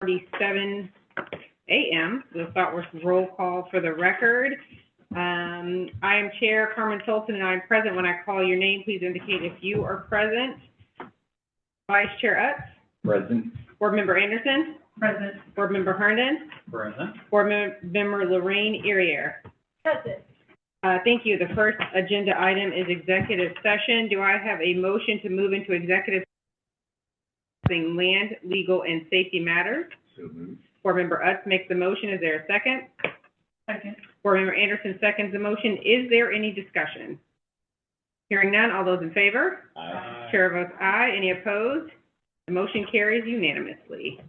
47 a.m. We'll start with roll call for the record. I am Chair Carmen Tolson, and I'm present. When I call your name, please indicate if you are present. Vice Chair Utz? Present. Board Member Anderson? Present. Board Member Herndon? Present. Board Member Lorraine Irier? Present. Thank you. The first agenda item is executive session. Do I have a motion to move into executive session, land, legal, and safety matters? So moved. Board Member Utz makes the motion. Is there a second? Second. Board Member Anderson seconds the motion. Is there any discussion? Hearing none, all those in favor? Aye. Chair votes aye. Any opposed? The motion carries unanimously.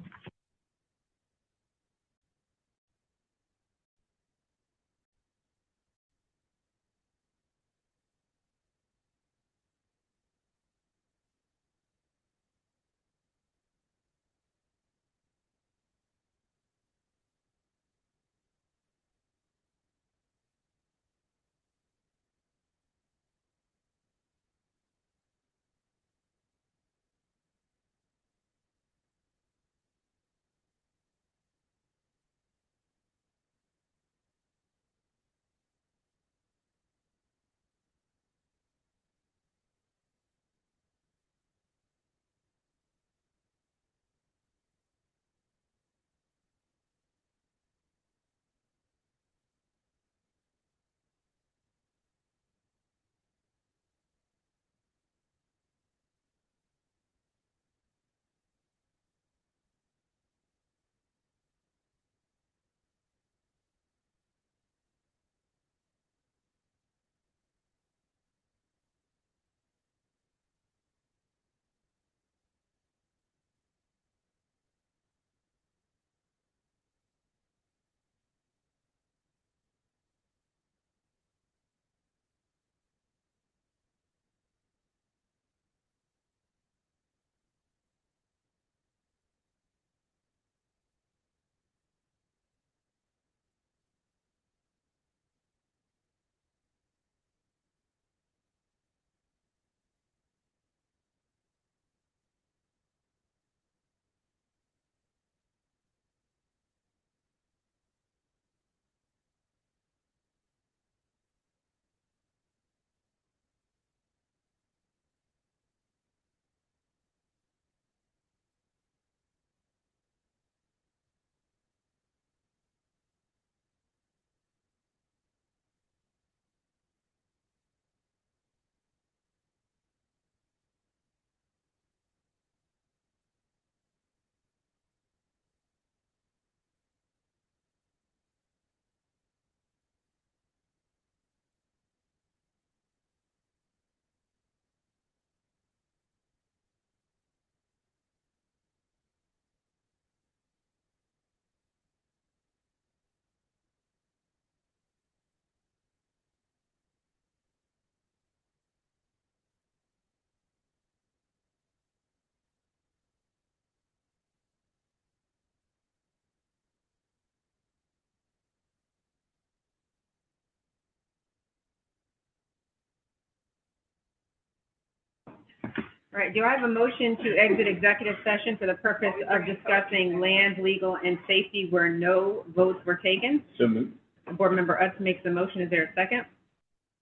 All right, do I have a motion to exit executive session for the purpose of discussing land, legal, and safety where no votes were taken? So moved. Board Member Utz makes the motion. Is there a second?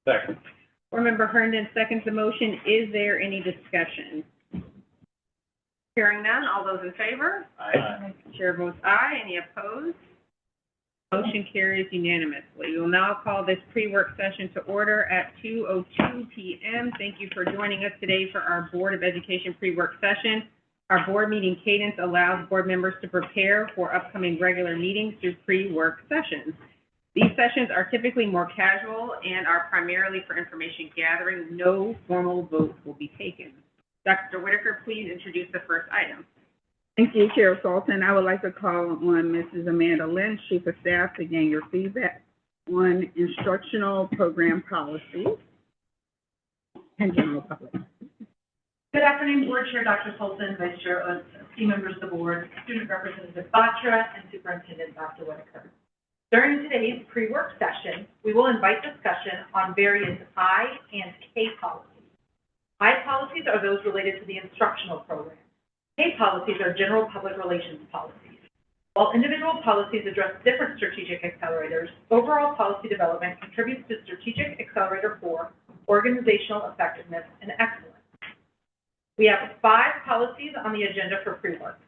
Second. Board Member Herndon seconds the motion. Is there any discussion? Hearing none, all those in favor? Aye. Chair votes aye. Any opposed? Motion carries unanimously. We will now call this pre-work session to order at 2:02 p.m. Thank you for joining us today for our Board of Education pre-work session. Our board meeting cadence allows board members to prepare for upcoming regular meetings through pre-work sessions. These sessions are typically more casual and are primarily for information gathering. No formal votes will be taken. Dr. Whitaker, please introduce the first item. Thank you, Chair Sultan. I would like to call on Mrs. Amanda Lynch, Chief of Staff, to gain your feedback on instructional program policies and general public. Good afternoon, Board Chair Dr. Sultan, Vice Chair Utz, esteemed members of the Board, Student Representative Batra, and Superintendent Dr. Whitaker. During today's pre-work session, we will invite discussion on various I and K policies. I policies are those related to the instructional program. K policies are general public relations policies. While individual policies address different strategic accelerators, overall policy development contributes to Strategic Accelerator 4, Organizational Effectiveness and Excellence. We have 5 policies on the agenda for pre-work.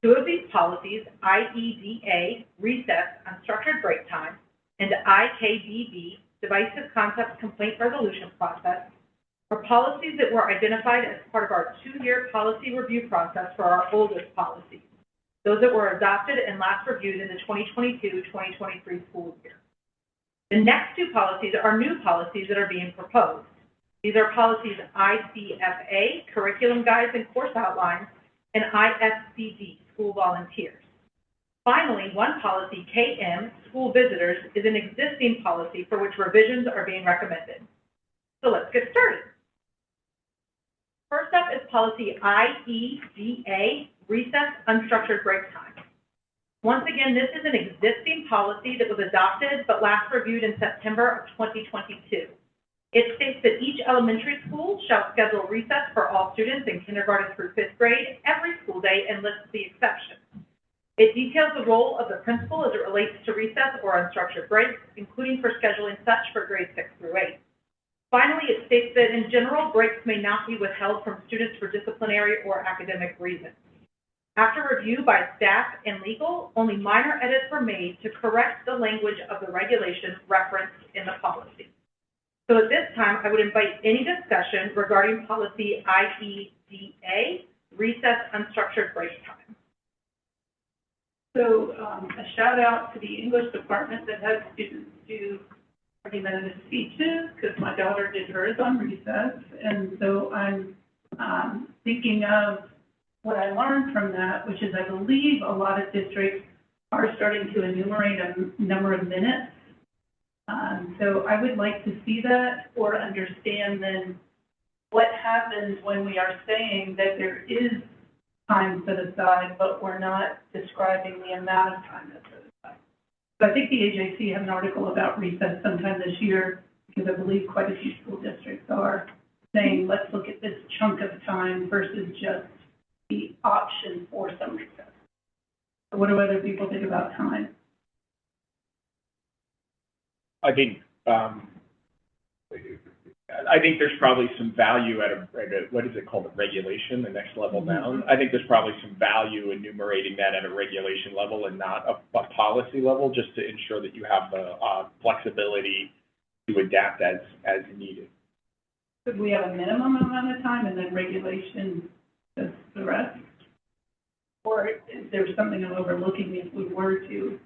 2 of these policies, IEDA, Recess, Unstructured Break Time, and IKDB, Divisive Concepts Complaint Resolution Process, are policies that were identified as part of our 2-year policy review process for our oldest policies, those that were adopted and last reviewed in the 2022-2023 school year. The next 2 policies are new policies that are being proposed. These are policies ICFA, Curriculum Guides and Course Outlines, and ISCD, School Volunteers. Finally, one policy, KM, School Visitors, is an existing policy for which revisions are being recommended. So let's get started. First up is policy IEDA, Recess, Unstructured Break Time. Once again, this is an existing policy that was adopted but last reviewed in September of 2022. It states that each elementary school shall schedule recess for all students in kindergarten through 5th grade every school day and lists the exceptions. It details the role of the principal as it relates to recess or unstructured breaks, including for scheduling such for grades 6 through 8. Finally, it states that in general, breaks may not be withheld from students for disciplinary or academic reasons. After review by staff and legal, only minor edits were made to correct the language of the regulation referenced in the policy. So at this time, I would invite any discussion regarding policy IEDA, Recess, Unstructured Break Time. So a shout out to the English department that had students do argumentative speeches, because my daughter did hers on recess, and so I'm thinking of what I learned from that, which is I believe a lot of districts are starting to enumerate a number of minutes. So I would like to see that or understand then what happens when we are saying that there is time set aside, but we're not describing the amount of time that's set aside. So I think the AJC had an article about recess sometime this year, because I believe quite a few school districts are saying, let's look at this chunk of time versus just the option for some recess. So what do other people think about time? I think there's probably some value at a what is it called, a regulation, the next level down. I think there's probably some value enumerating that at a regulation level and not a policy level, just to ensure that you have the flexibility to adapt as needed. Could we have a minimum amount of time and then regulation does the rest? Or is there something I'm overlooking if we were to?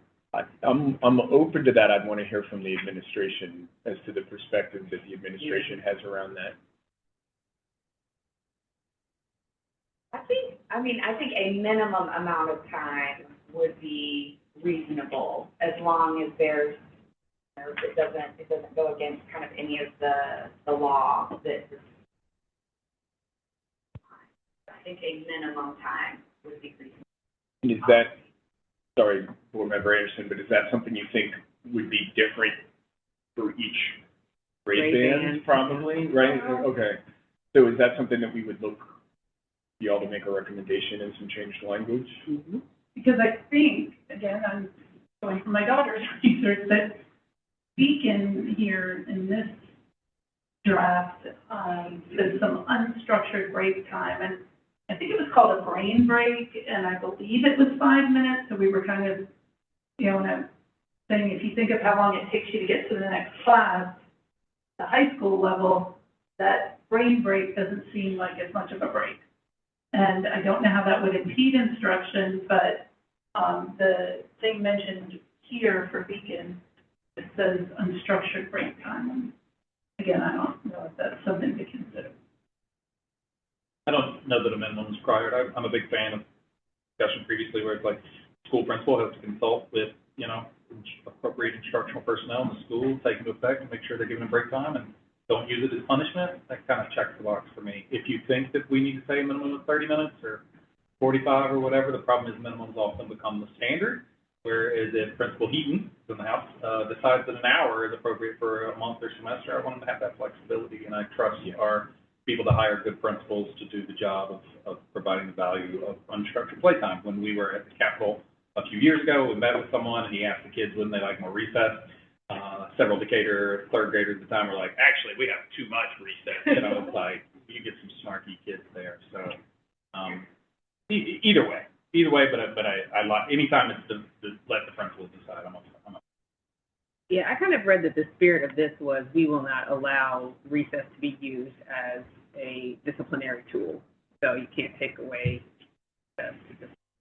I'm open to that. I'd want to hear from the administration as to the perspective that the administration has around that. I think a minimum amount of time would be reasonable, as long as there's, you know, it doesn't go against kind of any of the law that. I think a minimum time would be reasonable. And is that, sorry, Board Member Anderson, but is that something you think would be different for each grade band, probably, right? Okay. So is that something that we would look, you all to make a recommendation and some changed language? Mm-hmm. Because I think, again, I'm going from my daughter's research, that Beacon here in this draft says some unstructured break time, and I think it was called a brain break, and I believe it was 5 minutes, so we were kind of, you know, and I'm saying if you think of how long it takes you to get to the next class, the high school level, that brain break doesn't seem like as much of a break. And I don't know how that would impede instruction, but the thing mentioned here for Beacon, it says unstructured break time. And again, I don't know if that's something to consider. I don't know that a minimum is required. I'm a big fan of discussion previously where it's like school principal has to consult with, you know, appropriate instructional personnel in the school, take into effect and make sure they're given a break time and don't use it as punishment. That kind of checks the box for me. If you think that we need to say a minimum of 30 minutes or 45 or whatever, the problem is minimums often become the standard. Whereas if Principal Heaton in the house decides that an hour is appropriate for a month or semester, I want them to have that flexibility, and I trust our people to hire good principals to do the job of providing the value of unstructured playtime. When we were at the Capitol a few years ago, we met with someone, and he asked the kids, wouldn't they like more recess? Several Decatur third graders at the time were like, actually, we have too much recess. You know, it's like, you get some snarky kids there. So, either way, but I like, anytime it's let the principals decide, I'm Yeah, I kind of read that the spirit of this was we will not allow recess to be used as a disciplinary tool. So you can't take away the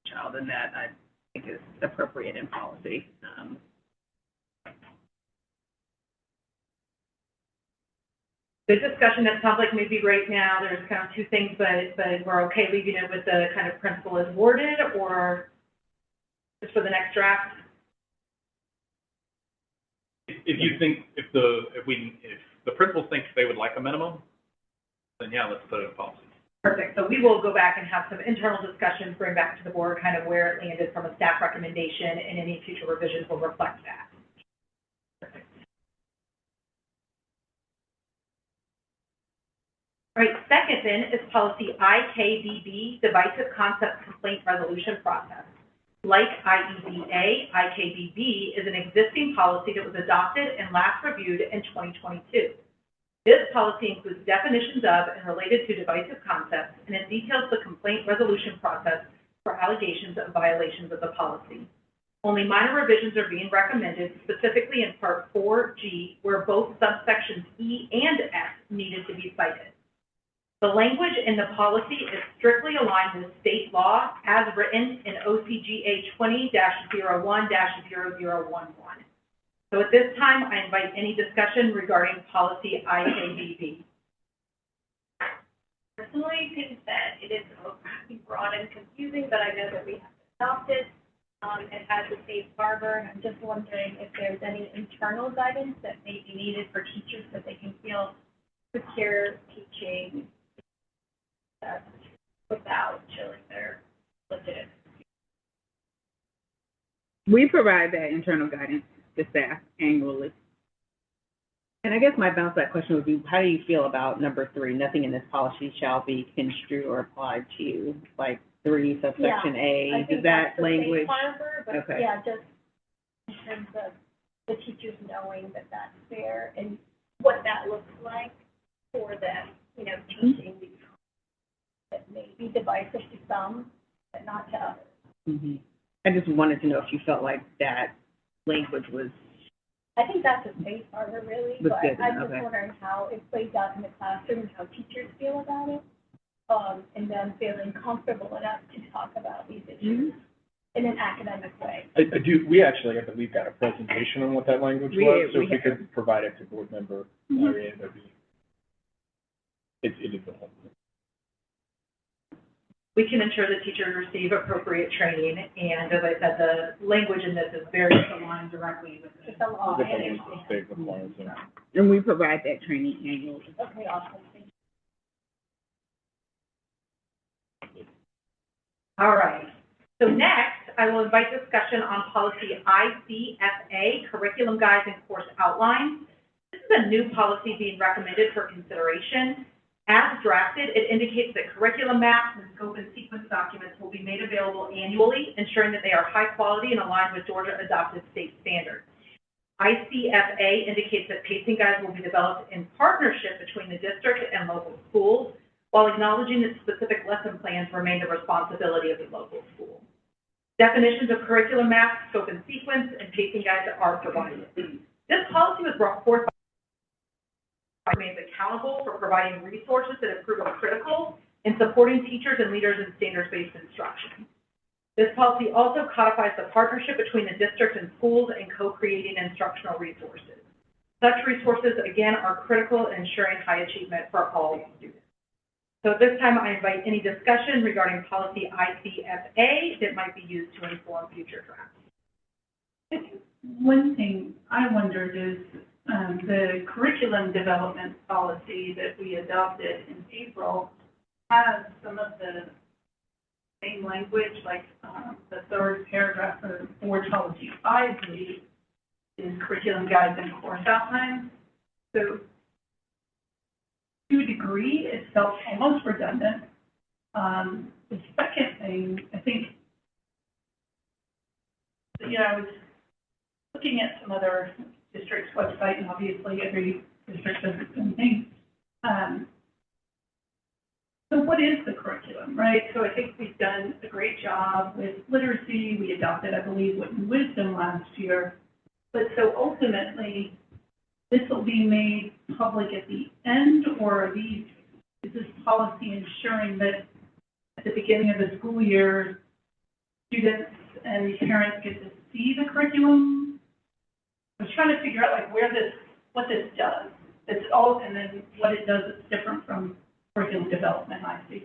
child, and that I think is appropriate in policy. The discussion that sounds like maybe right now, there's kind of two things, but we're okay leaving it with the kind of principle as worded, or just for the next draft? If you think, if the principals think they would like a minimum, then yeah, let's put it in policy. Perfect. So we will go back and have some internal discussions, bring back to the board kind of where it landed from a staff recommendation, and any future revisions will reflect that. Perfect. All right, second then is policy IKBB, Divisive Concepts Complaint Resolution Process. Like IEDA, IKBB is an existing policy that was adopted and last reviewed in 2022. This policy includes definitions of and related to divisive concepts, and it details the complaint resolution process for allegations of violations of the policy. Only minor revisions are being recommended, specifically in Part 4G, where both subsections E and F needed to be cited. The language in the policy is strictly aligned with state law as written in OCGA 20-01-0011. So at this time, I invite any discussion regarding policy IKBB. Personally, think that it is broad and confusing, but I know that we have adopted it has a safe harbor. I'm just wondering if there's any internal guidance that may be needed for teachers so they can feel secure teaching without chilling their legit. We provide that internal guidance to staff annually. And I guess my bounce back question would be, how do you feel about number 3? Nothing in this policy shall be construed or applied to, like 3 subsection A. Does that language? Safe harbor, but okay. yeah, just in terms of the teachers knowing that that's fair and what that looks like for them, you know, teaching these that may be divisive to some, but not to others. Mm-hmm. I just wanted to know if you felt like that language was. I think that's a safe harbor, really, but good, I'm just okay. wondering how it plays out in the classroom and how teachers feel about it, and them feeling comfortable enough to talk about these issues in an academic way. I do, we actually, I believe, got a presentation on what that language was, so if we could provide it to board member Maria, that'd be, it is a whole. We can ensure that teachers receive appropriate training, and as I said, the language in this is very aligned directly with It's a law. State requirements, yeah. And we provide that training annually. Okay, awesome. Thank you. All right. So next, I will invite discussion on policy ICFA, Curriculum Guides and Course Outlines. This is a new policy being recommended for consideration. As drafted, it indicates that curriculum maps and scope and sequence documents will be made available annually, ensuring that they are high quality and aligned with Georgia adopted state standards. ICFA indicates that pacing guides will be developed in partnership between the district and local schools, while acknowledging that specific lesson plans remain the responsibility of the local school. Definitions of curriculum maps, scope and sequence, and pacing guides are provided. This policy was brought forth remains accountable for providing resources that have proven critical in supporting teachers and leaders in standards-based instruction. This policy also codifies the partnership between the district and schools in co-creating instructional resources. Such resources, again, are critical in ensuring high achievement for all students. So at this time, I invite any discussion regarding policy ICFA that might be used to inform future drafts. One thing I wondered is the curriculum development policy that we adopted in April has some of the same language, like the third paragraph of board policy 5, believe, is curriculum guides and course outlines. So to a degree, it felt almost redundant. The second thing, I think you know, I was looking at some other districts' website, and obviously every district does its own thing. So what is the curriculum, right? So I think we've done a great job with literacy. We adopted, I believe, Witten Wisdom last year. But so ultimately, this will be made public at the end, or is this policy ensuring that at the beginning of the school year, students and parents get to see the curriculum? I was trying to figure out like what this does. It's all, and then what it does that's different from curriculum development, I see.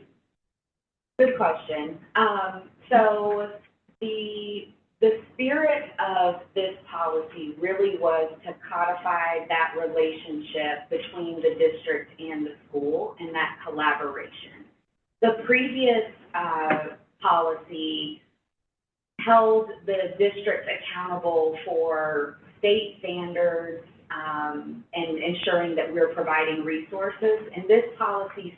Good question. So the spirit of this policy really was to codify that relationship between the district and the school and that collaboration. The previous policy held the district accountable for state standards and ensuring that we're providing resources. And this policy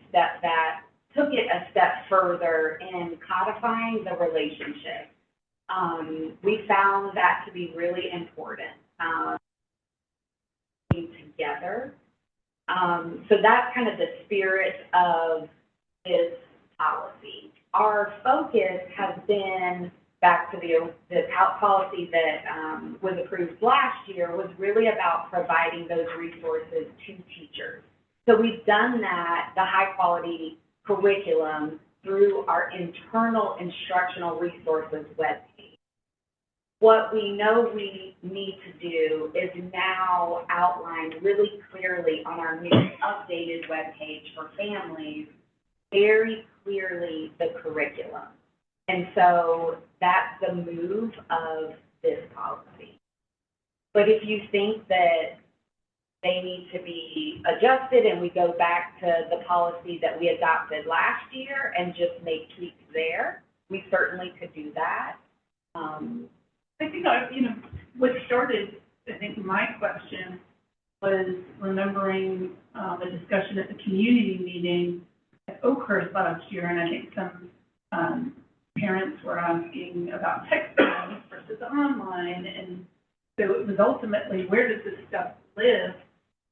took it a step further in codifying the relationship. We found that to be really important, together. So that's kind of the spirit of this policy. Our focus has been, back to the policy that was approved last year, was really about providing those resources to teachers. So we've done that, the high quality curriculum, through our internal instructional resources webpage. What we know we need to do is now outline really clearly on our new updated webpage for families, very clearly the curriculum. And so that's the move of this policy. But if you think that they need to be adjusted and we go back to the policy that we adopted last year and just make tweaks there, we certainly could do that. I think, what started, I think, my question was remembering the discussion at the community meeting at Oakhurst last year, and I think some parents were asking about textbooks versus online, and so it was ultimately, where does this stuff live?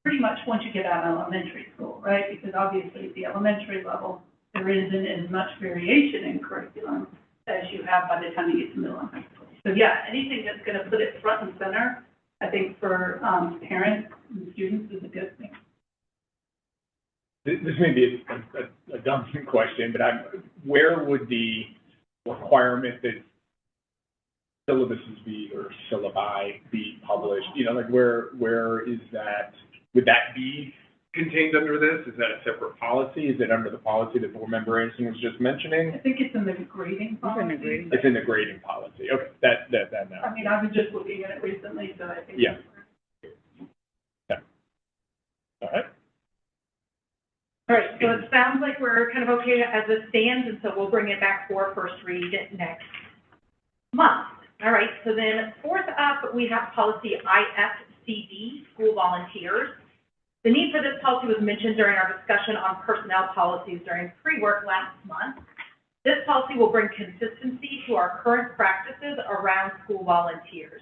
Pretty much once you get out of elementary school, right? Because obviously at the elementary level, there isn't as much variation in curriculum as you have by the time you get to middle and high school. So yeah, anything that's going to put it front and center, I think for parents and students is a good thing. This may be a dumb question, but where would the requirement that syllabuses or syllabi be published? Where is that? Would that be contained under this? Is that a separate policy? Is it under the policy that Board Member Anderson was just mentioning? I think it's in the grading policy. It's in the grading policy. Okay, that now. I mean, I was just looking at it recently, so I think. Yeah. Okay. All right. All right, so it sounds like we're kind of okay as it stands, and so we'll bring it back for first read next month. All right, so then fourth up, we have policy IFCD, school volunteers. The need for this policy was mentioned during our discussion on personnel policies during pre-work last month. This policy will bring consistency to our current practices around school volunteers.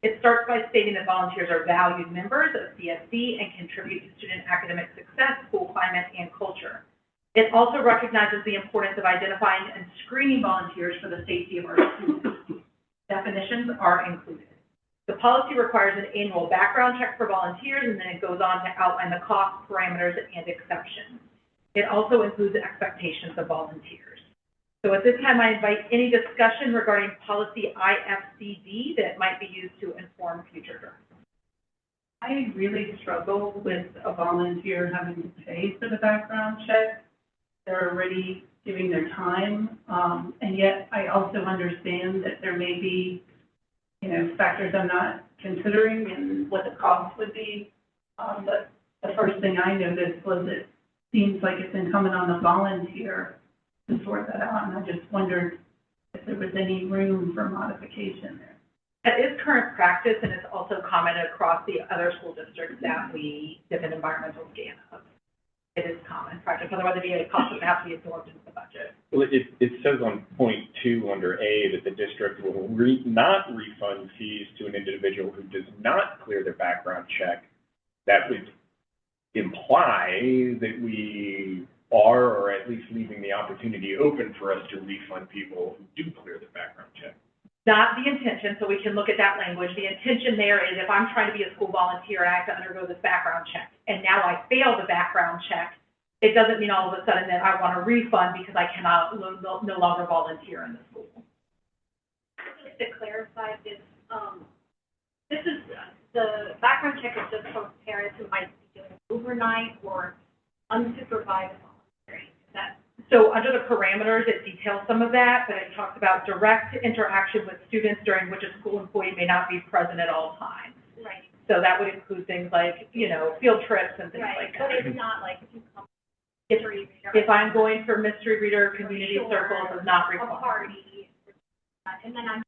It starts by stating that volunteers are valued members of CSC and contribute to student academic success, school climate, and culture. It also recognizes the importance of identifying and screening volunteers for the safety of our students. Definitions are included. The policy requires an annual background check for volunteers, and then it goes on to outline the costs, parameters, and exceptions. It also includes expectations of volunteers. So at this time, I invite any discussion regarding policy IFCD that might be used to inform future drafts. I really struggle with a volunteer having to pay for the background check. They're already giving their time, and yet I also understand that there may be, factors I'm not considering and what the cost would be. But the first thing I noticed was it seems like it's incumbent on the volunteer to sort that out, and I just wondered if there was any room for modification there. That is current practice, and it's also commented across the other school districts that we did an environmental scan of. it is common practice, otherwise it'd be a cost that would have to be absorbed into the budget. Well, it says on point 2 under A that the district will not refund fees to an individual who does not clear their background check. That would imply that we are, or at least leaving the opportunity open for us to refund people who do clear their background check. Not the intention, so we can look at that language. The intention there is if I'm trying to be a school volunteer and I have to undergo this background check, and now I fail the background check, it doesn't mean all of a sudden that I want a refund because I cannot no longer volunteer in the school. Just to clarify this, this is, the background check is just for parents who might be doing overnight or unsupervised volunteering. Is that? So under the parameters, it details some of that, but it talks about direct interaction with students during which a school employee may not be present at all times. Right. So that would include things like, field trips and things like that. But it's not like if you come If I'm going for mystery reader, community circles is not a required. party, and then I'm,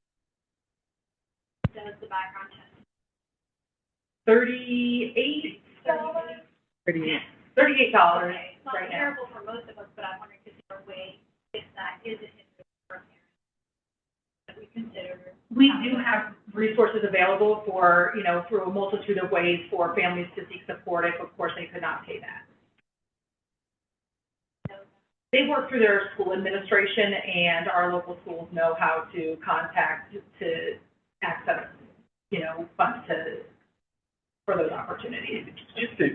does the background check. $38. Pretty, $38 Okay, it's not right now. terrible for most of us, but I'm wondering if there a way, if that is a hindrance for parents, that we consider. We do have resources available for, through a multitude of ways for families to seek support if, of course, they could not pay that. They work through their school administration, and our local schools know how to contact to access, funds for those opportunities.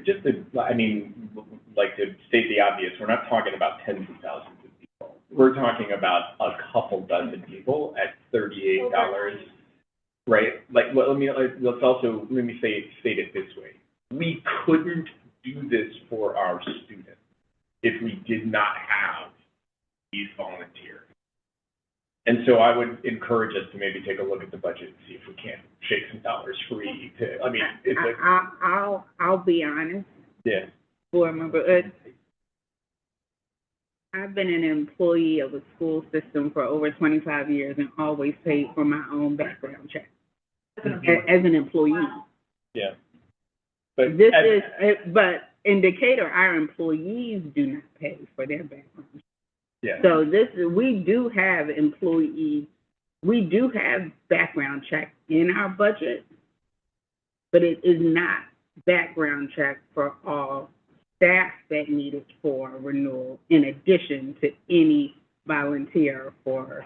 Just to, I mean, like to state the obvious, we're not talking about tens of thousands of people. We're talking about a couple dozen people at $38, right? Like, well, let me state it this way. We couldn't do this for our students if we did not have these volunteers. And so I would encourage us to maybe take a look at the budget and see if we can't shake some dollars free to, I mean, it's like, I'll be honest, yeah. board member, I've been an employee of a school system for over 25 years and always paid for my own background check as an employee. Yeah. But But in Decatur, our employees do not pay for their background check. yeah. So we do have background check in our budget, but it is not background check for all staff that need it for renewal, in addition to any volunteer for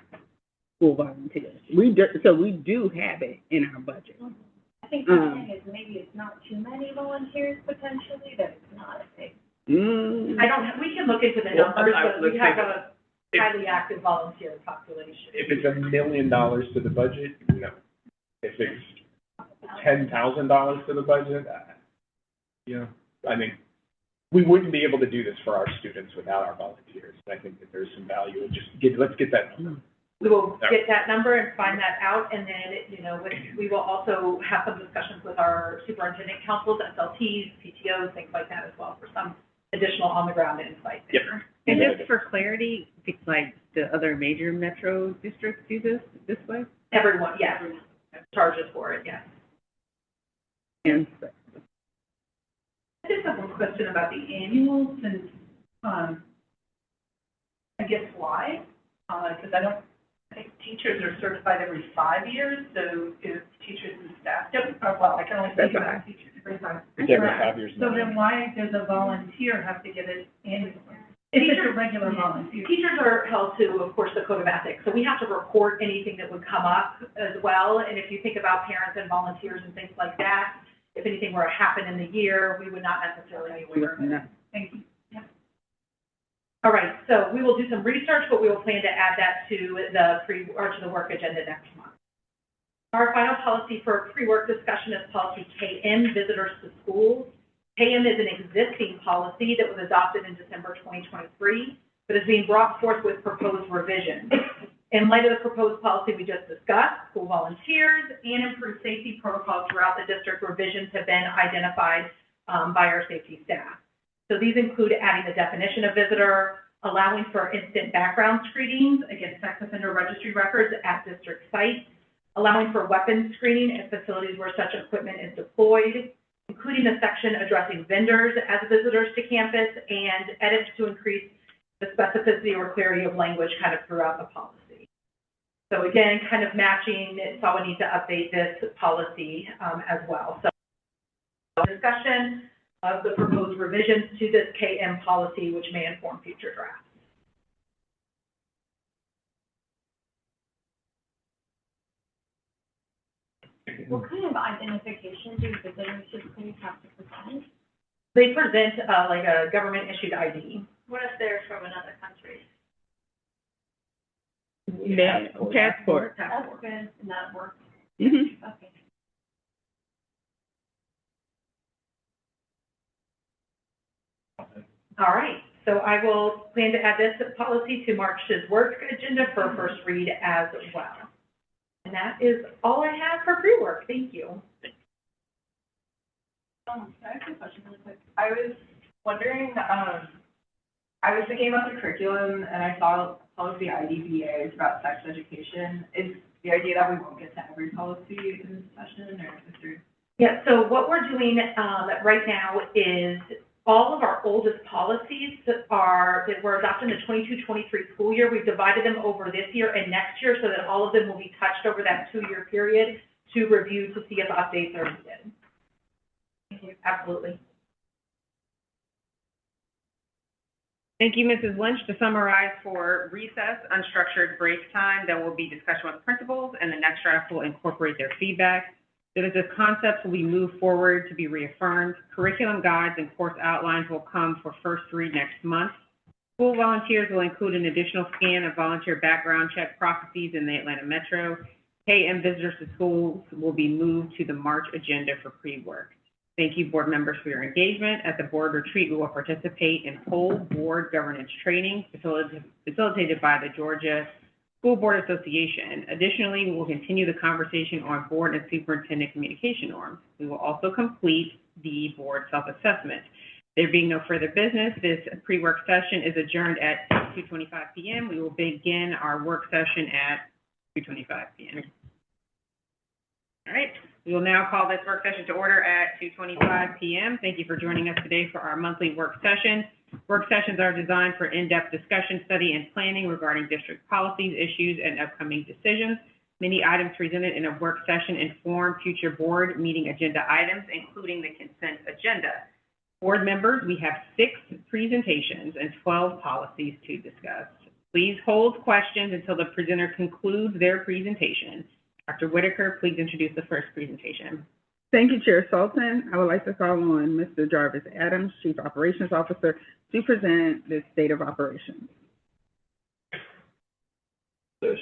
school volunteers. We do have it in our budget. I think the thing is maybe it's not too many volunteers potentially, that it's not a big. We can look into the numbers, but we have a highly active volunteer population. If it's $1 million to the budget, no. If it's $10,000 to the budget, I mean, we wouldn't be able to do this for our students without our volunteers. And I think that there's some value in let's get that. We will get that number and find that out, and then, we will also have some discussions with our superintendent councils, SLTs, PTOs, things like that as well, for some additional on-the-ground insight there. And just for clarity, like the other major metro districts do this way? Everyone, yes, charges for it, yes. And I just have one question about the annual, since, I guess why? Because I think teachers are certified every 5 years, so if teachers and staff I can only think about teachers every 5 years. It's every 5 years. So then why does a volunteer have to get it annually? If it's a regular volunteer. Teachers are held to, of course, the code of ethics, so we have to report anything that would come up as well. And if you think about parents and volunteers and things like that, if anything were to happen in the year, we would not necessarily be aware of it. Thank you. All right, so we will do some research, but we will plan to add that to the work agenda next month. Our final policy for pre-work discussion is policy KM, visitors to schools. KM is an existing policy that was adopted in December 2023, but is being brought forth with proposed revisions. In light of the proposed policy we just discussed, school volunteers and improved safety protocols throughout the district, revisions have been identified by our safety staff. So these include adding the definition of visitor, allowing for instant background screenings against sex offender registry records at district sites, allowing for weapons screening in facilities where such equipment is deployed, including a section addressing vendors as visitors to campus and edits to increase the specificity or clarity of language kind of throughout the policy. So again, kind of matching, so we need to update this policy as well. So discussion of the proposed revisions to this KM policy, which may inform future drafts. What kind of identification do visitors typically have to present? They present like a government-issued ID. What if they're from another country? Passport. That's good, and that works. Mm-hmm. Okay. All right, so I will plan to add this policy to March's work agenda for a first read as well. And that is all I have for pre-work. Thank you. Can I ask a question really quick? I was wondering, I was thinking about the curriculum and I saw policy IDBA is about sex education. Is the idea that we won't get to every policy in this session, or is there? Yeah, so what we're doing right now is all of our oldest policies that were adopted in the 22-23 school year, we've divided them over this year and next year so that all of them will be touched over that 2-year period to review to see if updates are needed. Thank you. Absolutely. Thank you, Mrs. Lynch. To summarize, for recess, unstructured break time, there will be discussion with principals, and the next draft will incorporate their feedback. Divisive concepts will be moved forward to be reaffirmed. Curriculum guides and course outlines will come for first read next month. School volunteers will include an additional scan of volunteer background check processes in the Atlanta Metro. KM visitors to schools will be moved to the March agenda for pre-work. Thank you, board members, for your engagement. At the board retreat, we will participate in whole board governance training facilitated by the Georgia School Board Association. Additionally, we will continue the conversation on board and superintendent communication norms. We will also complete the board self-assessment. There being no further business, this pre-work session is adjourned at 2:25 p.m. We will begin our work session at 2:25 p.m. All right, we will now call this work session to order at 2:25 p.m. Thank you for joining us today for our monthly work session. Work sessions are designed for in-depth discussion, study, and planning regarding district policies, issues, and upcoming decisions. Many items presented in a work session inform future board meeting agenda items, including the consent agenda. Board members, we have 6 presentations and 12 policies to discuss. Please hold questions until the presenter concludes their presentation. Dr. Whitaker, please introduce the first presentation. Thank you, Chair Sultan. I would like to call on Mr. Jarvis Adams, Chief Operations Officer, to present the state of operations. Good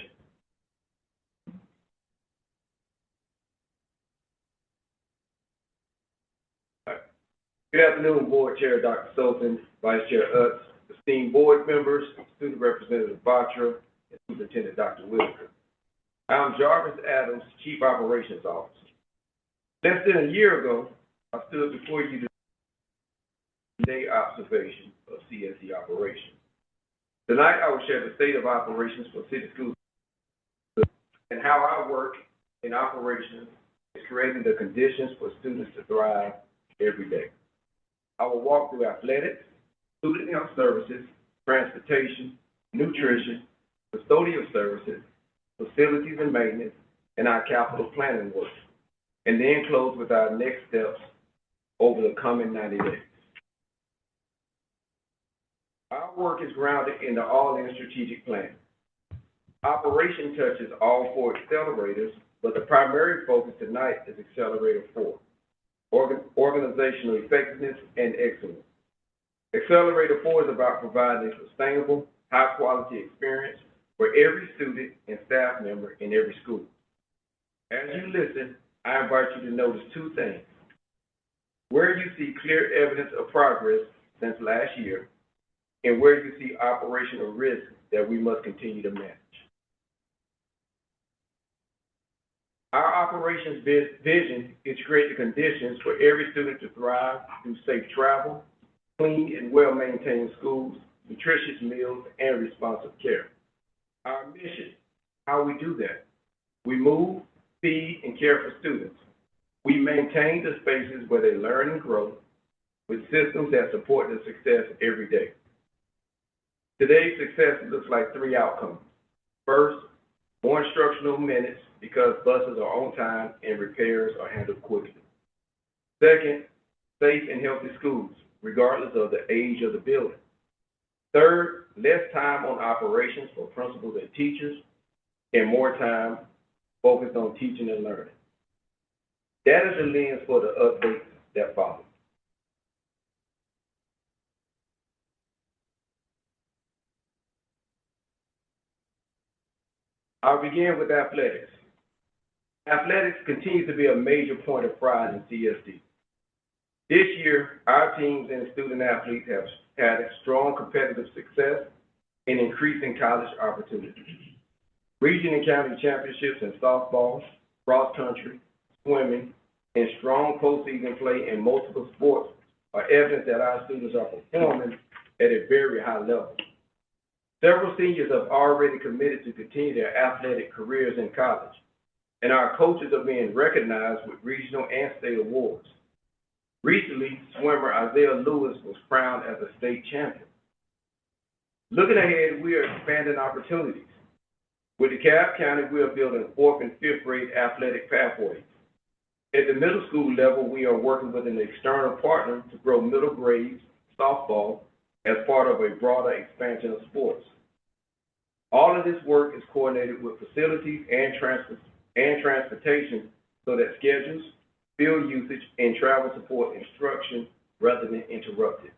afternoon, Board Chair Dr. Sultan, Vice Chair Utz, esteemed board members, Student Representative Batra, and Superintendent Dr. Whitaker. I'm Jarvis Adams, Chief Operations Officer. Less than a year ago, I stood before you to day observation of CSE operations. Tonight, I will share the state of operations for city schools and how our work in operations is creating the conditions for students to thrive every day. I will walk through athletics, student health services, transportation, nutrition, custodial services, facilities and maintenance, and our capital planning work, and then close with our next steps over the coming 90 days. Our work is grounded in the All-In strategic plan. Operation touches all 4 accelerators, but the primary focus tonight is Accelerator 4, organizational effectiveness and excellence. Accelerator 4 is about providing a sustainable, high-quality experience for every student and staff member in every school. As you listen, I invite you to notice 2 things. Where you see clear evidence of progress since last year, and where you see operational risk that we must continue to manage. Our operations vision is to create the conditions for every student to thrive through safe travel, clean and well-maintained schools, nutritious meals, and responsive care. Our mission, how we do that. We move, feed, and care for students. We maintain the spaces where they learn and grow with systems that support their success every day. Today's success looks like 3 outcomes. First, more instructional minutes because buses are on time and repairs are handled quickly. Second, safe and healthy schools, regardless of the age of the building. Third, less time on operations for principals and teachers, and more time focused on teaching and learning. That is the lens for the updates that follow. I'll begin with athletics. Athletics continues to be a major point of pride in CSD. This year, our teams and student athletes have had a strong competitive success in increasing college opportunities. Region and county championships in softball, cross country, swimming, and strong postseason play in multiple sports are evidence that our students are performing at a very high level. Several seniors have already committed to continue their athletic careers in college, and our coaches are being recognized with regional and state awards. Recently, swimmer Isaiah Lewis was crowned as a state champion. Looking ahead, we are expanding opportunities. With DeKalb County, we are building 4th and 5th grade athletic pathways. At the middle school level, we are working with an external partner to grow middle grades softball as part of a broader expansion of sports. All of this work is coordinated with facilities and transportation so that schedules, field usage, and travel support instruction rather than interrupted.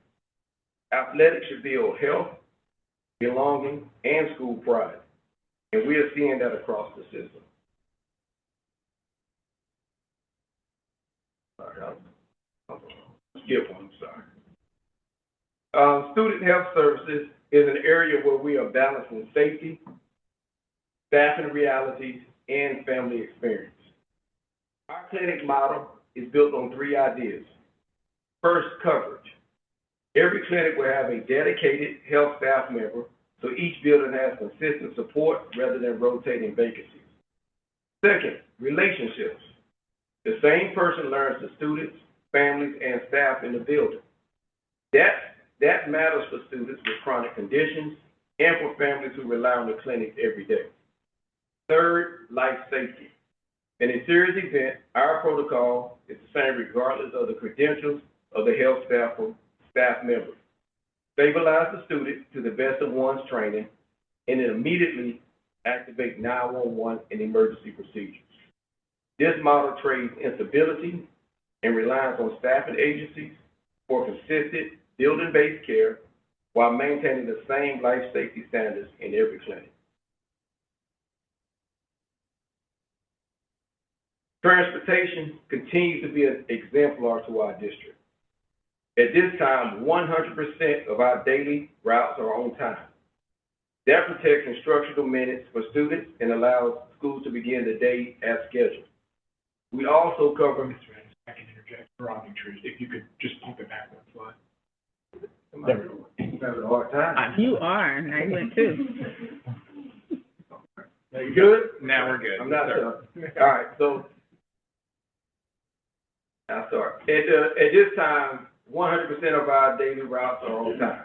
Athletics should build health, belonging, and school pride, and we are seeing that across the system. Student health services is an area where we are balancing safety, staffing realities, and family experience. Our clinic model is built on 3 ideas. First, coverage. Every clinic will have a dedicated health staff member, so each building has consistent support rather than rotating vacancies. Second, relationships. The same person learns the students, families, and staff in the building. That matters for students with chronic conditions and for families who rely on the clinic every day. Third, life safety. In a serious event, our protocol is the same regardless of the credentials of the health staff member. Stabilize the student to the best of one's training, and then immediately activate 911 and emergency procedures. This model trades instability and relies on staffing agencies for consistent building-based care while maintaining the same life safety standards in every clinic. Transportation continues to be an exemplar to our district. At this time, 100% of our daily routes are on time. That protects instructional minutes for students and allows schools to begin the day as scheduled. We also cover... Mr. Adams, I can interject for Omnitree. If you could just pump it back one slide. There we go. I'm having a hard time. You are, and I went too. Are you good? Now we're good. I'm not sure. All right, so I'll start. At this time, 100% of our daily routes are on time.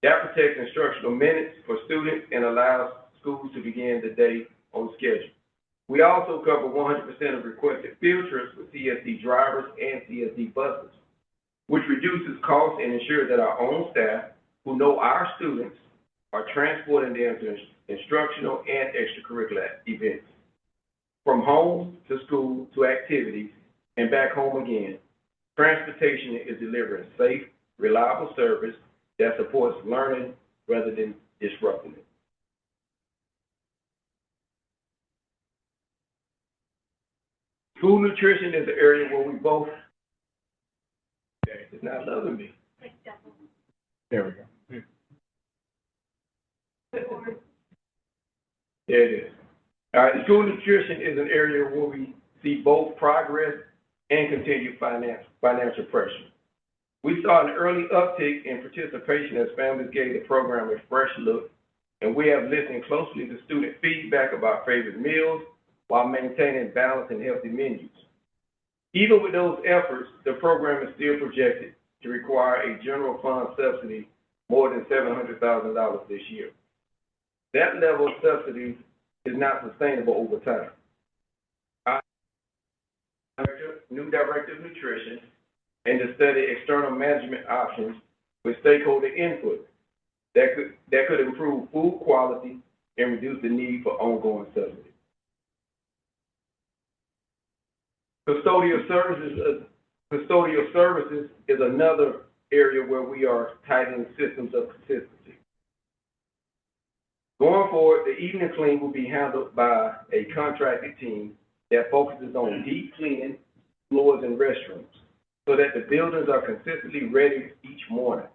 That protects instructional minutes for students and allows schools to begin the day on schedule. We also cover 100% of requested field trips with CSD drivers and CSD buses, which reduces costs and ensures that our own staff who know our students are transporting them to instructional and extracurricular events. From home to school to activities and back home again, transportation is delivering safe, reliable service that supports learning rather than disrupting it. School nutrition is an area where we both... It's not loving me. There we go. There it is. All right, school nutrition is an area where we see both progress and continued financial pressure. We saw an early uptick in participation as families gave the program a fresh look, and we have listened closely to student feedback about favorite meals while maintaining balanced and healthy menus. Even with those efforts, the program is still projected to require a general fund subsidy more than $700,000 this year. That level of subsidy is not sustainable over time. Our new director of nutrition and to study external management options with stakeholder input that could improve food quality and reduce the need for ongoing subsidy. Custodial services is another area where we are tightening systems of consistency. Going forward, the evening clean will be handled by a contracted team that focuses on deep cleaning floors and restrooms so that the buildings are consistently ready each morning.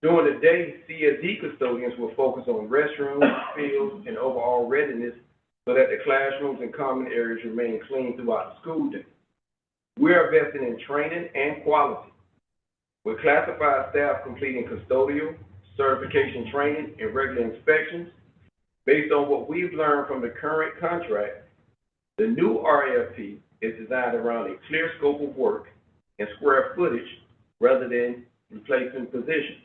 During the day, CSD custodians will focus on restrooms, fields, and overall readiness so that the classrooms and common areas remain clean throughout the school day. We are investing in training and quality, with classified staff completing custodial, certification training, and regular inspections. Based on what we've learned from the current contract, the new RFP is designed around a clear scope of work and square footage rather than replacing positions.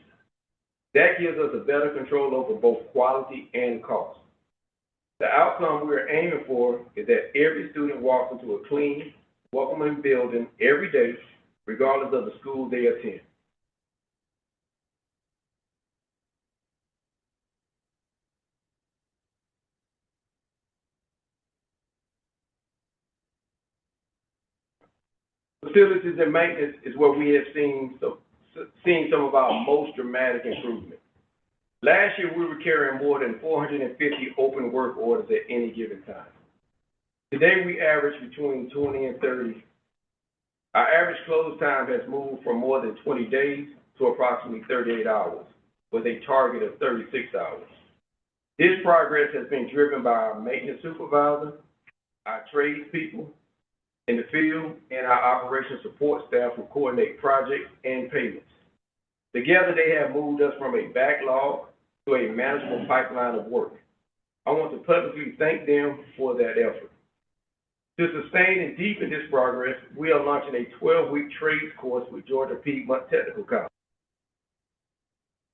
That gives us a better control over both quality and cost. The outcome we're aiming for is that every student walks into a clean, welcoming building every day, regardless of the school they attend. Facilities and maintenance is where we have seen some of our most dramatic improvement. Last year, we were carrying more than 450 open work orders at any given time. Today, we average between 20 and 30. Our average close time has moved from more than 20 days to approximately 38 hours, with a target of 36 hours. This progress has been driven by our maintenance supervisor, our tradespeople in the field, and our operations support staff who coordinate projects and payments. Together, they have moved us from a backlog to a manageable pipeline of work. I want to publicly thank them for that effort. To sustain and deepen this progress, we are launching a 12-week trades course with Georgia Piedmont Technical College.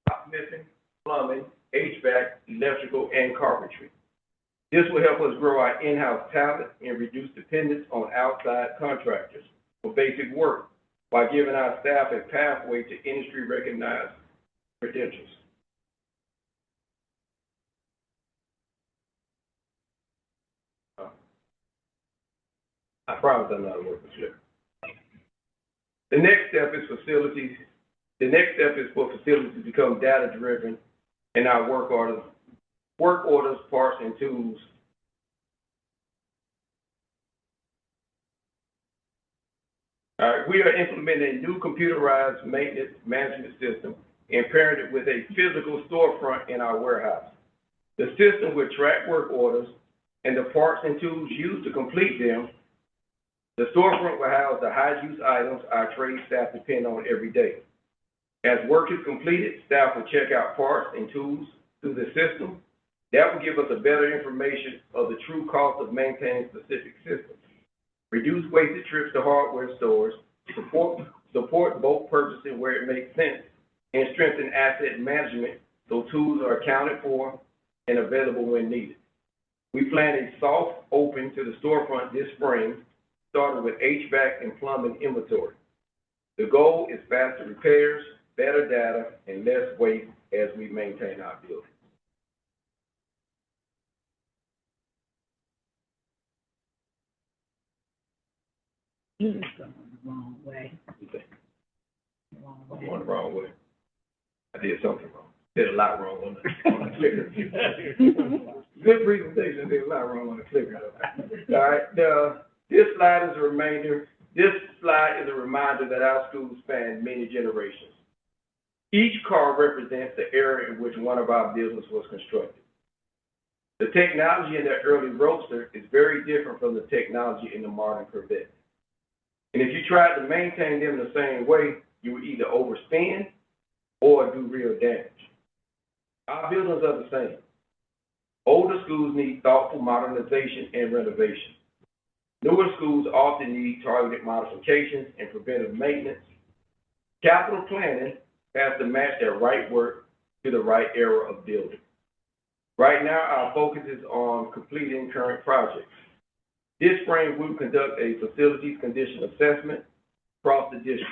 Locksmithing, plumbing, HVAC, electrical, and carpentry. This will help us grow our in-house talent and reduce dependence on outside contractors for basic work, while giving our staff a pathway to industry-recognized credentials. I promise I'm not a worker slip. The next step is for facilities to become data-driven in our work orders, parts, and tools. All right, we are implementing a new computerized maintenance management system and pairing it with a physical storefront in our warehouse. The system will track work orders and the parts and tools used to complete them. The storefront will house the high-use items our trade staff depend on every day. As work is completed, staff will check out parts and tools through the system. That will give us a better information of the true cost of maintaining specific systems. Reduce wasted trips to hardware stores, support bulk purchasing where it makes sense, and strengthen asset management so tools are accounted for and available when needed. We plan a soft open to the storefront this spring, starting with HVAC and plumbing inventory. The goal is faster repairs, better data, and less waste as we maintain our buildings. You're going the wrong way. I'm going the wrong way. I did something wrong. Did a lot wrong on the clicker. Good presentation. Did a lot wrong on the clicker. All right. This slide is a reminder that our schools span many generations. Each car represents the era in which one of our buildings was constructed. The technology in that early Roadster is very different from the technology in the modern Corvette. And if you tried to maintain them the same way, you would either overspend or do real damage. Our buildings are the same. Older schools need thoughtful modernization and renovation. Newer schools often need targeted modifications and preventive maintenance. Capital planning has to match their right work to the right era of building. Right now, our focus is on completing current projects. This spring, we will conduct a facilities condition assessment across the district.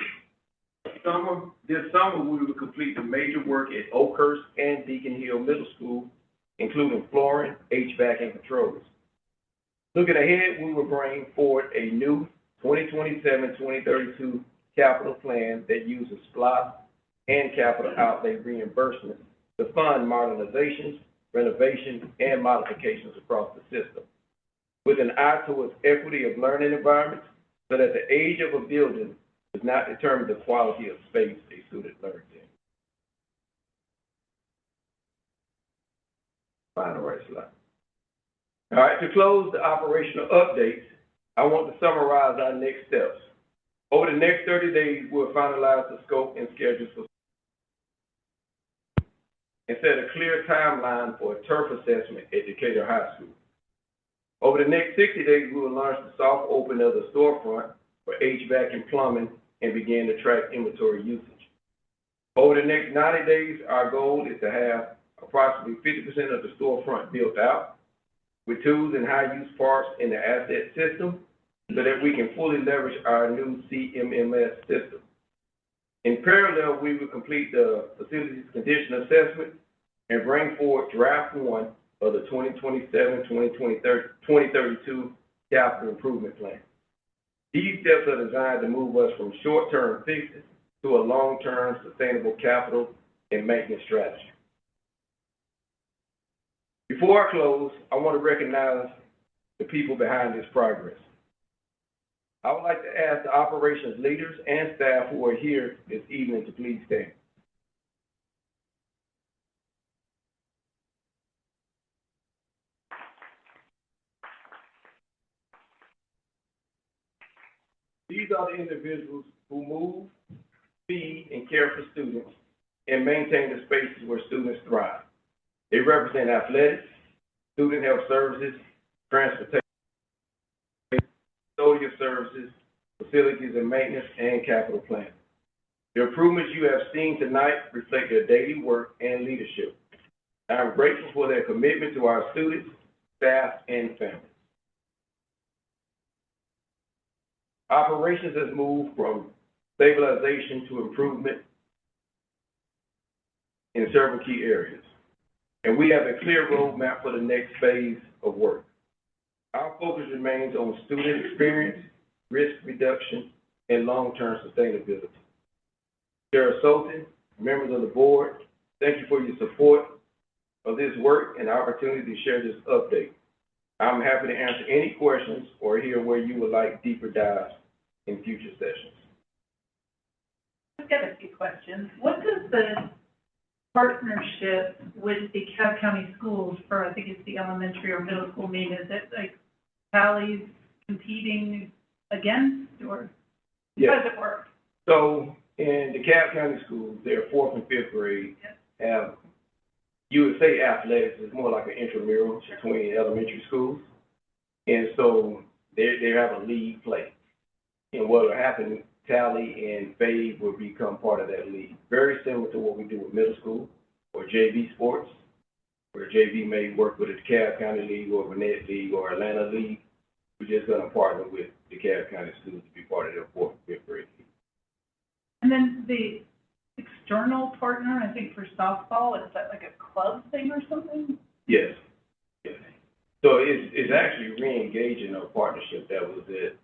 This summer, we will complete the major work at Oakhurst and Beacon Hill Middle School, including flooring, HVAC, and controls. Looking ahead, we will bring forward a new 2027-2032 capital plan that uses SPLOST and capital outlay reimbursements to fund modernizations, renovations, and modifications across the system, with an eye towards equity of learning environments so that the age of a building does not determine the quality of space a student learns in. Final right slide. All right, to close the operational updates, I want to summarize our next steps. Over the next 30 days, we'll finalize the scope and schedules for and set a clear timeline for a turf assessment at Decatur High School. Over the next 60 days, we will launch the soft open of the storefront for HVAC and plumbing and begin to track inventory usage. Over the next 90 days, our goal is to have approximately 50% of the storefront built out with tools and high-use parts in the asset system so that we can fully leverage our new CMMS system. In parallel, we will complete the facilities condition assessment and bring forward draft one of the 2027-2032 capital improvement plan. These steps are designed to move us from short-term fixes to a long-term sustainable capital and maintenance strategy. Before I close, I want to recognize the people behind this progress. I would like to ask the operations leaders and staff who are here this evening to please stand. These are the individuals who move, feed, and care for students and maintain the spaces where students thrive. They represent athletics, student health services, transportation, custodial services, facilities and maintenance, and capital planning. The improvements you have seen tonight reflect their daily work and leadership. I am grateful for their commitment to our students, staff, and families. Operations has moved from stabilization to improvement in several key areas, and we have a clear roadmap for the next phase of work. Our focus remains on student experience, risk reduction, and long-term sustainability. Chair Sultan, members of the board, thank you for your support of this work and the opportunity to share this update. I'm happy to answer any questions or hear where you would like deeper dives in future sessions. I've got a few questions. What does the partnership with the Cobb County Schools for, I think it's the elementary or middle school mean? Is it like Tally's competing against, or how does it work? So in the Cobb County Schools, their 4th and 5th grade have, you would say athletics is more like an intramural between elementary schools. And so they have a league play. And what will happen, Tally and Fave will become part of that league. Very similar to what we do with middle school or JV sports, where JV may work with the DeKalb County League or Gwinnett League or Atlanta League. We're just going to partner with DeKalb County schools to be part of their 4th and 5th grade league. And then the external partner, I think for softball, is that like a club thing or something? Yes. Yes. So it's actually re-engaging a partnership that was at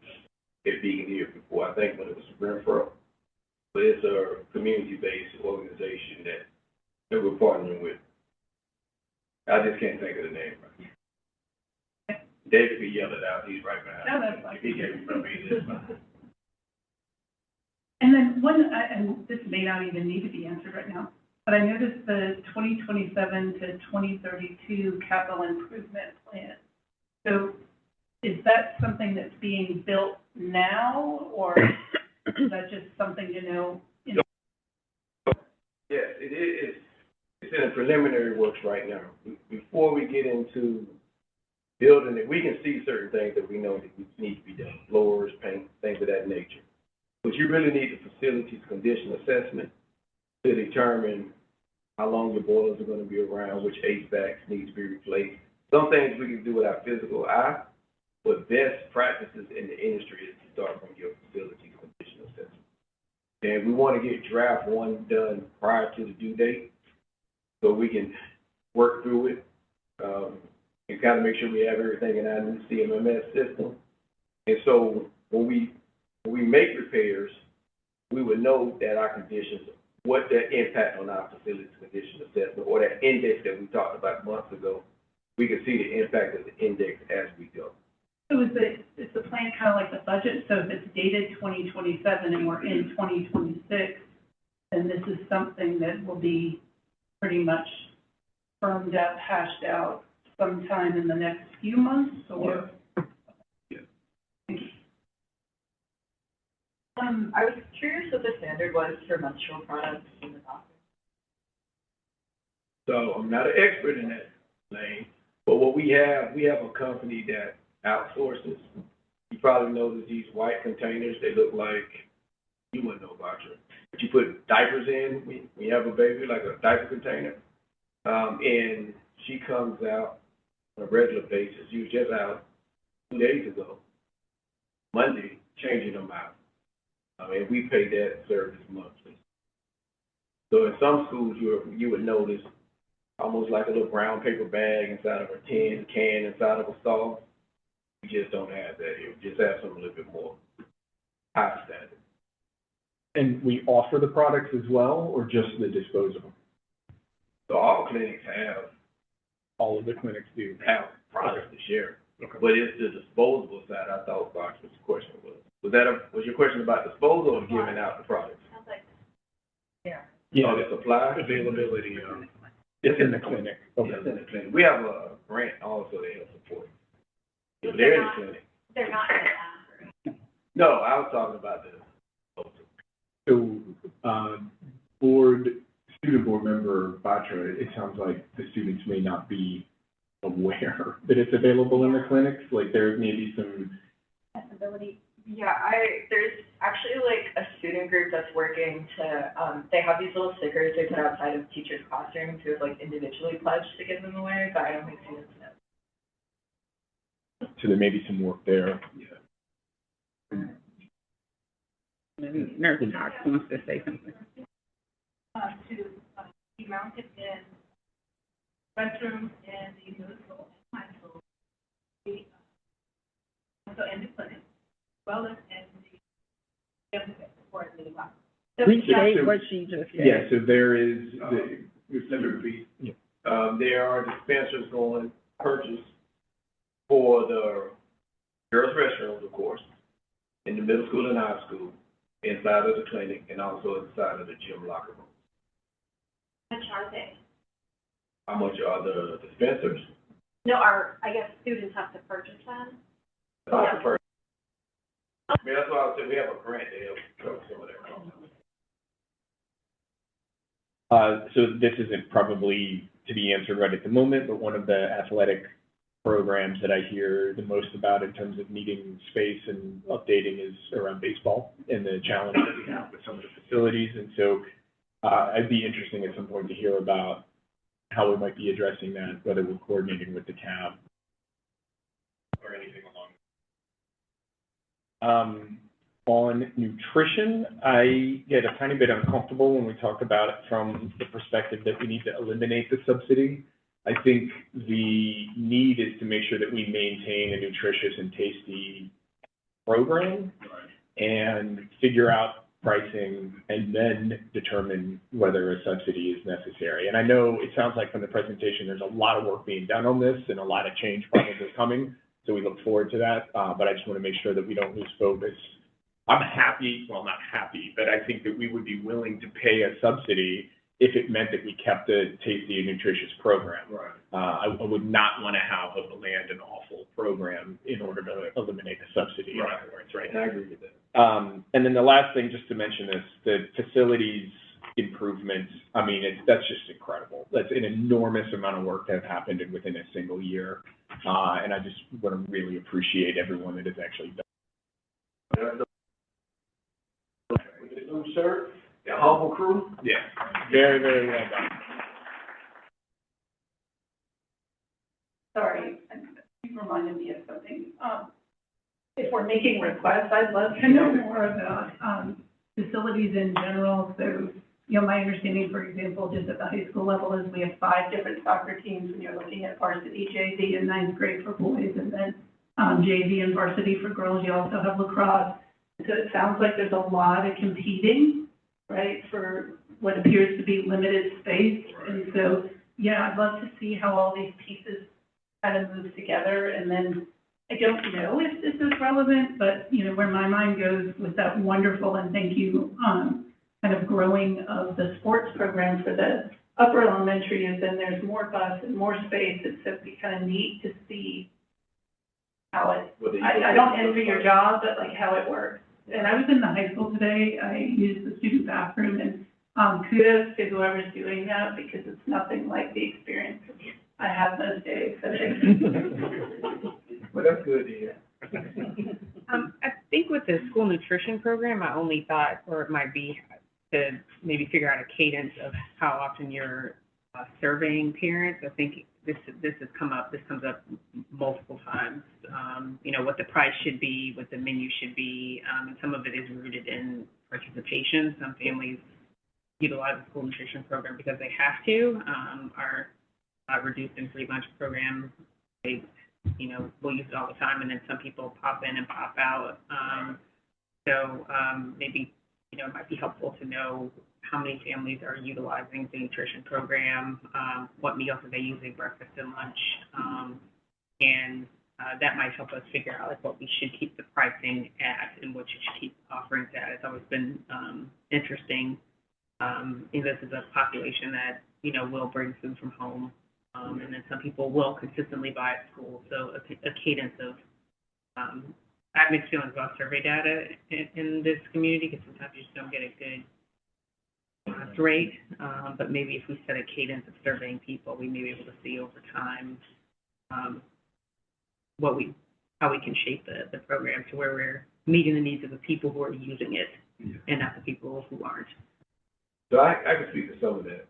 Beacon Hill before, I think when it was Renfro. But it's a community-based organization that we're partnering with. I just can't think of the name right. David could yell it out, he's right behind me. No, that's fine. If he gave it from me, it's fine. And then and this may not even need to be answered right now, but I noticed the 2027 to 2032 capital improvement plan. So is that something that's being built now, or is that just something you know? Yes, it is. It's in the preliminary works right now. Before we get into building it, we can see certain things that we know that need to be done, floors, paint, things of that nature. But you really need the facilities condition assessment to determine how long your boilers are gonna be around, which HVACs need to be replaced. Some things we can do with our physical eye, but best practices in the industry is to start from your facilities condition assessment. And we wanna get draft one done prior to the due date, so we can work through it, and kind of make sure we have everything in our new CMMS system. And so when we make repairs, we would know that our conditions, what that impact on our facilities condition assessment, or that index that we talked about months ago, we can see the impact of the index as we go. So is the plan kind of like the budget? So if it's dated 2027 and we're in 2026, then this is something that will be pretty much firmed up, hashed out sometime in the next few months, or? Yeah. I was curious what the standard was for menstrual products in the bathroom. So I'm not an expert in that lane, but what we have a company that outsources. You probably noticed these white containers, they look like, you wouldn't know about it, but you put diapers in when you have a baby, like a diaper container. And she comes out on a regular basis. She was just out 2 days ago, Monday, changing them out. And we pay that service monthly. So in some schools, you would notice almost like a little brown paper bag inside of a tin can inside of a stall. We just don't have that here. We just have something a little bit more high standard. And we offer the products as well, or just the disposable? So all clinics have All of the clinics do. products to share. Okay. But it's the disposable side, I thought Boxer's question was. Was your question about disposal or giving out the products? Sounds like, Yeah, Oh, the supply? availability, it's in the clinic. Okay. Yes, in the clinic. We have a grant also to help support. Yeah, they're in the clinic. they're not in the bathroom. No, I was talking about the disposal. So, student board member Batra, it sounds like the students may not be aware that it's available in the clinics, like there may be some. Accessibility. Yeah, there's actually like a student group that's working to, they have these little stickers they put outside of teachers' classrooms who have like individually pledged to give them away, but I don't think students know. So there may be some work there. Yeah. Maybe Nurse Cox wants to say something. To be mounted in restrooms in the middle school and high school, also in the clinic, as well as in the for the lab. Restate what she just said. Yeah, so there is, Let me repeat. Yeah. There are dispensers going purchased for the girls' restrooms, of course, in the middle school and high school, inside of the clinic, and also inside of the gym locker room. How much are they? How much are the dispensers? No, I guess students have to purchase them. About the first. I mean, that's why I said we have a grant to help cover some of that cost. so this isn't probably to be answered right at the moment, but one of the athletic programs that I hear the most about in terms of needing space and updating is around baseball and the challenge that we have with some of the facilities. And so I'd be interesting at some point to hear about how we might be addressing that, whether we're coordinating with the TAB or anything along. On nutrition, I get a tiny bit uncomfortable when we talk about it from the perspective that we need to eliminate the subsidy. I think the need is to make sure that we maintain a nutritious and tasty program and figure out pricing and then determine whether a subsidy is necessary. And I know it sounds like from the presentation, there's a lot of work being done on this and a lot of change probably coming. So we look forward to that. But I just want to make sure that we don't lose focus. I'm happy, well, not happy, but I think that we would be willing to pay a subsidy if it meant that we kept a tasty and nutritious program. Right. I would not want to have a bland and awful program in order to eliminate the subsidy. In other words, right? And I agree with that. And then the last thing, just to mention this, the facilities improvements. I mean, that's just incredible. That's an enormous amount of work that happened within a single year. And I just want to really appreciate everyone that has actually done. With the new shirt, the humble crew. Yeah, very, very well done. Sorry, you reminded me of something. If we're making requests, I'd love to know more about, facilities in general. So, you know, my understanding, for example, just at the high school level is we have 5 different soccer teams, and you're looking at varsity, JV, and 9th grade for boys, and then, JV and varsity for girls. You also have lacrosse. So it sounds like there's a lot of competing, right, for what appears to be limited space. And so, yeah, I'd love to see how all these pieces kind of move together. And then I don't know if this is relevant, but, you know, where my mind goes with that wonderful, and thank you, kind of growing of the sports program for the upper elementary, and then there's more bus and more space. It's so be kind of neat to see how it, I don't envy your job, but like how it works. And I was in the high school today. I used the student bathroom, and kudos to whoever's doing that, because it's nothing like the experience I have those days. So thank you. Well, that's good to hear. I think with the school nutrition program, my only thought, or it might be to maybe figure out a cadence of how often you're surveying parents. I think this comes up multiple times. You know, what the price should be, what the menu should be, and some of it is rooted in participation. Some families utilize the school nutrition program because they have to. Our reduced and free lunch program, they, you know, we'll use it all the time, and then some people pop in and pop out. Maybe, you know, it might be helpful to know how many families are utilizing the nutrition program, what meals are they using, breakfast and lunch, and that might help us figure out like what we should keep the pricing at and what you should keep offerings at. It's always been interesting. This is a population that, you know, will bring food from home, and then some people will consistently buy at school. So a cadence of, I have mixed feelings about survey data in this community, because sometimes you just don't get a good rate, but maybe if we set a cadence of surveying people, we may be able to see over time how we can shape the program to where we're meeting the needs of the people who are using it and not the people who aren't. So I can speak to some of that.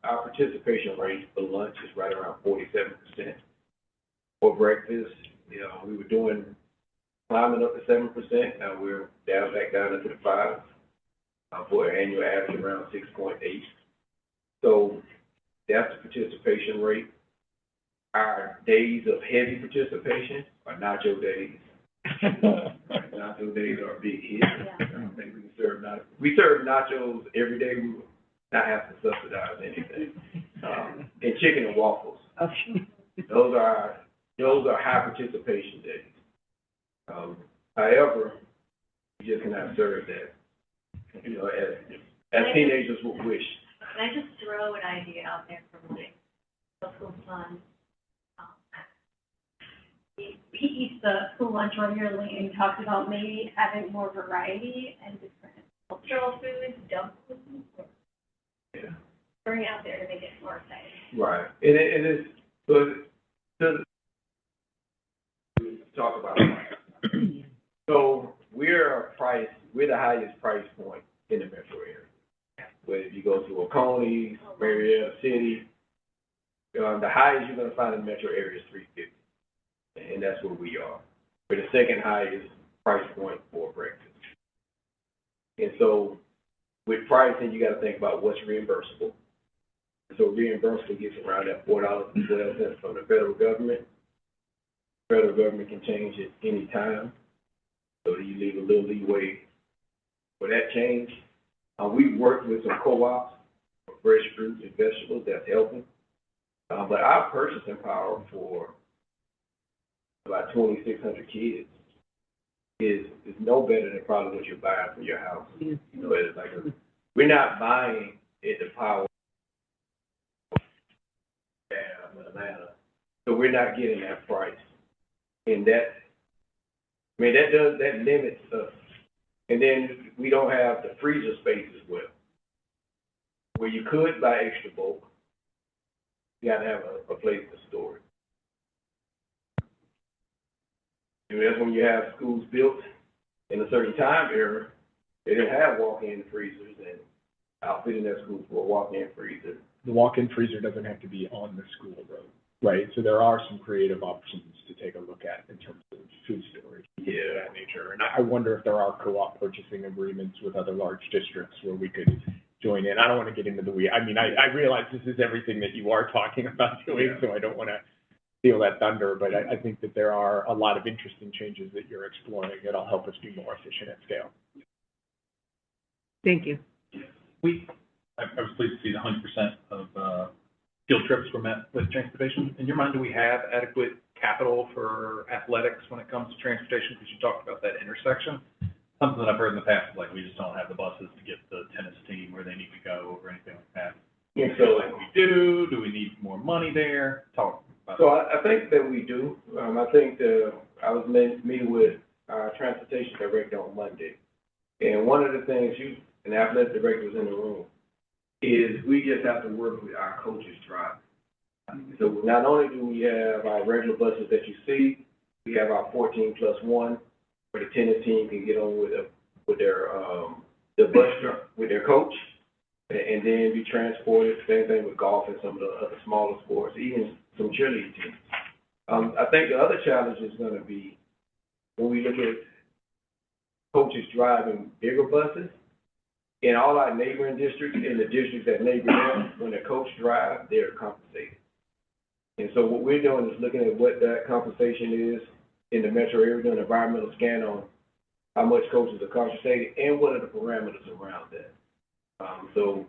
Our participation rate for lunch is right around 47%. For breakfast, you know, we were climbing up to 7%. Now we're back down into the 5%. For an annual average around 6.8. So that's the participation rate. Our days of heavy participation are nacho days. Nacho days are a big hit. I don't think we can serve nachos. We serve nachos every day. We will not have to subsidize anything. And chicken and waffles. Those are high participation days. However, we just cannot serve that. You know, as teenagers would wish. Can I just throw an idea out there from my local son? He eats the school lunch regularly, and he talks about maybe having more variety and different cultural foods, dumplings. Yeah. Bring it out there to make it more exciting. Right. And it's to talk about price. So we're the highest price point in the metro area. Whether you go to Oconee, Marietta City, the highest you're going to find in the metro area is $3.50, and that's where we are. We're the second highest price point for breakfast. And so with pricing, you got to think about what's reimbursable. So reimbursable gets around that $4.12 from the federal government. The federal government can change it any time, so you leave a little leeway for that change. We've worked with some co-ops for fresh fruits and vegetables that's helping. But our purchasing power for about 2,600 kids is no better than probably what you're buying for your house. You know, it's like we're not buying at the power of Atlanta, so we're not getting that price, and that limits us. And then we don't have the freezer space as well. where you could buy extra bulk, you gotta have a place to store it. And that's when you have schools built in a certain time era, they didn't have walk-in freezers and outfitting their schools for a walk-in freezer. The walk-in freezer doesn't have to be on the school road, right? So there are some creative options to take a look at in terms of food storage, things of that nature. And I wonder if there are co-op purchasing agreements with other large districts where we could join in. I don't want to get into the weeds. I mean, I realize this is everything that you are talking about doing, so I don't want to steal that thunder, but I think that there are a lot of interesting changes that you're exploring that'll help us be more efficient at scale. Thank you. I was pleased to see that 100% of field trips were met with transportation. In your mind, do we have adequate capital for athletics when it comes to transportation? Because you talked about that intersection. Something that I've heard in the past is like, we just don't have the buses to get the tennis team where they need to go or anything like that. And So like we do we need more money there? Talk about So I think that we do. I think I was meeting with our transportation director on Monday. And one of the things and the athletic director was in the room, is we just have to work with our coaches driving. So not only do we have our regular buses that you see, we have our 14+1, where the tennis team can get on with their the bus with their coach, and then be transported. Same thing with golf and some of the other smaller sports, even some cheerleading teams. I think the other challenge is going to be when we look at coaches driving bigger buses. In all our neighboring districts, in the districts that neighbor them, when the coach drives, they're compensated. And so what we're doing is looking at what that compensation is in the metro area, doing an environmental scan on how much coaches are compensated and what are the parameters around that. So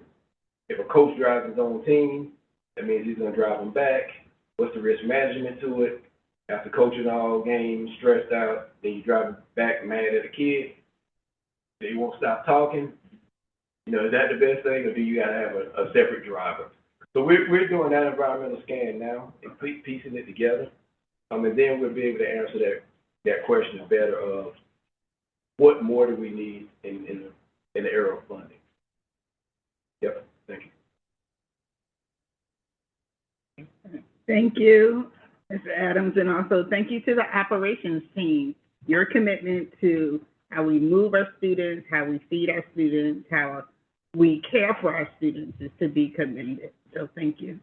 if a coach drives his own team, that means he's going to drive them back. What's the risk management to it? After coaching all games, stressed out, then you drive back mad at a kid, they won't stop talking. You know, is that the best thing, or do you got to have a separate driver? So we're doing that environmental scan now and piecing it together, and then we'll be able to answer that question better of what more do we need in the area of funding. Yep, thank you. Thank you, Mr. Adams, and also thank you to the operations team. Your commitment to how we move our students, how we feed our students, how we care for our students is to be commended. So thank you.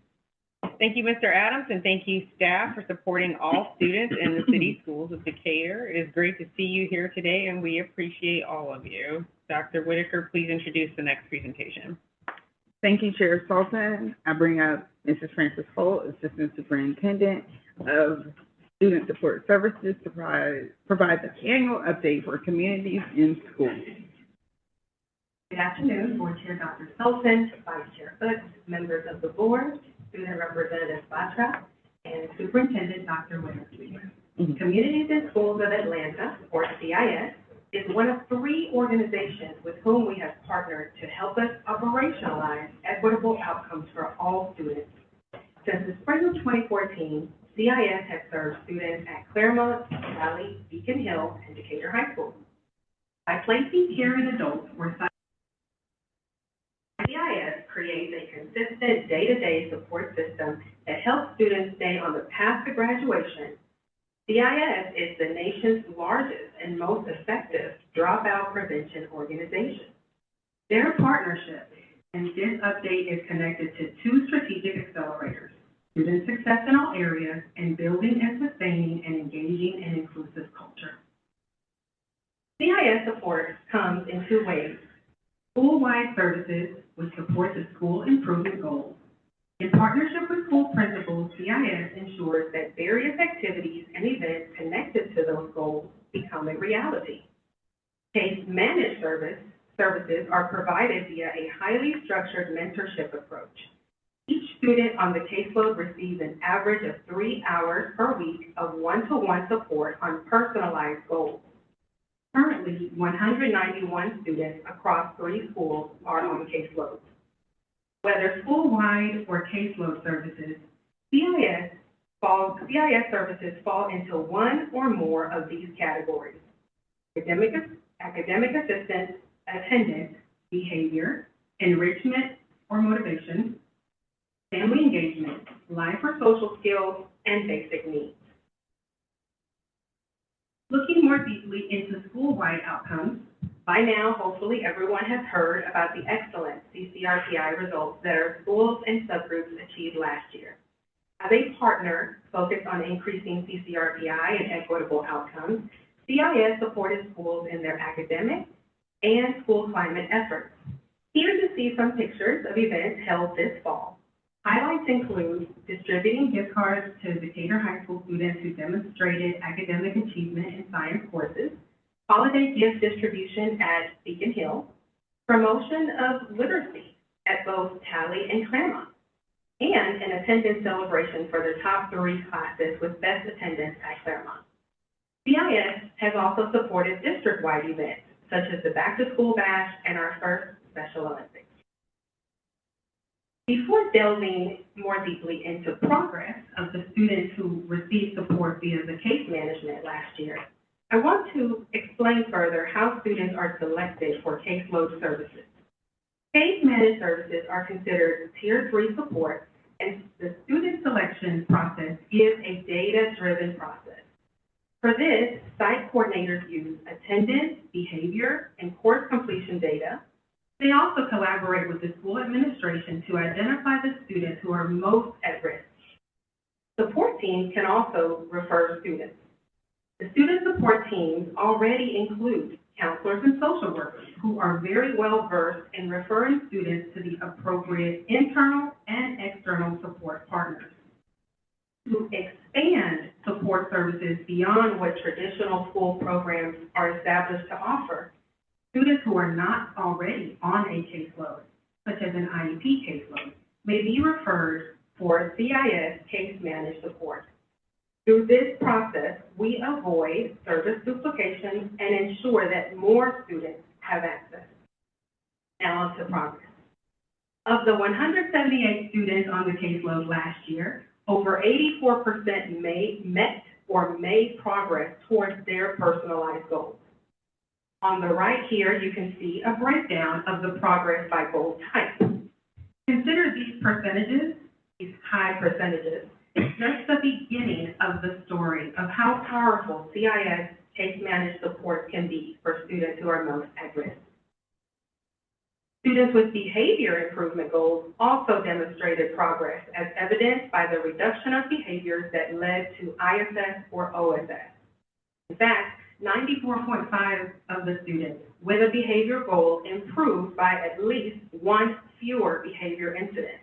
Thank you, Mr. Adams, and thank you, staff, for supporting all students in the city schools of Decatur. It is great to see you here today, and we appreciate all of you. Dr. Whitaker, please introduce the next presentation. Thank you, Chair Sultan. I bring up Mrs. Frances Holt, Assistant Superintendent of Student Support Services, to provide the annual update for communities in schools. Good afternoon, Board Chair Dr. Sultan, Vice Chair Utz, members of the board, Student Representative Batra, and Superintendent Dr. Whitaker. Communities in Schools of Atlanta, or CIS, is one of 3 organizations with whom we have partnered to help us operationalize equitable outcomes for all students. Since the spring of 2014, CIS has served students at Claremont, Valley, Beacon Hill, and Decatur High School. By placing caring adults where CIS creates a consistent day-to-day support system that helps students stay on the path to graduation. CIS is the nation's largest and most effective dropout prevention organization. Their partnership and this update is connected to 2 strategic accelerators: student success in all areas and building and sustaining an engaging and inclusive culture. CIS support comes in 2 ways: school-wide services, which support the school improvement goals. In partnership with school principals, CIS ensures that various activities and events connected to those goals become a reality. Case managed services are provided via a highly structured mentorship approach. Each student on the caseload receives an average of 3 hours per week of one-to-one support on personalized goals. Currently, 191 students across 3 schools are on caseloads. Whether school-wide or caseload services, CIS services fall into one or more of these categories: academic assistance, attendance, behavior, enrichment, or motivation, family engagement, life or social skills, and basic needs. Looking more deeply into school-wide outcomes, by now, hopefully everyone has heard about the excellent CCRPI results that our schools and subgroups achieved last year. As a partner focused on increasing CCRPI and equitable outcomes, CIS supported schools in their academic and school climate efforts. Here you see some pictures of events held this fall. Highlights include distributing gift cards to Decatur High School students who demonstrated academic achievement in science courses, holiday gift distribution at Beacon Hill, promotion of literacy at both Tally and Claremont, and an attendance celebration for the top 3 classes with best attendance at Claremont. CIS has also supported district-wide events, such as the Back to School Bash and our first Special Olympics. Before delving more deeply into progress of the students who received support via the case management last year, I want to explain further how students are selected for caseload services. Case managed services are considered Tier 3 support, and the student selection process is a data-driven process. For this, site coordinators use attendance, behavior, and course completion data. They also collaborate with the school administration to identify the students who are most at risk. Support teams can also refer students. The student support teams already include counselors and social workers who are very well versed in referring students to the appropriate internal and external support partners. To expand support services beyond what traditional school programs are established to offer, students who are not already on a caseload, such as an IEP caseload, may be referred for CIS case managed support. Through this process, we avoid service duplication and ensure that more students have access. Now on to progress. Of the 178 students on the caseload last year, over 84% met or made progress towards their personalized goals. On the right here, you can see a breakdown of the progress by goal type. Consider these percentages, these high percentages, just the beginning of the story of how powerful CIS case managed support can be for students who are most at risk. Students with behavior improvement goals also demonstrated progress as evidenced by the reduction of behaviors that led to ISS or OSS. In fact, 94.5% of the students with a behavior goal improved by at least 1 fewer behavior incident.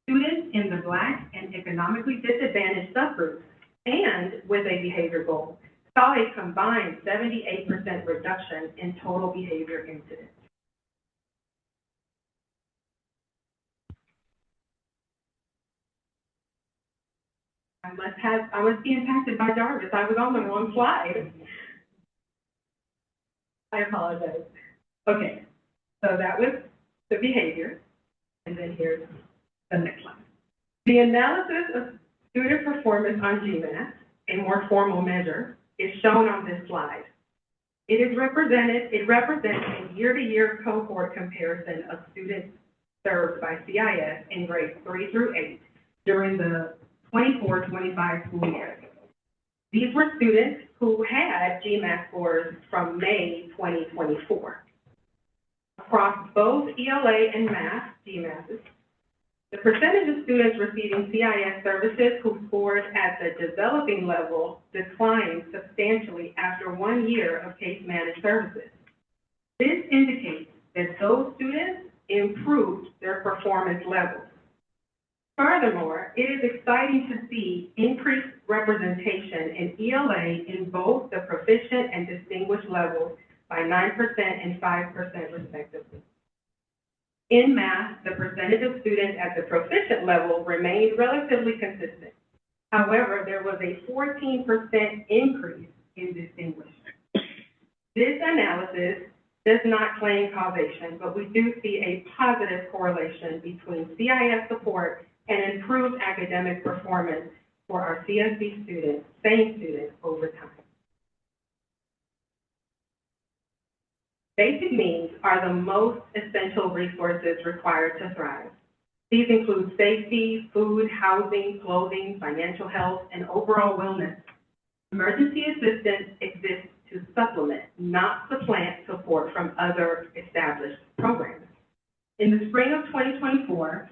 Students in the Black and economically disadvantaged subgroups and with a behavior goal saw a combined 78% reduction in total behavior incidents. I must be impacted by Jarvis. I was on the wrong slide. I apologize. Okay, so that was the behavior, and then here's the next slide. The analysis of student performance on GMAT, a more formal measure, is shown on this slide. It represents a year-to-year cohort comparison of students served by CIS in grades 3 through 8 during the 24-25 school year. These were students who had GMAT scores from May 2024. Across both ELA and math, GMATs, the percentage of students receiving CIS services who scored at the developing level declined substantially after 1 year of case managed services. This indicates that those students improved their performance levels. Furthermore, it is exciting to see increased representation in ELA in both the proficient and distinguished levels by 9% and 5% respectively. In math, the percentage of students at the proficient level remained relatively consistent. However, there was a 14% increase in distinguished. This analysis does not claim causation, but we do see a positive correlation between CIS support and improved academic performance for our CSB students, same students, over time. Basic needs are the most essential resources required to thrive. These include safety, food, housing, clothing, financial health, and overall wellness. Emergency assistance exists to supplement, not supplant, support from other established programs. In the spring of 2024,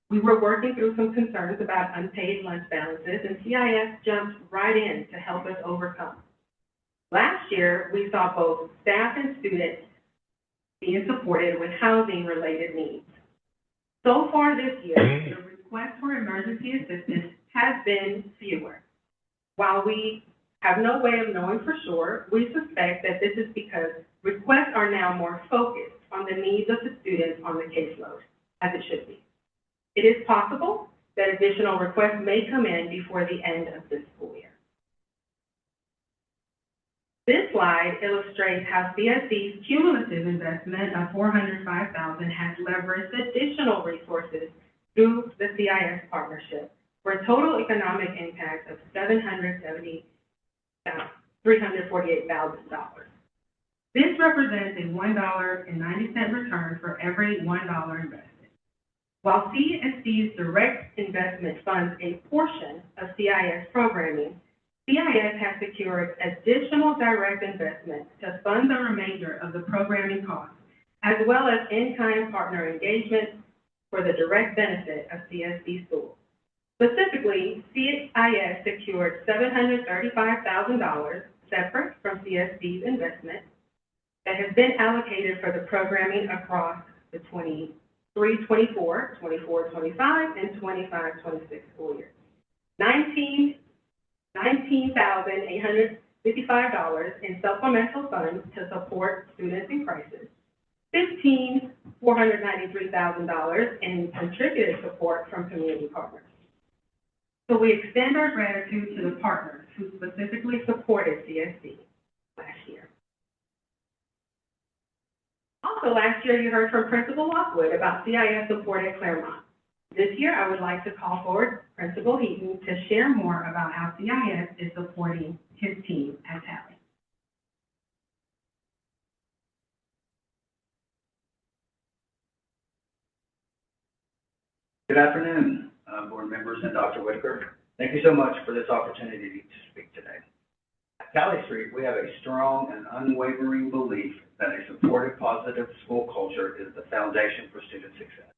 we were working through some concerns about unpaid lunch balances, and CIS jumped right in to help us overcome. Last year, we saw both staff and students being supported with housing-related needs. So far this year, the request for emergency assistance has been fewer. While we have no way of knowing for sure, we suspect that this is because requests are now more focused on the needs of the students on the caseload, as it should be. It is possible that additional requests may come in before the end of this school year. This slide illustrates how CSC's cumulative investment of $405,000 has leveraged additional resources through the CIS partnership for a total economic impact of $348,000. This represents a $1.90 return for every $1 invested. While CSC's direct investment funds a portion of CIS programming, CIS has secured additional direct investments to fund the remainder of the programming costs, as well as in-kind partner engagements for the direct benefit of CSC schools. Specifically, CIS secured $735,000 separate from CSC's investment that has been allocated for the programming across the 23-24, 24-25, and 25-26 school years. $19,855 in supplemental funds to support students in crisis, $493,000 in contributed support from community partners. So we extend our gratitude to the partners who specifically supported CSC last year. Also, last year you heard from Principal Lockwood about CIS support at Claremont. This year, I would like to call forward Principal Heaton to share more about how CIS is supporting his team at Tally. Good afternoon, board members and Dr. Whitaker. Thank you so much for this opportunity to speak today. At Tally Street, we have a strong and unwavering belief that a supportive, positive school culture is the foundation for student success.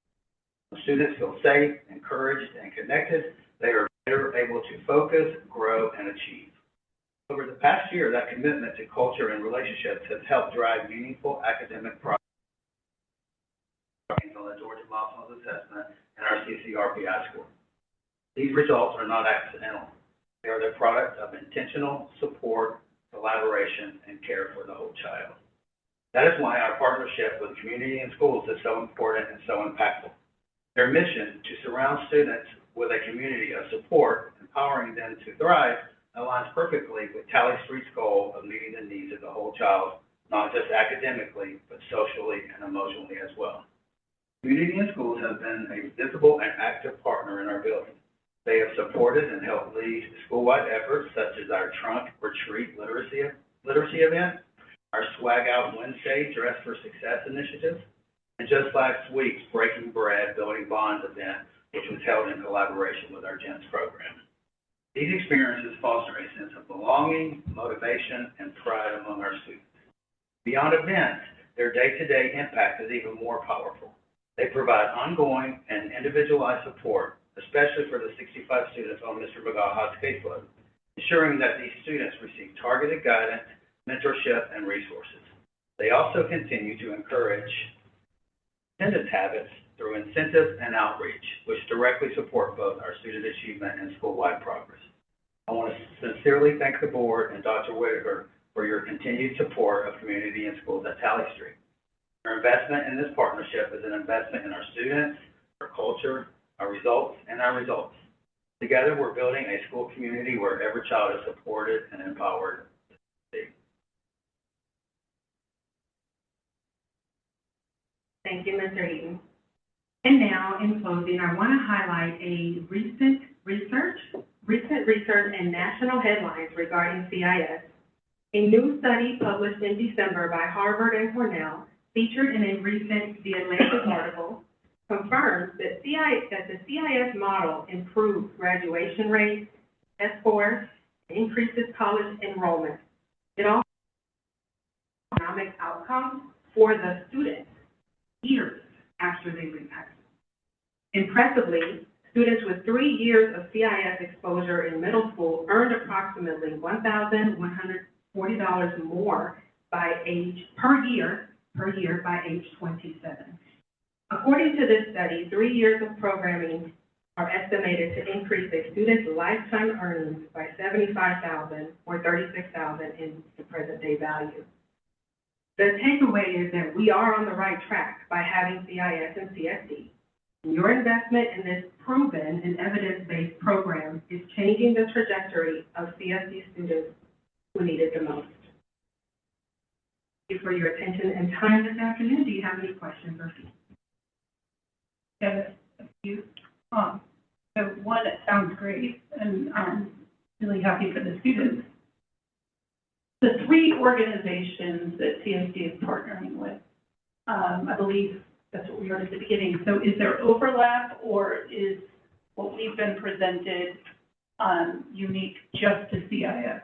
When students feel safe, encouraged, and connected, they are better able to focus, grow, and achieve. Over the past year, that commitment to culture and relationships has helped drive meaningful academic progress in the Georgia Milestones Assessment and our CCRPI score. These results are not accidental. They are the product of intentional support, collaboration, and care for the whole child. That is why our partnership with community and schools is so important and so impactful. Their mission to surround students with a community of support, empowering them to thrive, aligns perfectly with Tally Street's goal of meeting the needs of the whole child, not just academically, but socially and emotionally as well. Community and schools have been a visible and active partner in our building. They have supported and helped lead school-wide efforts such as our Trunk or Treat literacy event, our Swag Out Wednesday Dress for Success initiative, and just last week's Breaking Bread Building Bonds event, which was held in collaboration with our GEMS program. These experiences foster a sense of belonging, motivation, and pride among our students. Beyond events, their day-to-day impact is even more powerful. They provide ongoing and individualized support, especially for the 65 students on Mr. McGawha's caseload, ensuring that these students receive targeted guidance, mentorship, and resources. They also continue to encourage attendance habits through incentives and outreach, which directly support both our student achievement and school-wide progress. I want to sincerely thank the board and Dr. Whitaker for your continued support of community and schools at Tally Street. Your investment in this partnership is an investment in our students, our culture, our results, and our results. Together, we're building a school community where every child is supported and empowered. Thank you, Mr. Eaton. And now, in closing, I want to highlight a recent research and national headlines regarding CIS A new study published in December by Harvard and Cornell, featured in a recent The Atlantic article, confirms that the CIS model improves graduation rates, test scores, and increases college enrollment. It also has economic outcomes for the students years after they leave high school. Impressively, students with 3 years of CIS exposure in middle school earned approximately $1,140 more per year by age 27. According to this study, 3 years of programming are estimated to increase a student's lifetime earnings by $75,000 or $36,000 in the present day value. The takeaway is that we are on the right track by having CIS and CSD. Your investment in this proven and evidence-based program is changing the trajectory of CSD students who need it the most. Thank you for your attention and time this afternoon. Do you have any questions or feedback? Yeah, a few. So one, it sounds great, and really happy for the students. The 3 organizations that CSD is partnering with, I believe that's what we heard at the beginning. So is there overlap, or is what we've been presented unique just to CIS?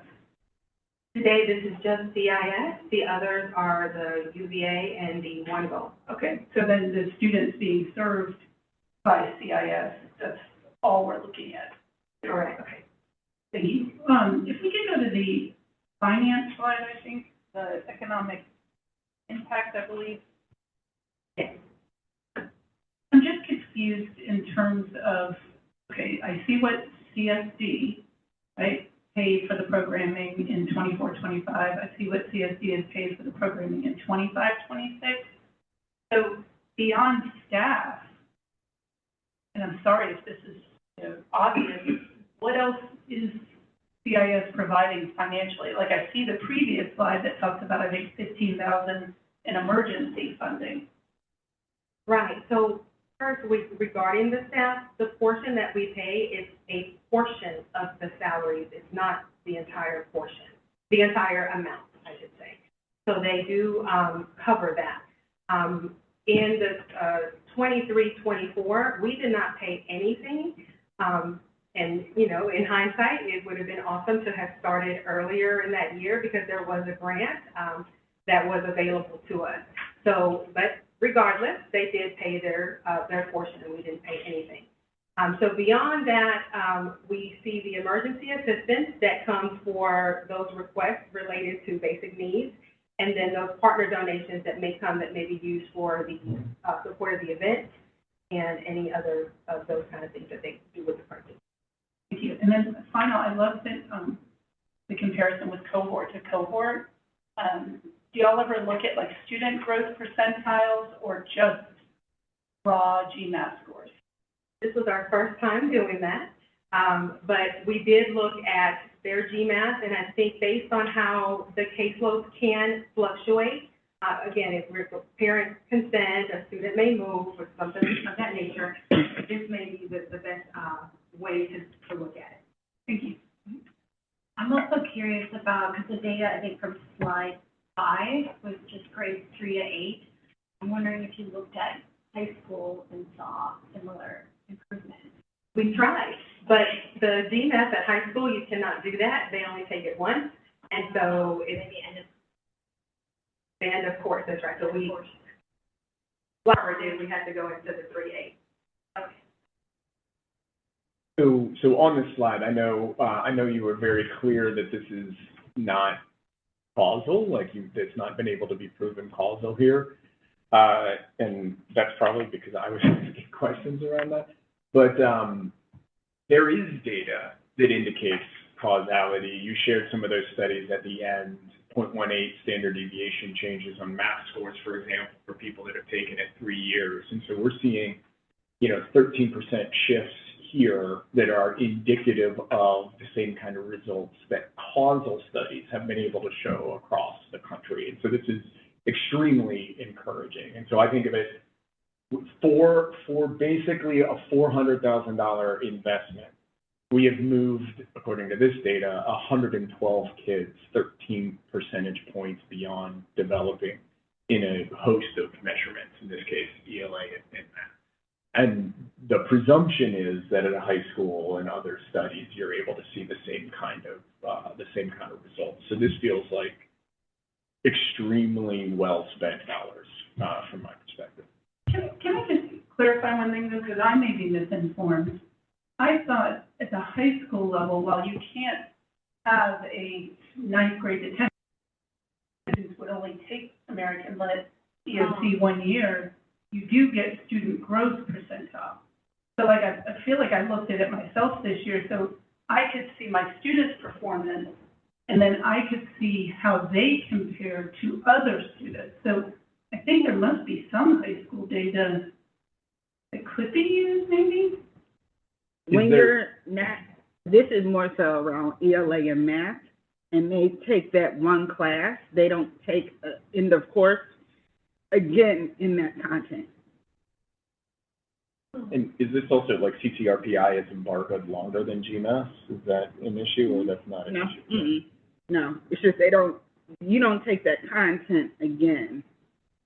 Today, this is just CIS. The others are the UVA and the One Goal. Okay, so then the students being served by CIS, that's all we're looking at. Correct. Okay, thank you. If we could go to the finance slide, I think, the economic impact, I believe. Yes. I'm just confused in terms of, okay, I see what CSD, right, paid for the programming in 24-25. I see what CSD has paid for the programming in 25-26. So beyond staff, and I'm sorry if this is obvious, what else is CIS providing financially? Like I see the previous slide that talks about, I think, $15,000 in emergency funding. Right. So first, regarding the staff, the portion that we pay is a portion of the salaries. It's not the entire portion, the entire amount, I should say. So they do cover that. In the 23-24, we did not pay anything. And, in hindsight, it would have been awesome to have started earlier in that year because there was a grant that was available to us. So, but regardless, they did pay their portion and we didn't pay anything. So beyond that, we see the emergency assistance that comes for those requests related to basic needs, and then those partner donations that may come that may be used for the support of the event and any other of those kind of things that they do with the purchase. Thank you. And then final, I love that the comparison with cohort to cohort. Do y'all ever look at like student growth percentiles or just raw GMAT scores? This was our first time doing that, but we did look at their GMAT, and I think based on how the caseloads can fluctuate, again, if we're parent consent, a student may move or something of that nature, this may be the best way to look at it. Thank you. I'm also curious about, because the data, I think, from slide 5 was just grades 3 to 8. I'm wondering if you looked at high school and saw similar improvement. We tried, but the GMAT at high school, you cannot do that. They only take it once, and so it's the end of course, that's right. So we had to go into the 3A. Okay. So on this slide, I know you were very clear that this is not causal, it's not been able to be proven causal here. And that's probably because I was asking questions around that. But there is data that indicates causality. You shared some of those studies at the end, 0.18 standard deviation changes on math scores, for example, for people that have taken it 3 years. And so we're seeing, 13% shifts here that are indicative of the same kind of results that causal studies have been able to show across the country. And so this is extremely encouraging. And so I think of it for basically a $400,000 investment we have moved, according to this data, 112 kids 13 percentage points beyond developing in a host of measurements, in this case, ELA and math. And the presumption is that at a high school and other studies, you're able to see the same kind of results. So this feels like extremely well-spent dollars, from my perspective. Can I just clarify one thing, though, because I may be misinformed? I thought at the high school level, while you can't have a ninth grade attendance, students would only take American Lit ESC 1 year, you do get student growth percentile. So like, I feel like I looked at it myself this year, so I could see my students' performance, and then I could see how they compare to other students. So I think there must be some high school data that could be used, maybe? When you're not, this is more so around ELA and math, and they take that one class. They don't take end of course again in that content. And is this also like CCRPI is embargoed longer than GMAS? Is that an issue, or that's not an issue? Mm-mm. No, it's just you don't take that content again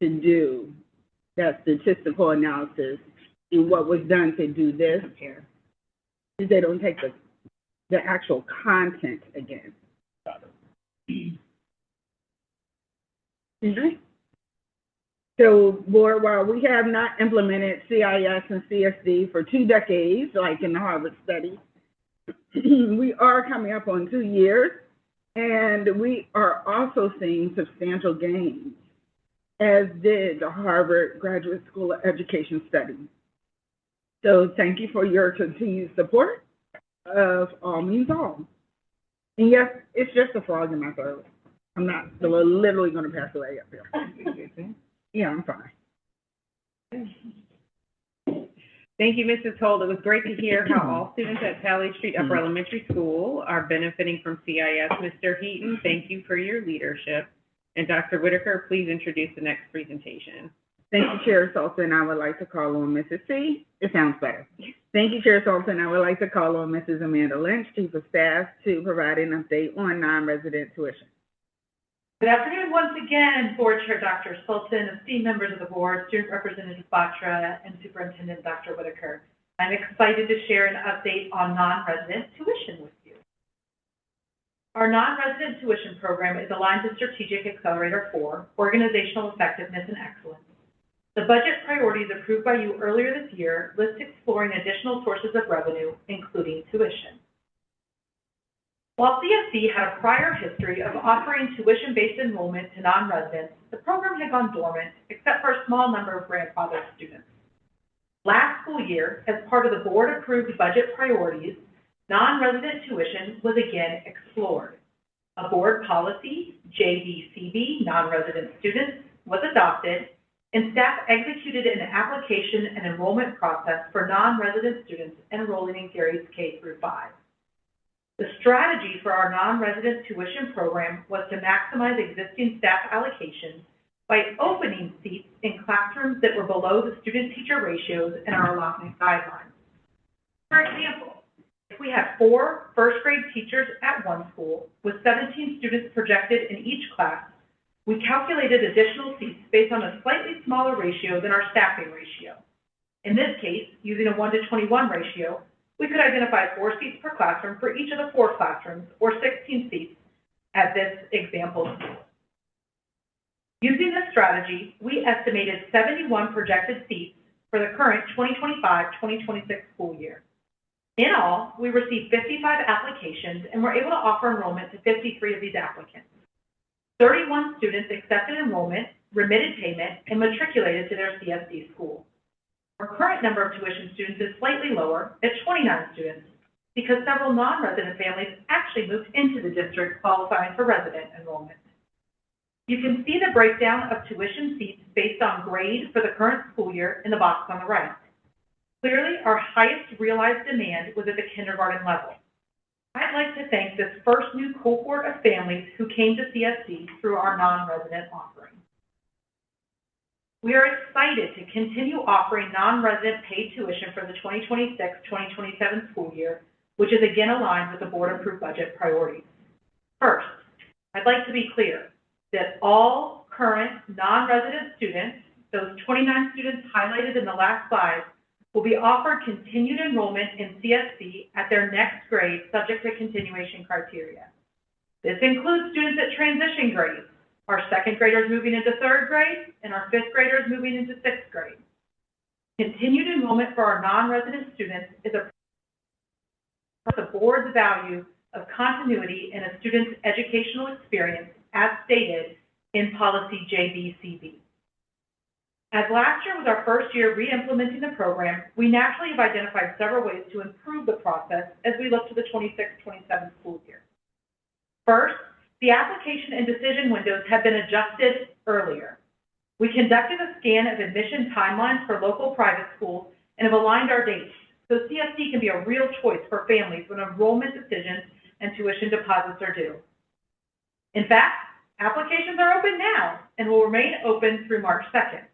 to do that statistical analysis and what was done to do this. They don't take the actual content again. Got it. Mm-hmm. So, board, while we have not implemented CIS and CSD for 2 decades, like in the Harvard study, we are coming up on 2 years, and we are also seeing substantial gains, as did the Harvard Graduate School of Education study. So thank you for your continued support of All Means All. And yes, it's just a frog in my throat. I'm not literally going to pass away up here. Yeah, I'm fine. Thank you, Mrs. Holt. It was great to hear how all students at Talley Street Upper Elementary School are benefiting from CIS. Mr. Heaton, thank you for your leadership. And Dr. Whitaker, please introduce the next presentation. Thank you, Chair Sultan. I would like to call on Mrs. C. It sounds better. Thank you, Chair Sultan. I would like to call on Mrs. Amanda Lynch, Chief of Staff, to provide an update on non-resident tuition. Good afternoon once again, Board Chair Dr. Sultan, esteemed members of the board, Student Representative Batra, and Superintendent Dr. Whitaker. I'm excited to share an update on non-resident tuition with you. Our non-resident tuition program is aligned to Strategic Accelerator 4, Organizational Effectiveness and Excellence. The budget priorities approved by you earlier this year list exploring additional sources of revenue, including tuition. While CSD had a prior history of offering tuition-based enrollment to non-residents, the program had gone dormant, except for a small number of grandfathered students. Last school year, as part of the board-approved budget priorities, non-resident tuition was again explored. A board policy, JDCB, non-resident students, was adopted, and staff executed an application and enrollment process for non-resident students enrolling in grades K through 5. The strategy for our non-resident tuition program was to maximize existing staff allocations by opening seats in classrooms that were below the student-teacher ratios in our allotment guidelines. For example, if we had 4 first-grade teachers at one school with 17 students projected in each class, we calculated additional seats based on a slightly smaller ratio than our staffing ratio. In this case, using a 1-to-21 ratio, we could identify 4 seats per classroom for each of the 4 classrooms, or 16 seats at this example school. Using this strategy, we estimated 71 projected seats for the current 2025-2026 school year. In all, we received 55 applications and were able to offer enrollment to 53 of these applicants. 31 students accepted enrollment, remitted payment, and matriculated to their CSD school. Our current number of tuition students is slightly lower at 29 students because several non-resident families actually moved into the district qualifying for resident enrollment. You can see the breakdown of tuition seats based on grade for the current school year in the box on the right. Clearly, our highest realized demand was at the kindergarten level. I'd like to thank this first new cohort of families who came to CSD through our non-resident offering. We are excited to continue offering non-resident paid tuition for the 2026-2027 school year which is again aligned with the board-approved budget priorities. First, I'd like to be clear that all current non-resident students, those 29 students highlighted in the last slide, will be offered continued enrollment in CSC at their next grade, subject to continuation criteria. This includes students at transition grades, our second graders moving into third grade, and our fifth graders moving into sixth grade. Continued enrollment for our non-resident students is the board's value of continuity in a student's educational experience, as stated in policy JBCB. As last year was our first year re-implementing the program, we naturally have identified several ways to improve the process as we look to the 26-27 school year. First, the application and decision windows have been adjusted earlier. We conducted a scan of admission timelines for local private schools and have aligned our dates, so CSC can be a real choice for families when enrollment decisions and tuition deposits are due. In fact, applications are open now and will remain open through March 2nd.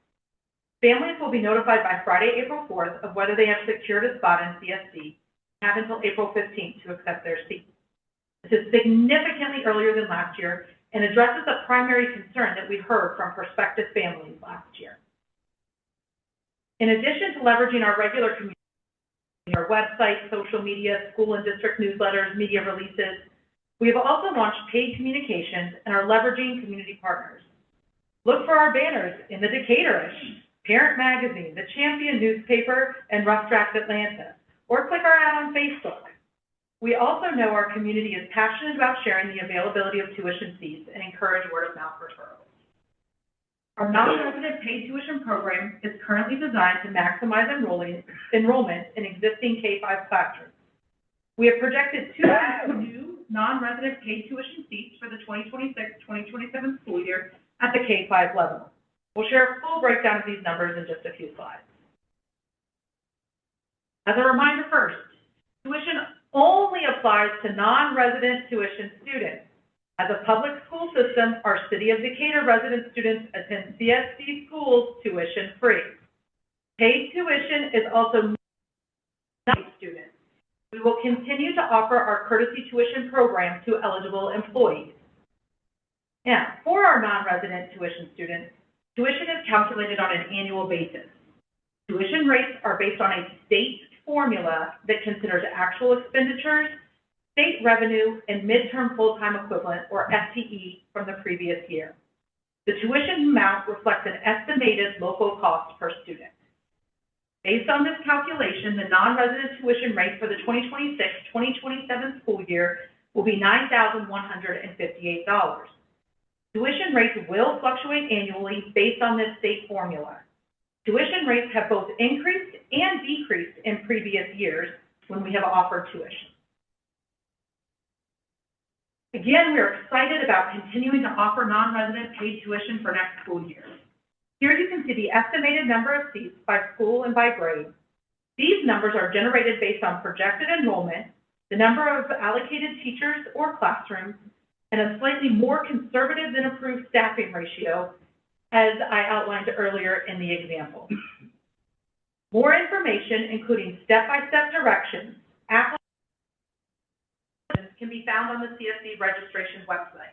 Families will be notified by Friday, April 4th of whether they have secured a spot in CSC and have until April 15th to accept their seat. This is significantly earlier than last year and addresses a primary concern that we heard from prospective families last year. In addition to leveraging our regular community, our website, social media, school and district newsletters, media releases, we have also launched paid communications and are leveraging community partners. Look for our banners in the Decatur-ish, Parent Magazine, the Champion newspaper, and Rough Draft Atlanta, or click our ad on Facebook. We also know our community is passionate about sharing the availability of tuition seats and encourage word-of-mouth referrals. Our non-resident paid tuition program is currently designed to maximize enrollment in existing K-5 classrooms. We have projected 2 new non-resident paid tuition seats for the 2026-2027 school year at the K-5 level. We'll share a full breakdown of these numbers in just a few slides. As a reminder first, tuition only applies to non-resident tuition students. As a public school system, our City of Decatur resident students attend CSC schools tuition-free. Paid tuition is also not students. We will continue to offer our courtesy tuition program to eligible employees. Now, for our non-resident tuition students, tuition is calculated on an annual basis. Tuition rates are based on a state formula that considers actual expenditures, state revenue, and midterm full-time equivalent, or FTE, from the previous year. The tuition amount reflects an estimated local cost per student. Based on this calculation, the non-resident tuition rate for the 2026-2027 school year will be $9,158. Tuition rates will fluctuate annually based on this state formula. Tuition rates have both increased and decreased in previous years when we have offered tuition. Again, we are excited about continuing to offer non-resident paid tuition for next school year. Here you can see the estimated number of seats by school and by grade. These numbers are generated based on projected enrollment, the number of allocated teachers or classrooms, and a slightly more conservative than approved staffing ratio, as I outlined earlier in the example. More information, including step-by-step directions, can be found on the CSC registration website.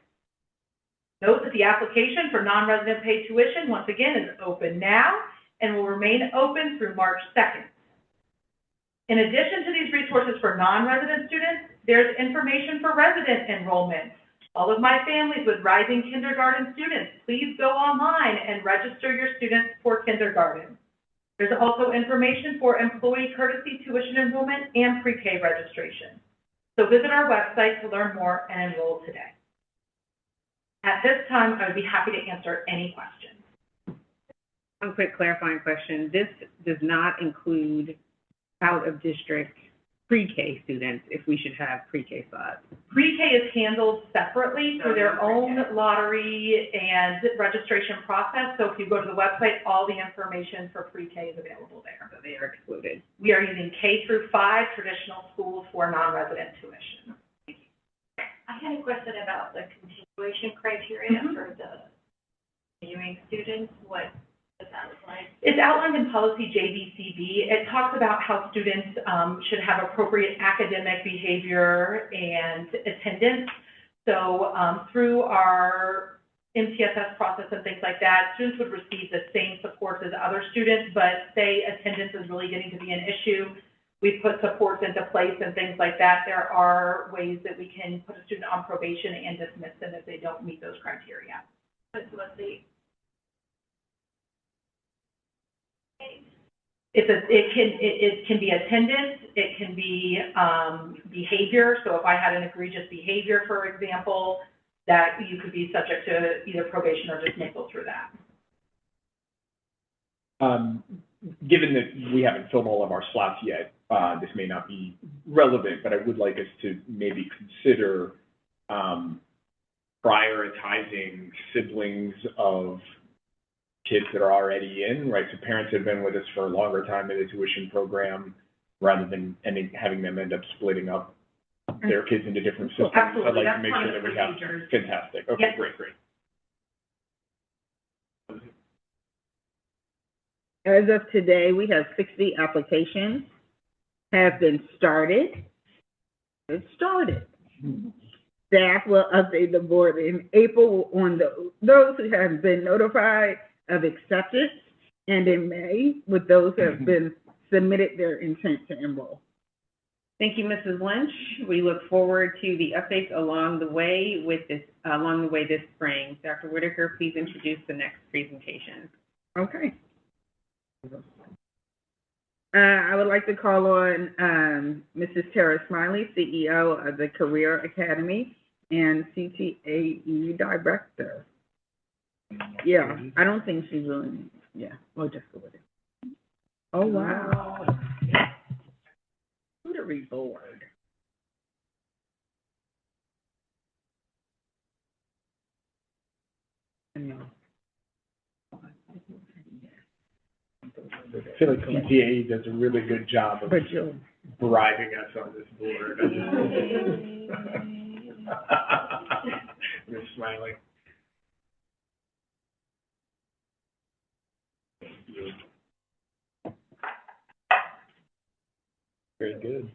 Note that the application for non-resident paid tuition, once again, is open now and will remain open through March 2nd. In addition to these resources for non-resident students, there's information for resident enrollment. All of my families with rising kindergarten students, please go online and register your students for kindergarten. There's also information for employee courtesy tuition enrollment and pre-K registration. So visit our website to learn more and enroll today. At this time, I would be happy to answer any questions. One quick clarifying question. This does not include out-of-district pre-K students, if we should have pre-K slots. Pre-K is handled separately through their own lottery and registration process. So if you go to the website, all the information for pre-K is available there. So they are excluded. We are using K through 5 traditional schools for non-resident tuition. I had a question about the continuation criteria for the continuing students. What does that look like? It's It's outlined in policy JBCB. It talks about how students should have appropriate academic behavior and attendance. So through our MTSS process and things like that, students would receive the same supports as other students, but say attendance is really getting to be an issue, we put supports into place and things like that. There are ways that we can put a student on probation and dismiss them if they don't meet those criteria. It can be attendance, it can be behavior. So if I had an egregious behavior, for example, that you could be subject to either probation or dismissal through that. Given that we haven't filled all of our slots yet, this may not be relevant, but I would like us to maybe consider prioritizing siblings of kids that are already in, right? So parents have been with us for a longer time in the tuition program, rather than having them end up splitting up their kids into different systems. Absolutely. I'd like That's to make one sure of that the we have, procedures. fantastic. Okay, Yep. great. As of today, we have 60 applications have been started. It started. Staff will update the board in April on those who have been notified of acceptance, and in May with those who have been submitted their intent to enroll. Thank you, Mrs. Lynch. We look forward to the updates along the way this spring. Dr. Whitaker, please introduce the next presentation. Okay. I would like to call on Mrs. Tara Smiley, CEO of the Career Academy and CTAE Director. Yeah, I don't think she's really, we'll just go with it. Oh, wow. Tutory board. I feel like CTA does a really good job of bribing us on this board. Ms. Smiley. Very good.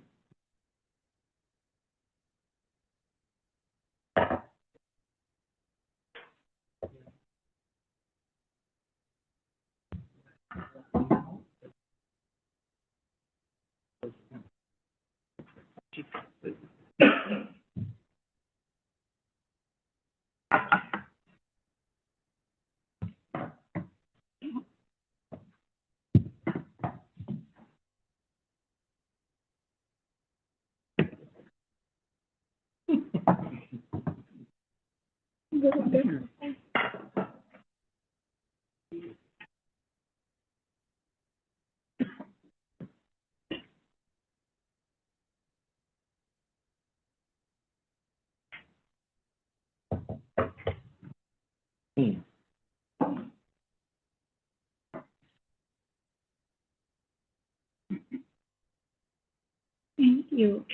Thank you.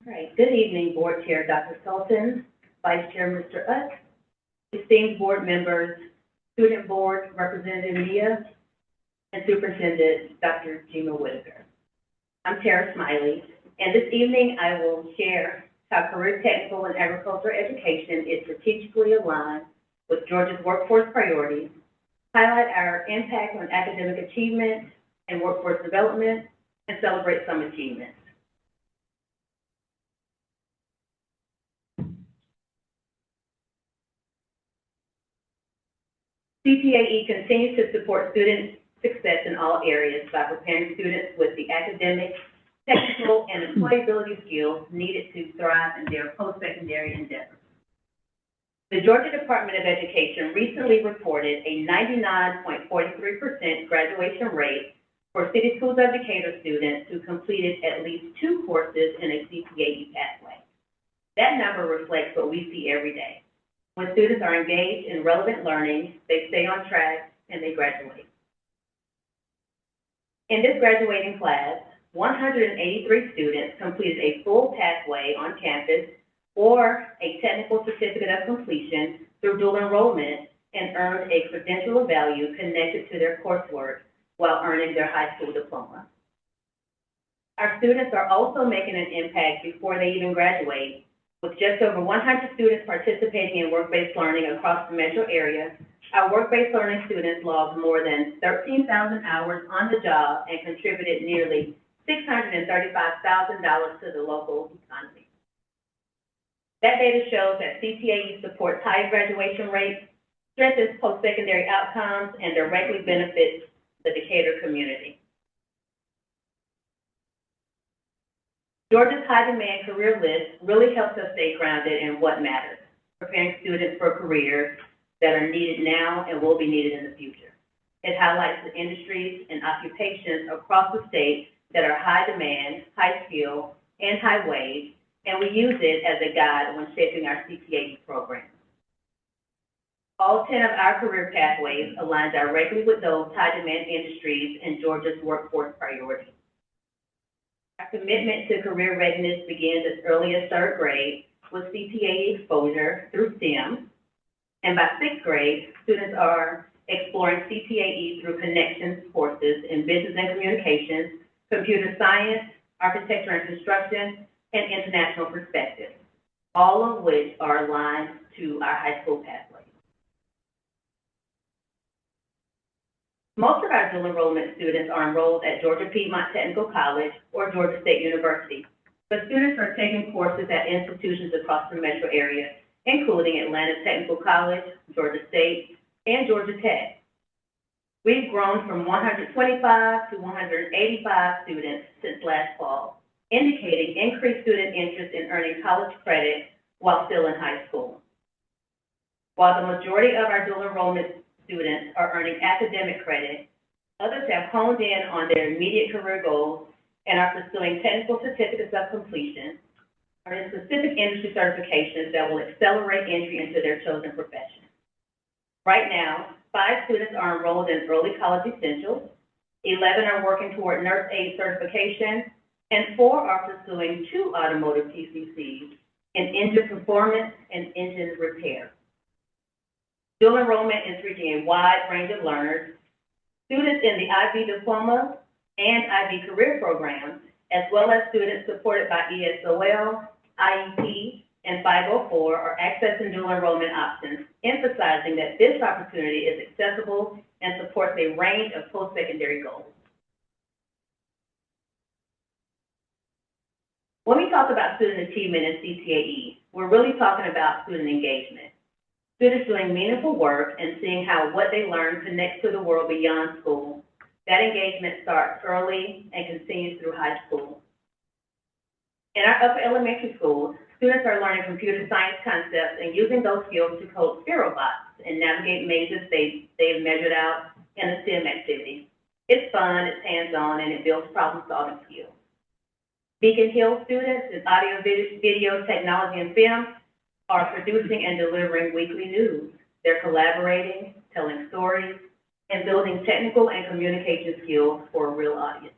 All right, good evening, Board Chair Dr. Sultan, Vice Chair Mr. Utz, esteemed board members, Student Board Representative Mia, and Superintendent Dr. Gina Whitaker. I'm Tara Smiley, and this evening I will share how career technical and agricultural education is strategically aligned with Georgia's workforce priorities, highlight our impact on academic achievement and workforce development, and celebrate some achievements. CTAE continues to support student success in all areas by preparing students with the academic, technical, and employability skills needed to thrive in their post-secondary endeavors. The Georgia Department of Education recently reported a 99.43% graduation rate for City Schools Educator students who completed at least 2 courses in a CTAE pathway. That number reflects what we see every day. When students are engaged in relevant learning, they stay on track and they graduate. In this graduating class, 183 students completed a full pathway on campus or a technical certificate of completion through dual enrollment and earned a credential of value connected to their coursework while earning their high school diploma. Our students are also making an impact before they even graduate, with just over 100 students participating in work-based learning across the metro area. Our work-based learning students logged more than 13,000 hours on the job and contributed nearly $635,000 to the local economy. That data shows that CTAE supports high graduation rates, strengthens post-secondary outcomes, and directly benefits the Decatur community. Georgia's high demand career list really helps us stay grounded in what matters, preparing students for careers that are needed now and will be needed in the future. It highlights the industries and occupations across the state that are high demand, high skill, and high wage, and we use it as a guide when shaping our CTAE program. All 10 of our career pathways align directly with those high demand industries and Georgia's workforce priorities. Our commitment to career readiness begins as early as 3rd grade with CTAE exposure through STEM, and by 6th grade, students are exploring CTAE through connections courses in business and communications, computer science, architecture and construction, and international perspectives, all of which are aligned to our high school pathways. Most of our dual enrollment students are enrolled at Georgia Piedmont Technical College or Georgia State University, but students are taking courses at institutions across the metro area, including Atlanta Technical College, Georgia State, and Georgia Tech. We've grown from 125 to 185 students since last fall, indicating increased student interest in earning college credit while still in high school. While the majority of our dual enrollment students are earning academic credit, others have honed in on their immediate career goals and are pursuing technical certificates of completion or in specific industry certifications that will accelerate entry into their chosen profession. Right now, 5 students are enrolled in Early College Essentials, 11 are working toward nurse aid certification, and 4 are pursuing 2 automotive PCCs in engine performance and engine repair. Dual enrollment is reaching a wide range of learners. Students in the IB diploma and IB career programs, as well as students supported by ESOL, IEP, and 504 are accessing dual enrollment options, emphasizing that this opportunity is accessible and supports a range of post-secondary goals. When we talk about student achievement in CTAE, we're really talking about student engagement. Students doing meaningful work and seeing how what they learn connects to the world beyond school. That engagement starts early and continues through high school. In our upper elementary schools, students are learning computer science concepts and using those skills to code spiral bots and navigate mazes they've measured out in a STEM activity. It's fun, it's hands-on, and it builds problem-solving skills. Beacon Hill students in audio, video, technology, and film are producing and delivering weekly news. They're collaborating, telling stories, and building technical and communication skills for a real audience.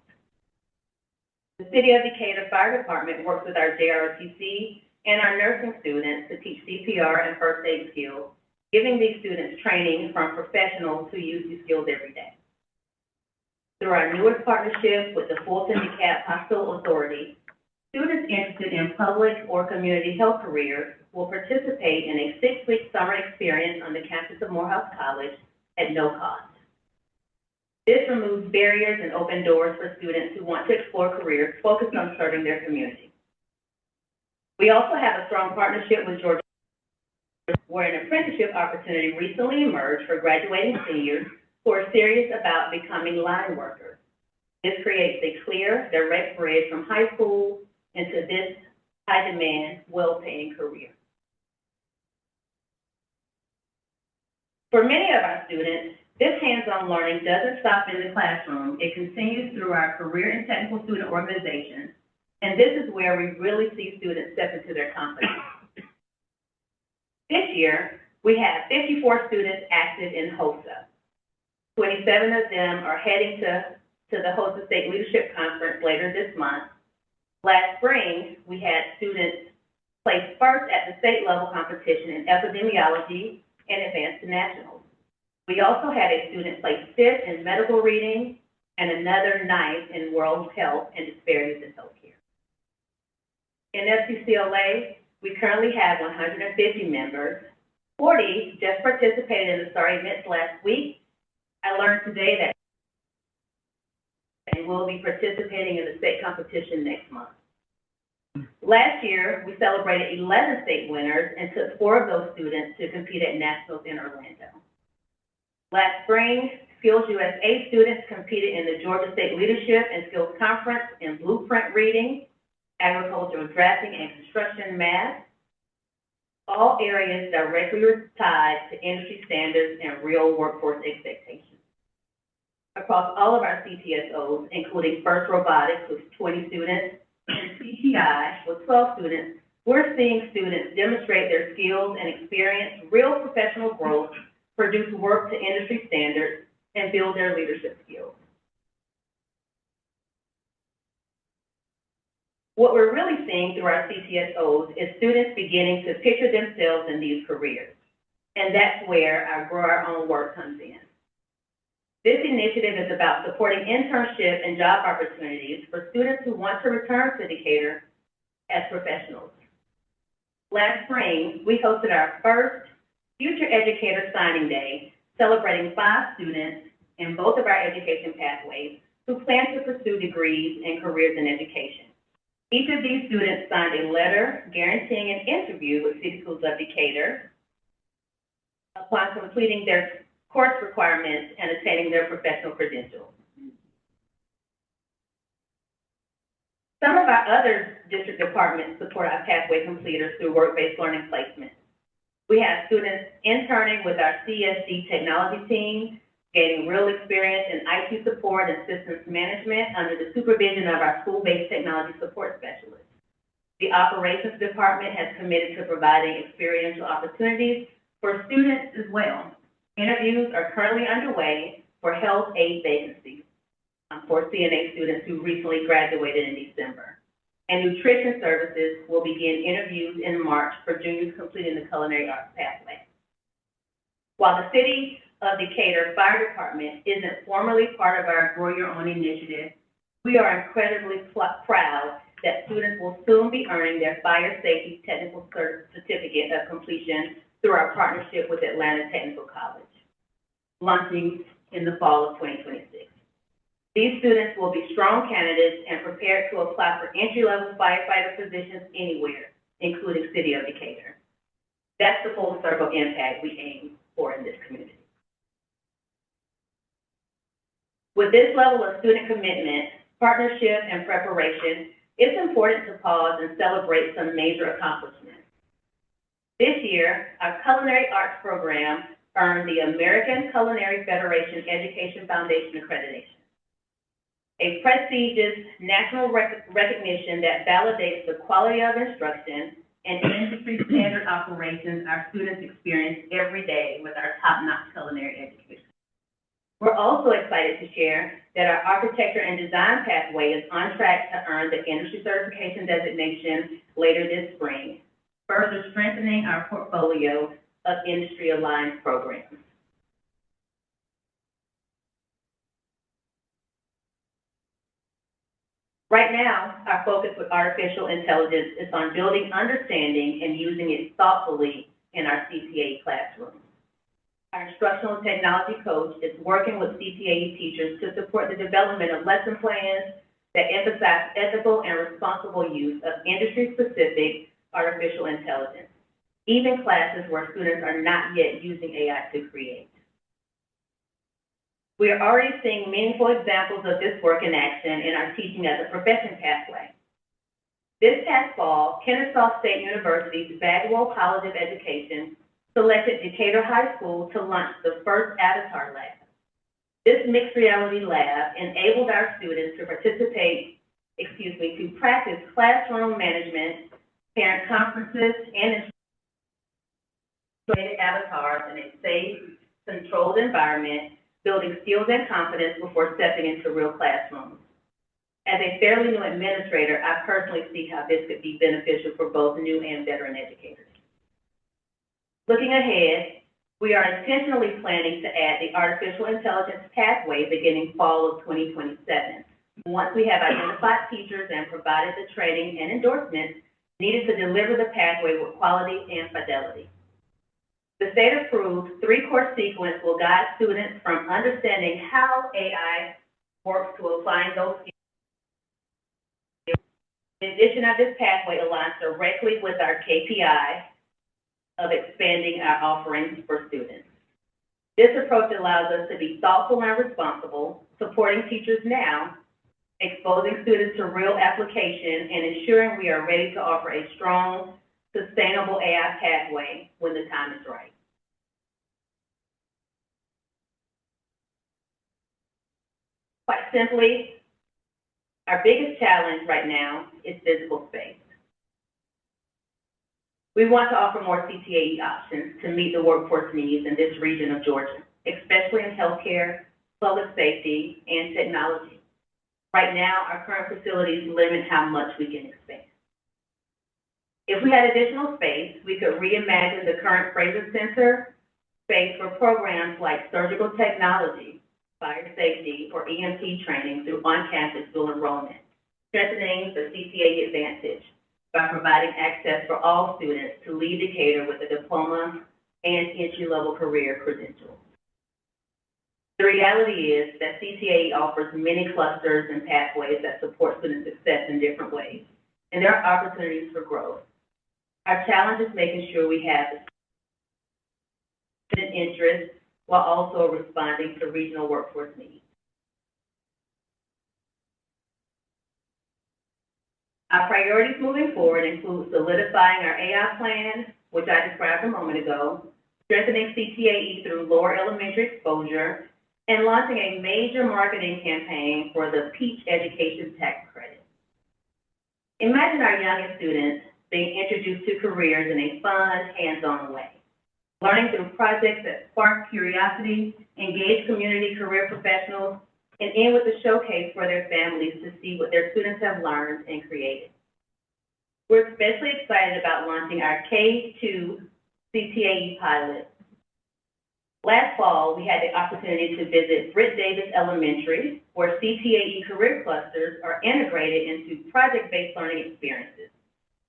The City of Decatur Fire Department works with our JROTC and our nursing students to teach CPR and first aid skills, giving these students training from professionals who use these skills every day. Through our newest partnership with the Fulton DeKalb Hospital Authority, students interested in public or community health careers will participate in a 6-week summer experience on the campus of Morehouse College at no cost. This removes barriers and opens doors for students who want to explore careers focused on serving their community. We also have a strong partnership with Georgia, where an apprenticeship opportunity recently emerged for graduating seniors who are serious about becoming line workers. This creates a clear, direct bridge from high school into this high-demand, well-paying career. For many of our students, this hands-on learning doesn't stop in the classroom. It continues through our career and technical student organizations, and this is where we really see students step into their confidence. This year, we have 54 students active in HOSA. 27 of them are heading to the Hostess State Leadership Conference later this month. Last spring, we had students place first at the state level competition in epidemiology and advance to nationals. We also had a student place fifth in medical reading and another ninth in world health and disparities in healthcare. In FCCLA, we currently have 150 members. 40 just participated in the STAR events last week. I learned today that they will be participating in the state competition next month. Last year, we celebrated 11 state winners and took 4 of those students to compete at nationals in Orlando. Last spring, Skills USA students competed in the Georgia State Leadership and Skills Conference in blueprint reading, agricultural drafting, and construction math, all areas directly tied to industry standards and real workforce expectations. Across all of our CTSOs, including FIRST Robotics with 20 students and CTI with 12 students, we're seeing students demonstrate their skills and experience real professional growth, produce work to industry standards, and build their leadership skills. What we're really seeing through our CTSOs is students beginning to picture themselves in these careers, and that's where our Grow Our Own work comes in. This initiative is about supporting internship and job opportunities for students who want to return to Decatur as professionals. Last spring, we hosted our first Future Educator Signing Day, celebrating 5 students in both of our education pathways who plan to pursue degrees and careers in education. Each of these students signed a letter guaranteeing an interview with City Schools of Decatur upon completing their course requirements and attaining their professional credentials. Some of our other district departments support our pathway completers through work-based learning placement. We have students interning with our CSD technology team, gaining real experience in IT support and systems management under the supervision of our school-based technology support specialists. The operations department has committed to providing experiential opportunities for students as well. Interviews are currently underway for health aid vacancies for CNA students who recently graduated in December. And nutrition services will begin interviews in March for juniors completing the culinary arts pathway. While the City of Decatur Fire Department isn't formally part of our Grow Your Own initiative, we are incredibly proud that students will soon be earning their fire safety technical certificate of completion through our partnership with Atlanta Technical College, launching in the fall of 2026. These students will be strong candidates and prepared to apply for entry-level firefighter positions anywhere, including City of Decatur. That's the full circle impact we aim for in this community. With this level of student commitment, partnership, and preparation, it's important to pause and celebrate some major accomplishments. This year, our Culinary Arts program earned the American Culinary Federation Education Foundation accreditation, a prestigious national recognition that validates the quality of instruction and industry standard operations our students experience every day with our top-notch culinary education. We're also excited to share that our architecture and design pathway is on track to earn the industry certification designation later this spring, further strengthening our portfolio of industry-aligned programs. Right now, our focus with artificial intelligence is on building understanding and using it thoughtfully in our CTAE classrooms. Our instructional technology coach is working with CTAE teachers to support the development of lesson plans that emphasize ethical and responsible use of industry-specific artificial intelligence, even classes where students are not yet using AI to create. We are already seeing meaningful examples of this work in action in our Teaching as a Profession pathway. This past fall, Kennesaw State University's Bagwell College of Education selected Decatur High School to launch the first Avatar Lab. This mixed reality lab enabled our students to to practice classroom management, parent conferences, and instructional avatars in a safe, controlled environment building skills and confidence before stepping into real classrooms. As a fairly new administrator, I personally see how this could be beneficial for both new and veteran educators. Looking ahead, we are intentionally planning to add the artificial intelligence pathway beginning fall of 2027. Once we have identified teachers and provided the training and endorsements needed to deliver the pathway with quality and fidelity. The state-approved 3-course sequence will guide students from understanding how AI works to applying those skills. In addition, this pathway aligns directly with our KPI of expanding our offerings for students. This approach allows us to be thoughtful and responsible, supporting teachers now, exposing students to real application, and ensuring we are ready to offer a strong, sustainable AI pathway when the time is right. Quite simply, our biggest challenge right now is physical space. We want to offer more CTAE options to meet the workforce needs in this region of Georgia, especially in healthcare, public safety, and technology. Right now, our current facilities limit how much we can expand. If we had additional space, we could reimagine the current Fraser Center space for programs like surgical technology, fire safety, or EMT training through on-campus dual enrollment, strengthening the CTAE advantage by providing access for all students to leave Decatur with a diploma and entry-level career credentials. The reality is that CTAE offers many clusters and pathways that support student success in different ways, and there are opportunities for growth. Our challenge is making sure we have student interest while also responding to regional workforce needs. Our priorities moving forward include solidifying our AI plan, which I described a moment ago, strengthening CTAE through lower elementary exposure, and launching a major marketing campaign for the Peach Education Tax Credit. Imagine our youngest students being introduced to careers in a fun, hands-on way, learning through projects that spark curiosity, engage community career professionals, and end with a showcase for their families to see what their students have learned and created. We're especially excited about launching our K-2 CTAE pilot. Last fall, we had the opportunity to visit Britt Davis Elementary, where CTAE career clusters are integrated into project-based learning experiences.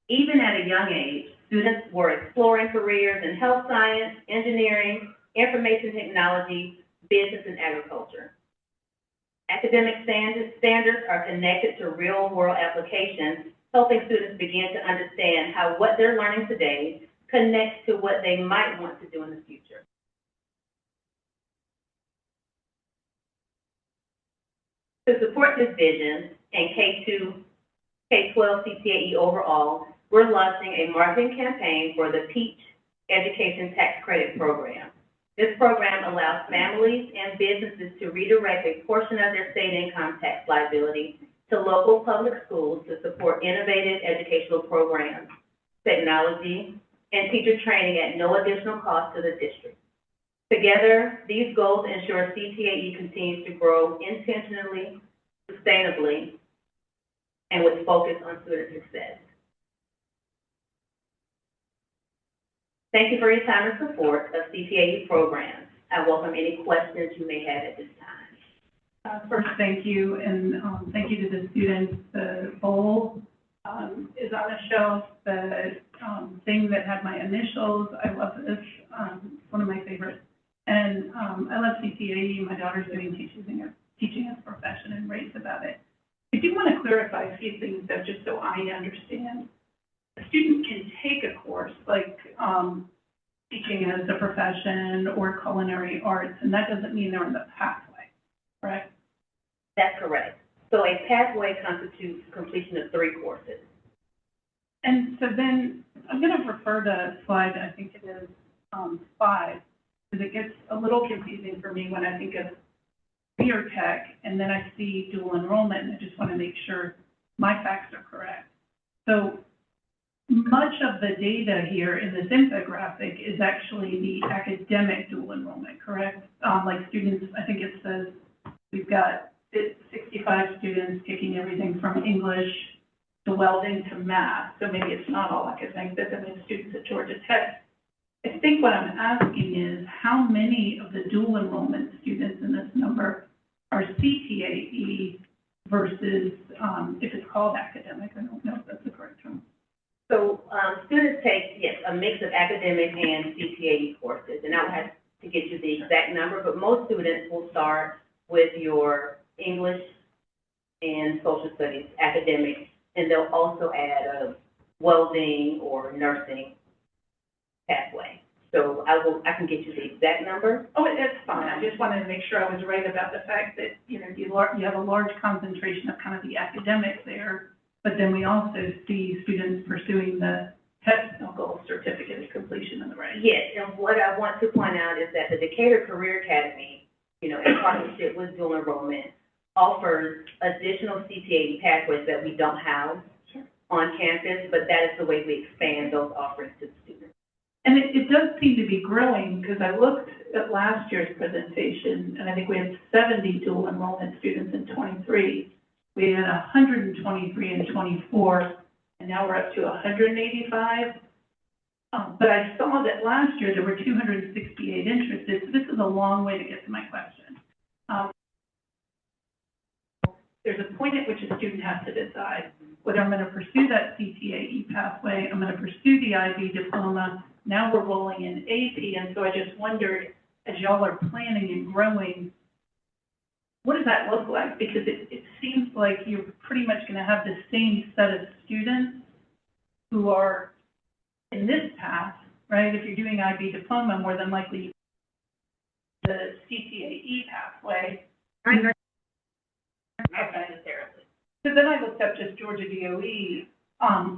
Even at a young age, students were exploring careers in health science, engineering, information technology, business, and agriculture. Academic standards are connected to real-world applications, helping students begin to understand how what they're learning today connects to what they might want to do in the future. To support this vision and K-12 CTAE overall, we're launching a marketing campaign for the Peach Education Tax Credit Program. This program allows families and businesses to redirect a portion of their state income tax liability to local public schools to support innovative educational programs, technology, and teacher training at no additional cost to the district. Together, these goals ensure CTAE continues to grow intentionally, sustainably, and with focus on student success. Thank you for your time and support of CTAE programs. I welcome any questions you may have at this time. First, thank you, and thank you to the students. The bowl is on a shelf. The thing that had my initials, I love this. One of my favorites. And I love CTAE. My daughter's doing teaching as a profession and raves about it. I do want to clarify a few things, though, just so I understand. A student can take a course like teaching as a profession or culinary arts, and that doesn't mean they're in the pathway, correct? That's correct. So a pathway constitutes completion of 3 courses. And so then I'm going to refer to slide, I think it is 5, because it gets a little confusing for me when I think of career tech, and then I see dual enrollment, and I just want to make sure my facts are correct. So much of the data here in this infographic is actually the academic dual enrollment, correct? Like students, I think it says we've got 65 students taking everything from English to welding to math, so maybe it's not all academic, but then we have students at Georgia Tech. I think what I'm asking is how many of the dual enrollment students in this number are CTAE versus, if it's called academic, I don't know if that's the correct term. So, students take, yes, a mix of academic and CTAE courses, and I will have to get you the exact number, but most students will start with your English and social studies academic, and they'll also add a welding or nursing pathway. So I can get you the exact number. Oh, it's fine. I just wanted to make sure I was right about the fact that, you know, you have a large concentration of kind of the academic there, but then we also see students pursuing the technical certificate of completion in the right. Yes, and what I want to point out is that the Decatur Career Academy, you know, in partnership with dual enrollment, offers additional CTAE pathways that we don't have on campus, but that is the way we expand those offerings to the students. And it does seem to be growing, because I looked at last year's presentation, and I think we had 70 dual enrollment students in 23. We had 123 in 24, and now we're up to 185. But I saw that last year there were 268 interested, so this is a long way to get to my question. There's a point at which a student has to decide whether I'm going to pursue that CTAE pathway, I'm going to pursue the IB diploma. Now we're rolling in AP, and so I just wondered, as y'all are planning and growing, what does that look like? Because it seems like you're pretty much going to have the same set of students who are in this path, right? If you're doing IB diploma, more than likely the CTAE pathway. Not necessarily. So then I looked up just Georgia DOE,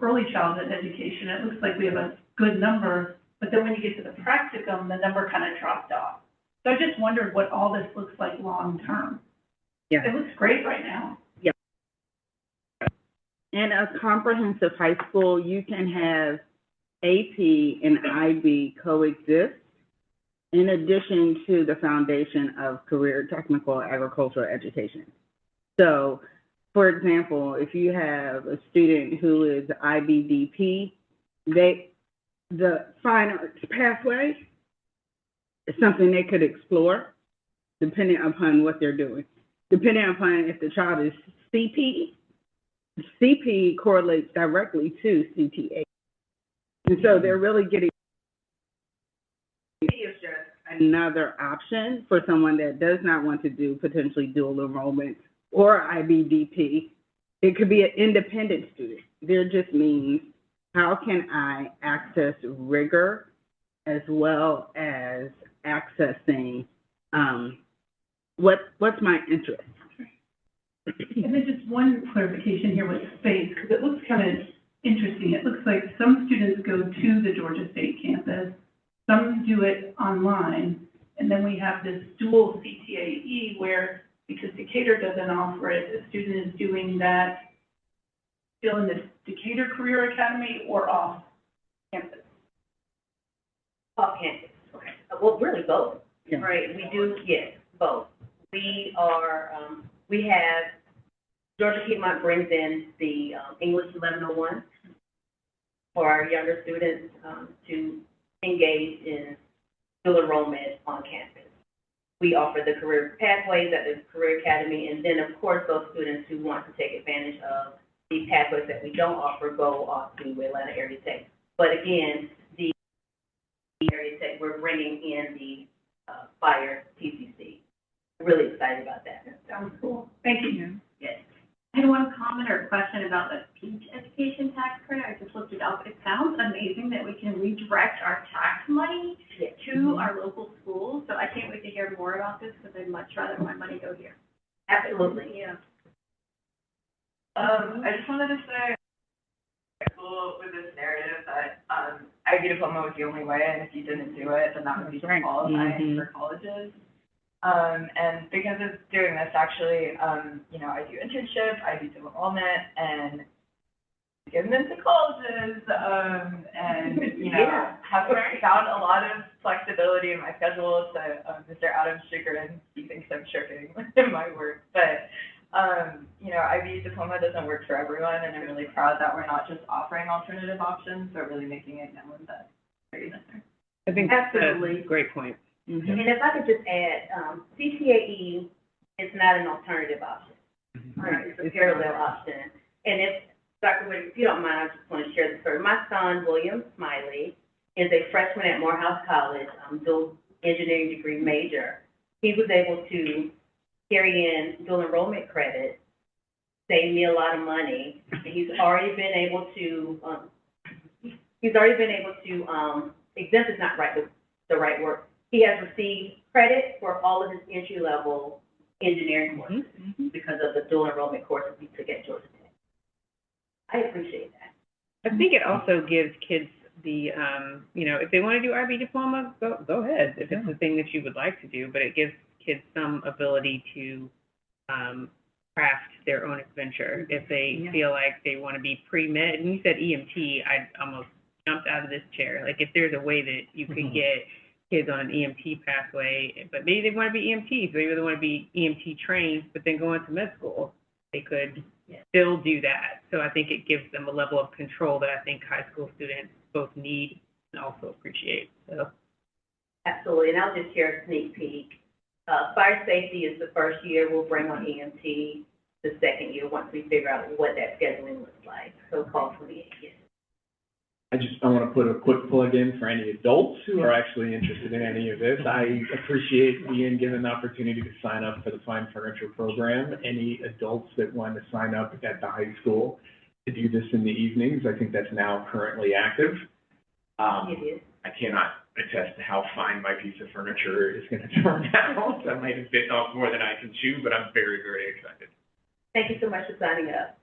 early childhood education. It looks like we have a good number, but then when you get to the practicum, the number kind of dropped off. So I just wondered what all this looks like long term. Yeah. It looks great right now. Yeah. In a comprehensive high school, you can have AP and IB coexist in addition to the foundation of career technical agricultural education. So, for example, if you have a student who is IBDP, the fine arts pathway is something they could explore depending upon what they're doing. Depending upon if the child is CP, CP correlates directly to CTA. And so they're really getting another option for someone that does not want to do potentially dual enrollment or IBDP. It could be an independent student. There just means, how can I access rigor as well as accessing what's my interest? And then just one clarification here with space, because it looks kind of interesting. It looks like some students go to the Georgia State campus, some do it online, and then we have this dual CTAE where, because Decatur doesn't offer it, the student is doing that still in the Decatur Career Academy or off campus? Off campus. Okay. Well, really both. Yeah. Right. We do, yes, both. We are, we have, Georgia Piedmont brings in the English 1101 for our younger students to engage in dual enrollment on campus. We offer the career pathways at the Career Academy, and then, of course, those students who want to take advantage of the pathways that we don't offer go off to Atlanta Area Tech. But again, the Area Tech, we're bringing in the FIRE TCC. Really excited about that. That sounds cool. Thank you. Yes. I had one comment or question about the PEACH education tax credit. I just looked it up. It sounds amazing that we can redirect our tax money to our local schools. So I can't wait to hear more about this, because I'd much rather my money go here. Absolutely. Yeah. I just wanted to say, school with this narrative that IB diploma was the only way, and if you didn't do it, then that would be disqualifying for colleges. And because of doing this, actually, you know, I do internship, I do dual enrollment, and getting into colleges, and, you know, Yeah. have found a lot of flexibility in my schedule to, Mr. Adams' chagrin. He thinks I'm shirking in my work, but, you know, IB diploma doesn't work for everyone, and I'm really proud that we're not just offering alternative options, but really making it known that there isn't there. I think that's Absolutely. a great point. Mm-hmm. And if I could just add, CTAE is not an alternative option. It's a parallel option. And if, Dr. Wood, if you don't mind, I just want to share this story. My son, William Smiley, is a freshman at Morehouse College, dual engineering degree major. He was able to carry in dual enrollment credit, save me a lot of money. He's already been able to, exempt is not the right word. He has received credit for all of his entry-level engineering courses because of the dual enrollment courses he took at Georgia Tech. I appreciate that. I think it also gives kids the, you know, if they want to do IB diploma, go ahead, if it's the thing that you would like to do, but it gives kids some ability to craft their own adventure. If they feel like they want to be pre-med, and you said EMT, I almost jumped out of this chair. Like, if there's a way that you could get kids on an EMT pathway, but maybe they want to be EMTs, maybe they want to be EMT trained, but then go into med school, they could still do that. So I think it gives them a level of control that I think high school students both need and also appreciate. So. Absolutely, and I'll just share a sneak peek. Fire safety is the first year. We'll bring on EMT the second year once we figure out what that scheduling looks like. So call for the yes. I want to put a quick plug in for any adults who are actually interested in any of this. I appreciate being given the opportunity to sign up for the Fine Furniture Program. Any adults that want to sign up at the high school to do this in the evenings, I think that's now currently active. It is. I cannot attest to how fine my piece of furniture is going to turn out. That might have bitten off more than I can chew, but I'm very, very excited. Thank you so much for signing up.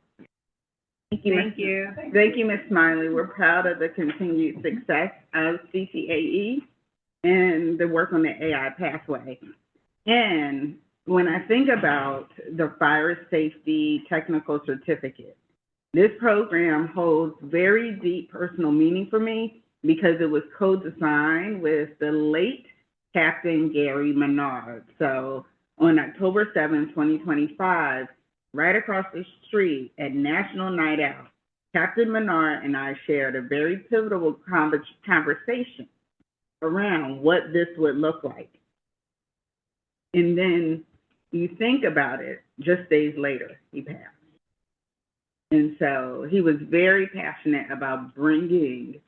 Thank you. Thank you, Ms. Smiley. We're proud of the continued success of CTAE and the work on the AI pathway. And when I think about the fire safety technical certificate, this program holds very deep personal meaning for me because it was co-designed with the late Captain Gary Menard. So on October 7, 2025, right across the street at National Night Out, Captain Menard and I shared a very pivotal conversation around what this would look like. And then you think about it, just days later, he passed. And so he was very passionate about bringing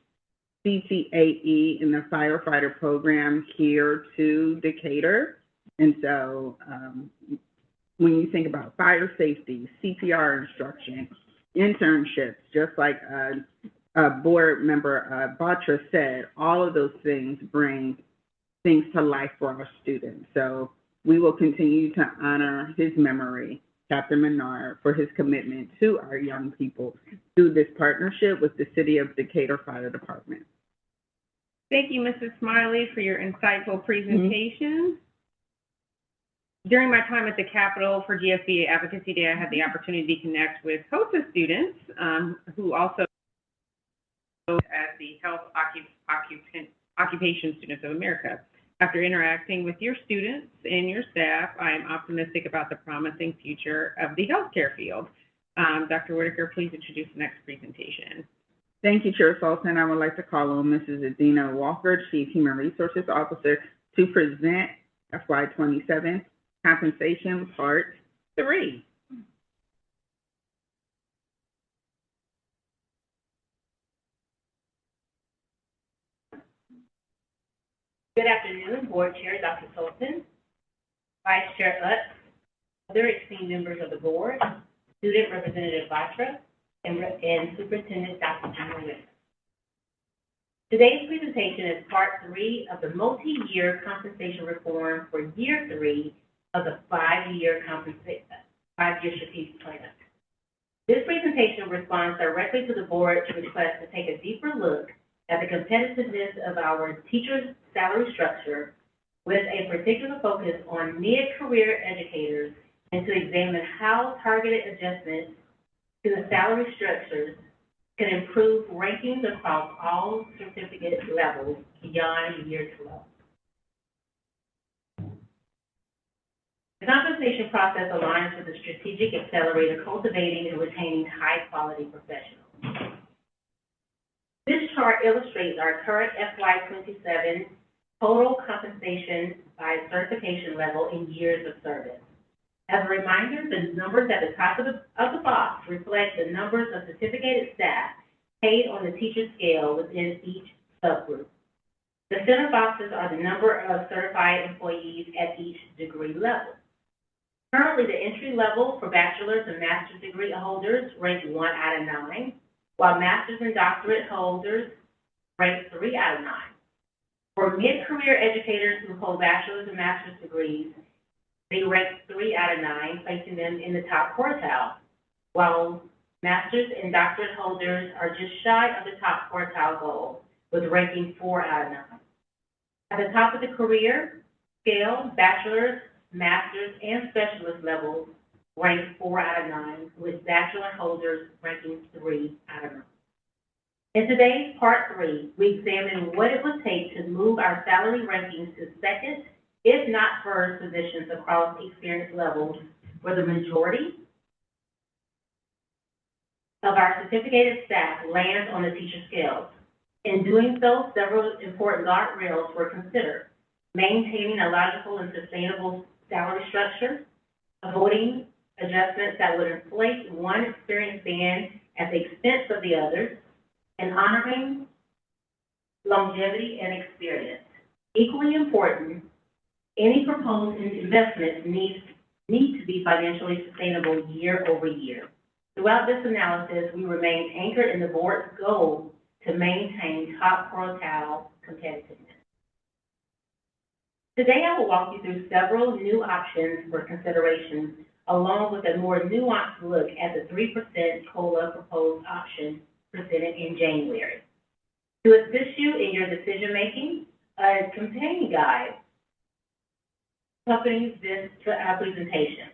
CTAE and the firefighter program here to Decatur. And so when you think about fire safety, CPR instruction, internships, just like board member Batra said, all of those things bring things to life for our students. So we will continue to honor his memory, Captain Menard, for his commitment to our young people through this partnership with the City of Decatur Fire Department. Thank you, Mrs. Smiley, for your insightful presentation. During my time at the Capitol for GSBA Advocacy Day, I had the opportunity to connect with HOSA students who also as the Health Occupation Students of America. After interacting with your students and your staff, I am optimistic about the promising future of the healthcare field. Dr. Whitaker, please introduce the next presentation. Thank you, Chair Sultan. I would like to call on Mrs. Adina Walker, Chief Human Resources Officer, to present FY27 Compensation Part 3. Good afternoon, Board Chair Dr. Sultan, Vice Chair Utz, other esteemed members of the Board, Student Representative Batra, and Superintendent Dr. Jim. Today's presentation is Part 3 of the multi-year compensation reform for Year 3 of the five-year strategic plan. This presentation responds directly to the Board's request to take a deeper look at the competitiveness of our teachers' salary structure with a particular focus on mid-career educators and to examine how targeted adjustments to the salary structures can improve rankings across all certificate levels beyond year 12. The compensation process aligns with the strategic accelerator cultivating and retaining high-quality professionals. This chart illustrates our current FY27 total compensation by certification level in years of service. As a reminder, the numbers at the top of the box reflect the numbers of certificated staff paid on the teacher scale within each subgroup. The center boxes are the number of certified employees at each degree level. Currently, the entry level for bachelor's and master's degree holders rank 1 out of 9, while master's and doctorate holders rank 3 out of 9. For mid-career educators who hold bachelor's and master's degrees, they rank 3 out of 9, placing them in the top quartile, while master's and doctorate holders are just shy of the top quartile goal, with ranking 4 out of 9. At the top of the career scale, bachelor's, master's, and specialist levels rank 4 out of 9, with bachelor holders ranking 3 out of 9. In today's Part 3, we examine what it would take to move our salary rankings to second, if not first, positions across experience levels where the majority of our certificated staff lands on the teacher scales. In doing so, several important guardrails were considered: maintaining a logical and sustainable salary structure, avoiding adjustments that would inflate one experience band at the expense of the others, and honoring longevity and experience. Equally important, any proposed investments need to be financially sustainable year over year. Throughout this analysis, we remain anchored in the board's goal to maintain top quartile competitiveness. Today, I will walk you through several new options for consideration, along with a more nuanced look at the 3% COLA proposed option presented in January. To assist you in your decision-making, a companion guide accompanies this presentation.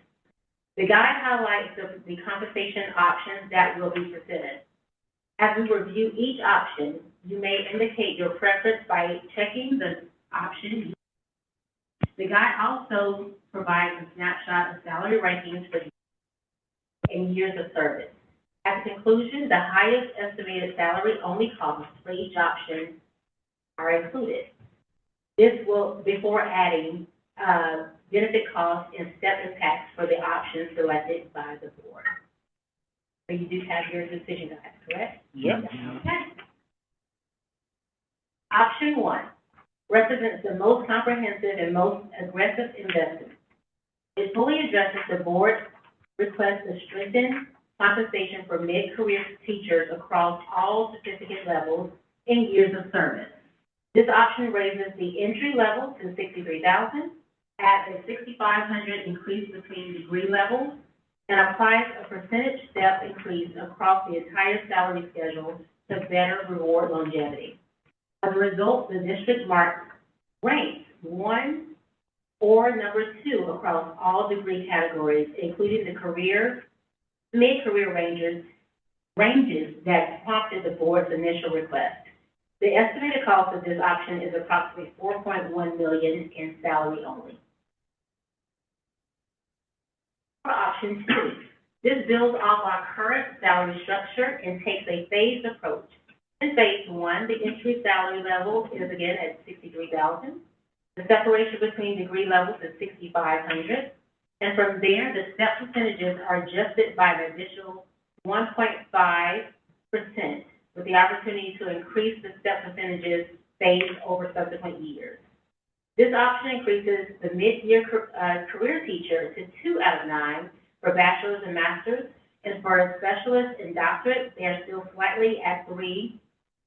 The guide highlights the compensation options that will be presented. As we review each option, you may indicate your preference by checking the option. The guide also provides a snapshot of salary rankings for in years of service. At the conclusion, the highest estimated salary only costs for each option are included. This will, before adding benefit costs and step impacts for the options selected by the board. So you do have your decision guide, correct? Yep. Okay. Option 1 represents the most comprehensive and most aggressive investment. It fully addresses the board's request to strengthen compensation for mid-career teachers across all certificate levels in years of service. This option raises the entry level to $63,000 at a $6,500 increase between degree levels and applies a percentage step increase across the entire salary schedule to better reward longevity. As a result, the district ranks 1 or number 2 across all degree categories, including the mid-career ranges that prompted the board's initial request. The estimated cost of this option is approximately $4.1 million in salary only. For option 2, this builds off our current salary structure and takes a phased approach. In phase 1, the entry salary level is again at $63,000. The separation between degree levels is $6,500. And from there, the step percentages are adjusted by an additional 1.5%, with the opportunity to increase the step percentages phased over subsequent years. This option increases the mid-year career teacher to 2 out of 9 for bachelor's and master's, and for a specialist and doctorate, they are still slightly at 3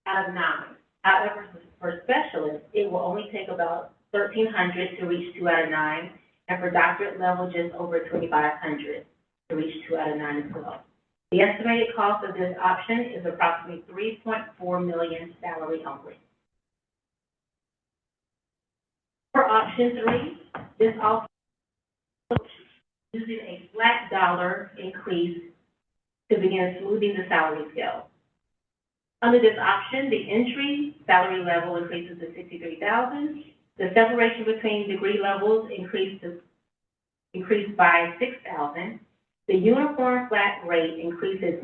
out of 9. However, for specialists, it will only take about $1,300 to reach 2 out of 9, and for doctorate level, just over $2,500 to reach 2 out of 9 as well. The estimated cost of this option is approximately $3.4 million salary only. For option 3, this also using a flat dollar increase to begin smoothing the salary scale. Under this option, the entry salary level increases to $63,000. The separation between degree levels increased by $6,000. The uniform flat rate increases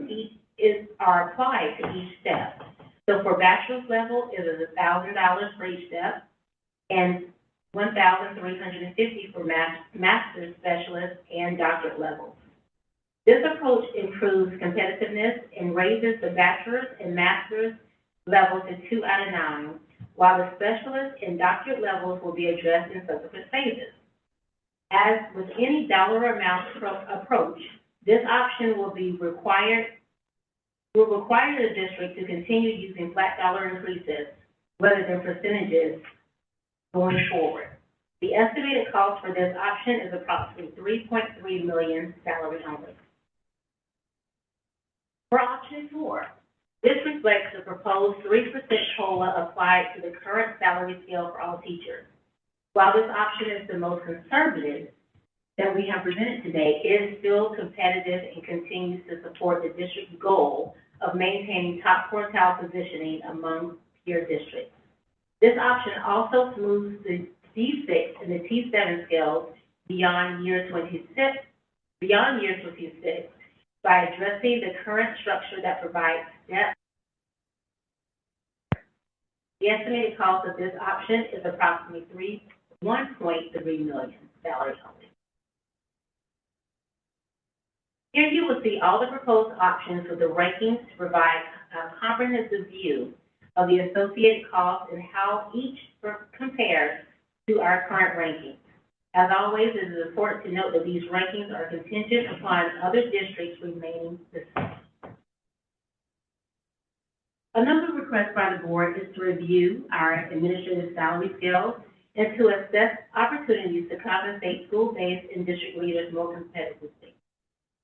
are applied to each step. So for bachelor's level, it is $1,000 for each step, and $1,350 for master's, specialist, and doctorate levels. This approach improves competitiveness and raises the bachelor's and master's level to 2 out of 9, while the specialist and doctorate levels will be addressed in subsequent phases. As with any dollar amount approach, this option will require the district to continue using flat dollar increases rather than percentages going forward. The estimated cost for this option is approximately $3.3 million salary only. For option 4, this reflects the proposed 3% COLA applied to the current salary scale for all teachers. While this option is the most conservative that we have presented today, it is still competitive and continues to support the district's goal of maintaining top quartile positioning among peer districts. This option also smooths the D6 and the T7 scales beyond year 26 by addressing the current structure that provides depth. The estimated cost of this option is approximately $1.3 million salary only. Here you will see all the proposed options with the rankings to provide a comprehensive view of the associated costs and how each compares to our current rankings. As always, it is important to note that these rankings are contingent upon other districts remaining the same. Another request by the board is to review our administrative salary scales and to assess opportunities to compensate school-based and district leaders more competitively.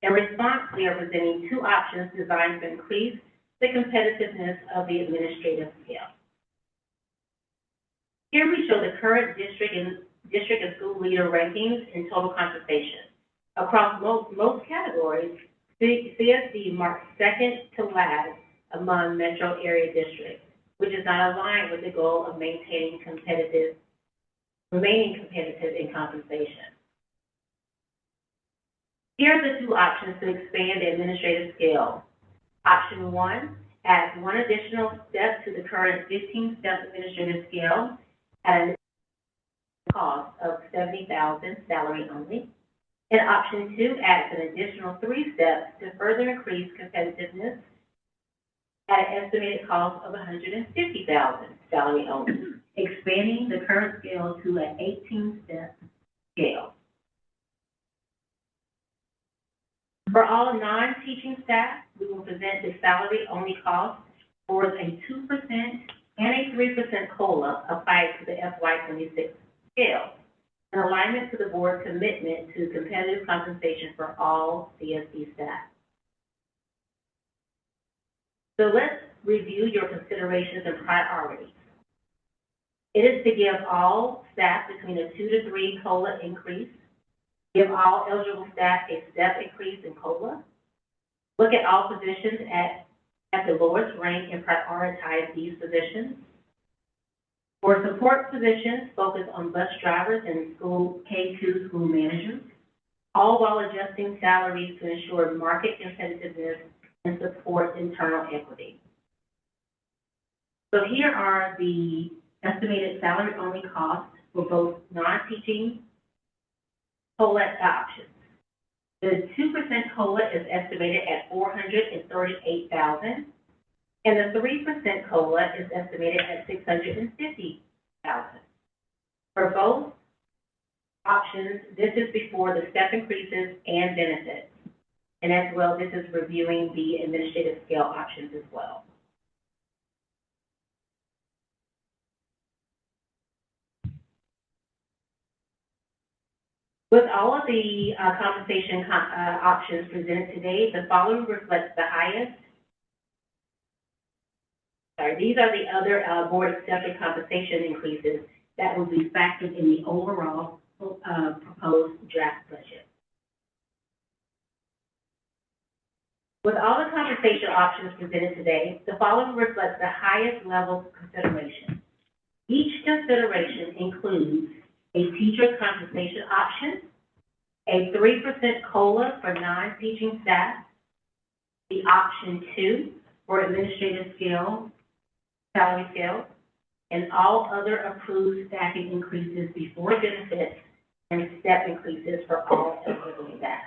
In response, we are presenting 2 options designed to increase the competitiveness of the administrative scale. Here we show the current district and school leader rankings and total compensation. Across most categories, CSD marks second to last among metro area districts, which is not aligned with the goal of remaining competitive in compensation. Here are the 2 options to expand the administrative scale. Option 1 adds 1 additional step to the current 15-step administrative scale at an cost of $70,000 salary only. And option 2 adds an additional 3 steps to further increase competitiveness at an estimated cost of $150,000 salary only, expanding the current scale to an 18-step scale. For all non-teaching staff, we will present the salary-only cost for a 2% and a 3% COLA applied to the FY26 scale, in alignment to the board's commitment to competitive compensation for all CSD staff. So let's review your considerations and priorities. It is to give all staff between a 2 to 3 COLA increase, give all eligible staff a step increase in COLA, look at all positions at the lowest rank and prioritize these positions. For support positions, focus on bus drivers and K-2 school managers, all while adjusting salaries to ensure market competitiveness and support internal equity. So here are the estimated salary-only costs for both non-teaching COLA options. The 2% COLA is estimated at $438,000, and the 3% COLA is estimated at $650,000. For both options, this is before the step increases and benefits. And as well, this is reviewing the administrative scale options as well. With all of the compensation options presented today, the following reflects the highest. These are the other board-accepted compensation increases that will be factored in the overall proposed draft budget. With all the compensation options presented today, the following reflects the highest level of consideration. Each consideration includes a teacher compensation option, a 3% COLA for non-teaching staff, the option 2 for administrative salary scale, and all other approved staffing increases before benefits and step increases for all eligible staff.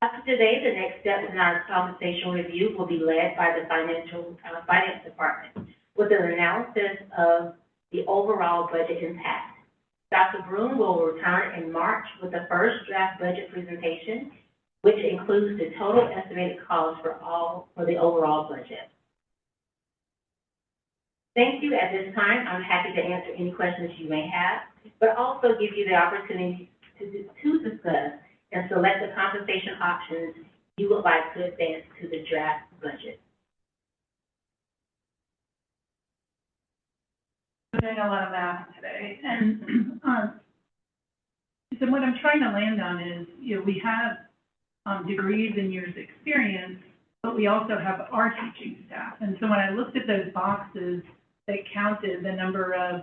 After today, the next step in our compensation review will be led by the finance department with an analysis of the overall budget impact. Dr. Broom will return in March with the first draft budget presentation, which includes the total estimated cost for the overall budget. Thank you. At this time, I'm happy to answer any questions you may have, but also give you the opportunity to discuss and select the compensation options you would like to advance to the draft budget. I'm doing a lot of math today, and so what I'm trying to land on is, we have degrees and years experience, but we also have our teaching staff. And so when I looked at those boxes that counted the number of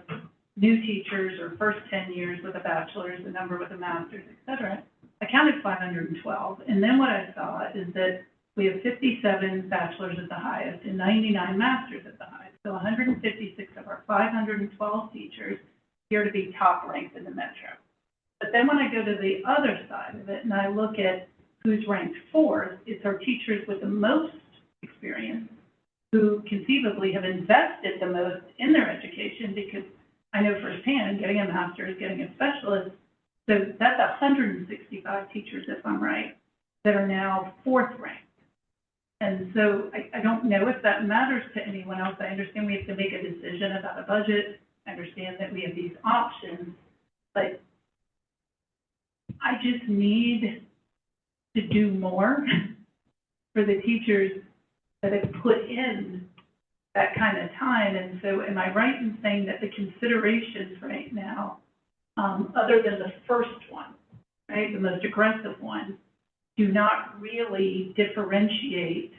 new teachers or first 10 years with a bachelor's, the number with a master's, et cetera, I counted 512. And then what I saw is that we have 57 bachelors at the highest and 99 masters at the highest. So 156 of our 512 teachers appear to be top ranked in the metro. But then when I go to the other side of it and I look at who's ranked fourth, it's our teachers with the most experience who conceivably have invested the most in their education, because I know firsthand, getting a master's, getting a specialist, so that's 165 teachers, if I'm right, that are now fourth ranked. And so I don't know if that matters to anyone else. I understand we have to make a decision about a budget. I understand that we have these options, but I just need to do more for the teachers that have put in that kind of time. And so am I right in saying that the considerations right now, other than the first one, right, the most aggressive one, do not really differentiate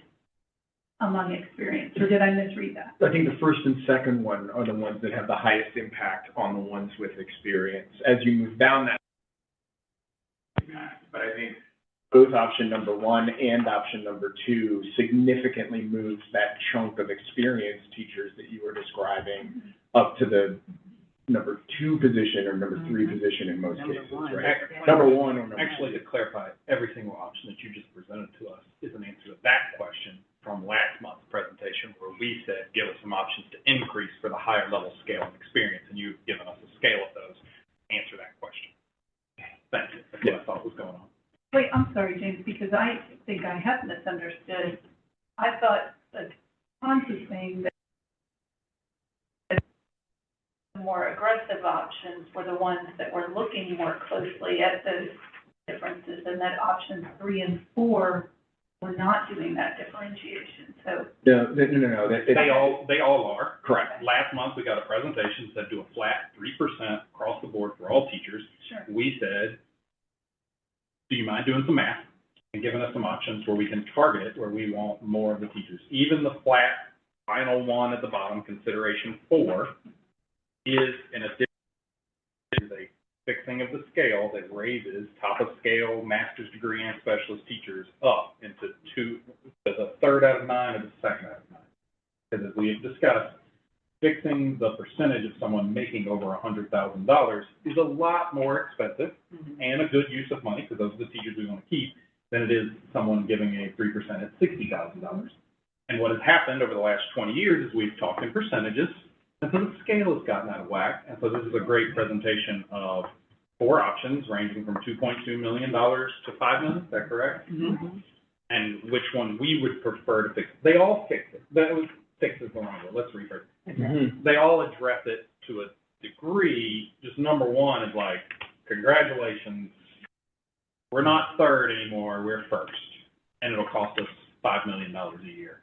among experience, or did I misread that? I think the first and second one are the ones that have the highest impact on the ones with experience. As you move down that impact, but I think both option number 1 and option number 2 significantly moves that chunk of experienced teachers that you were describing up to the number 2 position or number 3 position in most cases, right? Number 1 or number 2. Actually, to clarify, every single option that you just presented to us is an answer to that question from last month's presentation, where we said, give us some options to increase for the higher level scale of experience, and you've given us a scale of those. Answer that question. Thank you. That's what I thought was going on. Wait, I'm sorry, James, because I think I have misunderstood. I thought that Hans was saying that the more aggressive options were the ones that were looking more closely at those differences, and that options 3 and 4 were not doing that differentiation. So No. They all are. Correct. Last month, we got a presentation that said do a flat 3% across the board for all teachers. Sure. We said, do you mind doing some math and giving us some options where we can target it, where we want more of the teachers? Even the flat final one at the bottom, consideration 4, is in addition to a fixing of the scale that raises top of scale master's degree and specialist teachers up into the 3rd out of 9 or the 2nd out of 9. Because as we have discussed, fixing the percentage of someone making over $100,000 is a lot more expensive and a good use of money, because those are the teachers we want to keep, than it is someone giving a 3% at $60,000. And what has happened over the last 20 years is we've talked in percentages, and so the scale has gotten out of whack. And so this is a great presentation of 4 options ranging from $2.2 million to $5 million. Is that correct? Mm-hmm. And which one we would prefer to fix. They all fix it. Fix is the wrong word. Let's rephrase it. Mm-hmm. They all address it to a degree. Just number 1 is like, congratulations, we're not 3rd anymore, we're 1st. And it'll cost us $5 million a year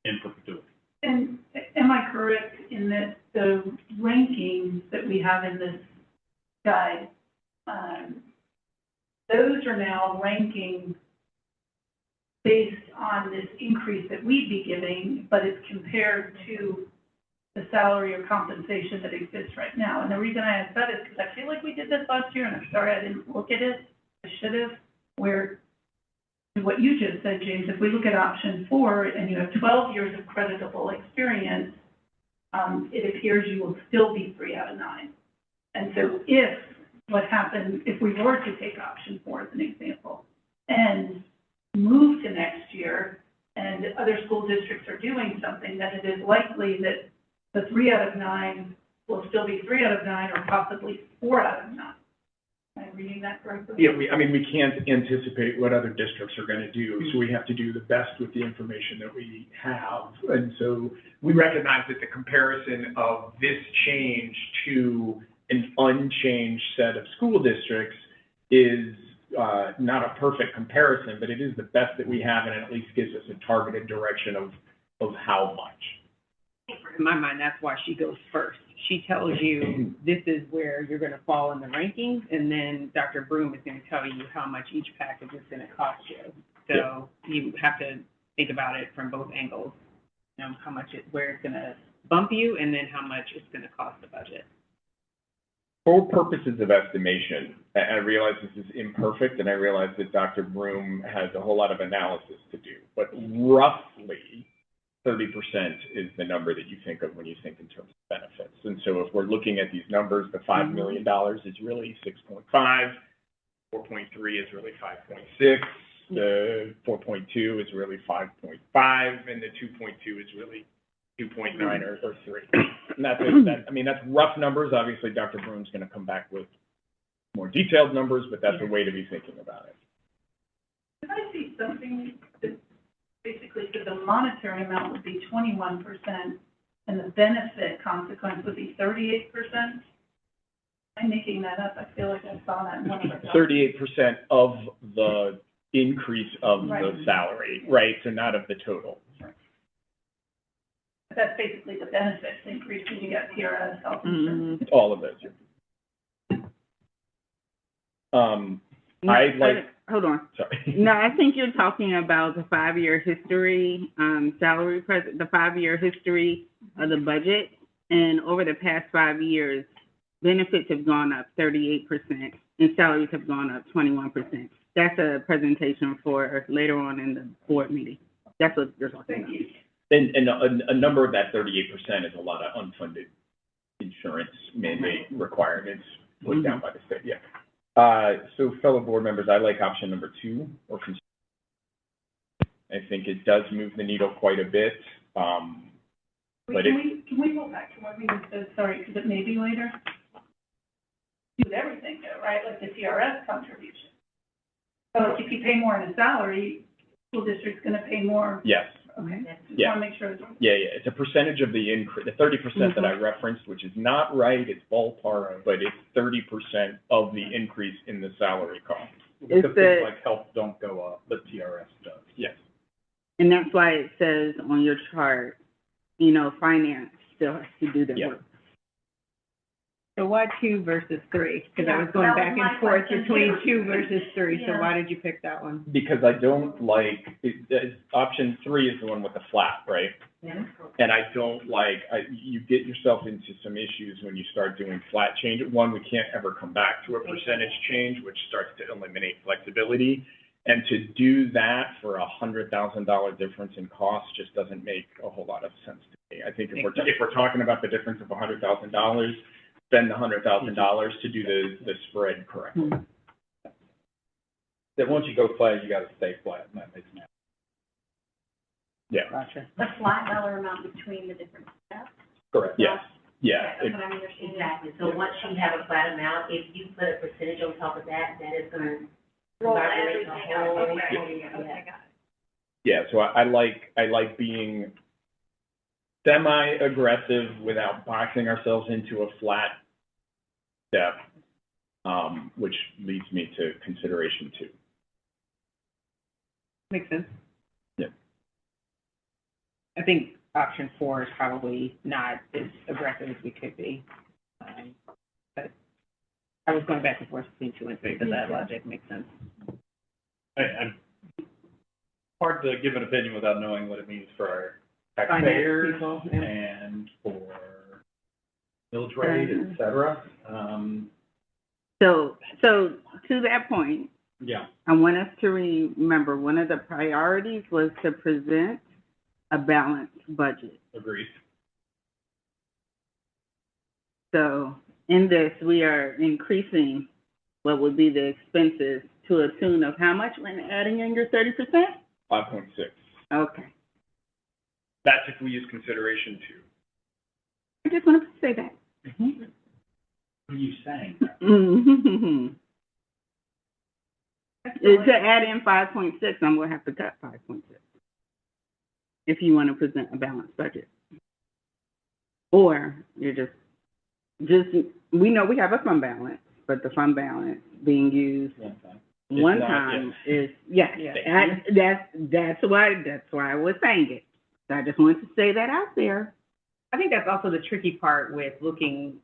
in perpetuity. And am I correct in that the rankings that we have in this guide those are now ranking based on this increase that we'd be giving, but it's compared to the salary or compensation that exists right now. And the reason I ask that is because I feel like we did this last year, and I'm sorry I didn't look at it. I should have, where what you just said, James, if we look at option 4 and you have 12 years of creditable experience, it appears you will still be 3 out of 9. And so if what happened, if we were to take option 4 as an example, and move to next year, and other school districts are doing something, then it is likely that the 3 out of 9 will still be 3 out of 9 or possibly 4 out of 9. Am I reading that correctly? Yeah, we can't anticipate what other districts are going to do, so we have to do the best with the information that we have. And so we recognize that the comparison of this change to an unchanged set of school districts is not a perfect comparison, but it is the best that we have, and it at least gives us a targeted direction of how much. In my mind, that's why she goes first. She tells you this is where you're going to fall in the rankings, and then Dr. Broom is going to tell you how much each package is going to cost you. So you have to think about it from both angles, you know, how much where it's going to bump you, and then how much it's going to cost the budget. For purposes of estimation, I realize this is imperfect, and I realize that Dr. Broom has a whole lot of analysis to do, but roughly 30% is the number that you think of when you think in terms of benefits. And so if we're looking at these numbers, the $5 million is really 6.5, 4.3 is really 5.6, the 4.2 is really 5.5, and the 2.2 is really 2.9 or 3. And that's rough numbers. Obviously, Dr. Broom's going to come back with more detailed numbers, but that's a way to be thinking about it. Did I see something that basically said the monetary amount would be 21% and the benefit consequence would be 38%? I'm making that up. I feel like I saw that in one of the documents. 38% of the increase of the salary, right? So not of the total. But that's basically the benefits increase when you get PRS, health insurance. All of those. Hold on. Sorry. No, I think you're talking about the 5-year history, the 5-year history of the budget. And over the past 5 years, benefits have gone up 38% and salaries have gone up 21%. That's a presentation for later on in the board meeting. That's what you're talking about. And a number of that 38% is a lot of unfunded insurance mandate requirements put down by the state. Yeah. So fellow board members, I like option number 2, or I think it does move the needle quite a bit. Can we go back to what we just said, sorry, because it may be later? Do everything though, right? Like the TRS contribution. So like if you pay more in a salary, school district's going to pay more. Yes. Okay. Just Yeah. want to make sure. Yeah. It's a percentage of the increase, the 30% that I referenced, which is not right, it's ballpark, but it's 30% of the increase in the salary cost. Because things like health don't go up, but TRS does. Yes. And that's why it says on your chart, you know, finance still has to do the work. So why 2 versus 3? Because I was going back and forth between 2 versus 3. So why did you pick that one? Because I don't like, option 3 is the one with the flat, right? Yeah. And I don't like, you get yourself into some issues when you start doing flat change. One, we can't ever come back to a percentage change, which starts to eliminate flexibility. And to do that for $100,000 difference in cost just doesn't make a whole lot of sense to me. I think if we're talking about the difference of $100,000, spend the $100,000 to do the spread correctly. That once you go flat, you got to stay flat, and that makes sense. Yeah. Gotcha. The flat dollar amount between the different steps? Correct. Yes. Yeah. That's what I'm understanding. Exactly. So once you have a flat amount, if you put a percentage on top of that, that is going to Roll vibrate the everything whole. out. Okay, got it. Yeah, so I like being semi-aggressive without boxing ourselves into a flat step, which leads me to consideration 2. Makes sense. Yeah. I think option 4 is probably not as aggressive as we could be. But I was going back and forth between 2 and 3, but that logic makes sense. I'm hard to give an opinion without knowing what it means for our taxpayers Finance people, yeah. and for millage rate, et cetera. So to that point, Yeah, I want us to remember, one of the priorities was to present a balanced budget. agreed. So in this, we are increasing what would be the expenses to a tune of how much when adding in your 30%? 5.6. Okay. That's if we use consideration two. I just wanted to say that. What are you saying? Mm-hmm. To add in 5.6, I'm going to have to cut 5.6 if you want to present a balanced budget. Or you're just, we know we have a fund balance, but the fund balance being used one time is, that's why I was saying it. So I just wanted to say that out there. I think that's also the tricky part with looking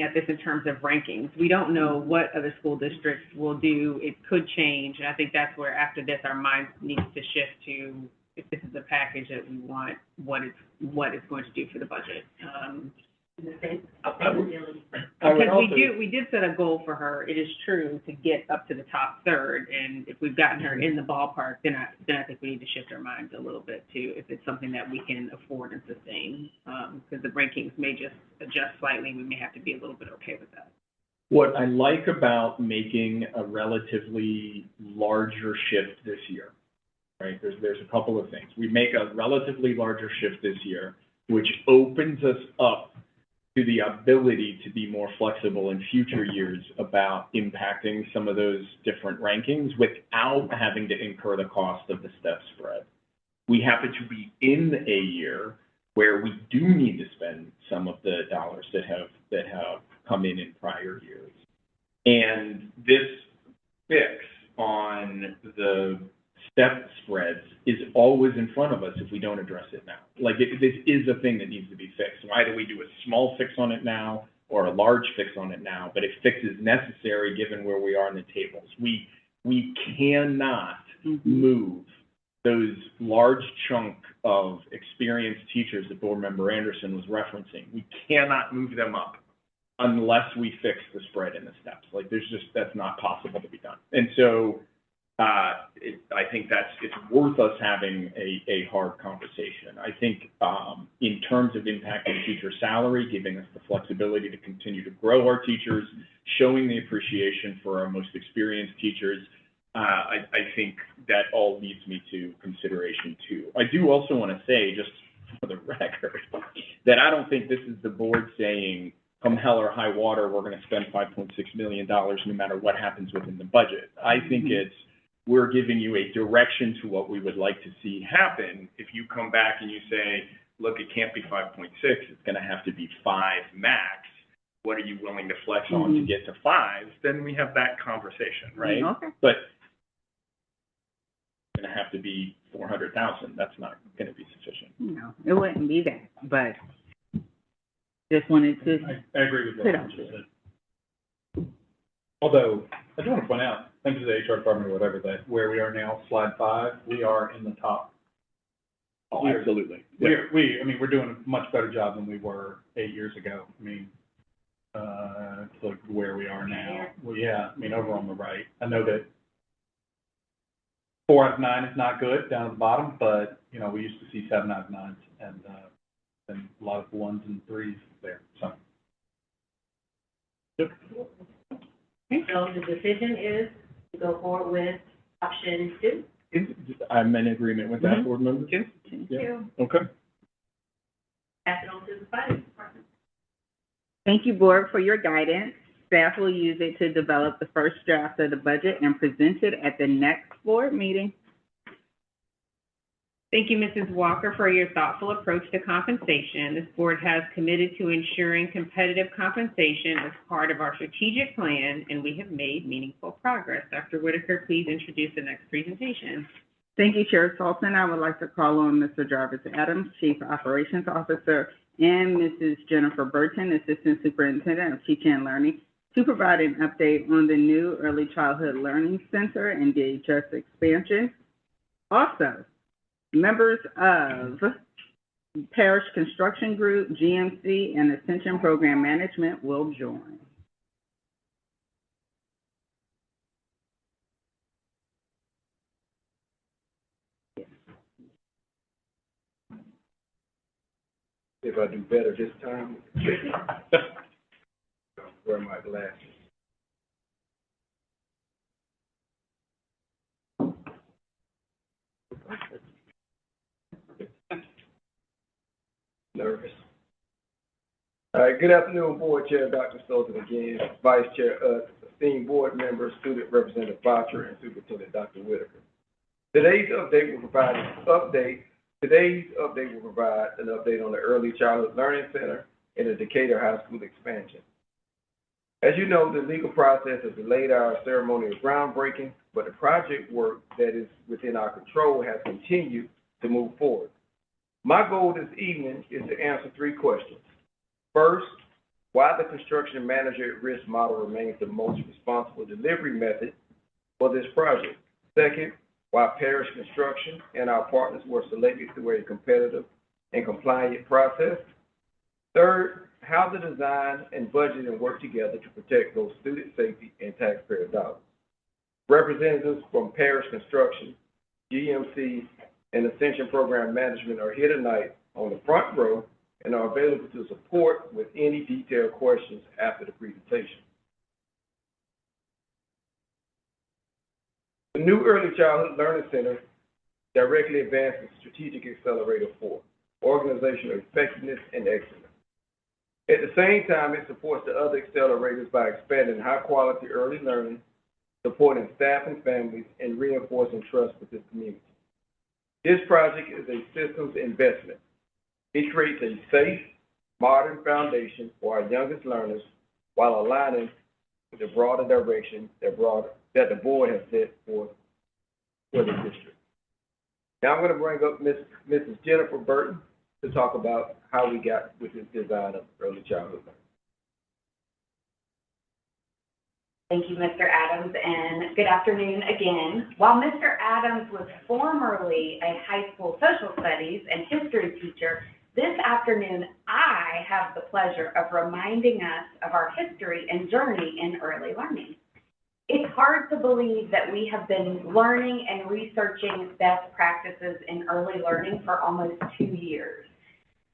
at this in terms of rankings. We don't know what other school districts will do. It could change, and I think that's where after this our mind needs to shift to, if this is the package that we want, what it's going to do for the budget. Because we did set a goal for her, it is true, to get up to the top third, and if we've gotten her in the ballpark, then I think we need to shift our minds a little bit too, if it's something that we can afford and sustain, because the rankings may just adjust slightly, we may have to be a little bit okay with that. What I like about making a relatively larger shift this year, right? There's a couple of things. We make a relatively larger shift this year, which opens us up to the ability to be more flexible in future years about impacting some of those different rankings without having to incur the cost of the step spread. We happen to be in a year where we do need to spend some of the dollars that have come in prior years. And this fix on the step spreads is always in front of us if we don't address it now. Like, this is a thing that needs to be fixed. Why do we do a small fix on it now or a large fix on it now? But a fix is necessary given where we are in the tables. We cannot move those large chunk of experienced teachers that Board Member Anderson was referencing. We cannot move them up unless we fix the spread in the steps. Like, that's not possible to be done. And so I think it's worth us having a hard conversation. I think in terms of impacting teacher salary, giving us the flexibility to continue to grow our teachers, showing the appreciation for our most experienced teachers, I think that all leads me to consideration too. I do also want to say, just for the record, that I don't think this is the board saying, come hell or high water, we're going to spend $5.6 million no matter what happens within the budget. I think we're giving you a direction to what we would like to see happen. If you come back and you say, look, it can't be 5.6, it's going to have to be 5 max. What are you willing to flex on to get to 5? Then we have that conversation, right? Okay. But it's going to have to be 400,000. That's not going to be sufficient. No, it wouldn't be that, but just wanted to. I agree with that. Although, I do want to point out, thanks to the HR department or whatever, that where we are now, slide 5, we are in the top. Oh, absolutely. We're doing a much better job than we were 8 years ago. I mean, to look where we are now. Well, yeah, over on the right. I know that 4 out of 9 is not good down at the bottom, but, we used to see 7 out of 9s and a lot of 1s and 3s there, so. Yep. So the decision is to go forward with option 2. I'm in agreement with that, Board Member. Thank you. Okay. Pass it on to the finance department. Thank you, Board, for your guidance. Staff will use it to develop the first draft of the budget and present it at the next board meeting. Thank you, Mrs. Walker, for your thoughtful approach to compensation. This board has committed to ensuring competitive compensation as part of our strategic plan, and we have made meaningful progress. Dr. Whitaker, please introduce the next presentation. Thank you, Chair Sultan. I would like to call on Mr. Jarvis Adams, Chief Operations Officer, and Mrs. Jennifer Burton, Assistant Superintendent of Teaching and Learning, to provide an update on the new Early Childhood Learning Center and DHS expansion. Also, members of Parish Construction Group, GMC, and Ascension Program Management will join. If I do better this time, wear my glasses. Nervous. All right, good afternoon, Board Chair Dr. Sultan again, Vice Chair esteemed board members, Student Representative Botcher, and Superintendent Dr. Whitaker. Today's update will provide an update on the Early Childhood Learning Center and the Decatur High School expansion. As you know, the legal process has delayed our ceremonial groundbreaking, but the project work that is within our control has continued to move forward. My goal this evening is to answer 3 questions. First, why the construction manager at risk model remains the most responsible delivery method for this project. Second, why Parish Construction and our partners were selected through a competitive and compliant process. Third, how the design and budgeting work together to protect both student safety and taxpayer dollars. Representatives from Parish Construction, GMC, and Ascension Program Management are here tonight on the front row and are available to support with any detailed questions after the presentation. The new Early Childhood Learning Center directly advances Strategic Accelerator 4, Organizational Effectiveness and Excellence. At the same time, it supports the other accelerators by expanding high-quality early learning, supporting staff and families, and reinforcing trust with this community. This project is a systems investment. It creates a safe, modern foundation for our youngest learners while aligning with the broader direction that the board has set forth for the district. Now I'm going to bring up Mrs. Jennifer Burton to talk about how we got with this design of early childhood learning. Thank you, Mr. Adams, and good afternoon again. While Mr. Adams was formerly a high school social studies and history teacher, this afternoon I have the pleasure of reminding us of our history and journey in early learning. It's hard to believe that we have been learning and researching best practices in early learning for almost 2 years.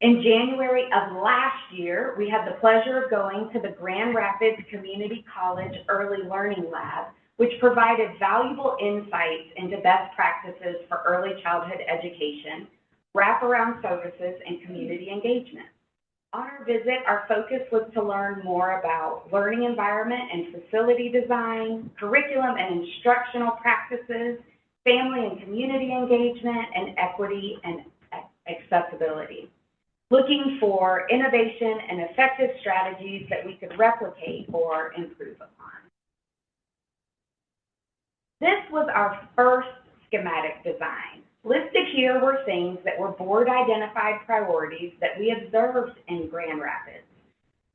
In January of last year, we had the pleasure of going to the Grand Rapids Community College Early Learning Lab, which provided valuable insights into best practices for early childhood education, wraparound services, and community engagement. On our visit, our focus was to learn more about learning environment and facility design, curriculum and instructional practices, family and community engagement, and equity and accessibility. Looking for innovation and effective strategies that we could replicate or improve upon. This was our first schematic design. Listed here were things that were board-identified priorities that we observed in Grand Rapids.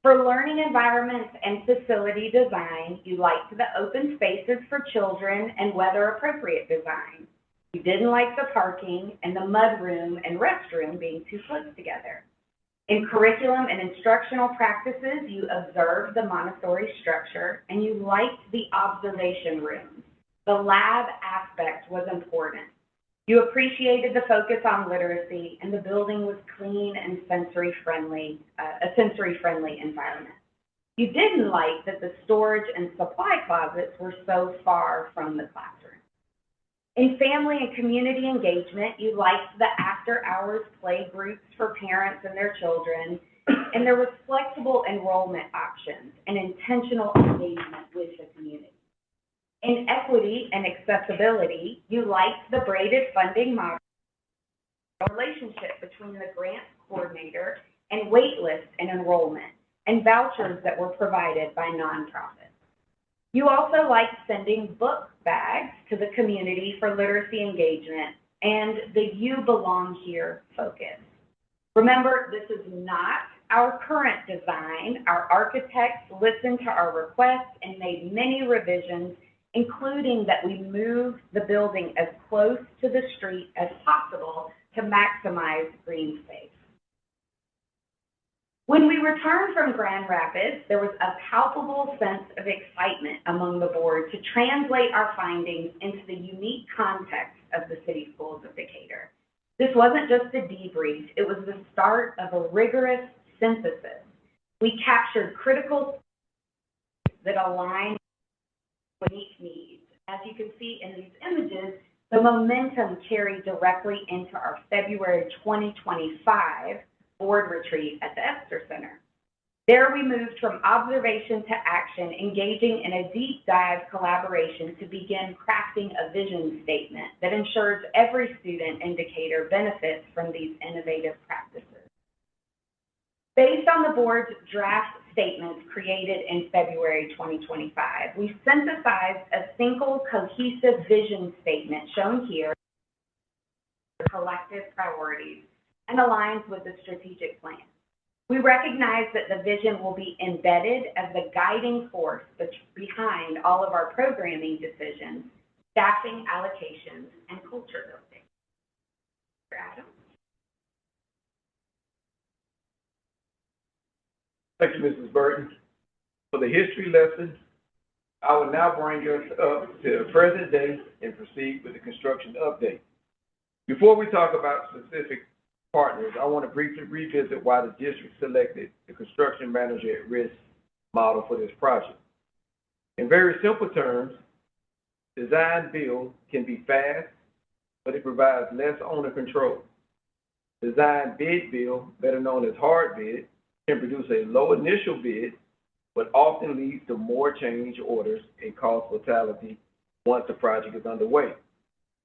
For learning environments and facility design, you liked the open spaces for children and weather-appropriate design. You didn't like the parking and the mudroom and restroom being too close together. In curriculum and instructional practices, you observed the Montessori structure and you liked the observation rooms. The lab aspect was important. You appreciated the focus on literacy, and the building was clean and sensory-friendly, a sensory-friendly environment. You didn't like that the storage and supply closets were so far from the classroom. In family and community engagement, you liked the after-hours play groups for parents and their children, and there was flexible enrollment options and intentional engagement with the community. In equity and accessibility, you liked the braided funding model, a relationship between the grants coordinator and waitlist and enrollment, and vouchers that were provided by nonprofits. You also liked sending book bags to the community for literacy engagement and the You Belong Here focus. Remember, this is not our current design, our architects listened to our requests and made many revisions, including that we move the building as close to the street as possible to maximize green space. When we returned from Grand Rapids, there was a palpable sense of excitement among the board to translate our findings into the unique context of the City Schools of Decatur. This wasn't just a debrief, it was the start of a rigorous synthesis. We captured critical that align with unique needs. As you can see in these images, the momentum carried directly into our February 2025 board retreat at the Epster Center. There we moved from observation to action, engaging in a deep dive collaboration to begin crafting a vision statement that ensures every student in Decatur benefits from these innovative practices. Based on the board's draft statements created in February 2025, we synthesized a single cohesive vision statement shown here, collective priorities, and aligns with the strategic plan. We recognize that the vision will be embedded as the guiding force behind all of our programming decisions, staffing allocations, and culture building. Mr. Adams? Thank you, Mrs. Burton. For the history lesson, I will now bring us up to the present day and proceed with the construction update. Before we talk about specific partners, I want to briefly revisit why the district selected the construction manager at risk model for this project. In very simple terms, design build can be fast, but it provides less owner control. Design bid build, better known as hard bid, can produce a low initial bid, but often leads to more change orders and cost fatality once the project is underway.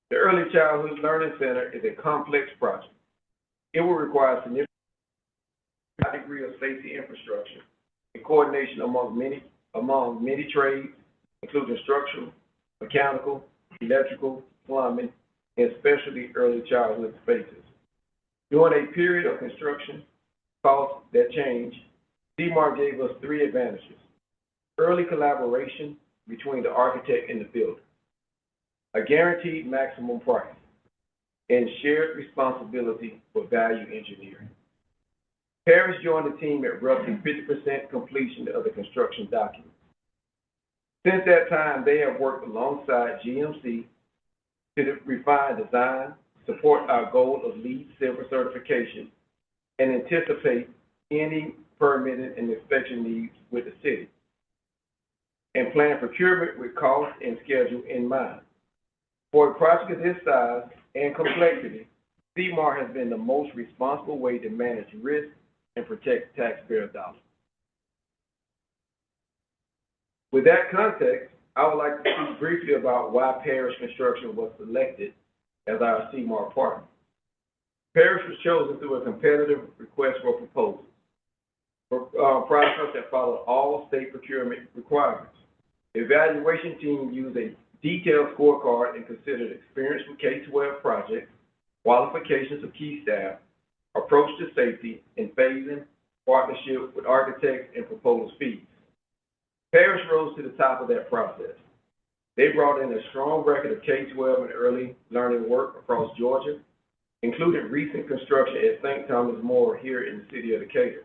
The Early Childhood Learning Center is a complex project. It will require significant degree of safety infrastructure and coordination among many trades, including structural, mechanical, electrical, plumbing, and especially early childhood spaces. During a period of construction costs that change, CMAR gave us three advantages: early collaboration between the architect and the builder, a guaranteed maximum price, and shared responsibility for value engineering. Paris joined the team at roughly 50% completion of the construction documents. Since that time, they have worked alongside GMC to refine design, support our goal of LEED Silver certification, and anticipate any permitting and inspection needs with the city, and plan procurement with cost and schedule in mind. For a project of this size and complexity, CMAR has been the most responsible way to manage risk and protect taxpayer dollars. With that context, I would like to speak briefly about why Parrish Construction was selected as our CMAR partner. Parrish was chosen through a competitive request for proposal, process that followed all state procurement requirements. The evaluation team used a detailed scorecard and considered experience with K-12 projects, qualifications of key staff, approach to safety, and phasing, partnership with architects, and proposed fees. Parrish rose to the top of that process. They brought in a strong record of K-12 and early learning work across Georgia, including recent construction at St. Thomas More here in the city of Decatur.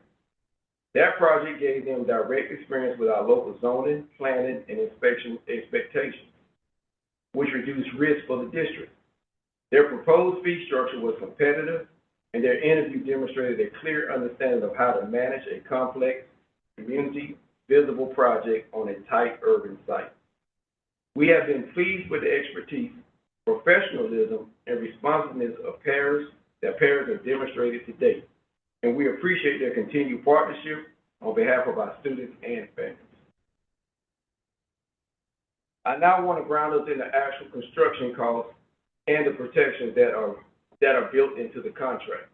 That project gave them direct experience with our local zoning, planning, and inspection expectations, which reduced risk for the district. Their proposed fee structure was competitive, and their interview demonstrated a clear understanding of how to manage a complex, community-visible project on a tight urban site. We have been pleased with the expertise, professionalism, and responsiveness of Parrish that Parrish has demonstrated to date, and we appreciate their continued partnership on behalf of our students and families. I now want to ground us in the actual construction costs and the protections that are built into the contract.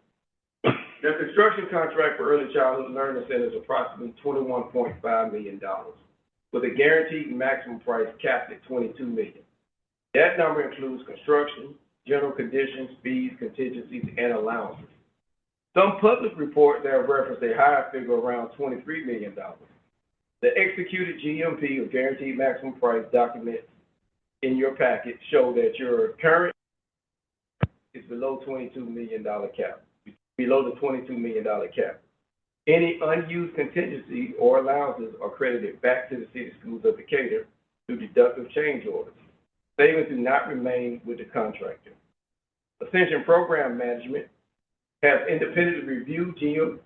The construction contract for Early Childhood Learning Center is approximately $21.5 million, with a guaranteed maximum price capped at $22 million. That number includes construction, general conditions, fees, contingencies, and allowances. Some public reports have referenced a higher figure around $23 million. The executed GMP, or guaranteed maximum price, documents in your packet show that your current is below $22 million cap, below the $22 million cap. Any unused contingency or allowances are credited back to the City Schools of Decatur through deductive change orders. Savings do not remain with the contractor. Ascension Program Management has independently reviewed the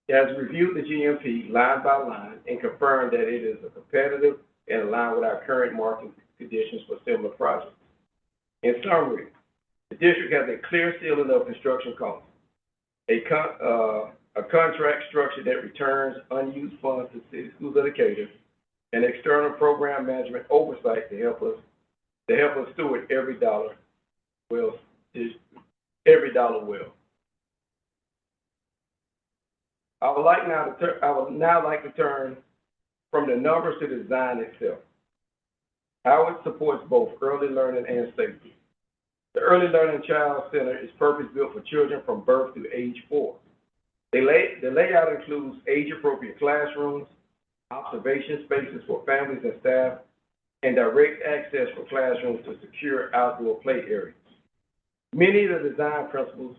GMP line by line and confirmed that it is a competitive and aligned with our current market conditions for similar projects. In summary, the district has a clear ceiling of construction costs, a contract structure that returns unused funds to City Schools of Decatur, and external program management oversight to help us steward every dollar well. I would now like to turn from the numbers to the design itself. How it supports both early learning and safety. The Early Learning Child Center is purpose-built for children from birth to age 4. The layout includes age-appropriate classrooms, observation spaces for families and staff, and direct access for classrooms to secure outdoor play areas. Many of the design principles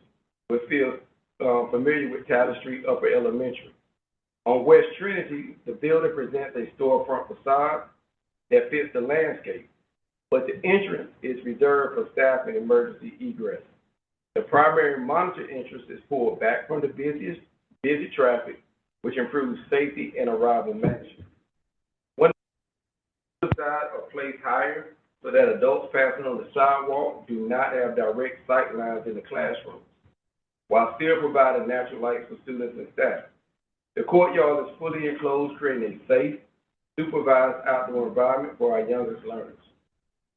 will feel familiar with Tyler Street Upper Elementary. On West Trinity, the building presents a storefront facade that fits the landscape, but the entrance is reserved for staff and emergency egress. The primary monitor entrance is pulled back from the busy traffic, which improves safety and arrival management. One side are placed higher so that adults passing on the sidewalk do not have direct sight lines in the classroom, while still providing natural light for students and staff. The courtyard is fully enclosed, creating a safe, supervised outdoor environment for our youngest learners.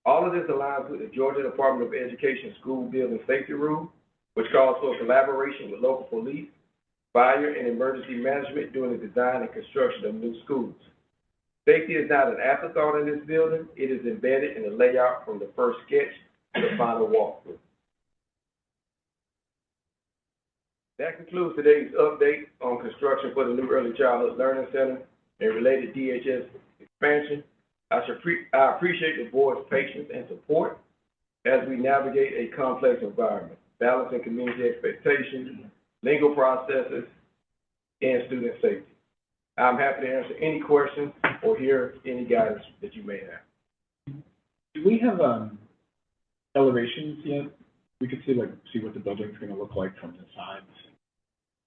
All of this aligns with the Georgia Department of Education School Building Safety Rule, which calls for collaboration with local police, fire, and emergency management during the design and construction of new schools. Safety is not an afterthought in this building. It is embedded in the layout from the first sketch to the final walkthrough. That concludes today's update on construction for the new Early Childhood Learning Center and related DHS expansion. I appreciate the board's patience and support as we navigate a complex environment, balancing community expectations, legal processes, and student safety. I'm happy to answer any questions or hear any guidance that you may have. Do we have elevations yet? We could see what the building's going to look like from the sides,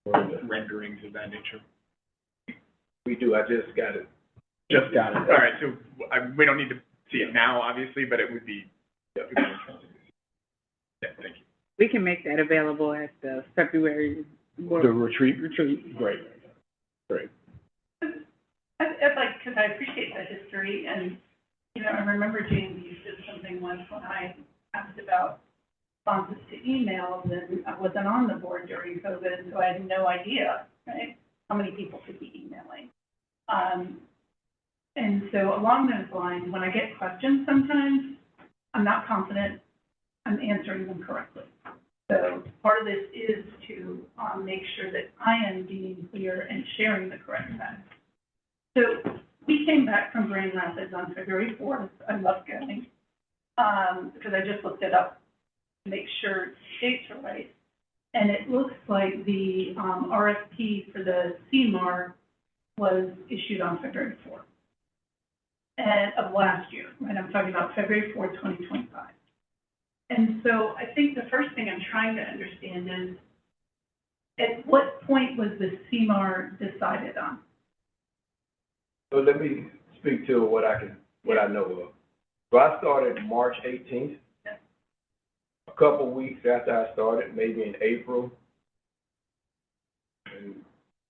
or the renderings of that nature. We do. I just got it. Just got it. All right. So we don't need to see it now, obviously, but it would be interesting. Yeah. Thank you. We can make that available at the February board. The retreat. Great. Because I appreciate the history, and, I remember, James, you did something once when I asked about responses to emails, and I wasn't on the board during COVID, so I had no idea, right, how many people could be emailing. And so along those lines, when I get questions sometimes, I'm not confident I'm answering them correctly. So part of this is to make sure that I am being clear and sharing the correct facts. So we came back from Grand Rapids on February 4th. I love going because I just looked it up to make sure dates are right. And it looks like the RFP for the CMAR was issued on February 4th of last year, right? I'm talking about February 4th, 2025. And so I think the first thing I'm trying to understand is, at what point was the CMAR decided on? So let me speak to what I know of. So I started March 18th. Yes. A couple weeks after I started, maybe in April. And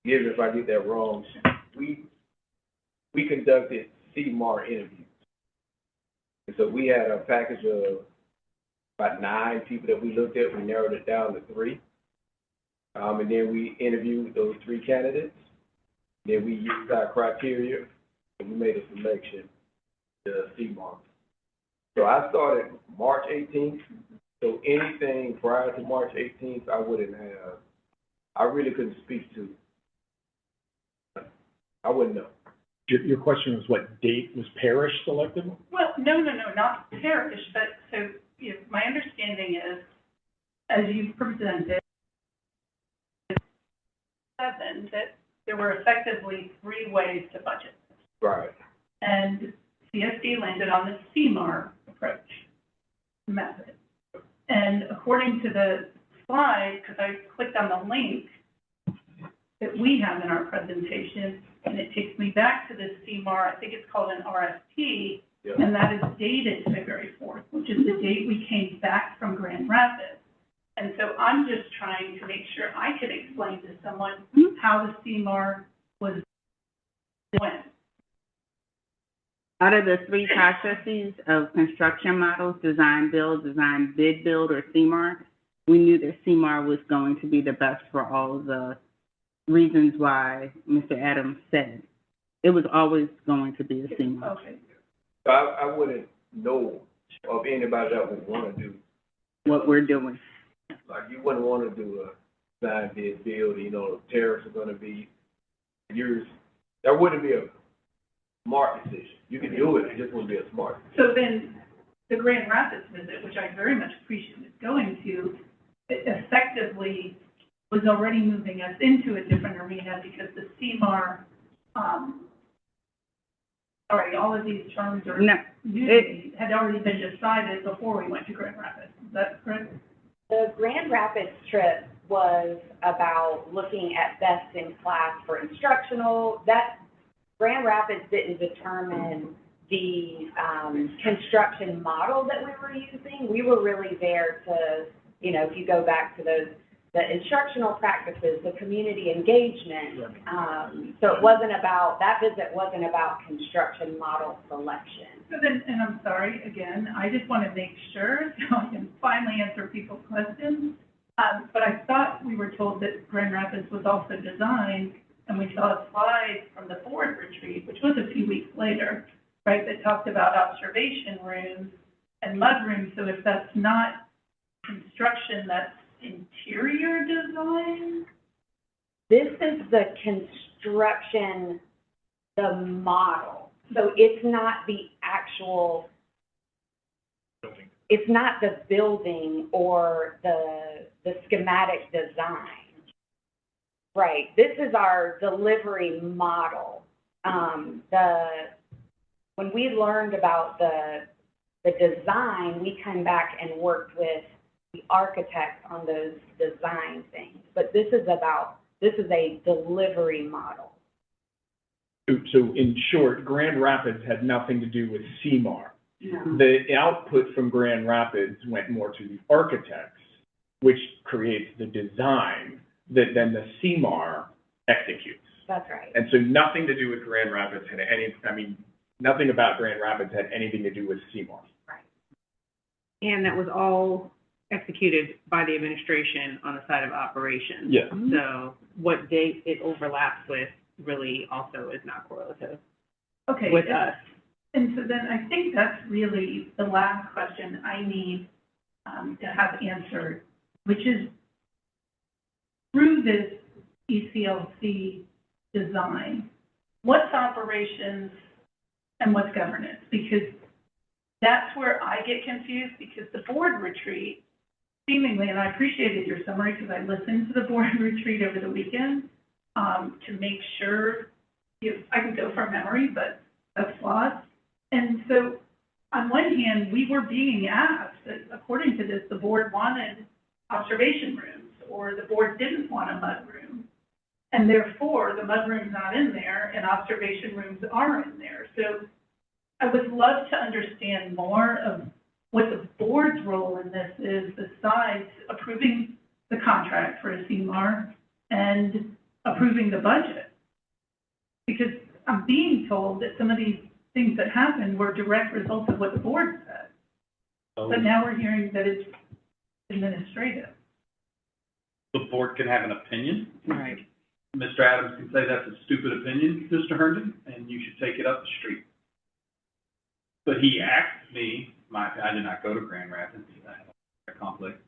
even if I get that wrong, we conducted CMAR interviews. And so we had a package of about 9 people that we looked at. We narrowed it down to 3. And then we interviewed those 3 candidates. Then we used our criteria, and we made a selection to CMAR. So I started March 18th. So anything prior to March 18th, I wouldn't have I really couldn't speak to. I wouldn't know. Your question was what date was Parrish selected? Well, no, not Parrish, but so, my understanding is, as you presented, that there were effectively 3 ways to budget. Right. And CSD landed on the CMAR approach method. And according to the slide, because I clicked on the link that we have in our presentation, and it takes me back to the CMAR, I think it's called an RFP, Yep. and that is dated February 4th, which is the date we came back from Grand Rapids. And so I'm just trying to make sure I could explain to someone how the CMAR was when. Out of the 3 processes of construction models, design, build, design, bid, build, or CMAR, we knew that CMAR was going to be the best for all of the reasons why Mr. Adams said. It was always going to be the CMAR. Okay. I wouldn't know of anybody that would want to do, What we're doing. like, you wouldn't want to do a design, bid, build, tariffs are going to be yours. That wouldn't be a smart decision. You can do it, it just wouldn't be a smart decision. So then, the Grand Rapids visit, which I very much appreciate going to, it effectively was already moving us into a different arena because the CMAR, all of these terms are No, had already been decided before we went to Grand Rapids. Is that correct? The Grand Rapids trip was about looking at best in class for instructional. That Grand Rapids didn't determine the construction model that we were using. We were really there to, if you go back to the instructional practices, the community engagement. So that visit wasn't about construction model selection. So then, and I'm sorry, again, I just want to make sure so I can finally answer people's questions. But I thought we were told that Grand Rapids was also designed, and we saw a slide from the board retreat, which was a few weeks later, right, that talked about observation rooms and mud rooms. So if that's not construction, that's interior design? This is the construction, the model. So it's not the actual, it's not the building or the schematic design. Right, this is our delivery model. When we learned about the design, we came back and worked with the architects on those design things. But this is a delivery model. So in short, Grand Rapids had nothing to do with CMAR. No. The output from Grand Rapids went more to the architects, which creates the design that then the CMAR executes. That's right. And so nothing to do with Grand Rapids had nothing about Grand Rapids had anything to do with CMAR. Right. And that was all executed by the administration on the side of operations. Yeah. So what date it overlaps with really also is not correlative Okay. with us. And so then I think that's really the last question I need to have answered, which is through this ECLC design, what's operations and what's governance? Because that's where I get confused, because the board retreat, seemingly, and I appreciated your summary because I listened to the board retreat over the weekend to make sure, I can go from memory, but that's flawed. And so on one hand, we were being asked that according to this, the board wanted observation rooms, or the board didn't want a mud room. And therefore, the mud room's not in there and observation rooms are in there. So I would love to understand more of what the board's role in this is, besides approving the contract for a CMAR and approving the budget. Because I'm being told that some of these things that happened were direct results of what the board said. But now we're hearing that it's administrative. The board can have an opinion. Right. Mr. Adams can say that's a stupid opinion, Mr. Herndon, and you should take it up the street. But he asked me, I did not go to Grand Rapids, I have a conflict,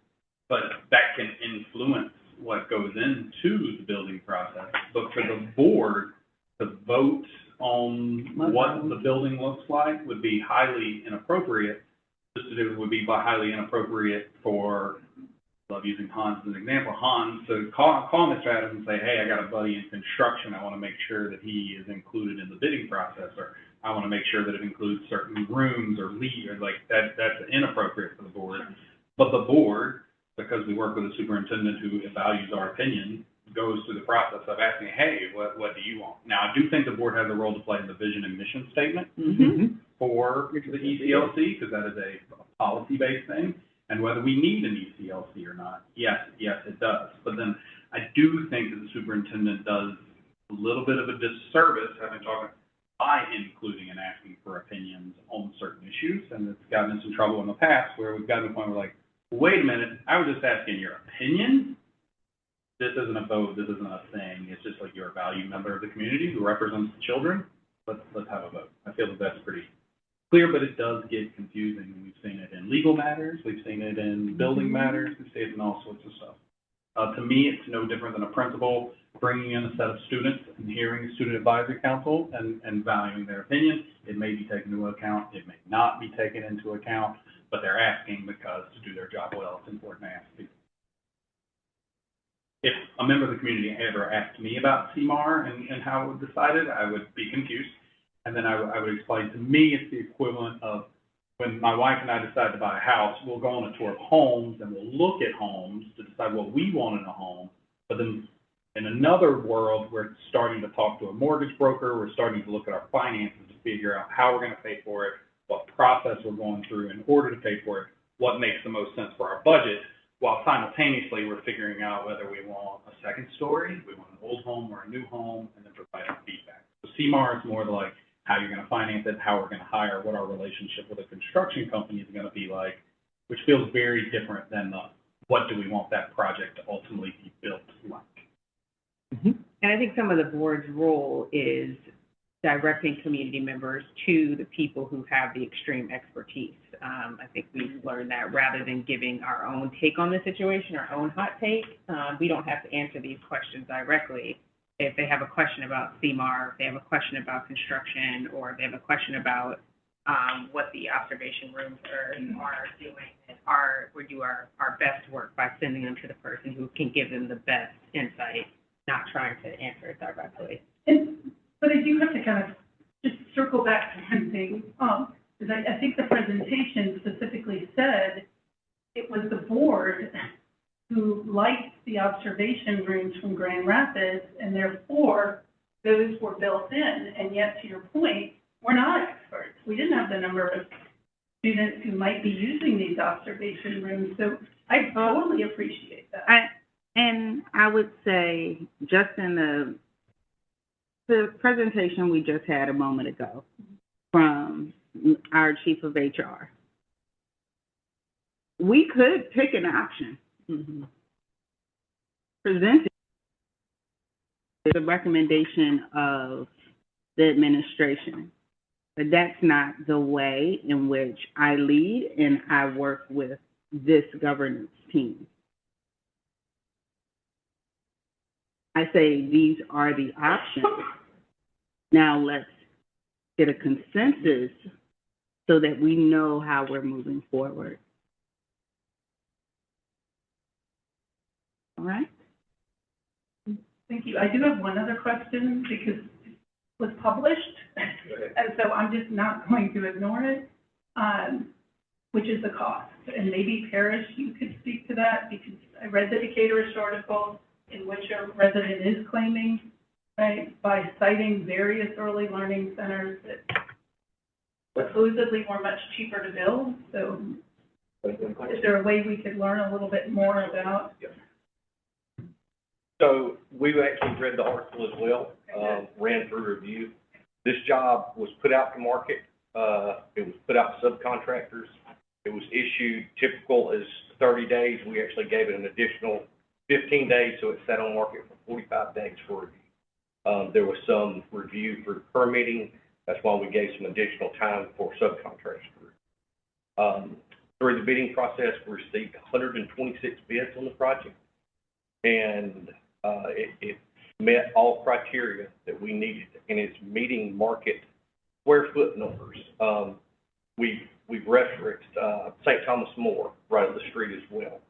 but that can influence what goes into the building process. But for the board to vote on what the building looks like would be highly inappropriate. Just to do would be highly inappropriate for, I love using Hans as an example, Hans to call Mr. Adams and say, hey, I got a buddy in construction. I want to make sure that he is included in the bidding process, or I want to make sure that it includes certain rooms or like that. That's inappropriate for the board. But the board, because we work with a superintendent who values our opinion, goes through the process of asking, hey, what do you want? Now, I do think the board has a role to play in the vision and mission statement for the ECLC, because that is a policy-based thing, and whether we need an ECLC or not, yes, it does. But then I do think that the superintendent does a little bit of a disservice by including and asking for opinions on certain issues, and it's gotten us in trouble in the past where we've gotten to the point where, like, wait a minute, I was just asking your opinion. This isn't a vote, this isn't a thing, it's just like you're a valued member of the community who represents the children. Let's have a vote. I feel that that's pretty clear, but it does get confusing. We've seen it in legal matters, we've seen it in building matters, we've seen it in all sorts of stuff. To me, it's no different than a principal bringing in a set of students and hearing a student advisory council and valuing their opinion. It may be taken into account, it may not be taken into account, but they're asking because to do their job well, it's important to ask people. If a member of the community ever asked me about CMAR and how it was decided, I would be confused. And then I would explain, to me, it's the equivalent of when my wife and I decide to buy a house, we'll go on a tour of homes and we'll look at homes to decide what we want in a home. But then in another world, we're starting to talk to a mortgage broker, we're starting to look at our finances to figure out how we're going to pay for it, what process we're going through in order to pay for it, what makes the most sense for our budget, while simultaneously we're figuring out whether we want a second story, we want an old home or a new home, and then providing feedback. So CMAR is more like how you're going to finance it, how we're going to hire, what our relationship with a construction company is going to be like, which feels very different than the what do we want that project to ultimately be built like. And I think some of the board's role is directing community members to the people who have the extreme expertise. I think we've learned that rather than giving our own take on the situation, our own hot take, we don't have to answer these questions directly. If they have a question about CMAR, if they have a question about construction, or if they have a question about what the observation rooms are doing, and we do our best work by sending them to the person who can give them the best insight, not trying to answer it directly. But I do have to kind of just circle back to one thing, because I think the presentation specifically said it was the board who liked the observation rooms from Grand Rapids, and therefore those were built in. And yet, to your point, we're not experts. We didn't have the number of students who might be using these observation rooms. So I totally appreciate that. I would say, just in the presentation we just had a moment ago from our chief of HR, we could pick an option. Presented the recommendation of the administration, but that's not the way in which I lead and I work with this governance team. I say these are the options. Now let's get a consensus so that we know how we're moving forward. All right? Thank you. I do have one other question because it was published, and so I'm just not going to ignore it, which is the cost. And maybe Parrish, you could speak to that, because I read the Decatur article in which a resident is claiming, right, by citing various early learning centers that supposedly were much cheaper to build. So is there a way we could learn a little bit more about? So we actually read the article as well, ran through review. This job was put out to market. It was put out to subcontractors. It was issued typical as 30 days. We actually gave it an additional 15 days, so it sat on market for 45 days for review. There was some review for permitting. That's why we gave some additional time for subcontractors. Through the bidding process, we received 126 bids on the project. and it met all criteria that we needed, and it's meeting market square foot numbers. We've referenced St. Thomas More right up the street as well.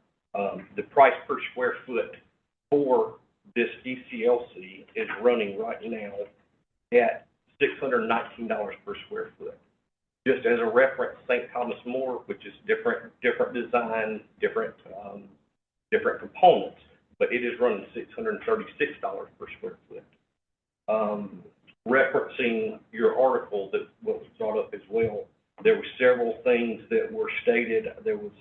The price per square foot for this ECLC is running right now at $619 per square foot. Just as a reference, St. Thomas More, which is different design, different components, but it is running $636 per square foot. Referencing your article that was brought up as well, there were several things that were stated. There was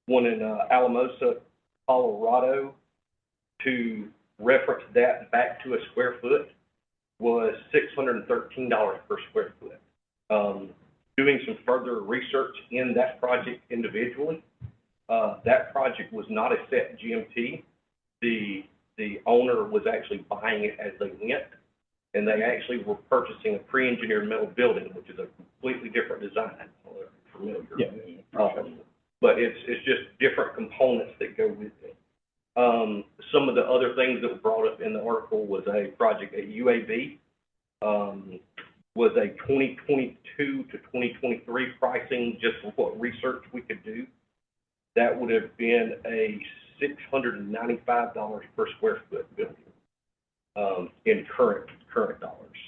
one in Alamosa, Colorado, to reference that back to a square foot was $613 per square foot. Doing some further research in that project individually, that project was not a set GMP. The owner was actually buying it as they went, and they actually were purchasing a pre-engineered metal building, which is a completely different design. Familiar. Yeah. But it's just different components that go with it. Some of the other things that were brought up in the article was a project at UAB, was a 2022 to 2023 pricing just for what research we could do. That would have been a $695 per square foot building in current dollars.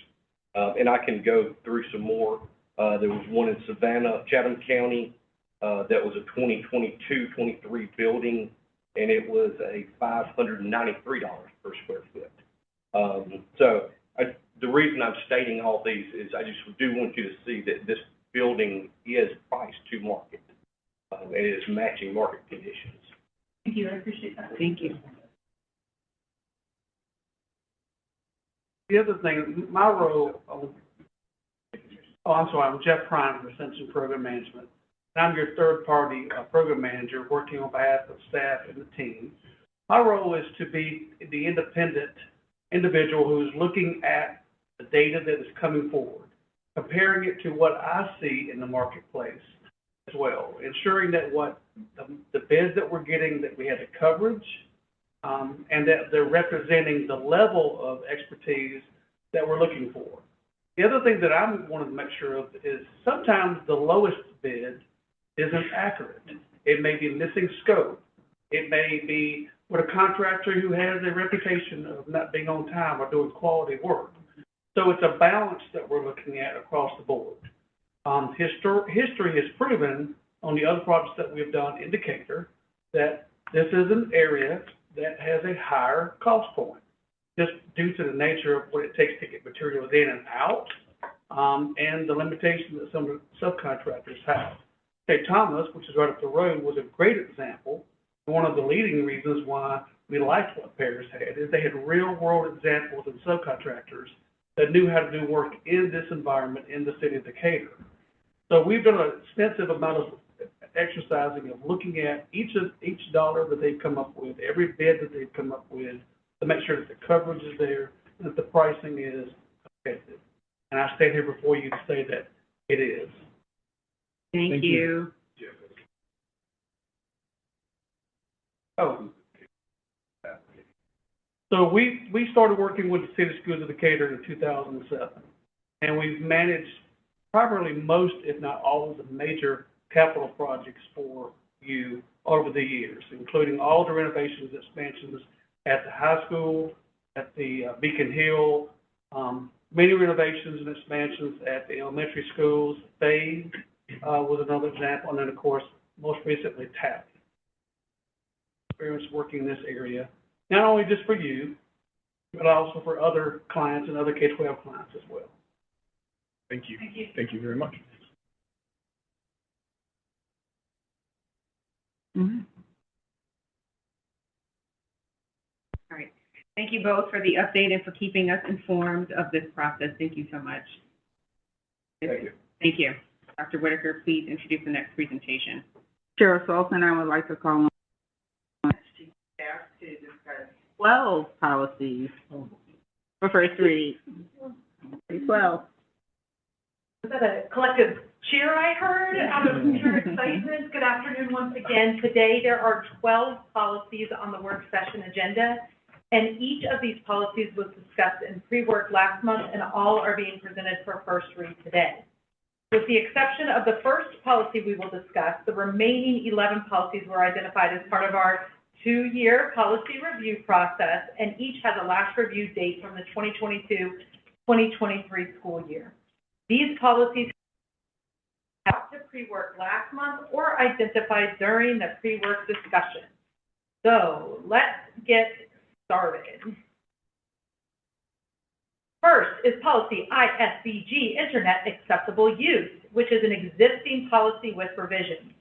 And I can go through some more. There was one in Savannah, Chatham County, that was a 2022-23 building, and it was a $593 per square foot. The reason I'm stating all these is I just do want you to see that this building is priced to market. It is matching market conditions. Thank you, I appreciate that. Thank you. The other thing, my role, I'm Jeff Prime from Ascension Program Management. And I'm your third-party program manager working on behalf of staff and the team. My role is to be the independent individual who's looking at the data that is coming forward, comparing it to what I see in the marketplace as well, ensuring that what the bids that we're getting, that we have the coverage, and that they're representing the level of expertise that we're looking for. The other thing that I wanted to make sure of is sometimes the lowest bid isn't accurate. It may be missing scope. It may be with a contractor who has a reputation of not being on time or doing quality work. So it's a balance that we're looking at across the board. History has proven on the other projects that we've done in Decatur that this is an area that has a higher cost point, just due to the nature of what it takes to get materials in and out, and the limitations that some of the subcontractors have. St. Thomas, which is right up the road, was a great example. One of the leading reasons why we liked what Paris had is they had real-world examples of subcontractors that knew how to do work in this environment in the city of Decatur. So we've done an extensive amount of exercising of looking at each dollar that they've come up with, every bid that they've come up with, to make sure that the coverage is there and that the pricing is competitive. And I stand here before you to say that it is. Thank you. Oh. So we started working with the City Schools of Decatur in 2007, and we've managed probably most, if not all, of the major capital projects for you over the years, including all the renovations, expansions at the high school, at the Beacon Hill, many renovations and expansions at the elementary schools. Fay was another example, and then of course, most recently, TAP. Experience working in this area, not only just for you, but also for other clients and other K-12 clients as well. Thank you. Thank you very much. Mm-hmm. All right. Thank you both for the update and for keeping us informed of this process. Thank you so much. Thank you. Thank you. Dr. Whitaker, please introduce the next presentation. Chair Sultan, I would like to call on staff to discuss 12 policies for first read. 12. Was that a collective cheer I heard out of pure excitement. Good afternoon once again. Today, there are 12 policies on the work session agenda, and each of these policies was discussed in pre-work last month, and all are being presented for first read today. With the exception of the first policy we will discuss, the remaining 11 policies were identified as part of our 2-year policy review process, and each has a last review date from the 2022-2023 school year. These policies out to pre-work last month or identified during the pre-work discussion. So let's get started. First is policy ISBG, Internet Acceptable Use, which is an existing policy with revisions.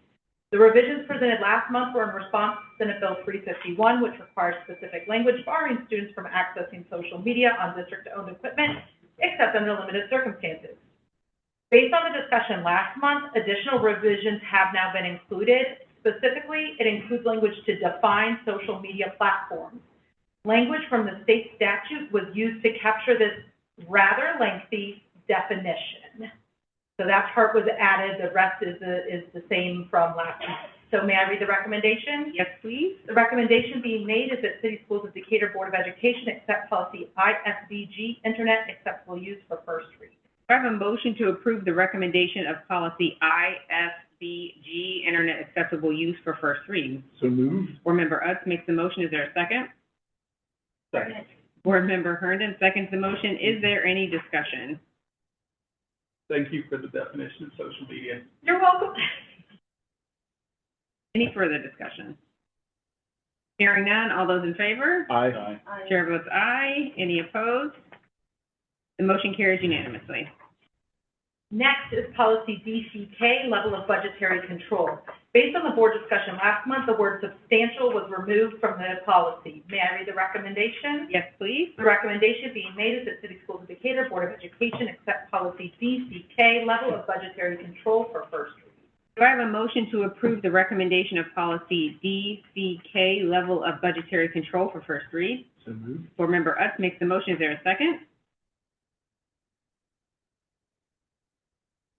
The revisions presented last month were in response to Senate Bill 351, which requires specific language barring students from accessing social media on district-owned equipment, except under limited circumstances. Based on the discussion last month, additional revisions have now been included. Specifically, it includes language to define social media platforms. Language from the state statute was used to capture this rather lengthy definition. So that part was added, the rest is the same from last month. So may I read the recommendation? Yes, please. The recommendation being made is that City Schools of Decatur Board of Education accept policy ISBG, Internet Acceptable Use, for first read. Do I have a motion to approve the recommendation of policy ISBG, Internet Acceptable Use, for first read? So moved. Board Member Utz makes the motion. Is there a second? Second. Board Member Herndon seconds the motion. Is there any discussion? Thank you for the definition of social media. You're welcome. Any further discussion? Hearing none, all those in favor? Aye. Chair votes aye. Any opposed? The motion carries unanimously. Next is policy DCK, level of budgetary control. Based on the board discussion last month, the word substantial was removed from the policy. May I read the recommendation? Yes, please. The recommendation being made is that City Schools of Decatur Board of Education accept policy DCK, level of budgetary control, for first read. Do I have a motion to approve the recommendation of policy DCK, level of budgetary control, for first read? So moved. Board Member Utz makes the motion. Is there a second?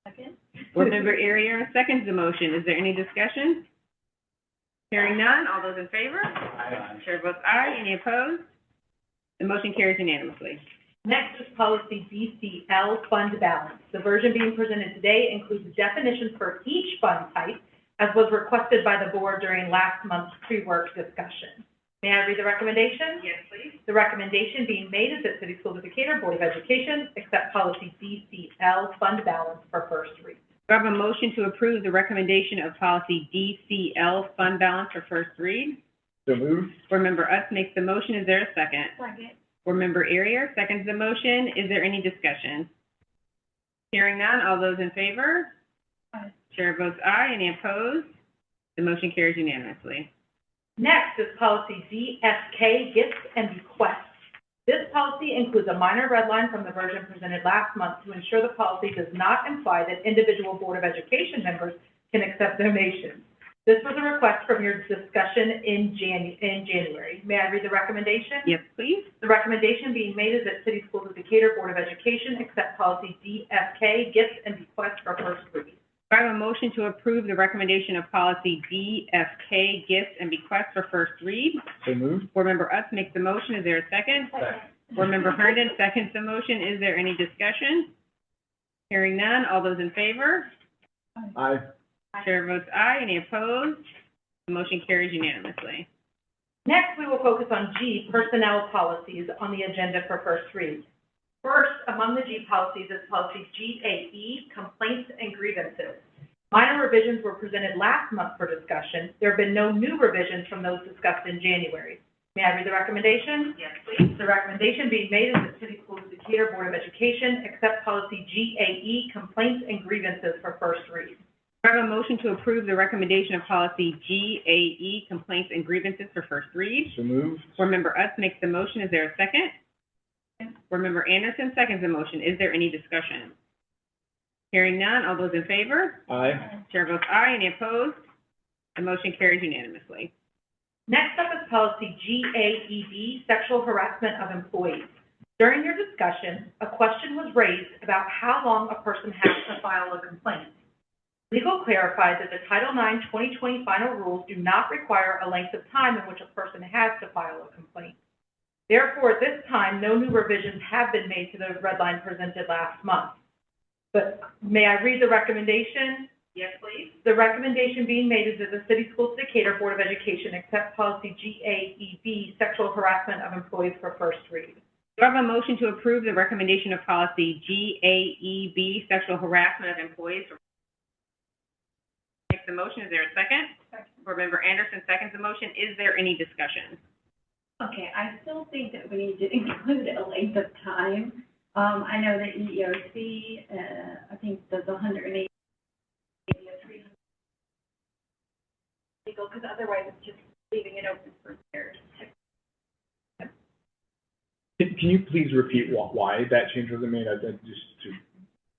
Second? Board Member Area seconds the motion. Is there any discussion? Hearing none, all those in favor? Aye. Chair votes aye. Any opposed? The motion carries unanimously. Next is policy DCL, fund balance. The version being presented today includes definitions for each fund type, as was requested by the board during last month's pre-work discussion. May I read the recommendation? Yes, please. The recommendation being made is that City Schools of Decatur Board of Education accept policy DCL, fund balance, for first read. Do I have a motion to approve the recommendation of policy DCL, fund balance, for first read? So moved. Board Member Utz makes the motion. Is there a second? Second. Board Member Area seconds the motion. Is there any discussion? Hearing none, all those in favor? Aye. Chair votes aye. Any opposed? The motion carries unanimously. Next is policy DSK, gifts and bequests. This policy includes a minor red line from the version presented last month to ensure the policy does not imply that individual Board of Education members can accept donations. This was a request from your discussion in January. May I read the recommendation? Yes, please. The recommendation being made is that City Schools of Decatur Board of Education accept policy DSK, gifts and bequests, for first read. Do I have a motion to approve the recommendation of policy DFK, gifts and bequests, for first read? So moved. Board Member Utz makes the motion. Is there a second? Second. Board Member Herndon seconds the motion. Is there any discussion? Hearing none, all those in favor? Aye. Chair votes aye. Any opposed? The motion carries unanimously. Next, we will focus on G, personnel policies, on the agenda for first read. First, among the G policies is policy GAE, complaints and grievances. Minor revisions were presented last month for discussion. There have been no new revisions from those discussed in January. May I read the recommendation? Yes, please. The recommendation being made is that City Schools of Decatur Board of Education accept policy GAE, complaints and grievances, for first read. Do I have a motion to approve the recommendation of policy GAE, complaints and grievances, for first read? So moved. Board Member Utz makes the motion. Is there a second? Board Member Anderson seconds the motion. Is there any discussion? Hearing none, all those in favor? Aye. Chair votes aye. Any opposed? The motion carries unanimously. Next up is policy GAED, sexual harassment of employees. During your discussion, a question was raised about how long a person has to file a complaint. Legal clarifies that the Title IX 2020 final rules do not require a length of time in which a person has to file a complaint. Therefore, at this time, no new revisions have been made to the red line presented last month. But may I read the recommendation? Yes, please. The recommendation being made is that the City Schools Decatur Board of Education accept policy GAEB, sexual harassment of employees, for first read. Do I have a motion to approve the recommendation of policy GAEB, sexual harassment of employees? Makes the motion. Is there a second? Board Member Anderson seconds the motion. Is there any discussion? Okay, I still think that we need to include a length of time. I know that EEOC, I think does 180 or 300 legal, because otherwise it's just leaving it open for errors. Can you please repeat why that change was made?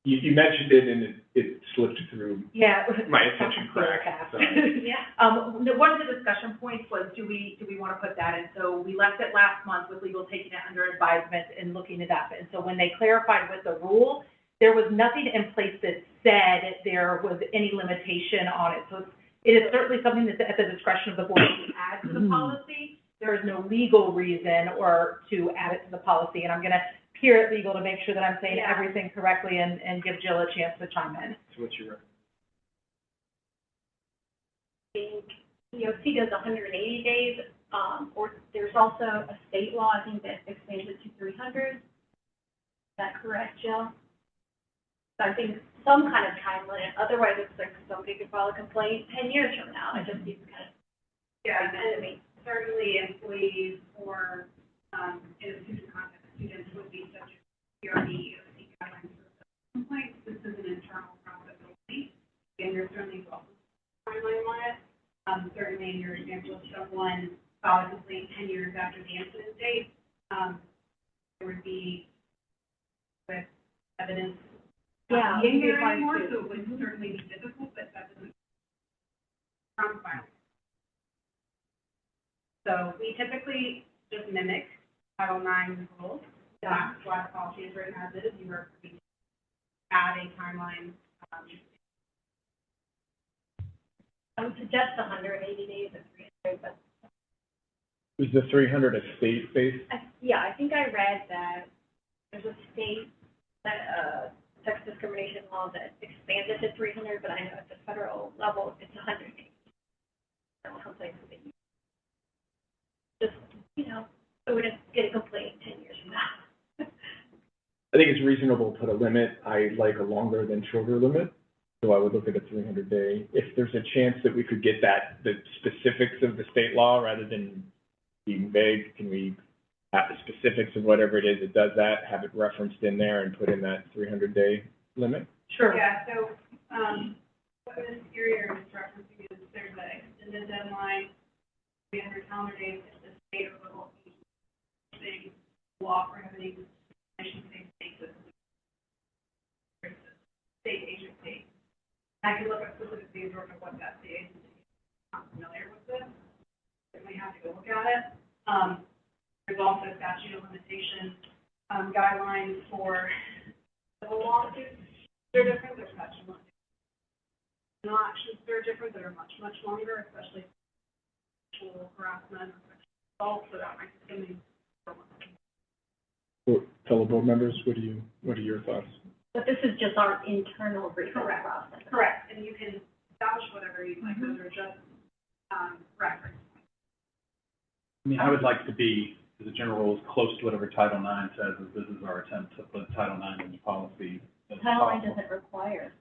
You mentioned it and it slipped through Yeah. my attention crack. So. Yeah. One of the discussion points was, do we want to put that in? So we left it last month with legal taking it under advisement and looking it up. And so when they clarified with the rule, there was nothing in place that said there was any limitation on it. So it is certainly something that's at the discretion of the board to add to the policy. There is no legal reason to add it to the policy. And I'm going to peer at legal to make sure that I'm saying everything correctly and give Jill a chance to chime in. So what's your I think EEOC does 180 days, or there's also a state law, I think, that expands it to 300. Is that correct, Jill? So I think some kind of time limit, otherwise it's like somebody could file a complaint 10 years from now. It just seems kind of, and certainly employees or, in a student context, students would be subject to the EEOC guidelines for complaints. This is an internal process only. And there's certainly also a timeline on it. Certainly in your example of someone filed a complaint 10 years after the incident date, there would be with evidence being there anymore, so it would certainly be difficult, but that doesn't from filing. So we typically just mimic Title IX rules. That's why the policy is written as is. You are free to add a timeline. I would suggest 180 days or 300, but. Was the 300 a state-based? I think I read that there's a state that, sex discrimination law that expanded to 300, but I know at the federal level, it's 180. Complaints that you just, I wouldn't get a complaint 10 years from now. I think it's reasonable to put a limit. I like a longer than shorter limit. So I would look at a 300-day. If there's a chance that we could get the specifics of the state law rather than being vague, can we have the specifics of whatever it is that does that, have it referenced in there and put in that 300-day limit? Sure. Yeah, so, what Ms. Erie is referencing is there's an extended deadline, 300 calendar days, if the state or local agency law prohibiting discrimination states with state agency. I can look up specifically of what that state agency is. I'm not familiar with this. We have to go look at it. There's also statute of limitations guidelines for civil lawsuits. They're different. There's statute of limitations. No actions that are different that are much, much longer, especially sexual harassment or sexual assault. So that might be something. Fellow board members, what are your thoughts? But this is just our internal briefing process. Correct, and you can establish whatever you like. Those are just reference. I mean, I would like to be, as a general rule, as close to whatever Title IX says, as this is our attempt to put Title IX into policy. Title IX doesn't require.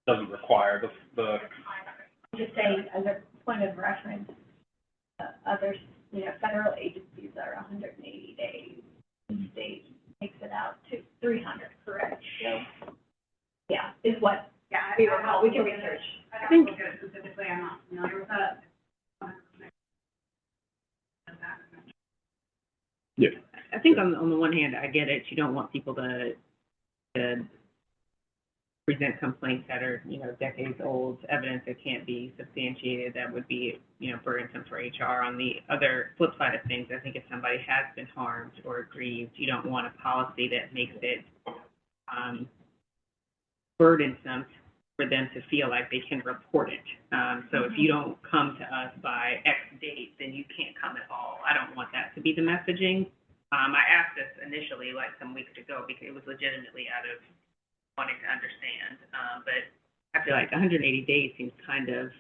Doesn't require the. I'm just saying, as a point of reference, others, federal agencies are 180 days. The state takes it out to 300, correct? So, is what we recall. We can research. I think look at it specifically. I'm not familiar with that. Yeah. I think on the one hand, I get it. You don't want people to present complaints that are, decades old, evidence that can't be substantiated. That would be, burdensome for HR. On the other flip side of things, I think if somebody has been harmed or aggrieved, you don't want a policy that makes it burdensome for them to feel like they can report it. So if you don't come to us by X date, then you can't come at all. I don't want that to be the messaging. I asked this initially, like some weeks ago, because it was legitimately out of wanting to understand. But I feel like 180 days seems kind of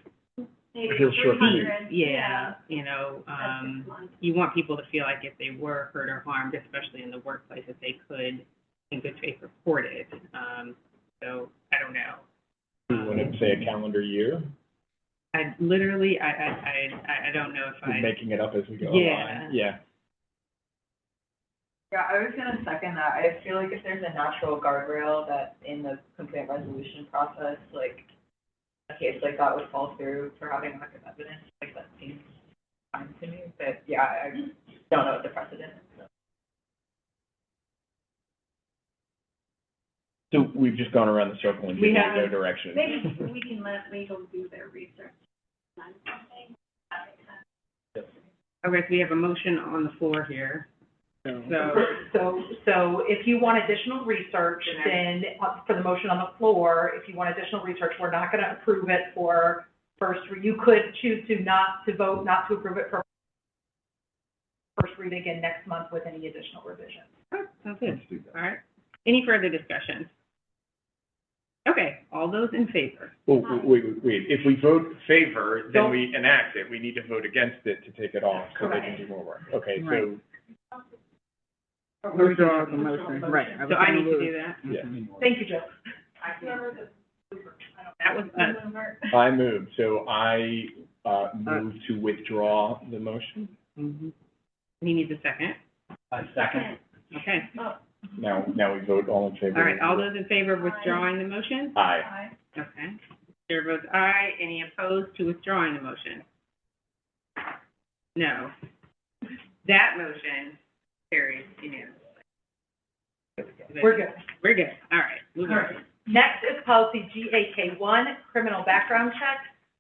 Maybe Feels short. 300. yeah, you know, That's 6 months. you want people to feel like if they were hurt or harmed, especially in the workplace, that they could, in good faith, report it. So I don't know. You want to say a calendar year? I literally, I don't know if We're I. making it up as we go Yeah. along. Yeah. Yeah, I was gonna second that. I feel like if there's a natural guardrail that in the complaint resolution process, like, a case like that would fall through for having lack of evidence, like, that seems fine to me, but yeah, I don't know what the precedent is, so. So we've just gone around the circle and We given have- no direction. Maybe we can let legal do their research on something. That makes sense. Okay, so we have a motion on the floor here. So if you want additional research, then for the motion on the floor, if you want additional research, we're not gonna approve it for first read. You could choose to not to approve it for first read again next month with any additional revisions. Oh, sounds good. All right. Any further discussion? Okay, all those in favor? Well, wait. If we vote favor, then we enact it. We need to vote against it to take it off so they can do more work. Okay, so, Right. Withdraw the motion, right. So I need to do that? yeah. Thank you, Joe. That was us. I moved, so I, move to withdraw the motion. Mm-hmm. He needs a second. Second. Okay. Now we vote all in favor. All right, all those in favor of withdrawing the motion? Aye. Okay. Chair votes aye. Any opposed to withdrawing the motion? No. That motion carries unanimously. We're good. We're good. All right, move on. Next is policy GAK1, criminal background check.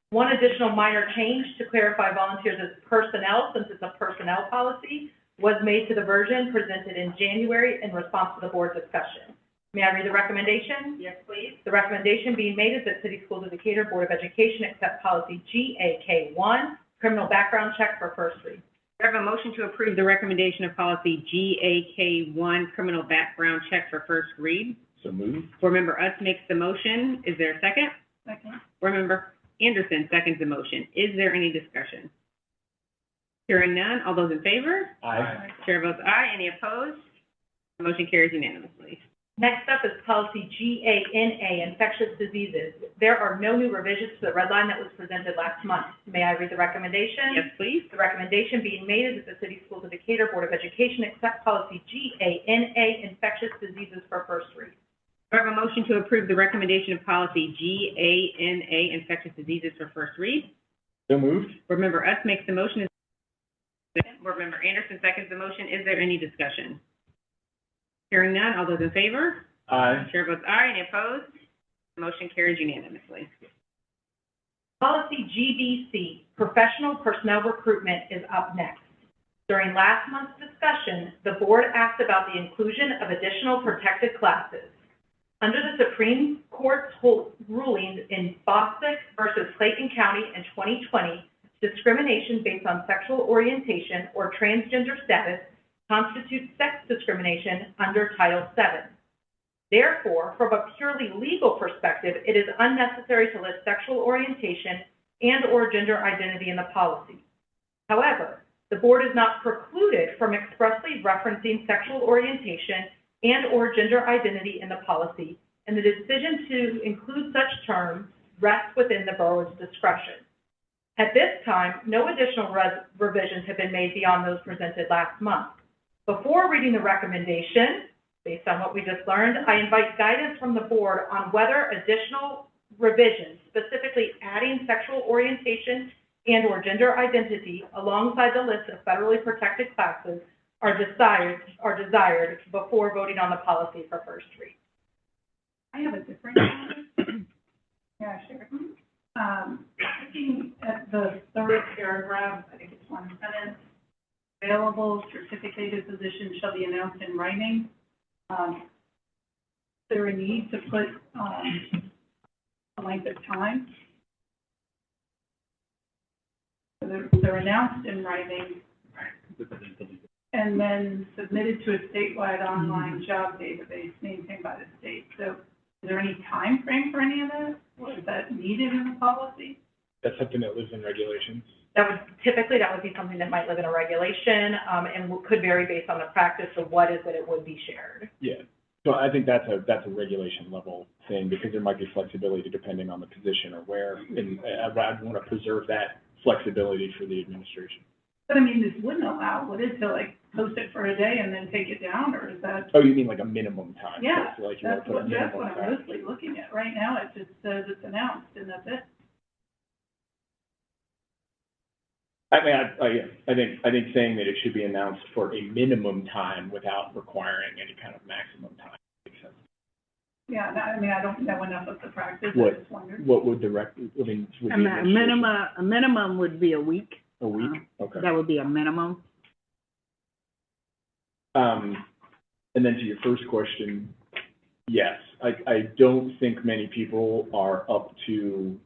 One additional minor change to clarify volunteers as personnel, since it's a personnel policy, was made to the version presented in January in response to the board discussion. May I read the recommendation? Yes, please. The recommendation being made is that City Schools of Decatur Board of Education accept policy GAK1, criminal background check for first read. We have a motion to approve the recommendation of policy GAK1, criminal background check for first read. So move. Board Member Utz makes the motion. Is there a second? Second. Board Member Anderson seconds the motion. Is there any discussion? Hearing none, all those in favor? Aye. Chair votes aye. Any opposed? The motion carries unanimously. Next up is policy GANA, infectious diseases. There are no new revisions to the red line that was presented last month. May I read the recommendation? Yes, please. The recommendation being made is that the City Schools of Decatur Board of Education accept policy GANA, infectious diseases for first read. We have a motion to approve the recommendation of policy GANA, infectious diseases for first read. So moved. Board Member Utz makes the motion. Board Member Anderson seconds the motion. Is there any discussion? Hearing none, all those in favor? Aye. Chair votes aye. Any opposed? The motion carries unanimously. Policy GBC, professional personnel recruitment, is up next. During last month's discussion, the board asked about the inclusion of additional protected classes. Under the Supreme Court's rulings in Bostic versus Clayton County in 2020, discrimination based on sexual orientation or transgender status constitutes sex discrimination under Title VII. Therefore, from a purely legal perspective, it is unnecessary to list sexual orientation and/or gender identity in the policy. However, the board is not precluded from expressly referencing sexual orientation and/or gender identity in the policy, and the decision to include such terms rests within the board's discretion. At this time, no additional revisions have been made beyond those presented last month. Before reading the recommendation, based on what we just learned, I invite guidance from the board on whether additional revisions, specifically adding sexual orientation and/or gender identity alongside the list of federally protected classes are desired before voting on the policy for first read. I have a different one. Yeah, sure. Looking at the third paragraph, I think it's one sentence, available certificated positions shall be announced in writing. Is there a need to put, a length of time? So they're announced in writing and then submitted to a statewide online job database maintained by the state. So is there any time frame for any of that? Or is that needed in the policy? That's something that lives in regulations. That would be something that might live in a regulation, and could vary based on the practice of what is that it would be shared. Yeah. So I think that's a regulation level thing, because there might be flexibility depending on the position or where, and I'd want to preserve that flexibility for the administration. But I mean, this wouldn't allow, would it, to like post it for a day and then take it down, or is that? Oh, you mean like a minimum time? Yeah, So like you want to put a that's minimum what I'm time. mostly looking at. Right now, it just says it's announced and that's it. I mean, I think saying that it should be announced for a minimum time without requiring any kind of maximum time makes sense. Yeah, I mean, I don't know enough of the practice, I What, just wondered. what would the would A the a minimum would be a week. A week? Okay. That would be a minimum. And then to your first question, yes, I don't think many people are up to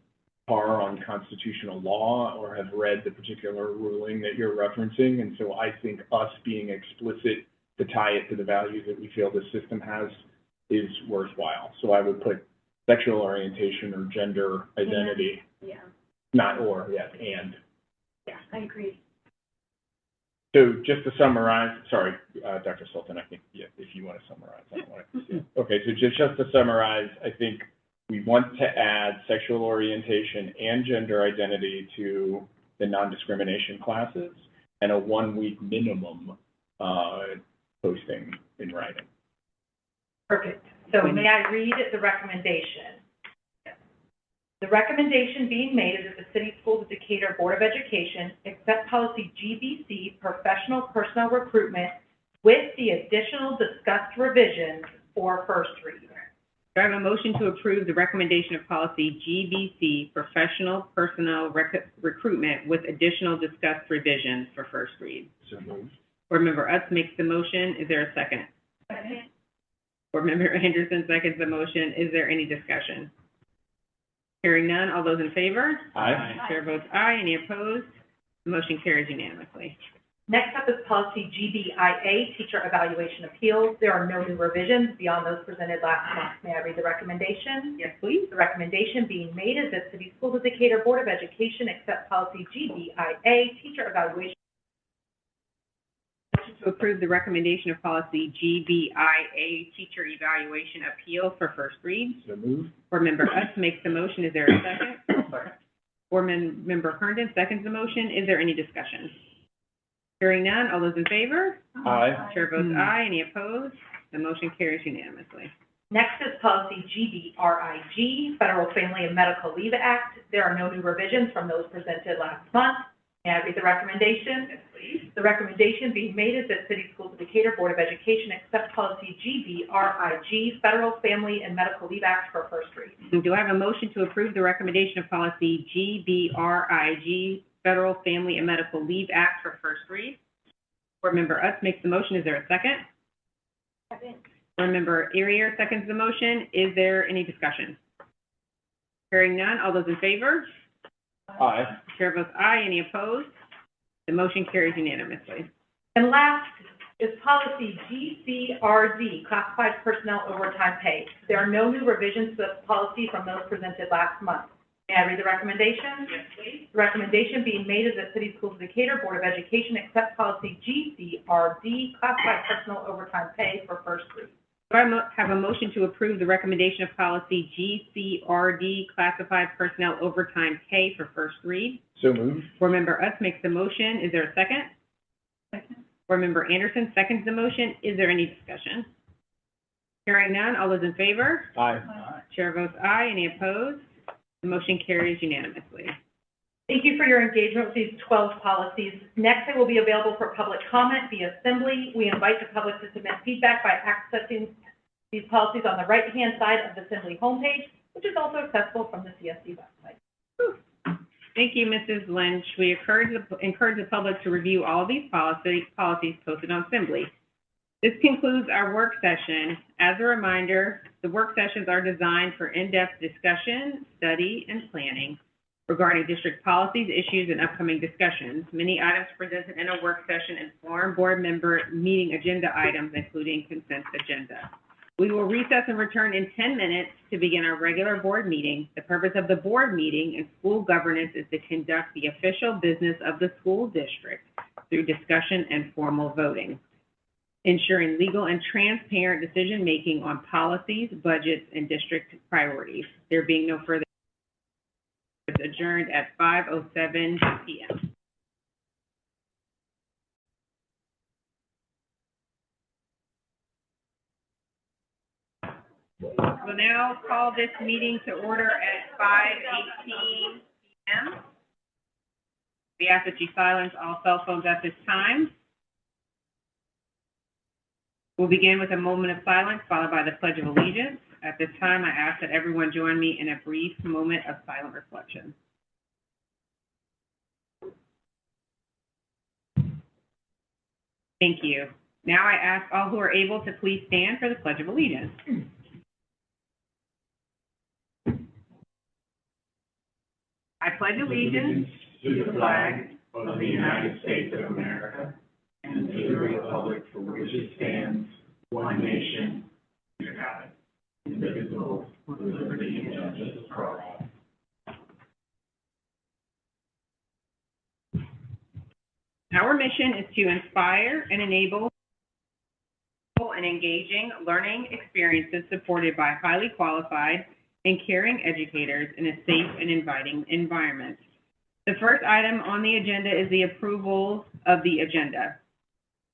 par on constitutional law or have read the particular ruling that you're referencing, and so I think us being explicit to tie it to the values that we feel the system has is worthwhile. So I would put sexual orientation or gender identity, Yeah, not or, yes, and. yeah, I agree. So just to summarize, sorry, Dr. Sultan, I think, yeah, if you want to summarize, I don't want to. Okay, so just to summarize, I think we want to add sexual orientation and gender identity to the non-discrimination classes and a 1 week minimum posting in writing. Perfect. So may I read the recommendation? The recommendation being made is that the City Schools of Decatur Board of Education accept policy GBC, professional personnel recruitment, with the additional discussed revisions for first read. Do I have a motion to approve the recommendation of policy GBC, professional personnel recruitment with additional discussed revisions for first read? So moved. Board Member Utz makes the motion. Is there a second? Second. Board Member Anderson seconds the motion. Is there any discussion? Hearing none, all those in favor? Aye. Chair votes aye. Any opposed? The motion carries unanimously. Next up is policy GBIA, teacher evaluation appeals. There are no new revisions beyond those presented last month. May I read the recommendation? Yes, please. The recommendation being made is that City Schools of Decatur Board of Education accept policy GBIA, teacher evaluation. To approve the recommendation of policy GBIA, teacher evaluation appeal for first read. So moved. Board Member Utz makes the motion. Is there a second? Second. Board Member Herndon seconds the motion. Is there any discussion? Hearing none, all those in favor? Aye. Chair votes aye. Any opposed? The motion carries unanimously. Next is policy GBRIG, Federal Family and Medical Leave Act. There are no new revisions from those presented last month. May I read the recommendation? Yes, please. The recommendation being made is that City Schools of Decatur Board of Education accept policy GBRIG, Federal Family and Medical Leave Act for first read. Do I have a motion to approve the recommendation of policy GBRIG, Federal Family and Medical Leave Act for first read? Board Member Utz makes the motion. Is there a second? Second. Board Member Earier seconds the motion. Is there any discussion? Hearing none, all those in favor? Aye. Chair votes aye. Any opposed? The motion carries unanimously. And last is policy GCRD, classified personnel overtime pay. There are no new revisions to this policy from those presented last month. May I read the recommendation? Yes, please. The recommendation being made is that City Schools of Decatur Board of Education accept policy GCRD, classified personnel overtime pay for first read. Do I have a motion to approve the recommendation of policy GCRD, classified personnel overtime pay for first read? So moved. Board Member Utz makes the motion. Is there a second? Second. Board Member Anderson seconds the motion. Is there any discussion? Hearing none, all those in favor? Aye. Chair votes aye. Any opposed? The motion carries unanimously. Thank you for your engagement with these 12 policies. Next, they will be available for public comment via Assembly. We invite the public to submit feedback by accessing these policies on the right-hand side of the Assembly homepage, which is also accessible from the CSD website. Thank you, Mrs. Lynch. We encourage the public to review all of these policies posted on Assembly. This concludes our work session. As a reminder, The work sessions are designed for in-depth discussion, study, and planning regarding district policies, issues, and upcoming discussions. Many items presented in a work session inform board member meeting agenda items, including consent agenda. We will recess and return in 10 minutes to begin our regular board meeting. The purpose of the board meeting and school governance is to conduct the official business of the school district through discussion and formal voting, ensuring legal and transparent decision-making on policies, budgets, and district priorities. There being no further, adjourned at 5:07 p.m. We'll now call this meeting to order at 5:18 p.m. We ask that you silence all cell phones at this time. We'll begin with a moment of silence, followed by the Pledge of Allegiance. At this time, I ask that everyone join me in a brief moment of silent reflection. Thank you. Now I ask all who are able to please stand for the Pledge of Allegiance. I pledge allegiance to the flag of the United States of America and to the republic for which it stands, one nation, under God, indivisible, with liberty and justice for all. Our mission is to inspire and enable and engaging learning experiences supported by highly qualified and caring educators in a safe and inviting environment. The first item on the agenda is the approval of the agenda.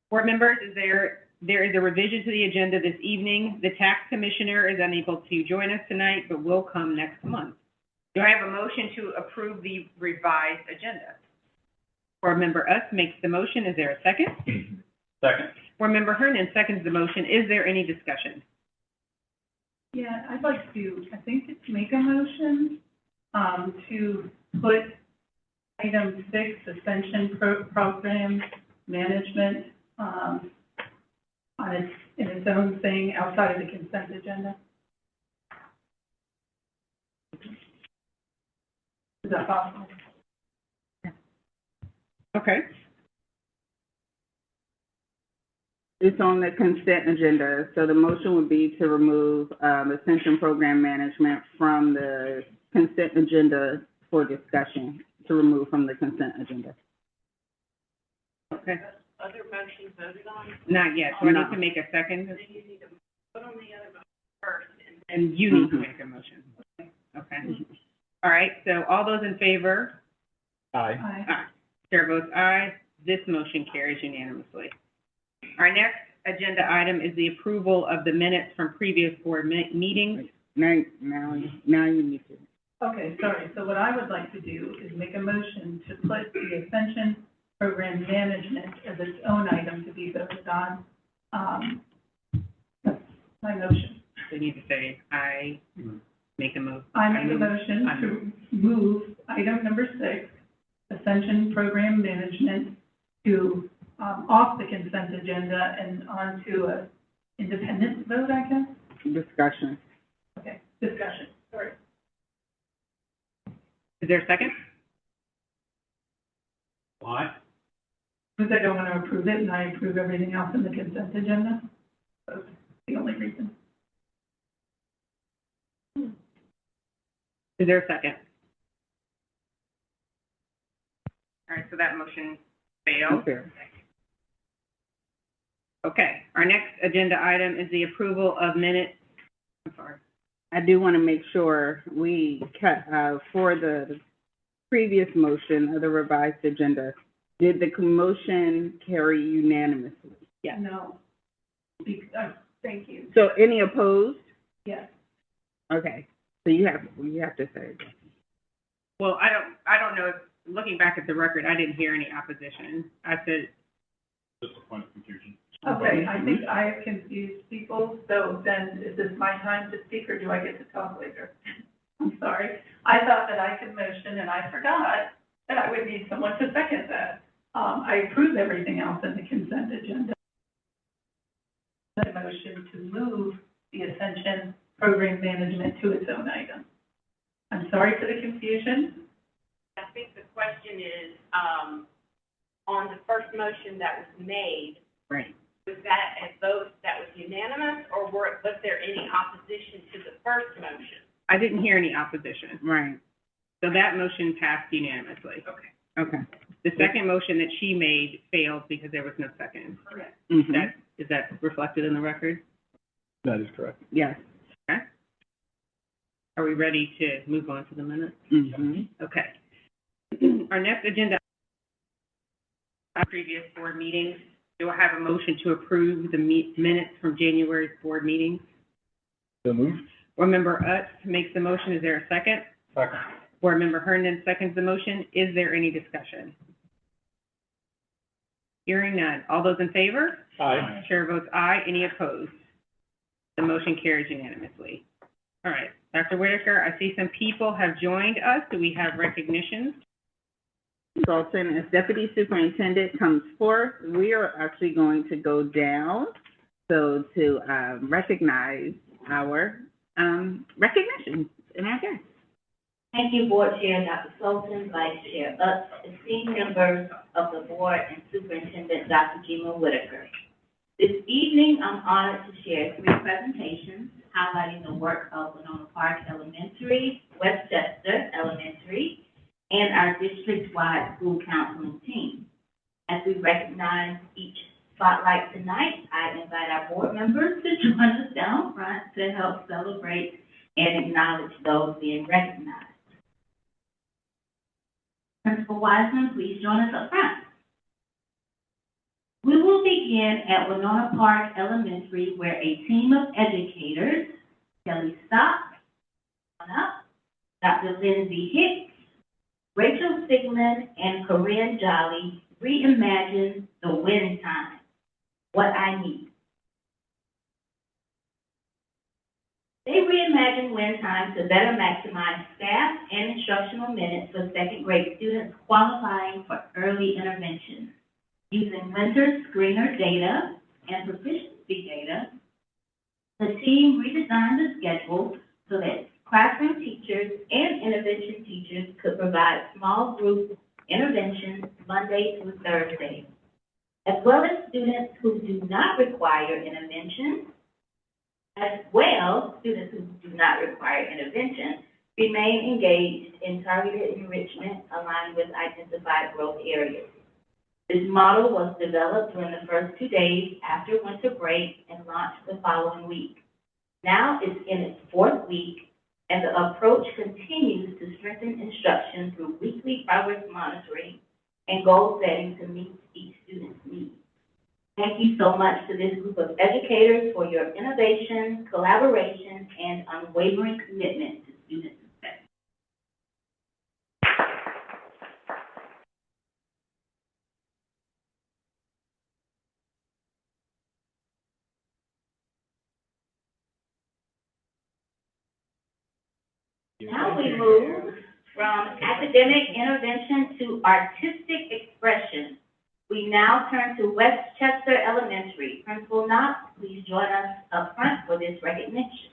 Board members, there is a revision to the agenda this evening. The tax commissioner is unable to join us tonight, but will come next month. Do I have a motion to approve the revised agenda? Board member Utz makes the motion. Is there a second? Second. Board member Hernan seconds the motion. Is there any discussion? Yeah, I'd like to, I think it's make a motion, to put item 6, suspension program management, in its own thing outside of the consent agenda. Is that possible? Okay. It's on the consent agenda, so the motion would be to remove, Ascension Program Management from the consent agenda for discussion, to remove from the consent agenda. Okay. Other motions voted on? Not yet, so I No. need to make a second, Then you need to put on the other motion first, and and you need to make a motion. Okay. All right, so all those in favor? Aye. Aye. Chair votes aye. This motion carries unanimously. Our next agenda item is the approval of the minutes from previous board meetings. Now you need to. Okay, sorry. So what I would like to do is make a motion to put the Ascension Program Management as its own item to be voted on. That's my motion. So you need to say, I make a motion. I make a motion to move item number 6, Ascension Program Management, to, off the consent agenda and onto a independent vote, I guess? Discussion. Okay, discussion, sorry. Is there a second? Why? Because I don't want to approve it and I approve everything else in the consent agenda. That's the only reason. Is there a second? All right, so that motion failed. Okay. Okay, our next agenda item is the approval of minutes. I'm sorry. I do want to make sure we cut, for the previous motion of the revised agenda, did the motion carry unanimously? Yes. No. Thank you. So any opposed? Yes. Okay, so you have to say it. Well, I don't know, if looking back at the record, I didn't hear any opposition. I said, Just a point of confusion. Okay, I think I have confused people, so then is this my time to speak or do I get to talk later? I'm sorry. I thought that I could motion and I forgot that I would need someone to second that. I approve everything else in the consent agenda. The motion to move the Ascension program management to its own item. I'm sorry for the confusion. I think the question is, on the first motion that was made, Right. was that a vote that was unanimous, or was there any opposition to the first motion? I didn't hear any opposition. Right, So that motion passed unanimously. Okay. okay. The second motion that she made failed because there was no second. Correct. Mhm. Is that reflected in the record? That is correct. Yes. Okay. Are we ready to move on to the minutes? Mhm. Okay. Our next agenda, previous board meetings. Do I have a motion to approve the minutes from January's board meetings? So moved. Board Member Utz makes the motion. Is there a second? Second. Board Member Herndon seconds the motion. Is there any discussion? Hearing none. All those in favor? Aye. Chair votes aye. Any opposed? The motion carries unanimously. All right, Dr. Whitaker, I see some people have joined us. Do we have recognitions? Sultan, as deputy superintendent comes forth, we are actually going to go down, so to recognize our recognitions and our guests. Thank you, Board Chair Dr. Sultan, Vice Chair Utz, esteemed members of the Board, and Superintendent Dr. Gima Whitaker. This evening, I'm honored to share 3 presentations highlighting the work of Winona Park Elementary, Westchester Elementary, and our district-wide school counseling team. As we recognize each spotlight tonight, I invite our board members to join us down front to help celebrate and acknowledge those being recognized. Principal Wiseman, please join us up front. We will begin at Winona Park Elementary, where a team of educators, Kelly Stock, on up, Dr. Lindsay Hicks, Rachel Sigmund, and Corinne Jolly reimagine the win time, what I need. They reimagine win time to better maximize staff and instructional minutes for second grade students qualifying for early intervention. Using winter screener data and proficiency data, the team redesigned the schedule so that classroom teachers and intervention teachers could provide small group interventions Monday through Thursday, as well as students who do not require intervention, remain engaged in targeted enrichment aligned with identified growth areas. This model was developed during the first 2 days after winter break and launched the following week. Now it's in its 4th week, and the approach continues to strengthen instruction through weekly progress monitoring and goal setting to meet each student's needs. Thank you so much to this group of educators for your innovation, collaboration, and unwavering commitment to student success. Now we move from academic intervention to artistic expression. We now turn to Westchester Elementary. Principal Knox, please join us up front for this recognition.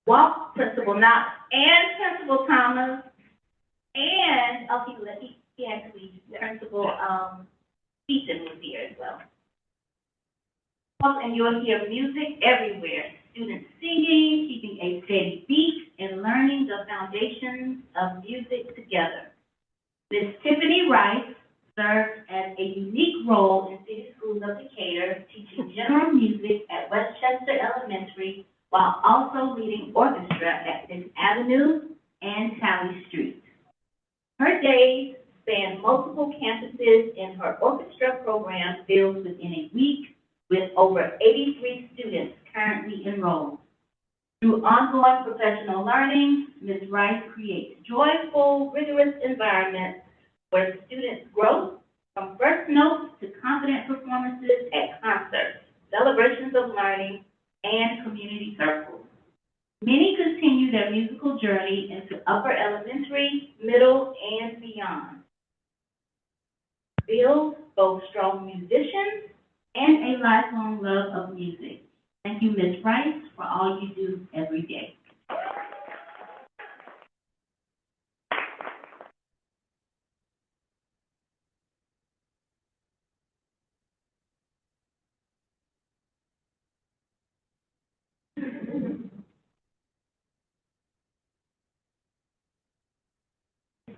Walk, Principal Knox, and Principal Thomas, and, Principal Eaton was here as well. And you'll hear music everywhere. Students singing, keeping a steady beat, and learning the foundations of music together. Ms. Tiffany Rice serves as a unique role in City Schools of Decatur, teaching general music at Westchester Elementary, while also leading orchestra at 5th Avenue and Talley Street. Her days span multiple campuses, and her orchestra program builds within a week, with over 83 students currently enrolled. Through ongoing professional learning, Ms. Rice creates joyful, rigorous environments where students grow from first notes to confident performances at concerts, celebrations of learning, and community circles. Many continue their musical journey into upper elementary, middle, and beyond. Build both strong musicians and a lifelong love of music. Thank you, Ms. Rice, for all you do every day.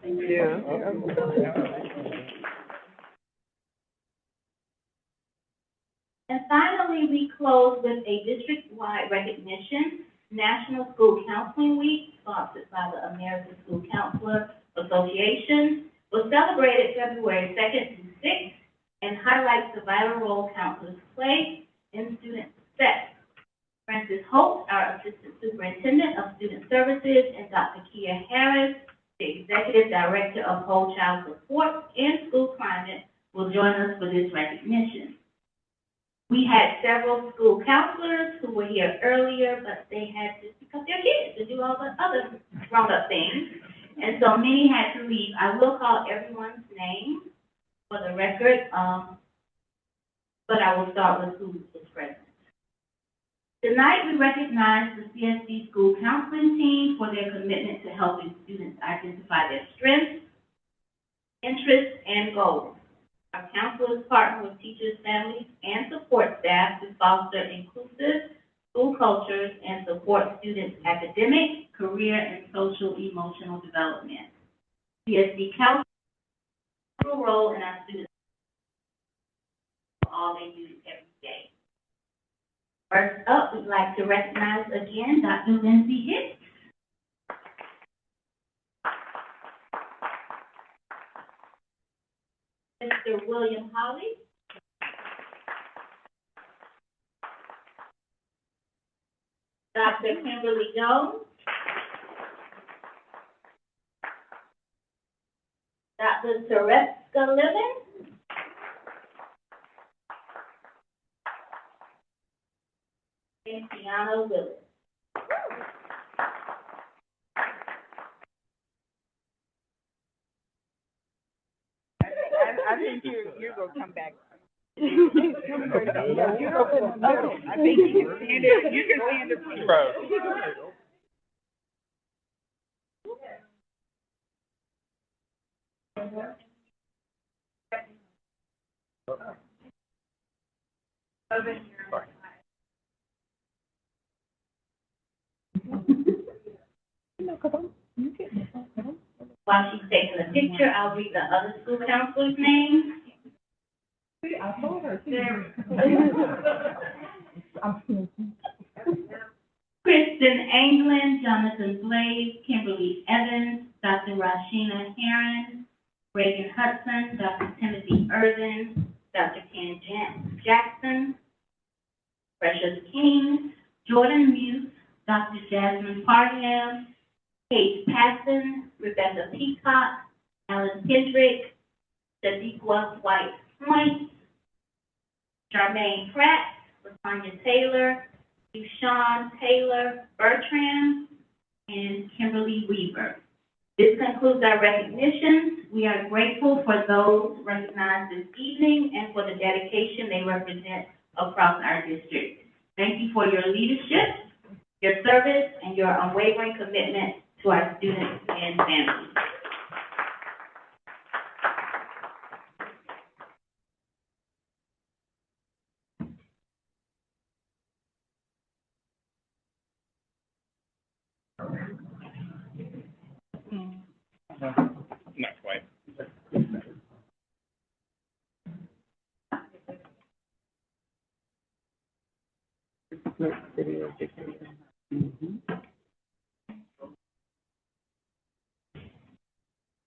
Thank you. And finally, we close with a district-wide recognition, National School Counseling Week, sponsored by the American School Counselor Association, was celebrated February 2nd through 6th and highlights the vital role counselors play in student success. Francis Holt, our Assistant Superintendent of Student Services, and Dr. Kia Harris, the Executive Director of Whole Child Support and School Climate, will join us for this recognition. We had several school counselors who were here earlier, but they had to pick up their kids to do all the other grown-up things. And so many had to leave. I will call everyone's name for the record, but I will start with who is present. Tonight, we recognize the CSD School Counseling Team for their commitment to helping students identify their strengths, interests, and goals. Our counselors partner with teachers, families, and support staff to foster inclusive school cultures and support students' academic, career, and social emotional development. CSD counselors play a role in our students' all they do every day. First up, we'd like to recognize again Dr. Lindsay Hicks. Mr. William Holly. Dr. Kimberly Jones. Dr. Tereska Living. And Tiana Willis. I think you're gonna come back. You're gonna put in the middle. I think you can stand it, you can stand it front row. While she's taking the picture, I'll read the other school counselors' names. I told her. Kristen Anglin, Jonathan Blaze, Kimberly Evans, Dr. Rashina Heron, Reagan Hudson, Dr. Timothy Irvin, Dr. Ken Jackson, Precious King, Jordan Muse, Dr. Jasmine Parham, Kate Passon, Rebecca Peacock, Alan Kendrick, Sadiqa White Point, Charmaine Pratt, LaTanya Taylor, Dushawn Taylor Bertram, and Kimberly Weaver. This concludes our recognitions. We are grateful for those recognized this evening and for the dedication they represent across our district. Thank you for your leadership, your service, and your unwavering commitment to our students and families. Not quite.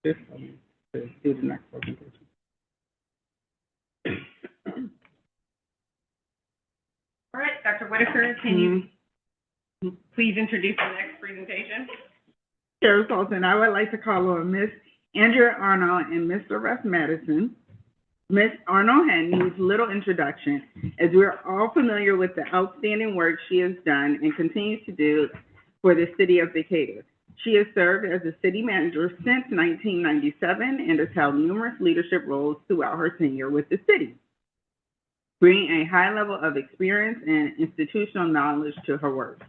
This one, do the next presentation. All right, Dr. Whitaker, can you please introduce the next presentation? Chair Sultan, I would like to call on Ms. Andrea Arnold and Mr. Russ Madison. Ms. Arnold needs little introduction, as we're all familiar with the outstanding work she has done and continues to do for the city of Decatur. She has served as a city manager since 1997 and has held numerous leadership roles throughout her tenure with the city. bringing a high level of experience and institutional knowledge to her work.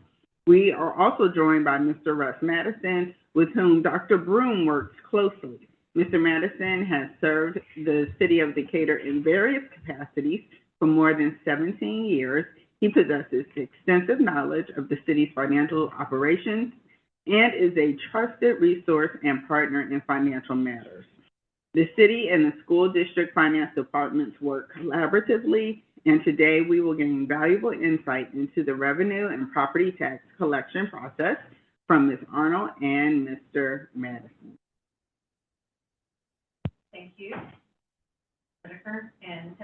We are also joined by Mr. Russ Madison, with whom Dr. Broom works closely. Mr. Madison has served the city of Decatur in various capacities for more than 17 years. He possesses extensive knowledge of the city's financial operations and is a trusted resource and partner in financial matters. The city and the school district finance departments work collaboratively, and today we will gain valuable insight into the revenue and property tax collection process from Ms. Arnold and Mr. Madison. Thank you, Jennifer, and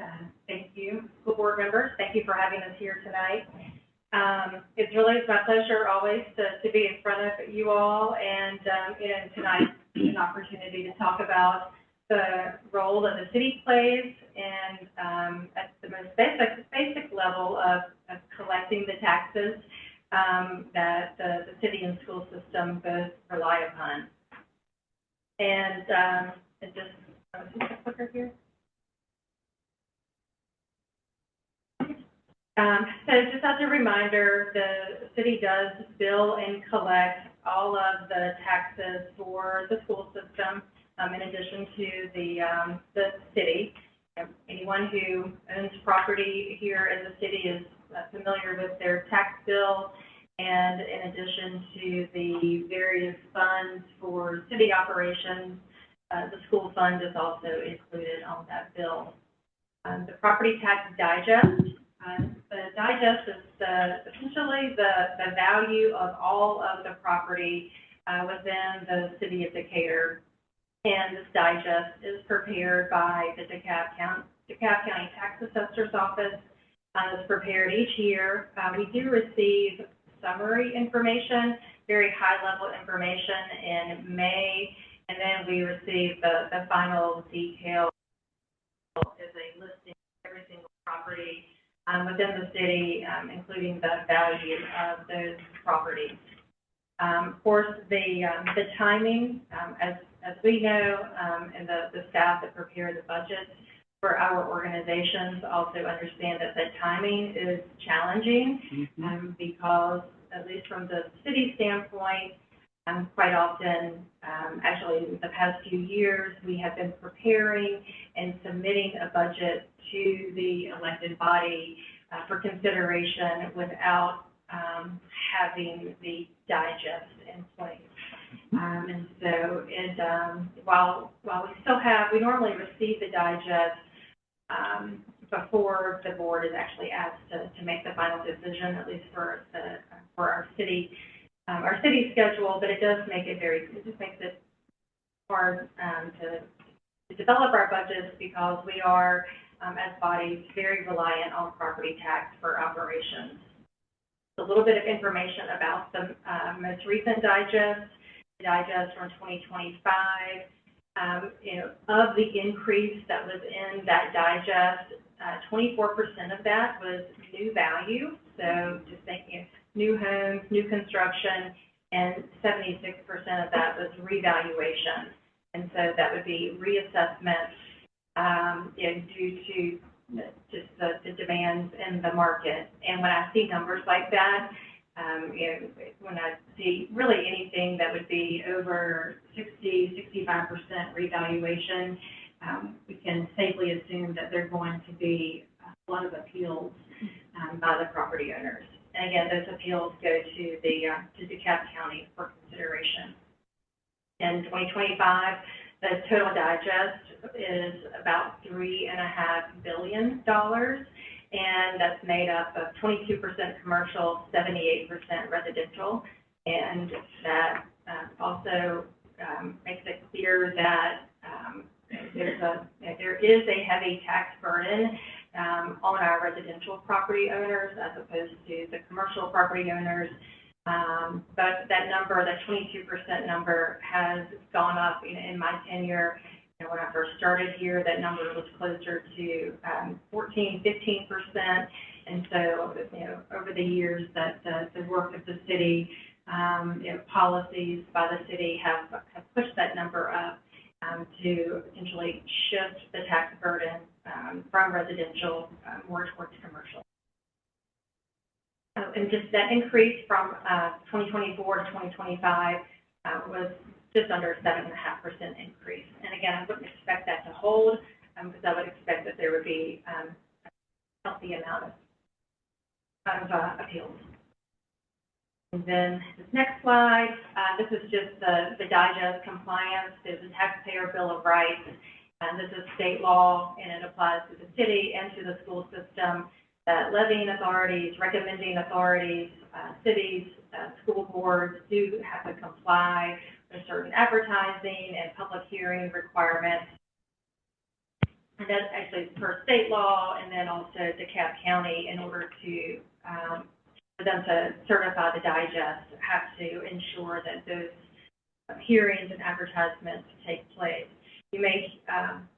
thank you, school board members. Thank you for having us here tonight. It's my pleasure always to be in front of you all, and tonight an opportunity to talk about the role that the city plays and at the most basic level of collecting the taxes that the city and school system both rely upon. And just clicker here. So just as a reminder, the city does bill and collect all of the taxes for the school system, in addition to the city. Anyone who owns property here in the city is familiar with their tax bill, and in addition to the various funds for city operations, the school fund is also included on that bill. The property tax digest. The digest is essentially the value of all of the property within the city of Decatur. And this digest is prepared by the DeKalb County Tax Assessor's Office. It's prepared each year. We do receive summary information, very high-level information in May, and then we receive the final detail as a listing of every single property within the city, including the value of those properties. Of course, the timing, as we know, and the staff that prepare the budgets for our organizations also understand that the timing is challenging, because at least from the city standpoint, quite often, actually in the past few years, we have been preparing and submitting a budget to the elected body for consideration without having the digest in place. And so while we normally receive the digest before the board is actually asked to make the final decision, at least for our city schedule, but it just makes it hard to develop our budgets, because we are, as bodies, very reliant on property tax for operations. A little bit of information about the most recent digest, the digest from 2025. Of the increase that was in that digest, 24% of that was new value. So just thinking new homes, new construction, and 76% of that was revaluation. And so that would be reassessment due to just the demands in the market. And when I see numbers like that, when I see really anything that would be over 65% revaluation, we can safely assume that there's going to be a lot of appeals by the property owners. And again, those appeals go to DeKalb County for consideration. In 2025, the total digest is about $3.5 billion, and that's made up of 22% commercial, 78% residential, and that also makes it clear that there is a heavy tax burden on our residential property owners as opposed to the commercial property owners. But that number, that 22% number, has gone up in my tenure. When I first started here, that number was closer to 14-15%. And so, over the years, that the work of the city, policies by the city have pushed that number up. to potentially shift the tax burden from residential more towards commercial. And just that increase from 2024 to 2025 was just under a 7.5% increase. And again, I wouldn't expect that to hold because I would expect that there would be a healthy amount of appeals. And then this next slide, this is just the digest compliance. There's a taxpayer bill of rights, and this is state law, and it applies to the city and to the school system. That levying authorities, recommending authorities, cities, school boards do have to comply with certain advertising and public hearing requirements. And that's actually per state law, and then also DeKalb County, in order to for them to certify the digest, have to ensure that those hearings and advertisements take place. You may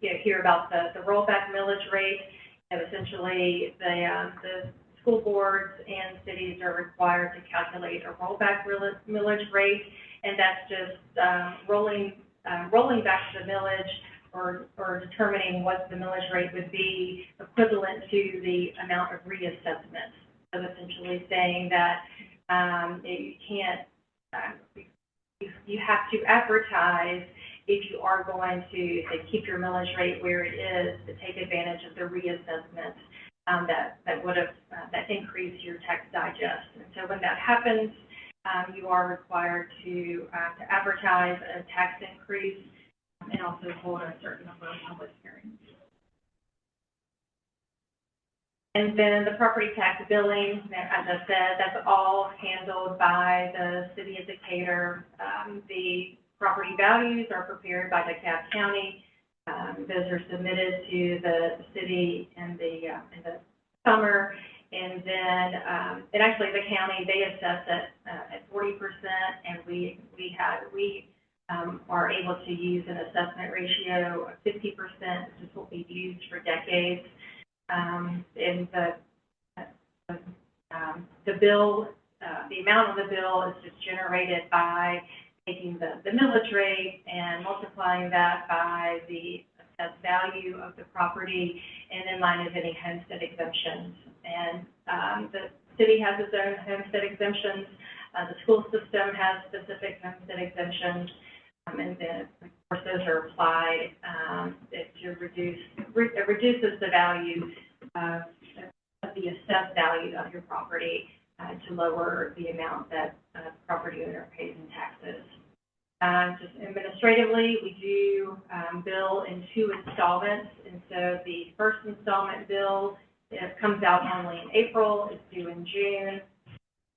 hear about the rollback millage rate. And essentially, the school boards and cities are required to calculate a rollback millage rate, and that's just rolling back the millage or determining what the millage rate would be equivalent to the amount of reassessment. So essentially saying that you can't, you have to advertise if you are going to, say, keep your millage rate where it is, to take advantage of the reassessment that would have, that increase your tax digest. And so when that happens, you are required to advertise a tax increase and also hold a certain number of public hearings. And then the property tax billing, as I said, that's all handled by the city of Decatur. The property values are prepared by DeKalb County. Those are submitted to the city in the summer, and then and actually the county, they assess it at 40%, and we are able to use an assessment ratio of 50%, which is what we've used for decades. And the bill, the amount on the bill is just generated by taking the millage rate and multiplying that by the assessed value of the property, and in line of any homestead exemptions. And the city has its own homestead exemptions. The school system has specific homestead exemptions, and then of course those are applied to it reduces the value of the assessed value of your property to lower the amount that the property owner pays in taxes. Just administratively, we do bill in 2 installments, and so the first installment bill, it comes out only in April, it's due in June,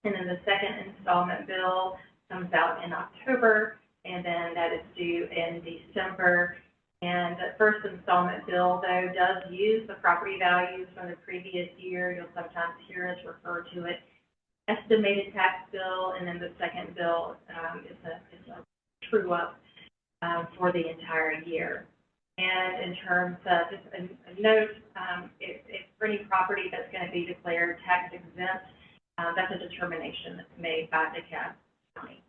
and then the second installment bill comes out in October, and then that is due in December. And the first installment bill, though, does use the property values from the previous year. You'll sometimes hear us refer to it estimated tax bill, and then the second bill is a true up for the entire year. And in terms of, just a note, if for any property that's going to be declared tax exempt, that's a determination that's made by DeKalb County.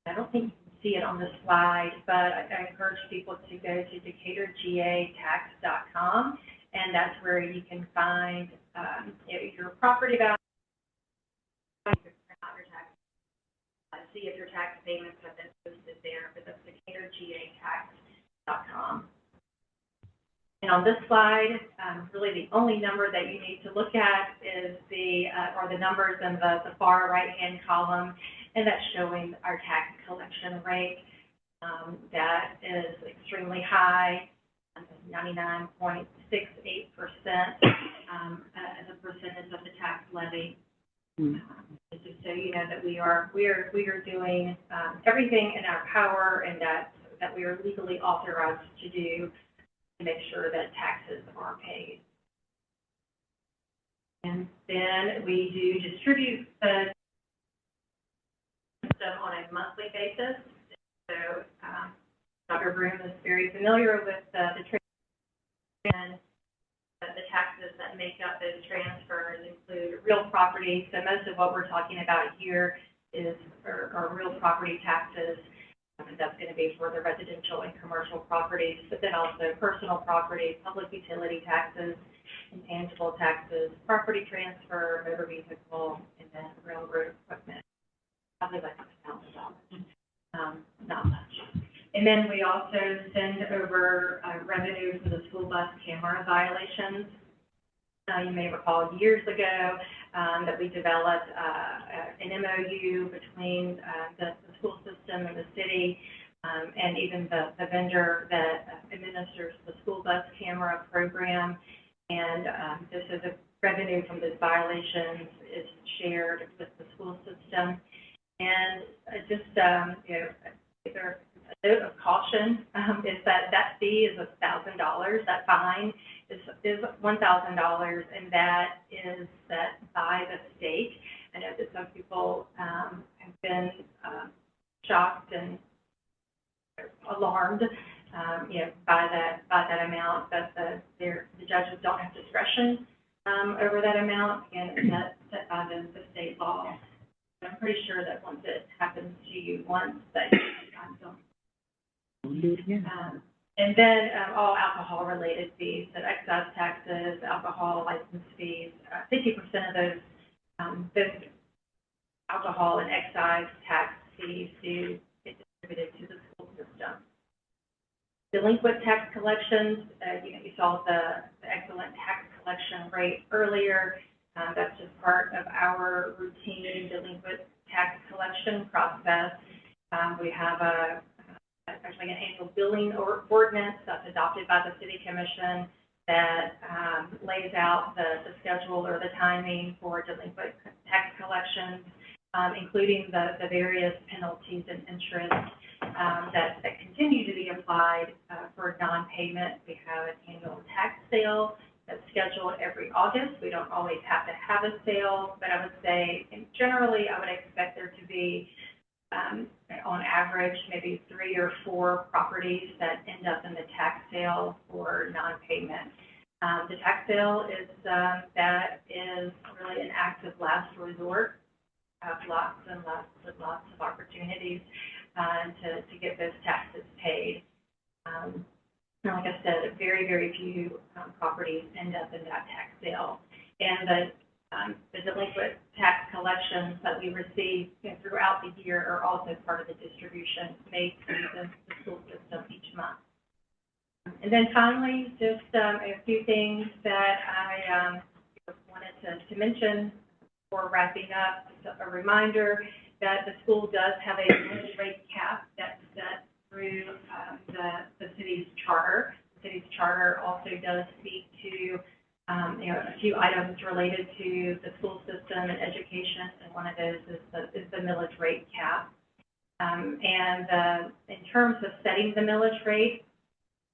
I don't think you can see it on the slide, but I encourage people to go to DecaturGATax.com, and that's where you can find your property value, see if your tax payments have been posted there, but that's DecaturGATax.com. And on this slide, really the only number that you need to look at is the numbers in the far right-hand column, and that's showing our tax collection rate. That is extremely high, 99.68% as a percentage of the tax levy. Just so you know that we are doing everything in our power, and that we are legally authorized to do to make sure that taxes are paid. And then we do distribute the system on a monthly basis. So Dr. Broom is very familiar with the and the taxes that make up those transfers include real property. So most of what we're talking about here are real property taxes. And that's going to be for the residential and commercial properties, but then also personal property, public utility taxes, intangible taxes, property transfer, motor vehicle, and then railroad equipment. Probably like $1,000. Not much. And then we also send over revenue for the school bus camera violations. You may recall years ago that we developed an MOU between the school system and the city, and even the vendor that administers the school bus camera program. And this is a revenue from these violations is shared with the school system. And just, a note of caution is that fee is $1,000. That fine is $1,000, and that is set by the state. I know that some people have been shocked and alarmed, by that amount. But the judges don't have discretion over that amount, and that's set by the state law. I'm pretty sure that once it happens to you once, that you don't. And then all alcohol-related fees, so excise taxes, alcohol license fees, 50% of those alcohol and excise tax fees do get distributed to the school system. Delinquent tax collections, you saw the excellent tax collection rate earlier. That's just part of our routine delinquent tax collection process. We have actually an annual billing ordinance that's adopted by the City Commission that lays out the schedule or the timing for delinquent tax collections, including the various penalties and interest that continue to be applied for non-payment. We have an annual tax sale that's scheduled every August. We don't always have to have a sale, but I would say, and generally, I would expect there to be, on average, maybe 3 or 4 properties that end up in the tax sale for non-payment. The tax sale is that is really an act of last resort. Have lots and lots of opportunities to get those taxes paid. Like I said, very, very few properties end up in that tax sale. And the delinquent tax collections that we receive throughout the year are also part of the distribution made to the school system each month. And then finally, just a few things that I wanted to mention before wrapping up. Just a reminder that the school does have a millage rate cap that's set through the city's charter. The city's charter also does speak to a few items related to the school system and education, and one of those is the millage rate cap. In terms of setting the millage rate,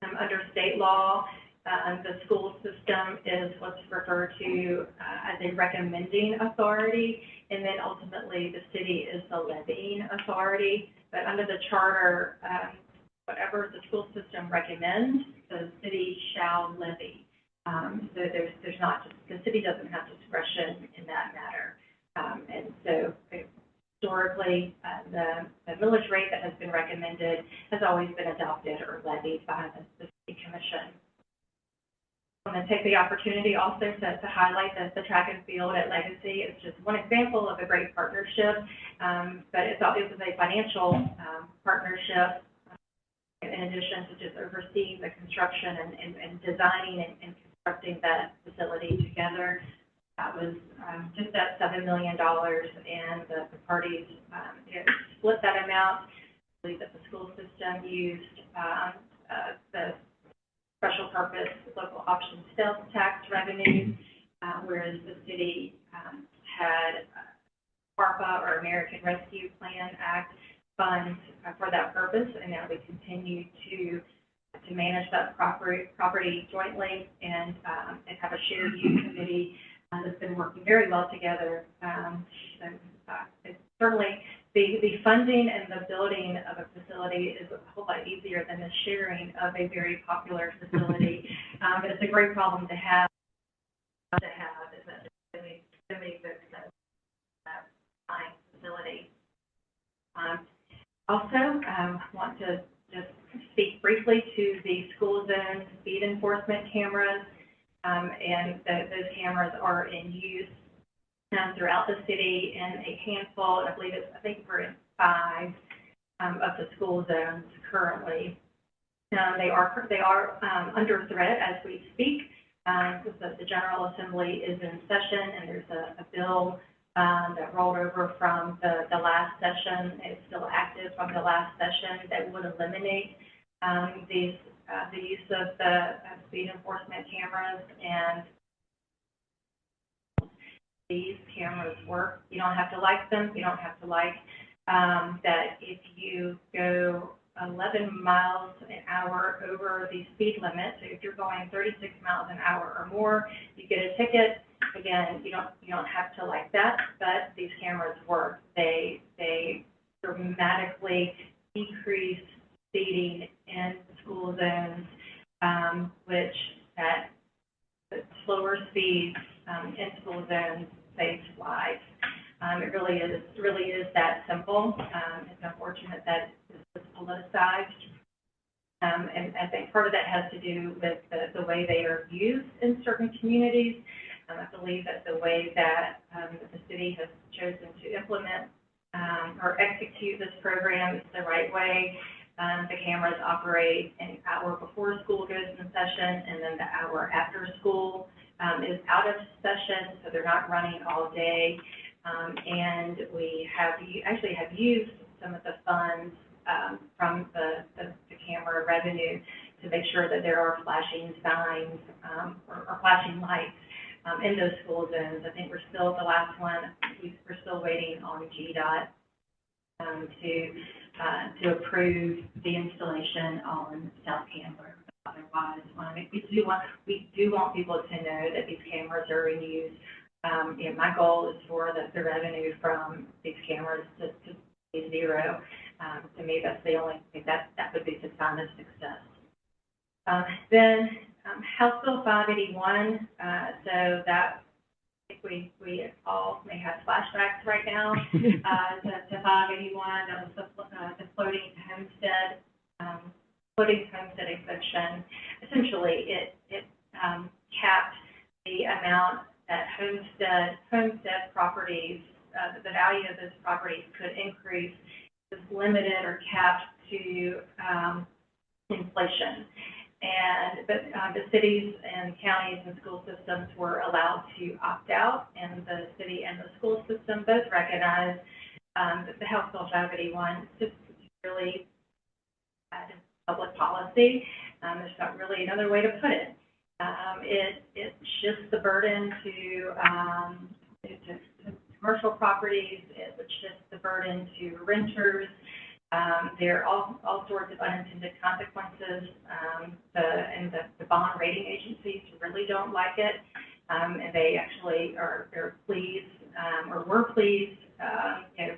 under state law, the school system is what's referred to as a recommending authority, and then ultimately the city is the levying authority. But under the charter, whatever the school system recommends, the city shall levy. So there's not just, the city doesn't have discretion in that matter. And so historically, the millage rate that has been recommended has always been adopted or levied by the City Commission. I'm going to take the opportunity also to highlight that the track and field at Legacy is just one example of a great partnership, but it was a financial partnership in addition to just overseeing the construction and designing and constructing that facility together. That was just at $7 million, and the parties split that amount. I believe that the school system used the special purpose local option sales tax revenue, whereas the city had ARPA, or American Rescue Plan Act, funds for that purpose, and now we continue to manage that property jointly and have a shared use committee that's been working very well together. It's certainly the funding and the building of a facility is a whole lot easier than the sharing of a very popular facility, but it's a great problem to have. Is that it's really good facility. Also, want to just speak briefly to the school zone speed enforcement cameras. And those cameras are in use throughout the city in a handful, and I think we're in 5 of the school zones currently. They are under threat as we speak, because the General Assembly is in session, and there's a bill that rolled over from the last session. It's still active from the last session that would eliminate the use of the speed enforcement cameras. And these cameras work. You don't have to like them. You don't have to like that if you go 11 miles an hour over the speed limit. So if you're going 36 miles an hour or more, you get a ticket. Again, you don't have to like that, but these cameras work. They dramatically decrease speeding in school zones, which at slower speeds in school zones saves lives. It really is that simple. It's unfortunate that this was politicized. And I think part of that has to do with the way they are used in certain communities. I believe that the way that the city has chosen to implement or execute this program is the right way. The cameras operate an hour before school goes in session, and then the hour after school is out of session, so they're not running all day. And we actually have used some of the funds from the camera revenue to make sure that there are flashing signs or flashing lights in those school zones. I think we're still, the last one, we're still waiting on GDOT to approve the installation on South Candler. Otherwise, we do want people to know that these cameras are in use. My goal is for the revenue from these cameras to be zero. To me, that's the only thing that would be the sign of success. Then House Bill 581. So that, I think we all may have flashbacks right now to 581. That was the floating homestead exemption. Essentially, it capped the amount that homestead properties, the value of those properties could increase. It was limited or capped to inflation. But the cities and counties and school systems were allowed to opt out, and the city and the school system both recognized that the House Bill 581 is really bad public policy. There's not really another way to put it. It shifts the burden to commercial properties. It shifts the burden to renters. There are all sorts of unintended consequences. The bond rating agencies really don't like it, and they actually are pleased or were pleased,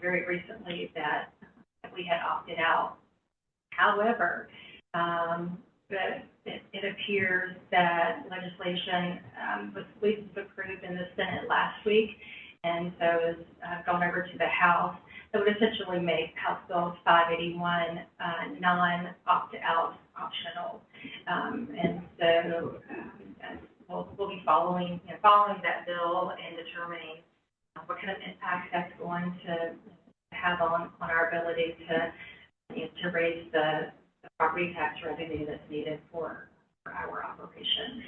very recently that we had opted out. However, it appears that legislation was approved in the Senate last week, and so has gone over to the House. That would essentially make House Bill 581 non-opt-out optional. And so we'll be following that bill and determining what kind of impact that's going to have on our ability to raise the property tax revenue that's needed for our operation.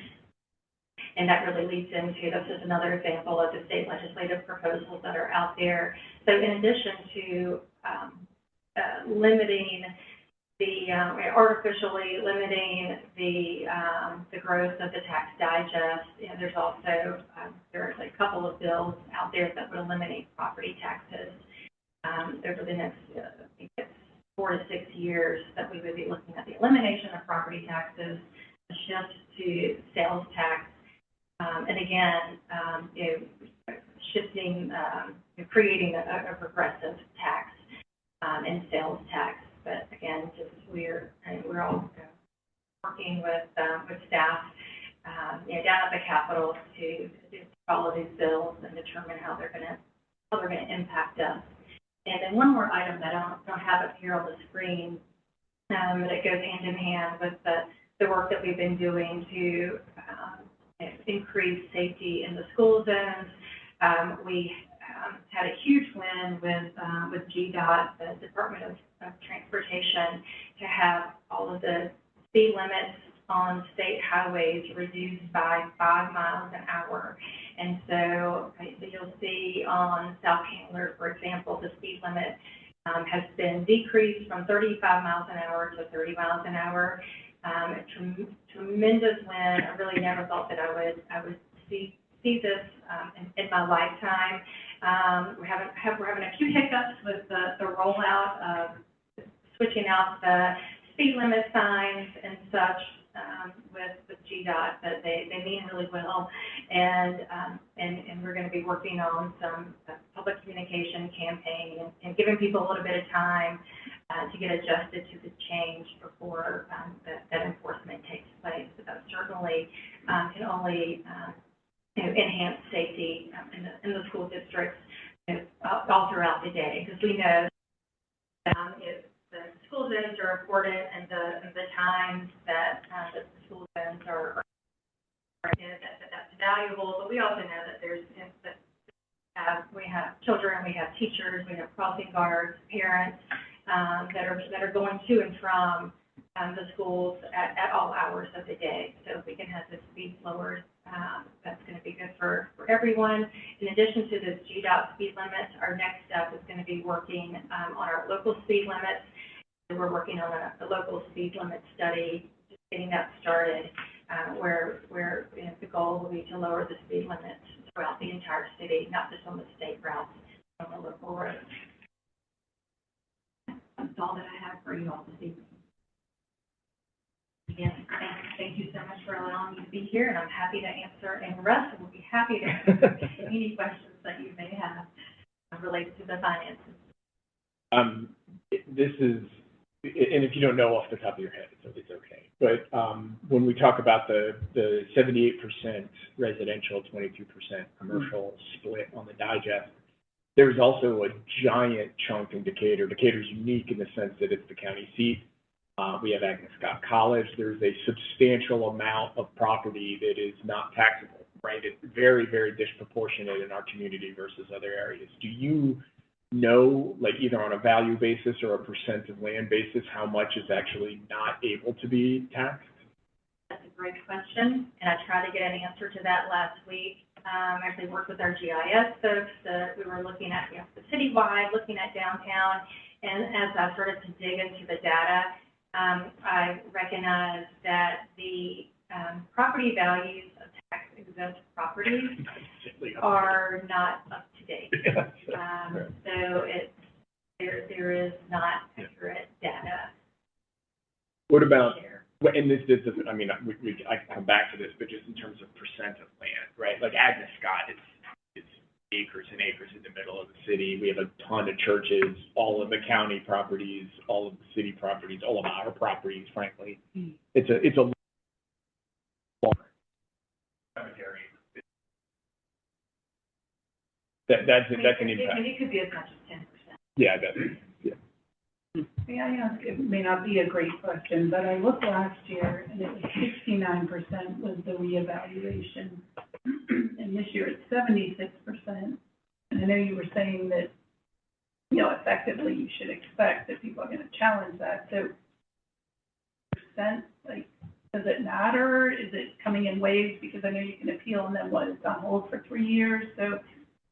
And that really leads into, that's just another example of the state legislative proposals that are out there. So in addition to limiting artificially limiting the growth of the tax digest, there's also, there's a couple of bills out there that would eliminate property taxes over the next, I think it's 4 to 6 years that we would be looking at the elimination of property taxes, a shift to sales tax. And again, shifting, creating a progressive tax and sales tax. But again, we're all working with staff, down at the Capitol to follow these bills and determine how they're going to impact us. And then one more item that I don't have up here on the screen, that goes hand in hand with the work that we've been doing to increase safety in the school zones. We had a huge win with GDOT, the Department of Transportation, to have all of the speed limits on state highways reduced by 5 miles an hour. And so you'll see on South Candler, for example, the speed limit has been decreased from 35 miles an hour to 30 miles an hour. A tremendous win. I really never thought that I would see this in my lifetime. We're having a few hiccups with the rollout of switching out the speed limit signs and such with GDOT, but they mean really well, and we're going to be working on some public communication campaign and giving people a little bit of time to get adjusted to the change before that enforcement takes place. But that certainly can only enhance safety in the school districts all throughout the day, because we know if the school zones are important and the times that the school zones are that's valuable, but we also know that we have children, we have teachers, we have crossing guards, parents that are going to and from the schools at all hours of the day. So if we can have the speed lowered, that's going to be good for everyone. In addition to the GDOT speed limits, our next step is going to be working on our local speed limits. We're working on a local speed limit study, just getting that started, where the goal will be to lower the speed limits throughout the entire city, not just on the state routes, on the local roads. That's all that I have for you all this evening. Again, thank you so much for allowing me to be here, and I'm happy to answer, and Russ will be happy to answer any questions that you may have related to the finances. This is, and if you don't know off the top of your head, it's okay. But when we talk about the 78% residential, 22% commercial split on the digest, there's also a giant chunk in Decatur. Decatur's unique in the sense that it's the county seat. We have Agnes Scott College. There's a substantial amount of property that is not taxable, right? It's very, very disproportionate in our community versus other areas. Do you know, like either on a value basis or a percent of land basis, how much is actually not able to be taxed? That's a great question, and I tried to get an answer to that last week. Actually worked with our GIS folks. We were looking at the citywide, looking at downtown, and as I started to dig into the data, I recognized that the property values of tax-exempt properties are not up to date. So there is not accurate data. What about, and this is, I mean, I can come back to this, but just in terms of percent of land, right? Like Agnes Scott is acres and acres in the middle of the city. We have a ton of churches, all of the county properties, all of the city properties, all of our properties, frankly. It's a cemetery. That's an impact. It could be as much as 10%. Yeah, May I ask, it may not be a great question, but I looked last year and it was 69% was the reevaluation. And this year it's 76%. And I know you were saying that, effectively you should expect that people are going to challenge that. So, like, does it matter? Is it coming in waves? Because I know you can appeal and then it's on hold for 3 years. So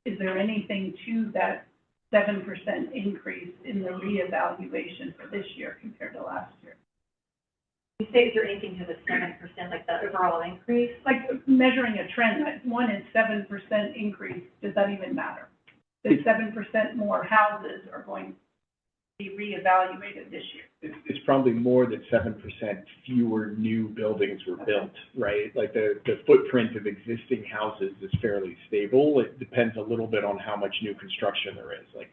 is there anything to that 7% increase in the reevaluation for this year compared to last year? You say, is there anything to the 7%, like the overall increase? Like measuring a trend, like 1 and 7% increase, does that even matter? That 7% more houses are going to be reevaluated this year? It's probably more than 7% fewer new buildings were built, right? Like the footprint of existing houses is fairly stable. It depends a little bit on how much new construction there is, like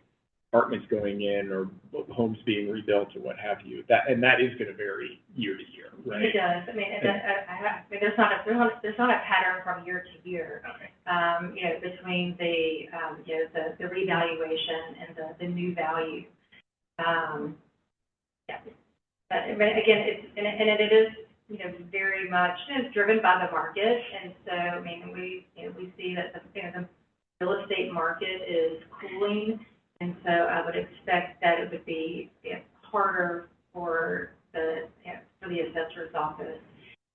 apartments going in or homes being rebuilt or what have you. That is going to vary year to year, right? It does. I mean, there's not a pattern from year to year. Between the revaluation and the new value. But again, it is, very much, driven by the market. And so, I mean, we see that the real estate market is cooling. And so I would expect that it would be harder for the assessor's office.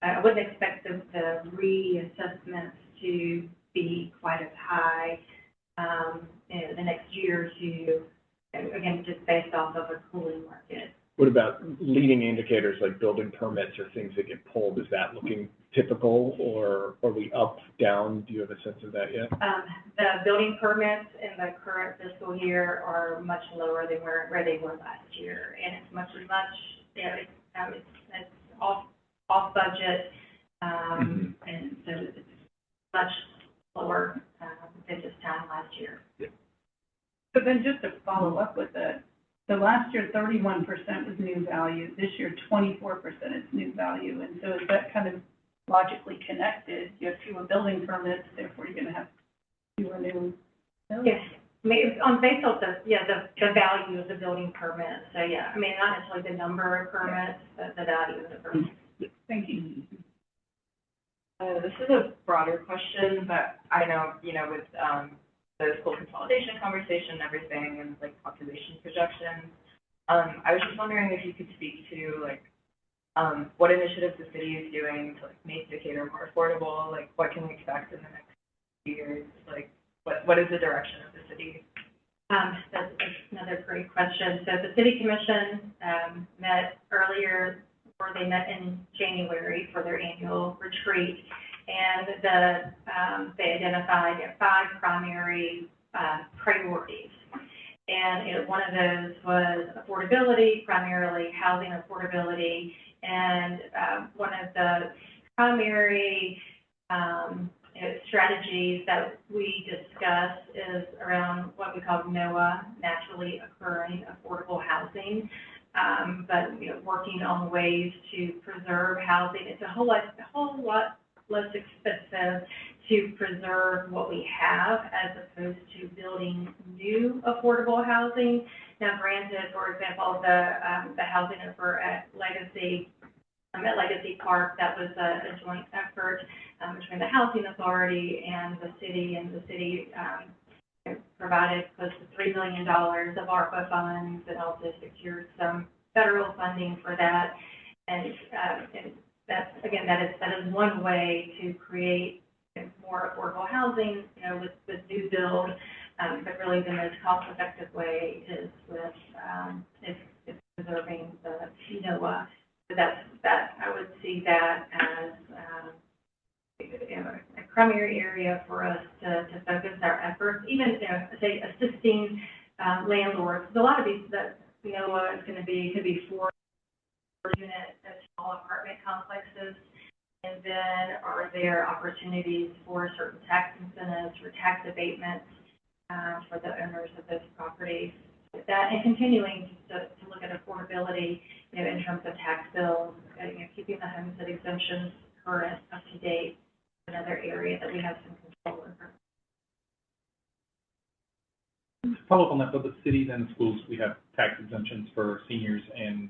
I wouldn't expect the reassessments to be quite as high, the next year or two, again, just based off of a cooling market. What about leading indicators like building permits or things that get pulled? Is that looking typical, or are we up, down? Do you have a sense of that yet? The building permits in the current fiscal year are much lower than where they were last year, and it's much, it's off budget, and so it's much lower than this time last year. Yeah. But then just to follow up with that, so last year 31% was new value. This year 24% is new value, and so is that kind of logically connected? You have fewer building permits, therefore you're going to have fewer new. Yes, I mean, it's on based off the value of the building permit. So yeah, I mean, not necessarily the number of permits, but the value of the permit. Thank you. This is a broader question, but I know, with the school consolidation conversation and everything and like population projections, I was just wondering if you could speak to what initiatives the city is doing to make Decatur more affordable. Like, what can we expect in the next few years? Like, what is the direction of the city? That's another great question. So the city commission met earlier, or they met in January for their annual retreat, and they identified 5 primary priorities. And one of those was affordability, primarily housing affordability, and one of the primary strategies that we discuss is around what we call NOAH, naturally occurring affordable housing. But working on ways to preserve housing. It's a whole lot less expensive to preserve what we have as opposed to building new affordable housing. Now, granted, for example, the housing over at Legacy Park, that was a joint effort between the Housing Authority and the city, provided close to $3 million of ARPA funds and also secured some federal funding for that. And that's, again, that is one way to create more affordable housing, with new build. But really the most cost-effective way is with preserving the NOAH. So that I would see that as a primary area for us to focus our efforts, even say assisting landlords. A lot of these that NOAH is could be 4-unit small apartment complexes, and then are there opportunities for certain tax incentives or tax abatements for the owners of those properties. With that, and continuing to look at affordability, in terms of tax bills, keeping the homestead exemptions current, up to date, another area that we have some control over. Follow up on that, but the cities and the schools, we have tax exemptions for seniors and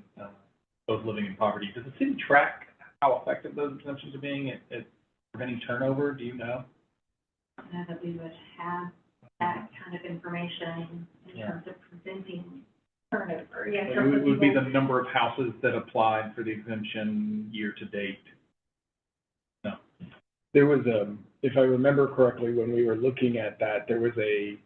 those living in poverty. Does the city track how effective those exemptions are being at preventing turnover? Do you know? I know that we would have that kind of information in terms of preventing turnover. Yeah, It would be the number of houses that applied for the exemption year to date. No. There was if I remember correctly, when we were looking at that, there was they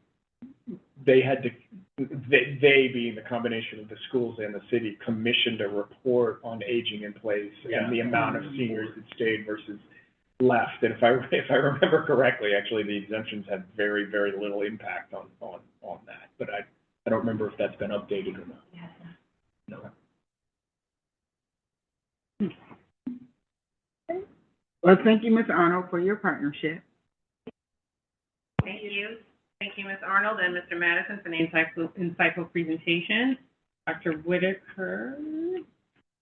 being the combination of the schools and the city, commissioned a report on aging in place and the amount of seniors that stayed versus left. And if I remember correctly, actually the exemptions had very, very little impact on that. But I don't remember if that's been updated or not. Yes. No. Well, thank you, Ms. Arnold, for your partnership. Thank you. Thank you, Ms. Arnold and Mr. Madison, for the insightful presentation. Dr. Whitaker,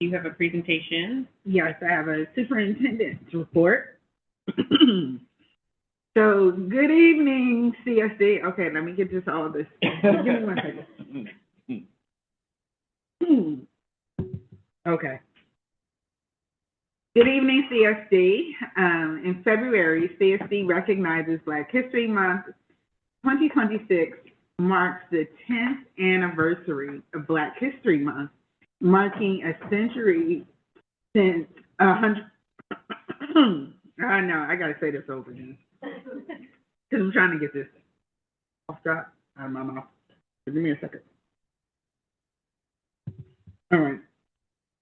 You have a presentation. Yes, I have a superintendent's report. So, good evening, CSD. Okay, let me get this all this. Give me 1 second. Okay. Good evening, CSD. In February, CSD recognizes Black History Month. 2026 marks the 10th anniversary of Black History Month, marking a century since 100. I know, I gotta say this over again. Because I'm trying to get this off drop out of my mouth. So give me a second. All right.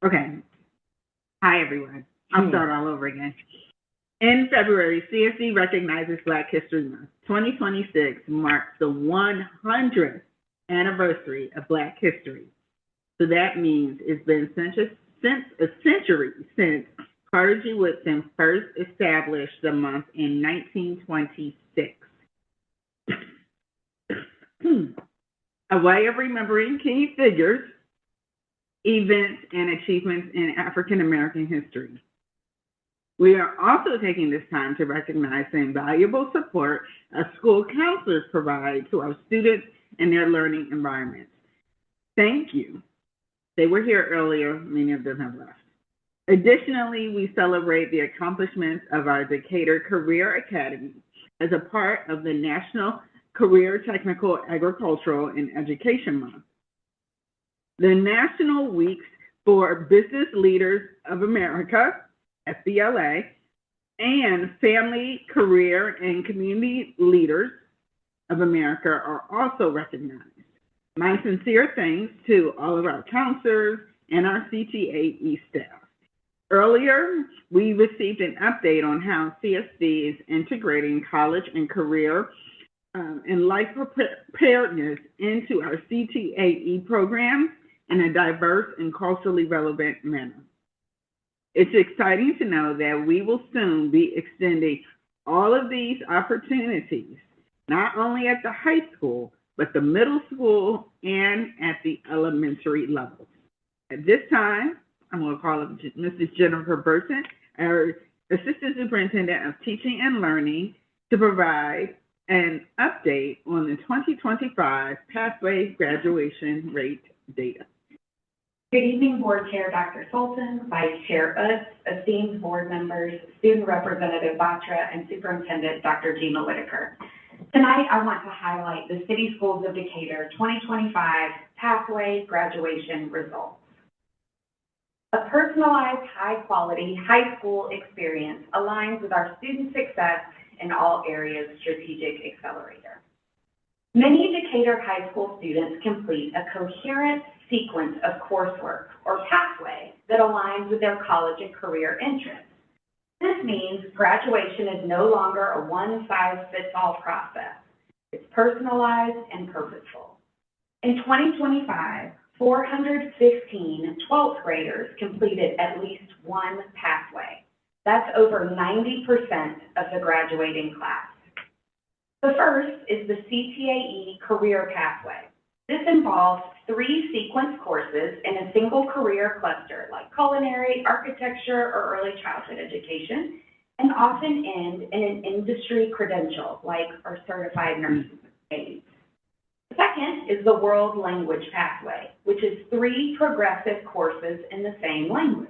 Okay. Hi, everyone. I'll start all over again. In February, CSD recognizes Black History Month. 2026 marks the 100th anniversary of Black history. So that means it's been a century since Carter G. Woodson first established the month in 1926. A way of remembering key figures, events, and achievements in African American history. We are also taking this time to recognize the invaluable support our school counselors provide to our students in their learning environments. Thank you. They were here earlier, many of them have left. Additionally, we celebrate the accomplishments of our Decatur Career Academy as a part of the National Career Technical Agricultural and Education Month. The National Weeks for Business Leaders of America, FBLA, and Family, Career, and Community Leaders of America are also recognized. My sincere thanks to all of our counselors and our CTAE staff. Earlier, we received an update on how CSD is integrating college and career and life preparedness into our CTAE programs in a diverse and culturally relevant manner. It's exciting to know that we will soon be extending all of these opportunities, not only at the high school, but the middle school and at the elementary levels. At this time, I'm going to call up Mrs. Jennifer Burton, our Assistant Superintendent of Teaching and Learning, to provide an update on the 2025 Pathway Graduation Rate data. Good evening, Board Chair Dr. Sultan, Vice Chair Utz, esteemed board members, Student Representative Batra, and Superintendent Dr. Gina Whitaker. Tonight, I want to highlight the City Schools of Decatur 2025 Pathway Graduation results. A personalized, high-quality high school experience aligns with our student success in all areas strategic accelerator. Many Decatur high school students complete a coherent sequence of coursework or pathway that aligns with their college and career interests. This means graduation is no longer a one-size-fits-all process. It's personalized and purposeful. In 2025, 415 12th graders completed at least one pathway. That's over 90% of the graduating class. The first is the CTAE Career Pathway. This involves 3 sequence courses in a single career cluster, like culinary, architecture, or early childhood education, and often end in an industry credential, like our certified nursing aides. The second is the World Language Pathway, which is 3 progressive courses in the same language.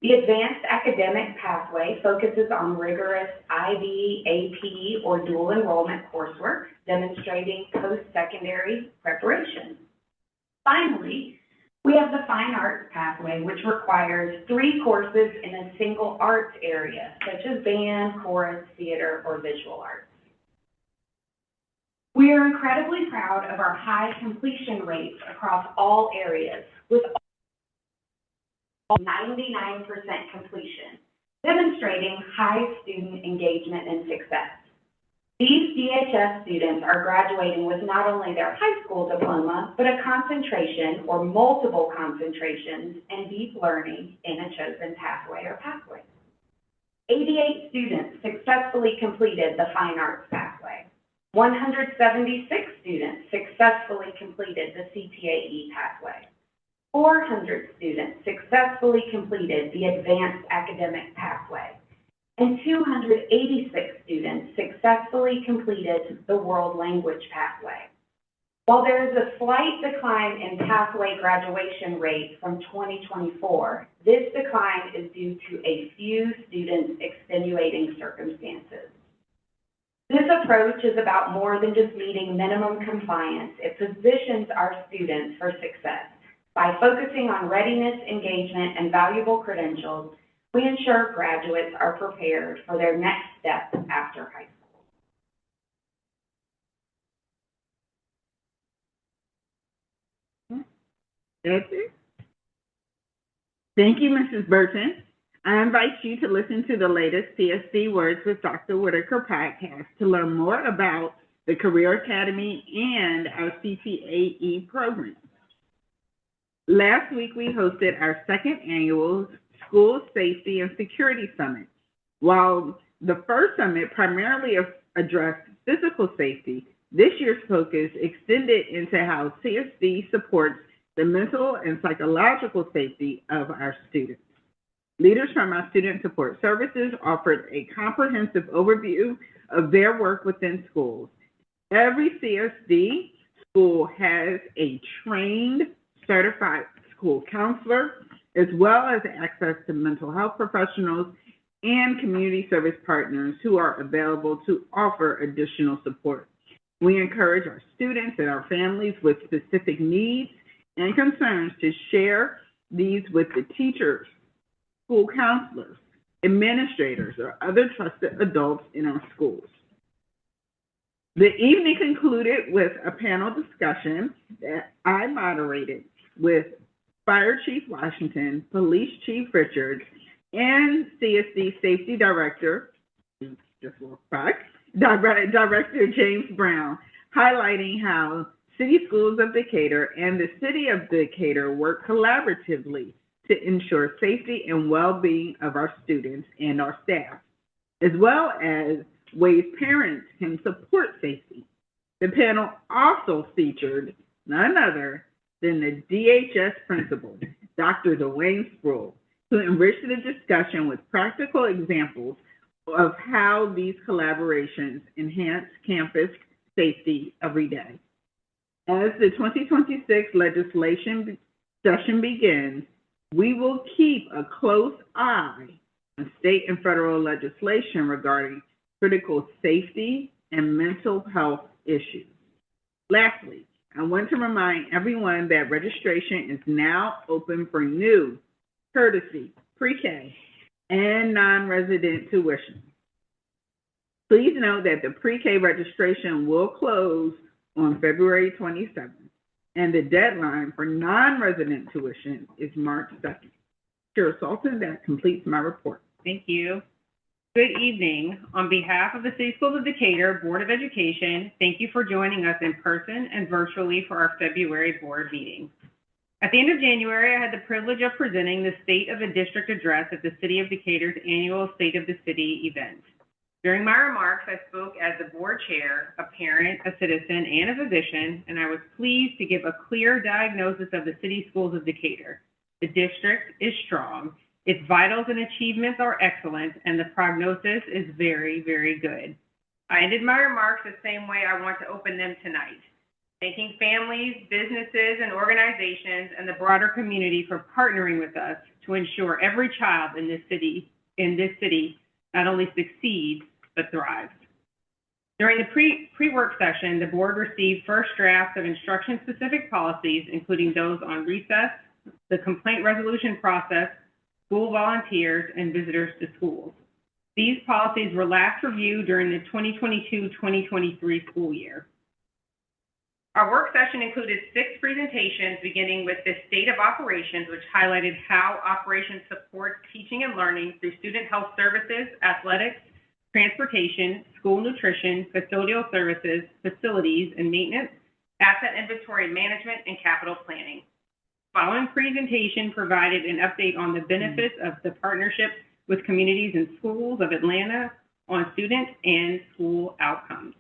The Advanced Academic Pathway focuses on rigorous IB, AP, or dual enrollment coursework, demonstrating post-secondary preparation. Finally, we have the Fine Arts Pathway, which requires 3 courses in a single arts area, such as band, chorus, theater, or visual arts. We are incredibly proud of our high completion rates across all areas, with 99% completion, demonstrating high student engagement and success. These DHS students are graduating with not only their high school diploma, but a concentration or multiple concentrations in deep learning in a chosen pathway or pathways. 88 students successfully completed the Fine Arts Pathway. 176 students successfully completed the CTAE Pathway. 400 students successfully completed the advanced academic pathway, and 286 students successfully completed the world language pathway. While there is a slight decline in pathway graduation rate from 2024, this decline is due to a few students' extenuating circumstances. This approach is about more than just meeting minimum compliance. It positions our students for success. By focusing on readiness, engagement, and valuable credentials, we ensure graduates are prepared for their next step after high school. That's it. Thank you, Mrs. Burton. I invite you to listen to the latest CSD Words with Dr. Whitaker podcast to learn more about the Career Academy and our CTAE program. Last week, we hosted our second annual School Safety and Security Summit. While the first summit primarily addressed physical safety, this year's focus extended into how CSD supports the mental and psychological safety of our students. Leaders from our student support services offered a comprehensive overview of their work within schools. Every CSD school has a trained, certified school counselor, as well as access to mental health professionals and community service partners who are available to offer additional support. We encourage our students and our families with specific needs and concerns to share these with the teachers, school counselors, administrators, or other trusted adults in our schools. The evening concluded with a panel discussion that I moderated with Fire Chief Washington, Police Chief Richards, and CSD Safety Director, Director James Brown, highlighting how City Schools of Decatur and the City of Decatur work collaboratively to ensure safety and well-being of our students and our staff, as well as ways parents can support safety. The panel also featured none other than the DHS principal, Dr. Dwayne Sproul, who enriched the discussion with practical examples of how these collaborations enhance campus safety every day. As the 2026 legislation session begins, we will keep a close eye on state and federal legislation regarding critical safety and mental health issues. Lastly, I want to remind everyone that registration is now open for new, courtesy, pre-K, and non-resident tuition. Please note that the pre-K registration will close on February 27th. And the deadline for non-resident tuition is March 2nd. Chair Sultan, that completes my report. Thank you. Good evening. On behalf of the City Schools of Decatur Board of Education, thank you for joining us in person and virtually for our February board meeting. At the end of January, I had the privilege of presenting the State of the District Address at the City of Decatur's annual State of the City event. During my remarks, I spoke as the board chair, a parent, a citizen, and a physician, and I was pleased to give a clear diagnosis of the City Schools of Decatur. The district is strong, its vitals and achievements are excellent, and the prognosis is very, very good. I ended my remarks the same way I want to open them tonight, thanking families, businesses, and organizations, and the broader community for partnering with us to ensure every child in this city not only succeeds, but thrives. During the pre-work session, the board received first drafts of instruction-specific policies, including those on recess, the complaint resolution process, school volunteers, and visitors to schools. These policies were last reviewed during the 2022-2023 school year. Our work session included 6 presentations, beginning with the state of operations, which highlighted how operations supports teaching and learning through student health services, athletics, transportation, school nutrition, custodial services, facilities and maintenance, asset inventory management, and capital planning. Following presentation provided an update on the benefits of the partnership with communities and schools of Atlanta on student and school outcomes.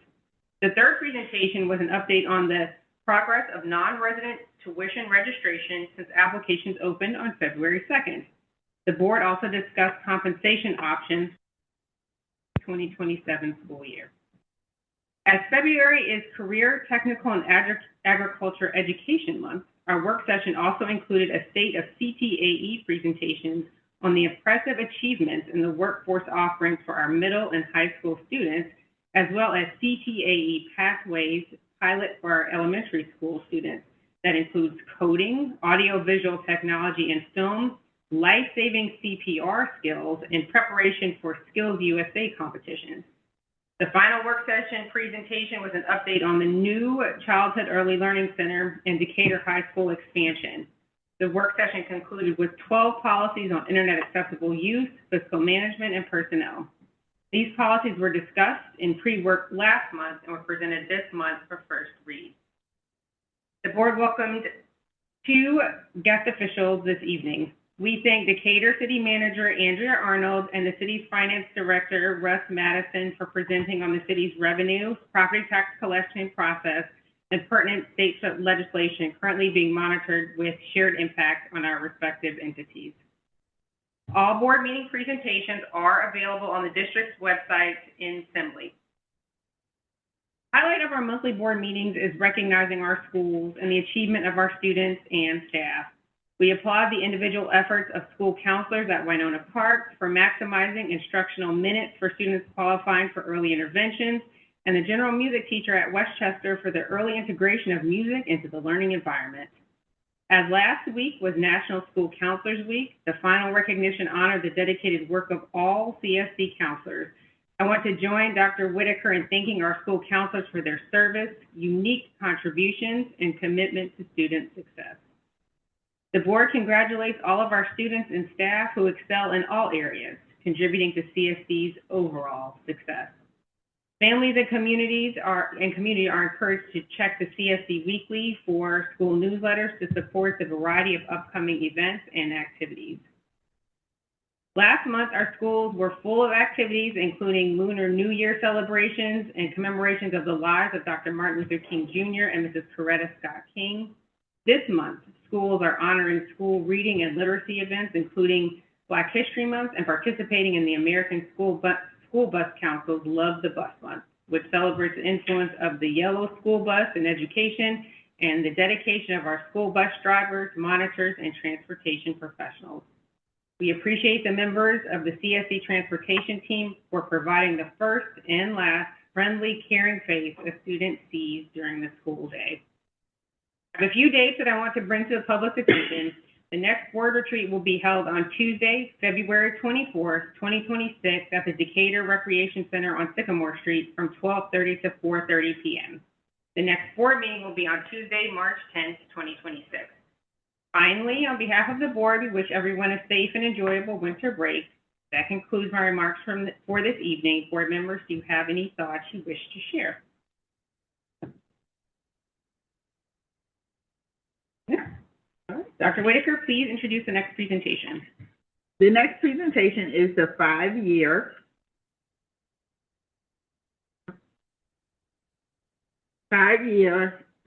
The third presentation was an update on the progress of non-resident tuition registration since applications opened on February 2nd. The board also discussed compensation options for the 2027 school year. As February is Career, Technical, and Agriculture Education Month, our work session also included a state of CTAE presentations on the impressive achievements in the workforce offerings for our middle and high school students, as well as CTAE Pathways pilot for our elementary school students that includes coding, audiovisual technology and film, life-saving CPR skills in preparation for Skills USA competitions. The final work session presentation was an update on the new Childhood Early Learning Center and Decatur High School expansion. The work session concluded with 12 policies on internet accessible use, fiscal management, and personnel. These policies were discussed in pre-work last month and were presented this month for first read. The board welcomed 2 guest officials this evening. We thank Decatur City Manager Andrea Arnold and the city's Finance Director Russ Madison for presenting on the city's revenue, property tax collection process, and pertinent state legislation currently being monitored with shared impact on our respective entities. All board meeting presentations are available on the district's website in Assembly. Highlight of our monthly board meetings is recognizing our schools and the achievement of our students and staff. We applaud the individual efforts of school counselors at Winona Park for maximizing instructional minutes for students qualifying for early interventions, and the general music teacher at Westchester for the early integration of music into the learning environment. As last week was National School Counselors Week, the final recognition honored the dedicated work of all CSC counselors. I want to join Dr. Whitaker in thanking our school counselors for their service, unique contributions, and commitment to student success. The board congratulates all of our students and staff who excel in all areas, contributing to CSC's overall success. Families and community are encouraged to check the CSC Weekly for school newsletters to support the variety of upcoming events and activities. Last month, our schools were full of activities, including Lunar New Year celebrations and commemorations of the lives of Dr. Martin Luther King Jr. and Mrs. Coretta Scott King. This month, schools are honoring school reading and literacy events, including Black History Month, and participating in the American School Bus Council's Love the Bus Month, which celebrates the influence of the yellow school bus in education and the dedication of our school bus drivers, monitors, and transportation professionals. We appreciate the members of the CSC transportation team for providing the first and last friendly, caring face a student sees during the school day. I have a few dates that I want to bring to the public's attention. The next board retreat will be held on Tuesday, February 24th, 2026 at the Decatur Recreation Center on Sycamore Street from 12:30 to 4:30 p.m. The next board meeting will be on Tuesday, March 10th, 2026. Finally, on behalf of the board, we wish everyone a safe and enjoyable winter break. That concludes my remarks for this evening. Board members, do you have any thoughts you wish to share? All right. Dr. Whitaker, please introduce the next presentation. The next presentation is the five-year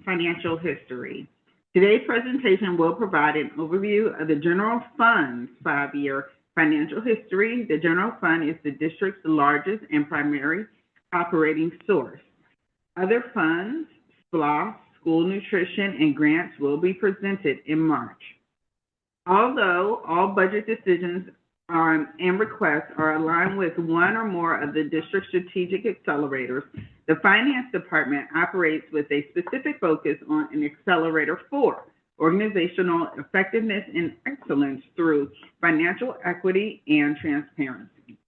financial history. Today's presentation will provide an overview of the general fund's five-year financial history. The general fund is the district's largest and primary operating source. Other funds, SPLOST, school nutrition, and grants will be presented in March. Although all budget decisions and requests are aligned with one or more of the district's strategic accelerators, the Finance Department operates with a specific focus on an accelerator for organizational effectiveness and excellence through financial equity and transparency.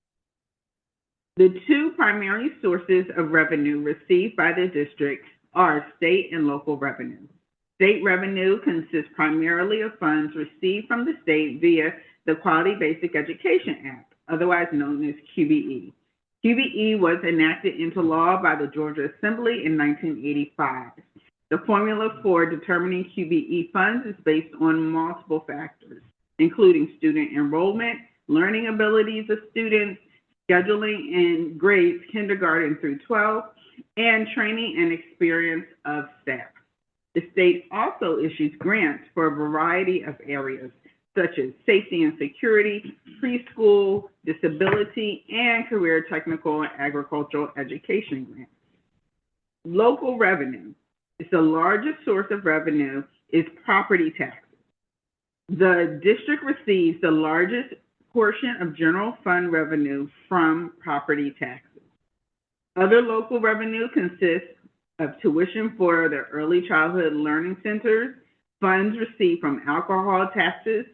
The two primary sources of revenue received by the district are state and local revenue. State revenue consists primarily of funds received from the state via the Quality Basic Education Act, otherwise known as QBE. QBE was enacted into law by the Georgia Assembly in 1985. The formula for determining QBE funds is based on multiple factors, including student enrollment, learning abilities of students, scheduling and grades kindergarten through 12, and training and experience of staff. The The state also issues grants for a variety of areas, such as safety and security, preschool, disability, and career technical and agricultural education grants. Local revenue. It's the largest source of revenue is property taxes. The district receives the largest portion of general fund revenue from property taxes. Other local revenue consists of tuition for the early childhood learning centers, funds received from alcohol taxes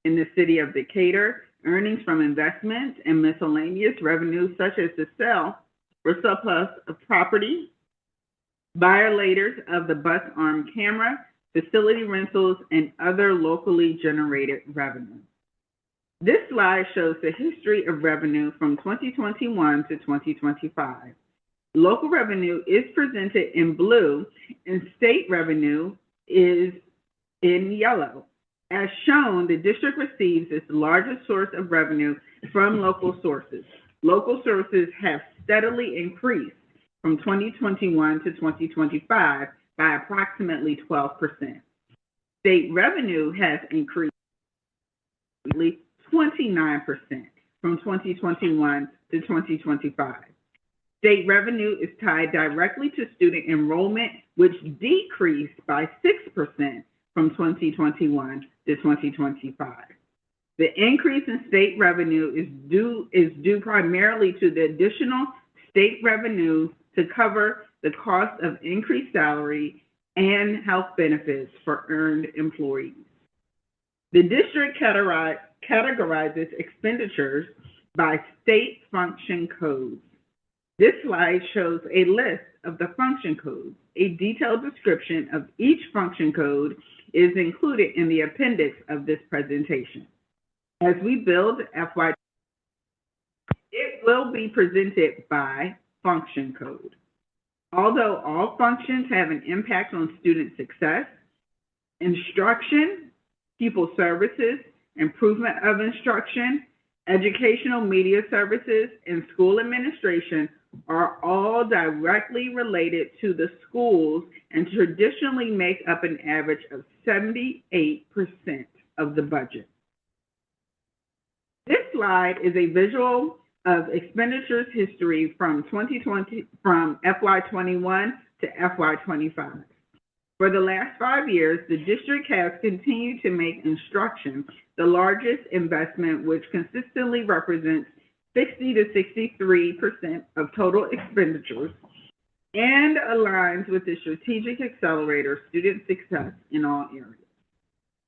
in the city of Decatur, earnings from investments, and miscellaneous revenues such as the sale or surplus of property, violators of the bus arm camera, facility rentals, and other locally generated revenue. This slide shows the history of revenue from 2021 to 2025. Local revenue is presented in blue, and state revenue is in yellow. As shown, the district receives its largest source of revenue from local sources. Local sources have steadily increased from 2021 to 2025 by approximately 12%. State revenue has increased 29% from 2021 to 2025. State revenue is tied directly to student enrollment, which decreased by 6% from 2021 to 2025. The increase in state revenue is due primarily to the additional state revenue to cover the cost of increased salary and health benefits for earned employees. The district categorizes expenditures by state function codes. This slide shows a list of the function codes. A detailed description of each function code is included in the appendix of this presentation. As we build FY, it will be presented by function code. Although all functions have an impact on student success, instruction, pupil services, improvement of instruction, educational media services, and school administration are all directly related to the schools and traditionally make up an average of 78% of the budget. This slide is a visual of expenditures history from FY21 to FY25. For the last 5 years, the district has continued to make instruction the largest investment, which consistently represents 60 to 63% of total expenditures and aligns with the strategic accelerator student success in all areas.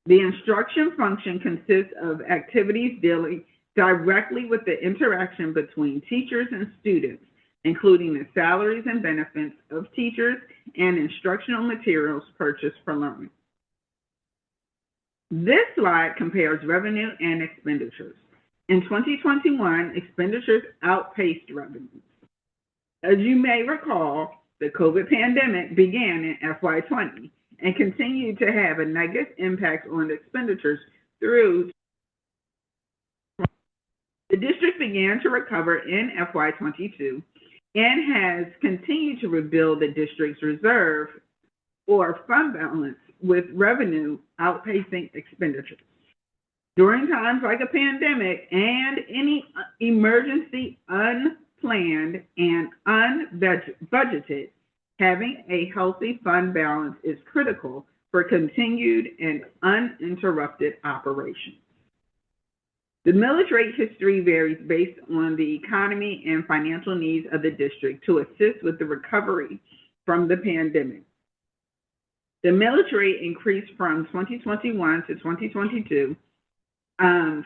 The instruction function consists of activities dealing directly with the interaction between teachers and students, including the salaries and benefits of teachers and instructional materials purchased for learning. This slide compares revenue and expenditures. In 2021, expenditures outpaced revenues. As you may recall, the COVID pandemic began in FY20 and continued to have a negative impact on expenditures through. The district began to recover in FY22 and has continued to rebuild the district's reserve or fund balance with revenue outpacing expenditures. During times like a pandemic and any emergency unplanned and unbudgeted, having a healthy fund balance is critical for continued and uninterrupted operations. The millage rate history varies based on the economy and financial needs of the district to assist with the recovery from the pandemic. The millage rate increased from 2021 to 2022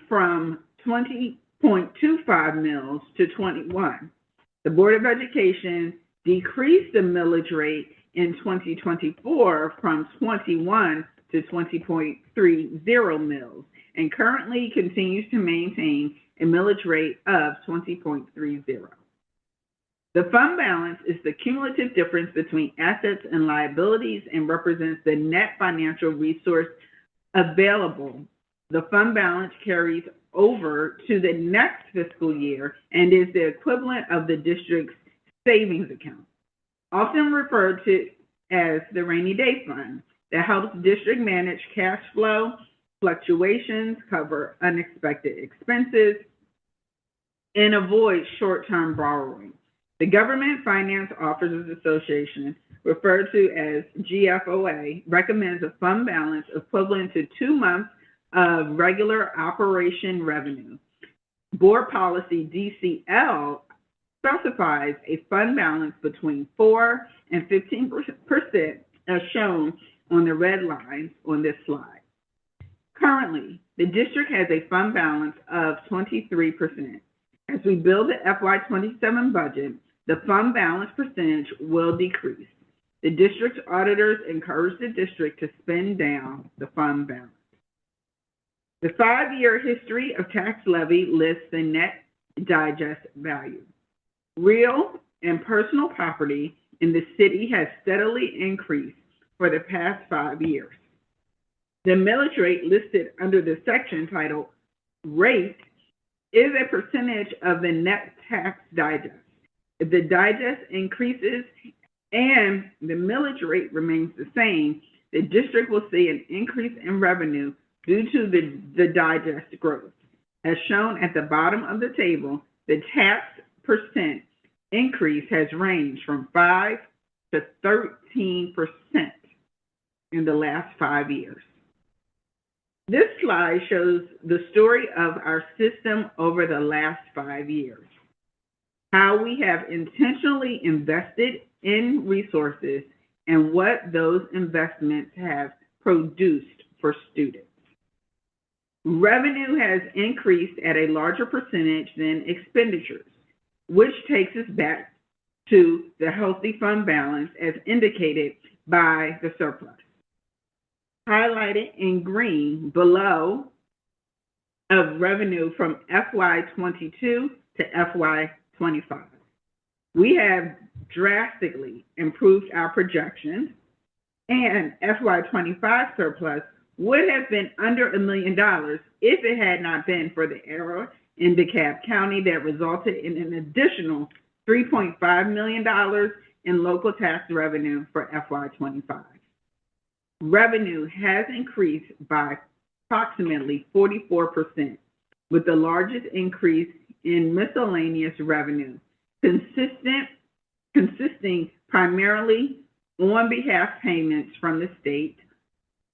from 20.25 mils to 21. The Board of Education decreased the millage rate in 2024 from 21 to 20.30 mils and currently continues to maintain a millage rate of 20.30. The fund balance is the cumulative difference between assets and liabilities and represents the net financial resource available. The fund balance carries over to the next fiscal year and is the equivalent of the district's savings account, often referred to as the rainy day fund. that helps district manage cash flow fluctuations, cover unexpected expenses, and avoid short-term borrowing. The Government Finance Officers Association, referred to as GFOA, recommends a fund balance equivalent to 2 months of regular operation revenue. Board policy DCL specifies a fund balance between 4 and 15%, as shown on the red lines on this slide. Currently, the district has a fund balance of 23%. As we build the FY27 budget, the fund balance percentage will decrease. The district's auditors encourage the district to spend down the fund balance. The 5-year history of tax levy lists the net digest value. Real and personal property in the city has steadily increased for the past 5 years. The millage rate listed under the section titled Rate is a percentage of the net tax digest. If the digest increases and the millage rate remains the same, the district will see an increase in revenue due to the digest growth. As shown at the bottom of the table, the tax percent increase has ranged from 5 to 13% in the last 5 years. This slide shows the story of our system over the last 5 years, how we have intentionally invested in resources and what those investments have produced for students. Revenue has increased at a larger percentage than expenditures, which takes us back to the healthy fund balance as indicated by the surplus. Highlighted in green below of revenue from FY22 to FY25. We have drastically improved our projections, and FY25 surplus would have been under $1 million if it had not been for the error in DeKalb County that resulted in an additional $3.5 million in local tax revenue for FY25. Revenue has increased by approximately 44%, with the largest increase in miscellaneous revenue, consisting primarily on behalf payments from the state.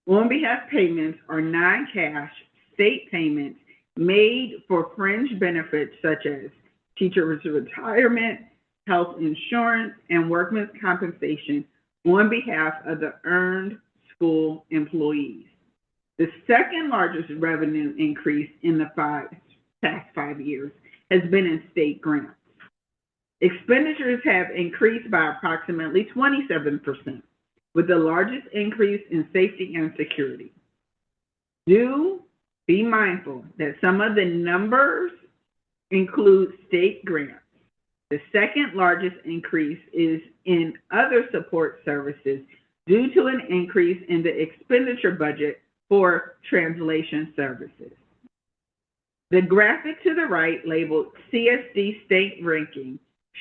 On behalf payments are non-cash state payments made for fringe benefits such as teachers' retirement, health insurance, and workmen's compensation on behalf of the earned school employees. The second largest revenue increase in the past 5 years has been in state grants. Expenditures have increased by approximately 27%, with the largest increase in safety and security. Do be mindful that some of the numbers include state grants. The second largest increase is in other support services due to an increase in the expenditure budget for translation services. The graphic to the right, labeled CSD State Ranking,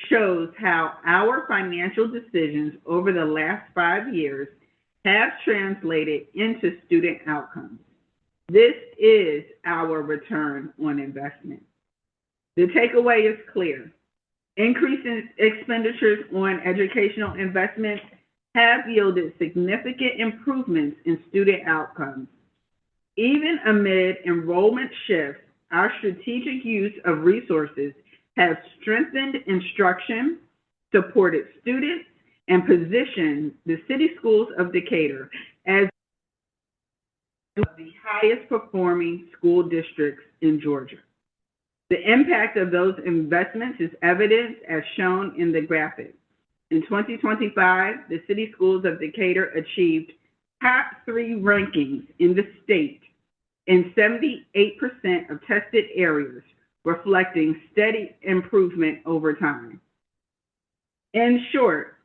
shows how our financial decisions over the last 5 years have translated into student outcomes. This is our return on investment. The takeaway is clear. Increasing expenditures on educational investments have yielded significant improvements in student outcomes. Even amid enrollment shifts, our strategic use of resources has strengthened instruction, supported students, and positioned the City Schools of Decatur as one of the highest performing school districts in Georgia. The impact of those investments is evident as shown in the graphic. In 2025, the City Schools of Decatur achieved top 3 rankings in the state in 78% of tested areas, reflecting steady improvement over time. In short,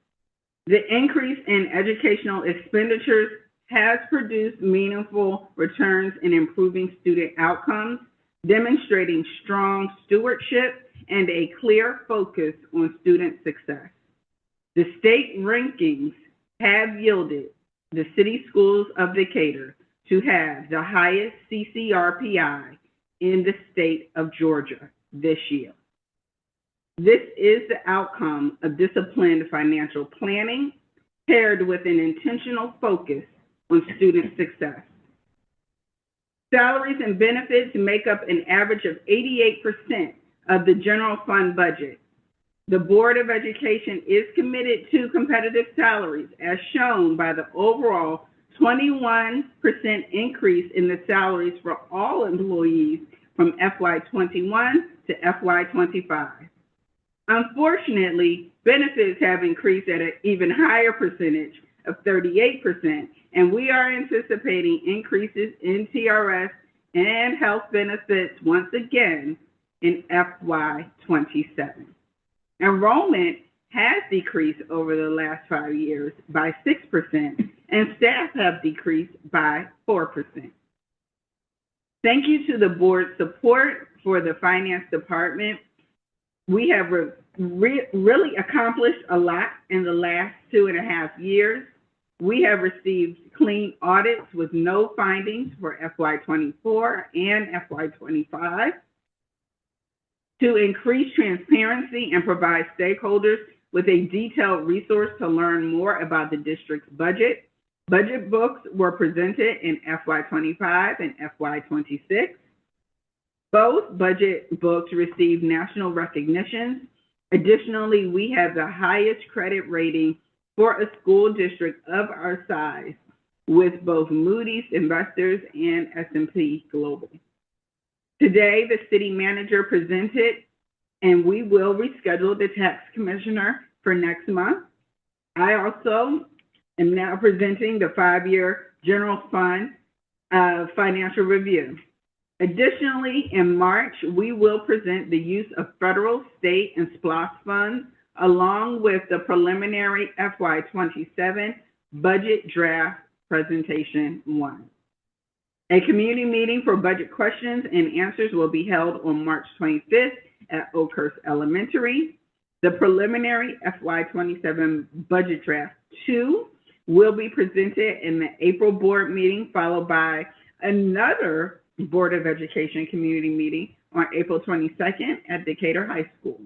the increase in educational expenditures has produced meaningful returns in improving student outcomes, demonstrating strong stewardship and a clear focus on student success. The state rankings have yielded the city schools of Decatur to have the highest CCRPI in the state of Georgia this year. This is the outcome of disciplined financial planning paired with an intentional focus on student success. Salaries and benefits make up an average of 88% of the general fund budget. The Board of Education is committed to competitive salaries, as shown by the overall 21% increase in the salaries for all employees from FY21 to FY25. Unfortunately, benefits have increased at an even higher percentage of 38%, and we are anticipating increases in TRS and health benefits once again in FY27. Enrollment has decreased over the last 5 years by 6%, and staff have decreased by 4%. Thank you to the board's support for the finance department. We have really accomplished a lot in the last 2.5 years. We have received clean audits with no findings for FY24 and FY25. To increase transparency and provide stakeholders with a detailed resource to learn more about the district's budget, budget books were presented in FY25 and FY26. Both budget books received national recognitions. Additionally, we have the highest credit rating for a school district of our size with both Moody's Investors and S&P Global. Today, the city manager presented, and we will reschedule the tax commissioner for next month. I also am now presenting the 5-year general fund financial review. Additionally, in March, we will present the use of federal, state, and SPLOST funds, along with the preliminary FY27 budget draft presentation 1. A community meeting for budget questions and answers will be held on March 25th at Oakhurst Elementary. The preliminary FY27 budget draft 2 will be presented in the April board meeting, followed by another Board of Education community meeting on April 22nd at Decatur High School.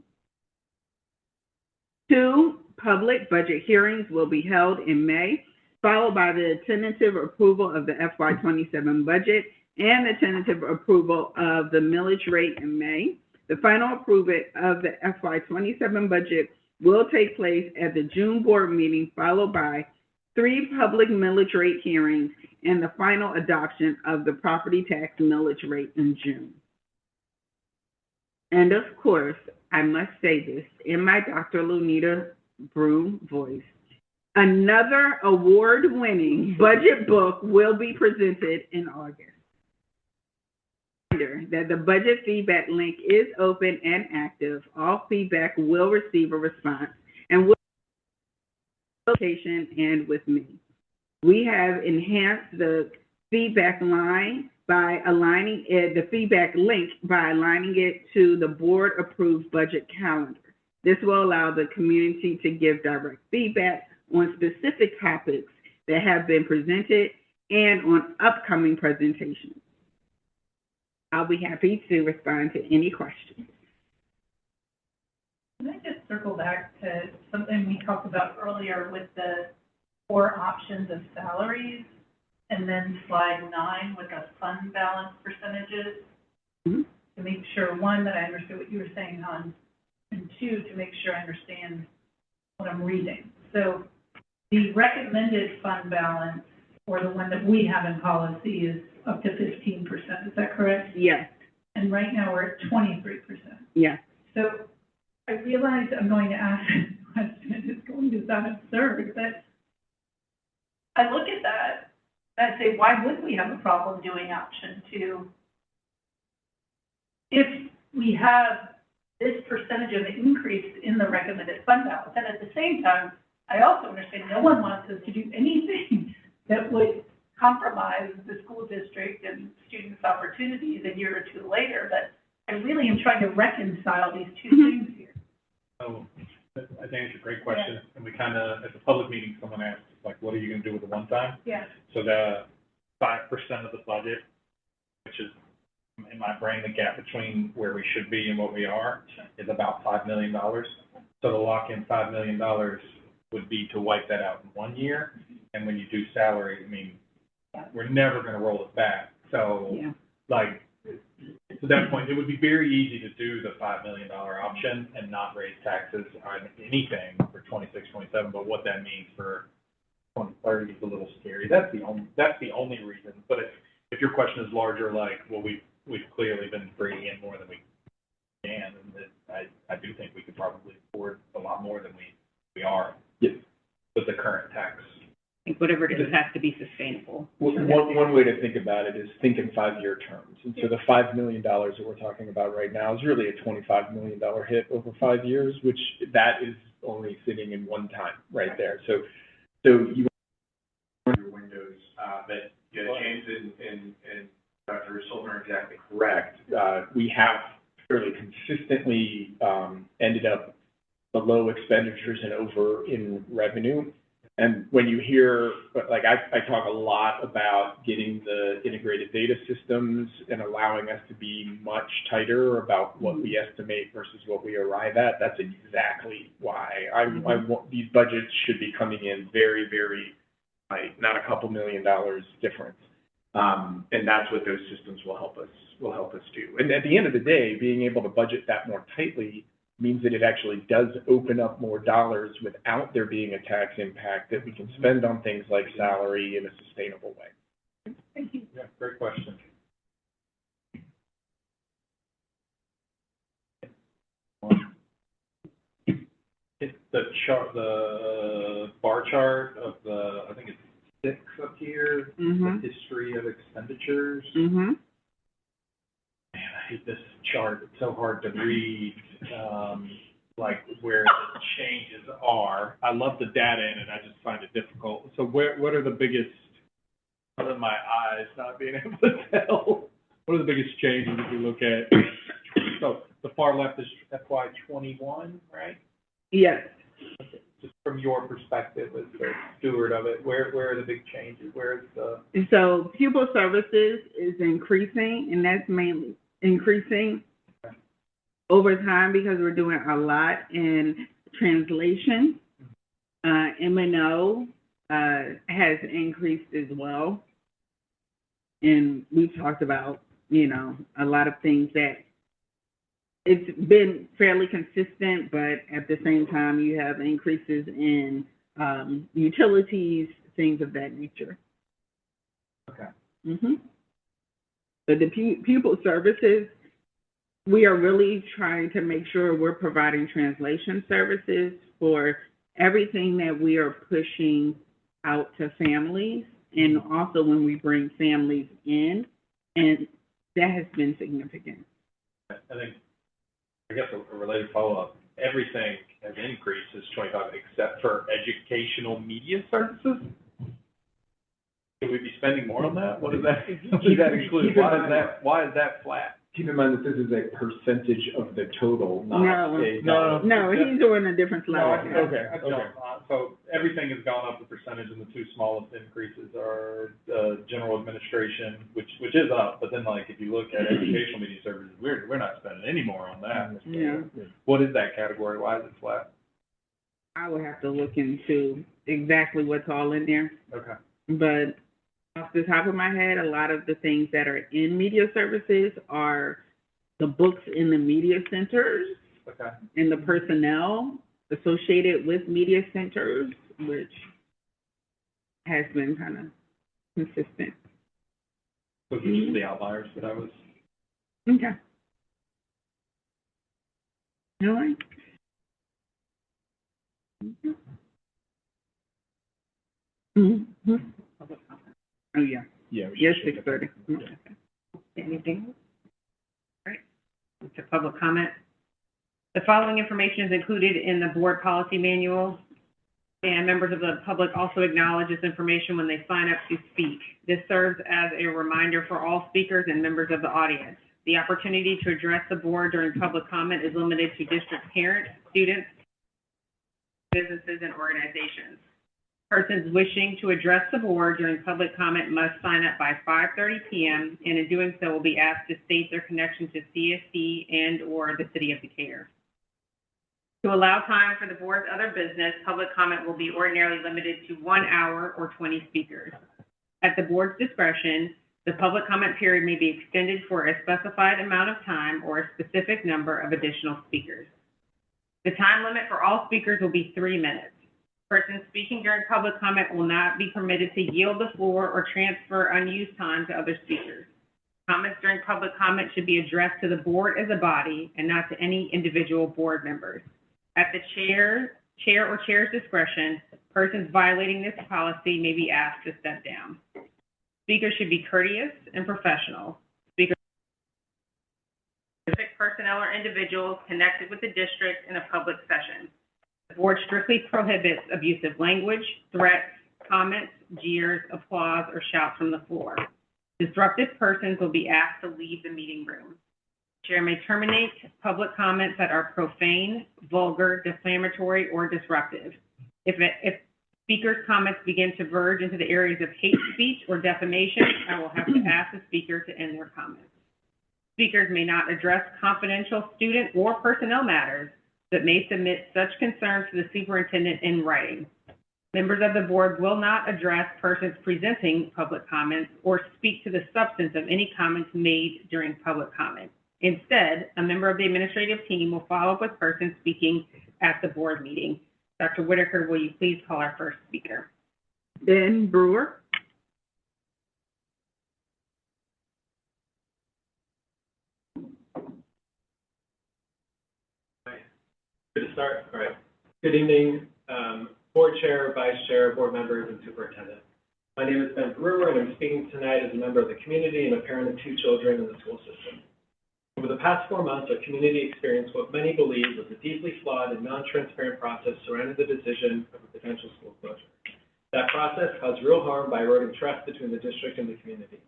2 public budget hearings will be held in May, followed by the tentative approval of the FY27 budget and the tentative approval of the millage rate in May. The final approval of the FY27 budget will take place at the June board meeting, followed by 3 public millage rate hearings and the final adoption of the property tax millage rate in June. And of course, I must say this in my Dr. Lunita Brew voice, another award-winning budget book will be presented in August. That the budget feedback link is open and active. All feedback will receive a response and will be location and with me. We have enhanced the feedback line by aligning it, the feedback link by aligning it to the board-approved budget calendar. This will allow the community to give direct feedback on specific topics that have been presented and on upcoming presentations. I'll be happy to respond to any questions. Can I just circle back to something we talked about earlier with the 4 options of salaries, and then slide 9 with the fund balance percentages? Mm-hmm. To make sure, 1, that I understood what you were saying, Hans, and 2, to make sure I understand what I'm reading. So the recommended fund balance, or the one that we have in policy, is up to 15%. Is that correct? Yes. And right now we're at 23%. Yes. So I realize I'm going to ask this question. It's going to sound absurd, but I look at that and I say, why would we have a problem doing option 2 if we have this percentage of increase in the recommended fund balance? And at the same time, I also understand no one wants us to do anything that would compromise the school district and students' opportunities a year or 2 later, but I really am trying to reconcile these 2 things here. So I think it's a great question, and we kind of, at the public meeting, someone asked, like, what are you gonna do with the one time? Yeah. So the 5% of the budget, which is, in my brain, the gap between where we should be and what we are, is about $5 million. So to lock in $5 million would be to wipe that out in 1 year. And when you do salary, I mean, we're never gonna roll it back. So, like, to that point, it would be very easy to do the $5 million option and not raise taxes on anything for 26, 27, but what that means for 2030 is a little scary. That's the only reason. But if your question is larger, like, well, we've clearly been bringing in more than we can, and I do think we could probably afford a lot more than we are with the current tax. I think whatever it is, it has to be sustainable. One way to think about it is think in 5-year terms. And so the $5 million that we're talking about right now is really a $25 million hit over 5 years, which that is only sitting in one time right there. So you your windows, that, you know, James and Dr. Sultan are exactly correct. We have fairly consistently ended up below expenditures and over in revenue. And when you hear, like, I talk a lot about getting the integrated data systems and allowing us to be much tighter about what we estimate versus what we arrive at. That's exactly why I want these budgets should be coming in very, very tight, not a couple $1 million difference. And that's what those systems will help us do. And at the end of the day, being able to budget that more tightly means that it actually does open up more dollars without there being a tax impact that we can spend on things like salary in a sustainable way. Thank you. Yeah, great question. It's the bar chart of the, I think it's 6 up here, the history of expenditures. Man, I hate this chart. It's so hard to read, like where the changes are. I love the data in it. I just find it difficult. So what are the biggest, other than my eyes not being able to tell, what are the biggest changes if you look at? So the far left is FY '21, right? Yes. Just from your perspective as the steward of it, where are the big changes? Where's the? So pupil services is increasing, and that's mainly increasing over time because we're doing a lot in translation. M&O has increased as well. And we've talked about, you know, a lot of things that it's been fairly consistent, but at the same time, you have increases in utilities, things of that nature. Okay. So the pupil services, we are really trying to make sure we're providing translation services for everything that we are pushing out to families, and also when we bring families in, and that has been significant. I guess a related follow-up, everything has increased since 25, except for educational media services? Should we be spending more on that? What does that include? Why is that flat? Keep in mind that this is a percentage of the total, not No, he's doing a different slide. Okay. So everything has gone up a percentage, and the two smallest increases are general administration, which is up, but then, like, if you look at educational media services, we're not spending any more on that. Yeah. What is that category? Why is it flat? I would have to look into exactly what's all in there. Okay. But off the top of my head, a lot of the things that are in media services are the books in the media centers and the personnel associated with media centers, which has been kind of consistent. Those are just the outliers that I was. Okay. All right. Oh, yeah. Yes, 6:30. Anything? All right. To public comment. The following information is included in the board policy manual, and members of the public also acknowledge this information when they sign up to speak. This serves as a reminder for all speakers and members of the audience. The opportunity to address the board during public comment is limited to district parents, students, businesses, and organizations. Persons wishing to address the board during public comment must sign up by 5:30 p.m. and in doing so will be asked to state their connection to CSD and/or the City of Decatur. To allow time for the board's other business, public comment will be ordinarily limited to 1 hour or 20 speakers. At the board's discretion, the public comment period may be extended for a specified amount of time or a specific number of additional speakers. The time limit for all speakers will be 3 minutes. Persons speaking during public comment will not be permitted to yield the floor or transfer unused time to other speakers. Comments during public comment should be addressed to the board as a body and not to any individual board members. At the chair or chair's discretion, persons violating this policy may be asked to step down. Speakers should be courteous and professional. Speakers specific personnel or individuals connected with the district in a public session. The board strictly prohibits abusive language, threats, comments, jeers, applause, or shouts from the floor. Disruptive persons will be asked to leave the meeting room. Chair may terminate public comments that are profane, vulgar, defamatory, or disruptive. If speakers' comments begin to verge into the areas of hate speech or defamation, I will have to ask the speaker to end their comments. Speakers may not address confidential student or personnel matters, but may submit such concerns to the superintendent in writing. Members of the board will not address persons presenting public comments or speak to the substance of any comments made during public comment. Instead, a member of the administrative team will follow up with persons speaking at the board meeting. Dr. Whitaker, will you please call our first speaker? Ben Brewer. Good to start. All right. Good evening, board chair, vice chair, board members, and superintendent. My name is Ben Brewer, and I'm speaking tonight as a member of the community and a parent of 2 children in the school system. Over the past 4 months, our community experienced what many believe was a deeply flawed and non-transparent process surrounding the decision of a potential school closure. That process caused real harm by eroding trust between the district and the community.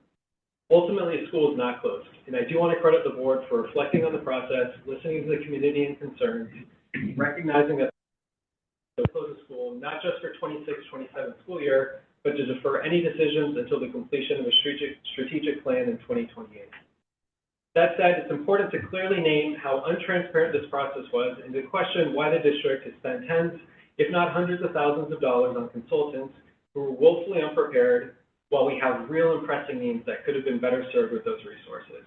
Ultimately, a school is not closed, and I do want to credit the board for reflecting on the process, listening to the community and concerns, recognizing that to close a school, not just for 26-27 school year, but to defer any decisions until the completion of a strategic plan in 2028. That said, it's important to clearly name how untransparent this process was and to question why the district has spent tens, if not hundreds of thousands of dollars on consultants who were woefully unprepared while we have real and pressing needs that could have been better served with those resources.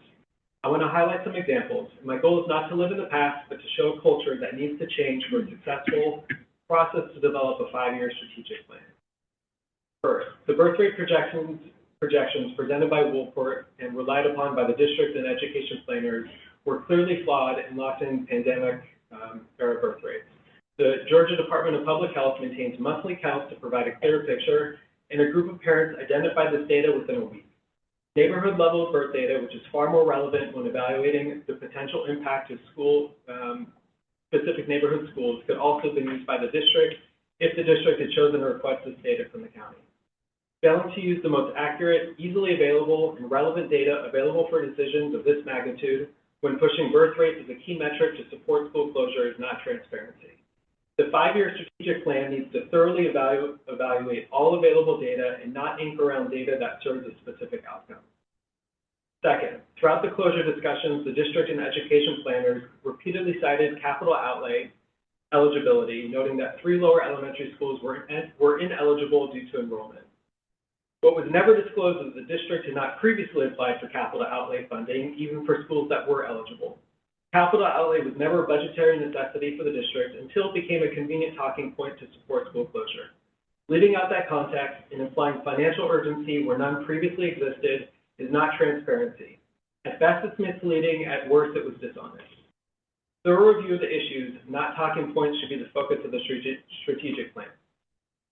I want to highlight some examples. My goal is not to live in the past, but to show a culture that needs to change for a successful process to develop a 5-year strategic plan. First, the birth rate projections presented by Woolport and relied upon by the district and education planners were clearly flawed and locked in pandemic-era birth rates. The Georgia Department of Public Health maintains monthly counts to provide a clear picture, and a group of parents identified this data within a week. Neighborhood-level birth data, which is far more relevant when evaluating the potential impact of specific neighborhood schools, could also be used by the district if the district had chosen to request this data from the county. Failing to use the most accurate, easily available, and relevant data available for decisions of this magnitude when pushing birth rates as a key metric to support school closure is not transparency. The 5-year strategic plan needs to thoroughly evaluate all available data and not ink around data that serves a specific outcome. Second, throughout the closure discussions, the district and education planners repeatedly cited capital outlay eligibility, noting that 3 lower elementary schools were ineligible due to enrollment. What was never disclosed is the district had not previously applied for capital outlay funding, even for schools that were eligible. Capital outlay was never a budgetary necessity for the district until it became a convenient talking point to support school closure. Leaving out that context and implying financial urgency where none previously existed is not transparency. At best, it's misleading. At worst, it was dishonest. Thorough review of the issues, not talking points, should be the focus of the strategic plan.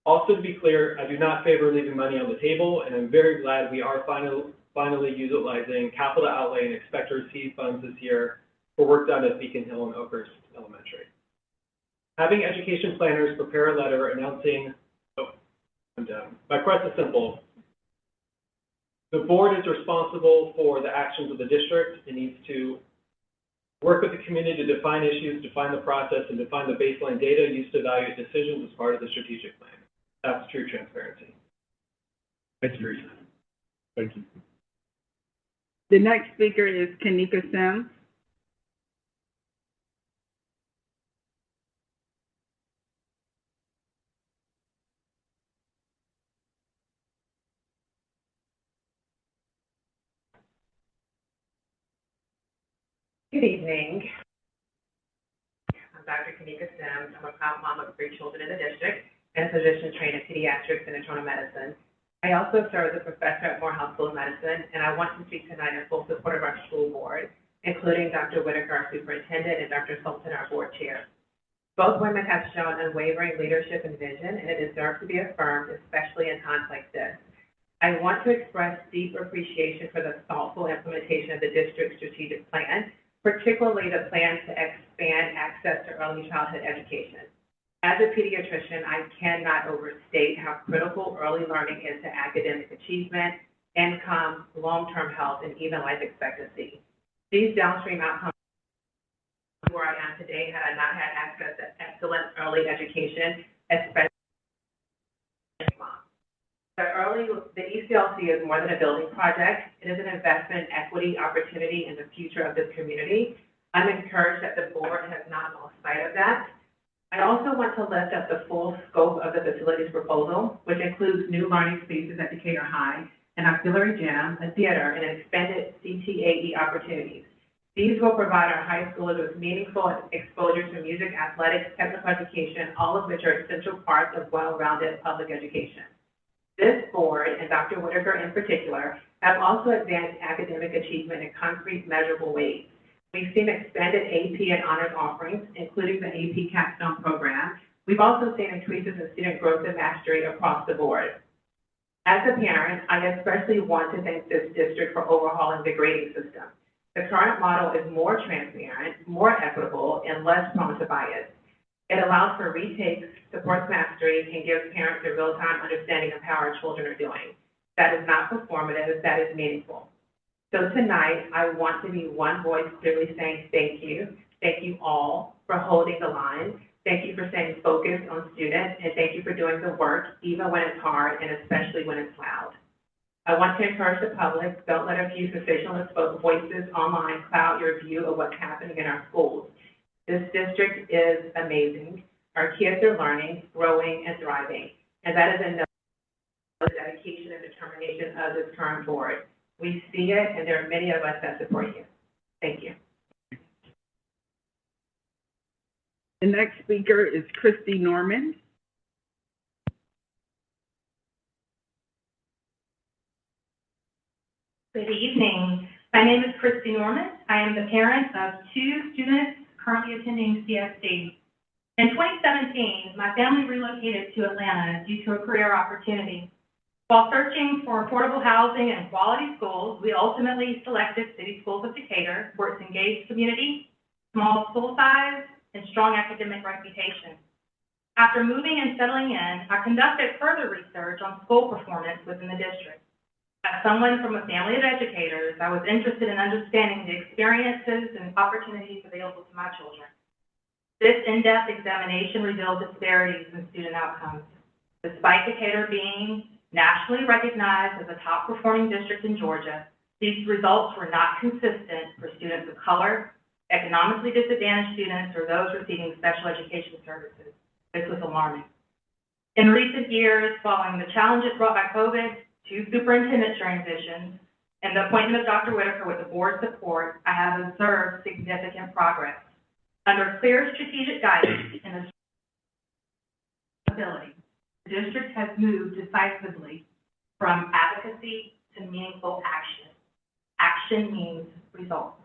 Also, to be clear, I do not favor leaving money on the table, and I'm very glad we are finally utilizing capital outlay and expect to receive funds this year for work done at Beacon Hill and Oakhurst Elementary. Having education planners prepare a letter announcing, my request is simple. The board is responsible for the actions of the district. It needs to work with the community to define issues, define the process, and define the baseline data used to evaluate decisions as part of the strategic plan. That's true transparency. Thank you. Thank you. The next speaker is Kanika Sims. Good evening. I'm Dr. Kanika Sims. I'm a proud mom of 3 children in the district and a physician trained in pediatrics and internal medicine. I also serve as a professor at Morehouse School of Medicine, and I want to speak tonight in full support of our school board, including Dr. Whitaker, our superintendent, and Dr. Sultan, our board chair. Both women have shown unwavering leadership and vision, and it deserves to be affirmed, especially in times like this. I want to express deep appreciation for the thoughtful implementation of the district's strategic plan, particularly the plan to expand access to early childhood education. As a pediatrician, I cannot overstate how critical early learning is to academic achievement, income, long-term health, and even life expectancy. These downstream outcomes where I am today had I not had access to excellent early education, especially the ECLC is more than a building project. It is an investment in equity, opportunity, and the future of this community. I'm encouraged that the board has not lost sight of that. I also want to lift up the full scope of the facilities proposal, which includes new learning spaces at Decatur High, an auxiliary gym, a theater, and expanded CTAE opportunities. These will provide our high schoolers with meaningful exposure to music, athletics, technical education, all of which are essential parts of well-rounded public education. This board, and Dr. Whitaker in particular, have also advanced academic achievement in concrete, measurable ways. We've seen expanded AP and honors offerings, including the AP Capstone program. We've also seen increases in student growth and mastery across the board. As a parent, I especially want to thank this district for overhauling the grading system. The current model is more transparent, more equitable, and less prone to bias. It allows for retakes, supports mastery, and gives parents a real-time understanding of how our children are doing. That is not performative, that is meaningful. So tonight, I want to be one voice clearly saying thank you all for holding the line. Thank you for staying focused on students, and thank you for doing the work, even when it's hard, and especially when it's loud. I want to encourage the public, don't let a few sensationalist voices online cloud your view of what's happening in our schools. This district is amazing. Our kids are learning, growing, and thriving, and that is enough for the dedication and determination of this current board. We see it, and there are many of us that support you. Thank you. The next speaker is Christy Norman. Good evening. My name is Christy Norman. I am the parent of 2 students currently attending CSD. In 2017, my family relocated to Atlanta due to a career opportunity. While searching for affordable housing and quality schools, we ultimately selected City Schools of Decatur for its engaged community, small school size, and strong academic reputation. After moving and settling in, I conducted further research on school performance within the district. As someone from a family of educators, I was interested in understanding the experiences and opportunities available to my children. This in-depth examination revealed disparities in student outcomes. Despite Decatur being nationally recognized as a top-performing district in Georgia, these results were not consistent for students of color, economically disadvantaged students, or those receiving special education services. This was alarming. In recent years, following the challenges brought by COVID, 2 superintendent transitions, and the appointment of Dr. Whitaker with the board support, I have observed significant progress. Under clear strategic guidance and ability, the district has moved decisively from advocacy to meaningful action. Action means results.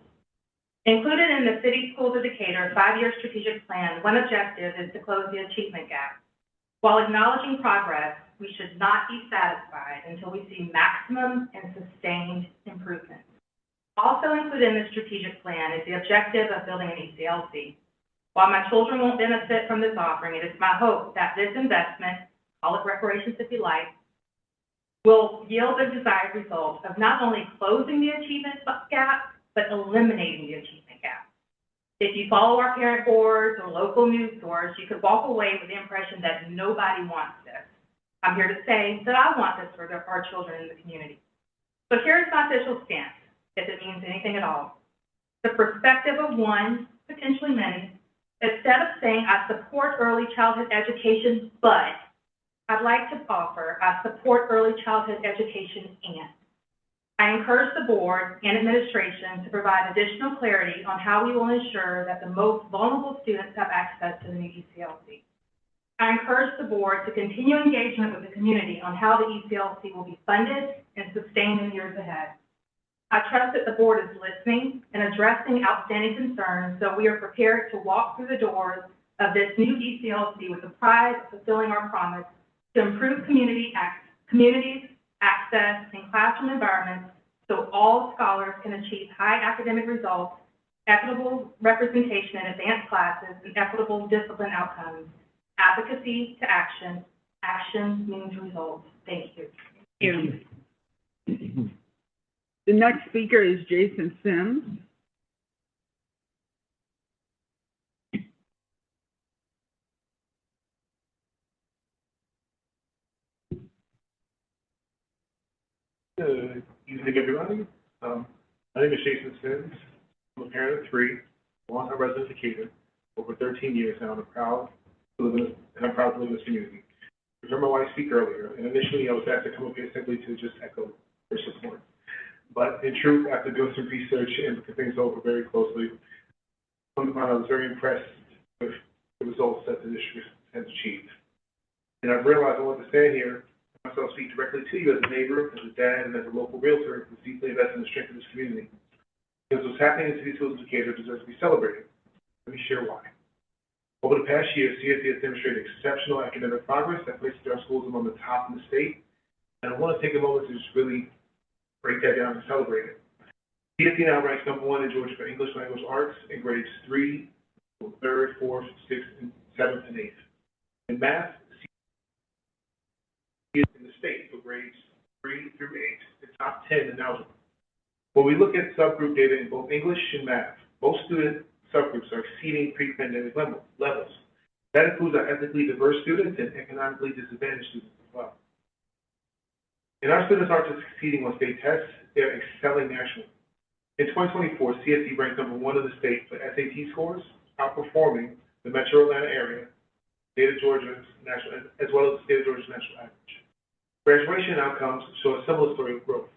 Included in the City Schools of Decatur 5-year strategic plan, one objective is to close the achievement gap. While acknowledging progress, we should not be satisfied until we see maximum and sustained improvement. Also included in the strategic plan is the objective of building an ECLC. While my children won't benefit from this offering, it is my hope that this investment, call it reparations if you like, will yield the desired result of not only closing the achievement gap, but eliminating the achievement gap. If you follow our parent boards or local news source, you could walk away with the impression that nobody wants this. I'm here to say that I want this for our children in the community. So here's my official stance, if it means anything at all. The perspective of one, potentially many, instead of saying I support early childhood education, but I'd like to offer I support early childhood education and. I encourage the board and administration to provide additional clarity on how we will ensure that the most vulnerable students have access to the new ECLC. I encourage the board to continue engagement with the community on how the ECLC will be funded and sustained in years ahead. I trust that the board is listening and addressing outstanding concerns, so we are prepared to walk through the doors of this new ECLC with the pride of fulfilling our promise to improve communities, access, and classroom environments so all scholars can achieve high academic results, equitable representation in advanced classes, and equitable discipline outcomes. Advocacy to action. Action means results. Thank you. Thank you. The next speaker is Jason Sims. Good evening, everybody. My name is Jason Sims. I'm a parent of 3, longtime resident of Decatur, over 13 years now, and I'm proud to live in this community. You heard my wife speak earlier, and initially I was asked to come up here simply to just echo her support. But in truth, after doing some research and looking things over very closely, I was very impressed with the results that the district has achieved. And I've realized I want to stand here myself speak directly to you as a neighbor, as a dad, and as a local realtor who's deeply invested in the strength of this community. Because what's happening in City Schools of Decatur deserves to be celebrated. Let me share why. Over the past year, CSD has demonstrated exceptional academic progress that places our schools among the top in the state. And I want to take a moment to just really break that down and celebrate it. CSD now ranks #1 in Georgia for English language arts in grades 3, 3rd, 4th, 6th, and 7th, and 8th. In math, in the state for grades 3 through 8, the top 10 in algebra. When we look at subgroup data in both English and math, most student subgroups are exceeding pre-pandemic levels. That includes our ethnically diverse students and economically disadvantaged students as well. And our students aren't just succeeding on state tests, they're excelling nationally. In 2024, CSD ranked #1 in the state for SAT scores, outperforming the Metro Atlanta area, state of Georgia's national, as well as the state of Georgia's national average. Graduation outcomes show a similar story of growth.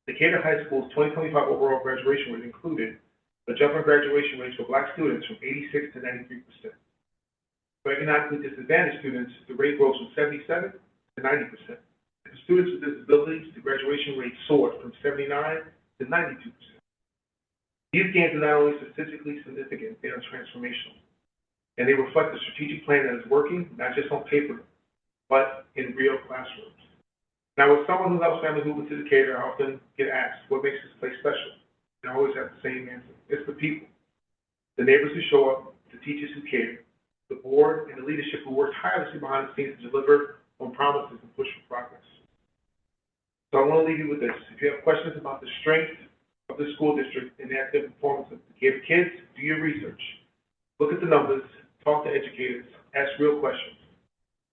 Decatur High School's 2025 overall graduation rate included a jump in graduation rates for Black students from 86 to 93%. For economically disadvantaged students, the rate rose from 77 to 90%. And for students with disabilities, the graduation rate soared from 79 to 92%. These gains are not only statistically significant, they are transformational. And they reflect a strategic plan that is working, not just on paper, but in real classrooms. Now, as someone who helps families move into Decatur, I often get asked, what makes this place special? And I always have the same answer. It's the people. The neighbors who show up, the teachers who care, the board and the leadership who work tirelessly behind the scenes to deliver on promises and push for progress. So I want to leave you with this. If you have questions about the strength of the school district and the academic performance of Decatur kids, do your research. Look at the numbers, talk to educators, ask real questions.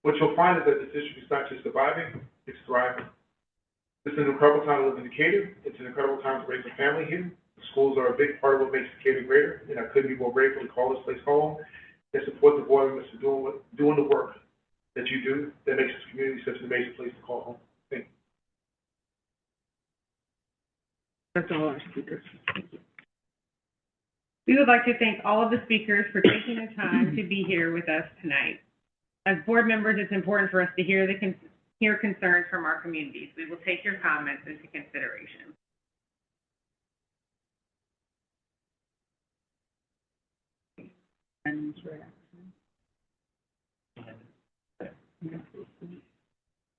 What you'll find is that the district is not just surviving, it's thriving. It's an incredible time to live in Decatur. It's an incredible time to raise a family here. The schools are a big part of what makes Decatur greater, and I couldn't be more grateful to call this place home and support the board members for doing the work that you do that makes this community such an amazing place to call home. Thank you. That's all our speakers. We would like to thank all of the speakers for taking the time to be here with us tonight. As board members, it's important for us to hear concerns from our communities. We will take your comments into consideration.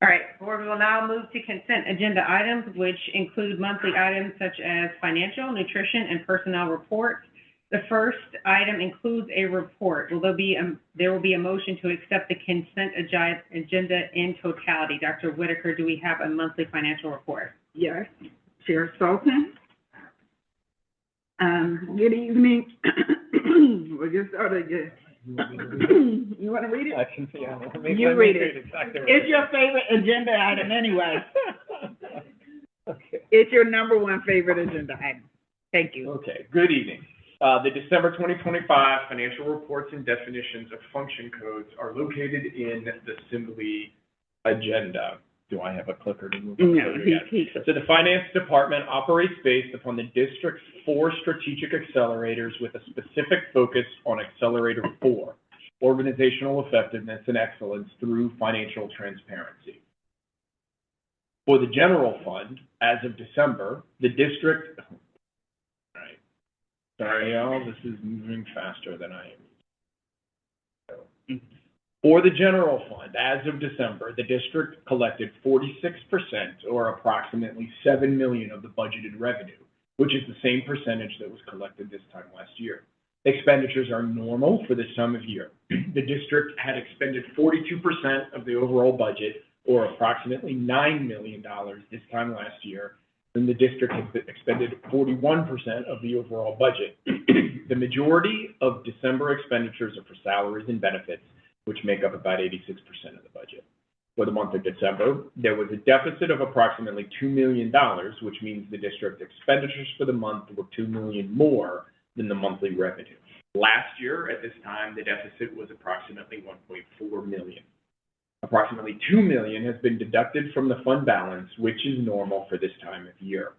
All right, board, we will now move to consent agenda items, which include monthly items such as financial, nutrition, and personnel reports. The first item includes a report. There will be a motion to accept the consent agenda in totality. Dr. Whitaker, do we have a monthly financial report? Yes, Chair Sultan. Good evening. We'll get started again. You want to read it? I can, yeah. You read it. Exactly. It's your favorite agenda item anyway. Okay. It's your number one favorite agenda item. Thank you. Okay, good evening. The December 2025 financial reports and definitions of function codes are located in the Assembly agenda. Do I have a clicker to move on? No, So the Finance Department operates based upon the district's 4 strategic accelerators with a specific focus on Accelerator 4, organizational effectiveness and excellence through financial transparency. For the general fund, as of December, the district, sorry, y'all, this is moving faster than I am. For the general fund, as of December, the district collected 46%, or approximately $7 million of the budgeted revenue, which is the same percentage that was collected this time last year. Expenditures are normal for this time of year. The district had expended 42% of the overall budget, or approximately $9 million this time last year, and the district has expended 41% of the overall budget. The majority of December expenditures are for salaries and benefits, which make up about 86% of the budget. For the month of December, there was a deficit of approximately $2 million, which means the district expenditures for the month were $2 million more than the monthly revenue. Last year, at this time, the deficit was approximately $1.4 million. Approximately $2 million has been deducted from the fund balance, which is normal for this time of year.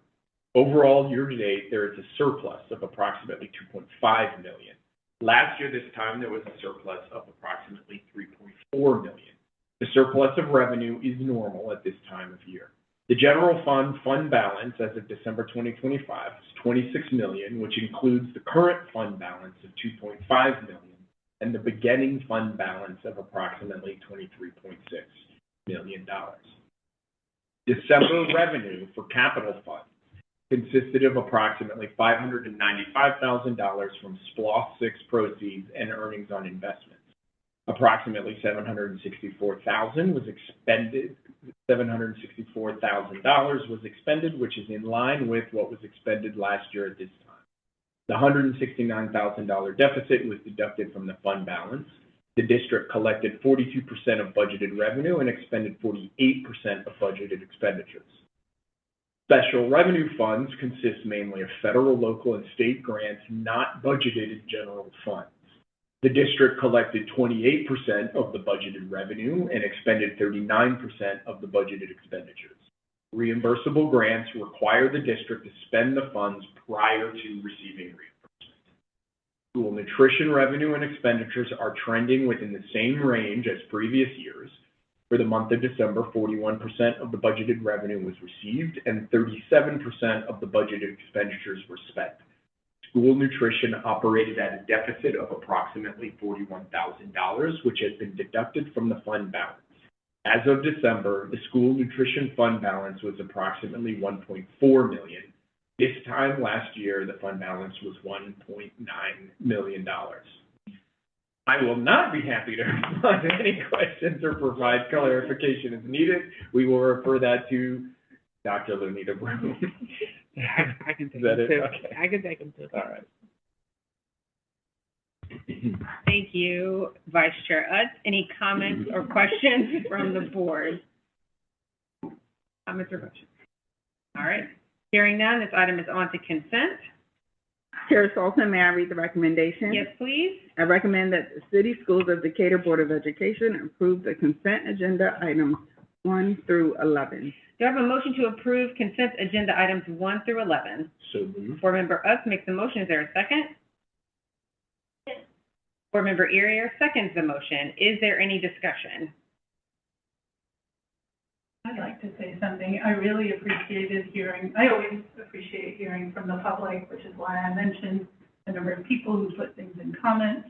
Overall, year-to-date, there is a surplus of approximately $2.5 million. Last year, this time, there was a surplus of approximately $3.4 million. The surplus of revenue is normal at this time of year. The general fund balance as of December 2025 is $26 million, which includes the current fund balance of $2.5 million and the beginning fund balance of approximately $23.6 million. December revenue for capital funds consisted of approximately $595,000 from SPLOST 6 proceeds and earnings on investments. Approximately $764,000 was expended. $764,000 was expended, which is in line with what was expended last year at this time. The $169,000 deficit was deducted from the fund balance. The district collected 42% of budgeted revenue and expended 48% of budgeted expenditures. Special revenue funds consist mainly of federal, local, and state grants not budgeted in general funds. The district collected 28% of the budgeted revenue and expended 39% of the budgeted expenditures. Reimbursable grants require the district to spend the funds prior to receiving reimbursement. School nutrition revenue and expenditures are trending within the same range as previous years. For the month of December, 41% of the budgeted revenue was received and 37% of the budgeted expenditures were spent. School nutrition operated at a deficit of approximately $41,000, which has been deducted from the fund balance. As of December, the school nutrition fund balance was approximately $1.4 million. This time last year, the fund balance was $1.9 million. I will not be happy to respond to any questions or provide clarification as needed. We will refer that to Dr. Lunita Broom. I can take Is that them it? too. Okay. I can take them too. All right. Thank you, Vice Chair Utz. Any comments or questions from the board? Comments or questions? All right. Hearing none, this item is on to consent. Chair Sultan, may I read the recommendation? Yes, please. I recommend that the City Schools of Decatur Board of Education approve the consent agenda items 1 through 11. Do I have a motion to approve consent agenda items 1 through 11? So moved. Board Member Utz makes the motion. Is there a second? Board Member Earier seconds the motion. Is there any discussion? I'd like to say something. I really appreciated hearing, I always appreciate hearing from the public, which is why I mentioned the number of people who put things in comments.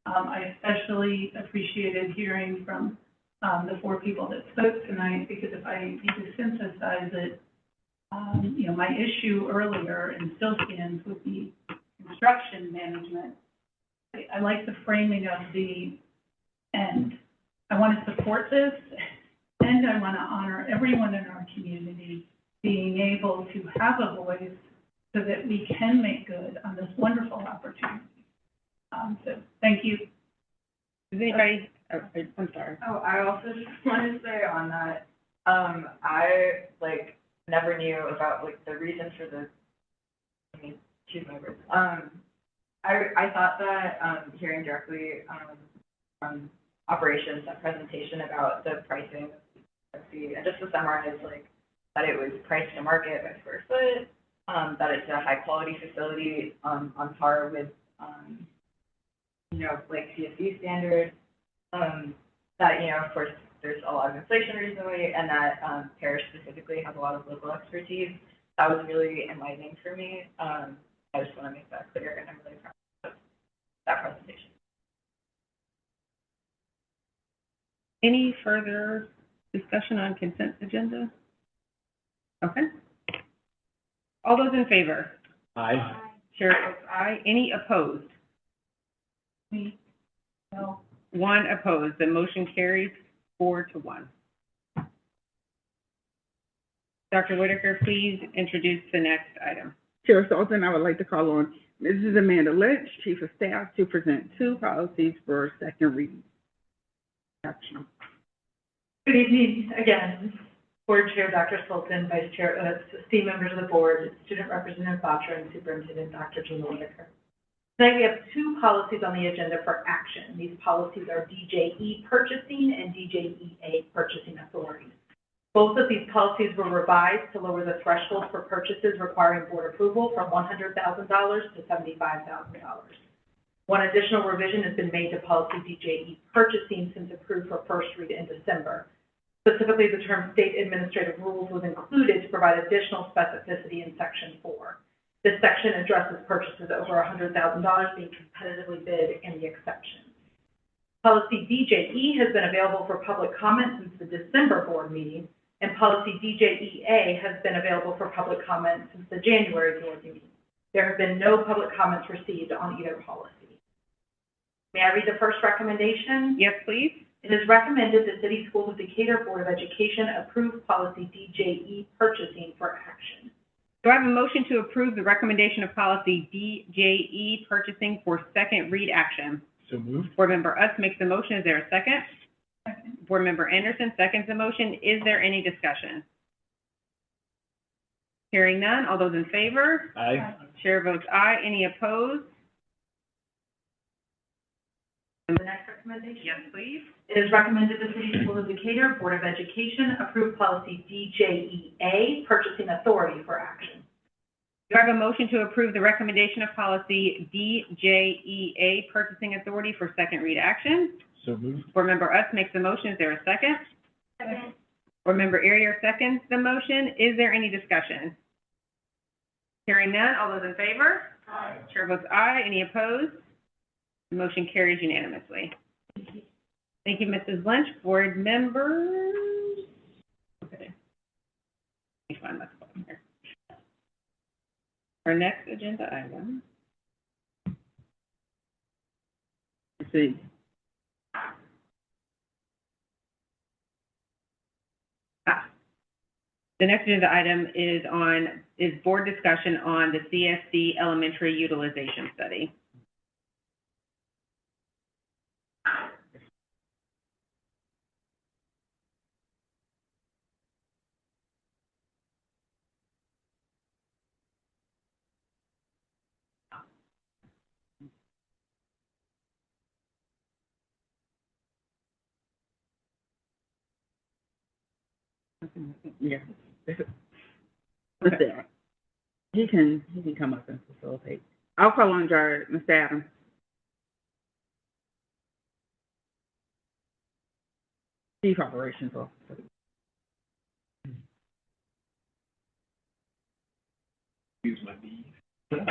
I especially appreciated hearing from the 4 people that spoke tonight, because if I need to synthesize it, my issue earlier and still stands with the construction management. I like the framing of the end. I want to support this, and I want to honor everyone in our community being able to have a voice so that we can make good on this wonderful opportunity. So thank you. anybody, I'm sorry. Oh, I also just wanted to say on that, I, never knew about, the reason for the, choose my words. I thought that, hearing directly, from operations, that presentation about the pricing, and just to summarize, that it was priced to market by square foot, that it's a high-quality facility, on par with, CSC standards, that, of course, there's a lot of inflation recently, and that Parrish specifically has a lot of local expertise. That was really enlightening for me. I just want to make that clear, and I'm really proud of that presentation. Any further discussion on consent agenda? Okay. All those in favor? Aye. Chair votes aye. Any opposed? Me? No. One opposed. The motion carries 4-1. Dr. Whitaker, please introduce the next item. Chair Sultan, I would like to call on Mrs. Amanda Lynch, Chief of Staff, to present 2 policies for second reading. Action. Good evening again, Board Chair Dr. Sultan, Vice Chair Utz, esteemed members of the board, Student Representative Batra, and Superintendent Dr. Gina Whitaker. Tonight we have 2 policies on the agenda for action. These policies are DJE purchasing and DJEA purchasing authority. Both of these policies were revised to lower the threshold for purchases requiring board approval from $100,000 to $75,000. One additional revision has been made to policy DJE purchasing since approved for first read in December. Specifically, the term state administrative rules was included to provide additional specificity in section 4. This section addresses purchases over $100,000 being competitively bid in the exceptions. Policy DJE has been available for public comment since the December board meeting, and policy DJEA has been available for public comment since the January board meeting. There have been no public comments received on either policy. May I read the first recommendation? Yes, please. It is recommended the City Schools of Decatur Board of Education approve policy DJE purchasing for action. Do I have a motion to approve the recommendation of policy DJE purchasing for second read action? So moved. Board Member Utz makes the motion. Is there a second? Second. Board Member Anderson seconds the motion. Is there any discussion? Hearing none. All those in favor? Aye. Chair votes aye. Any opposed? The next recommendation? Yes, please. It is recommended the City Schools of Decatur Board of Education approve policy DJEA purchasing authority for action. Do I have a motion to approve the recommendation of policy DJEA purchasing authority for second read action? So moved. Board Member Utz makes the motion. Is there a second? Second. Board Member Ayer seconds the motion. Is there any discussion? Hearing none. All those in favor? Aye. Chair votes aye. Any opposed? The motion carries unanimously. Thank you, Mrs. Lynch. Board members? Okay. Let me find my spot here. Our next agenda item. Let's see. The next agenda item is board discussion on the CSC elementary utilization study. Yeah. What's that? He can come up and facilitate. I'll call on Mr. Adams. Chief Operations Officer. Use my bead. What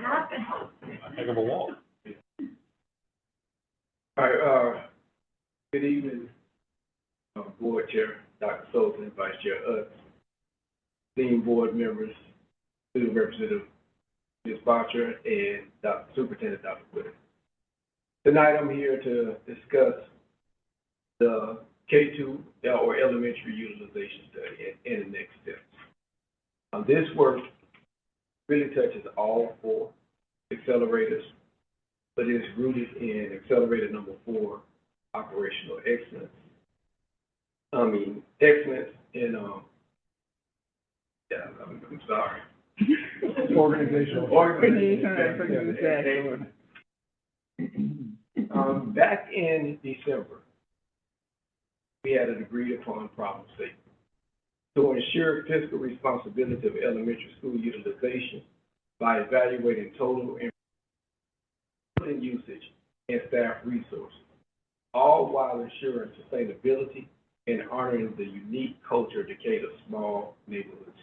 happened? Heck of a wall. All right, good evening, Board Chair, Dr. Sultan, Vice Chair Utz, esteemed board members, Student Representative Ms. Batra, and Superintendent Dr. Whitaker. Tonight I'm here to discuss the K-2 or elementary utilization study and the next steps. This work really touches all 4 accelerators but it's rooted in accelerated number 4, operational excellence. Excellence in, I'm sorry. Organizational. Back in December, we had an agreed upon problem statement to ensure fiscal responsibility of elementary school utilization by evaluating total and usage and staff resources, all while ensuring sustainability and honoring the unique culture of Decatur's small neighborhoods.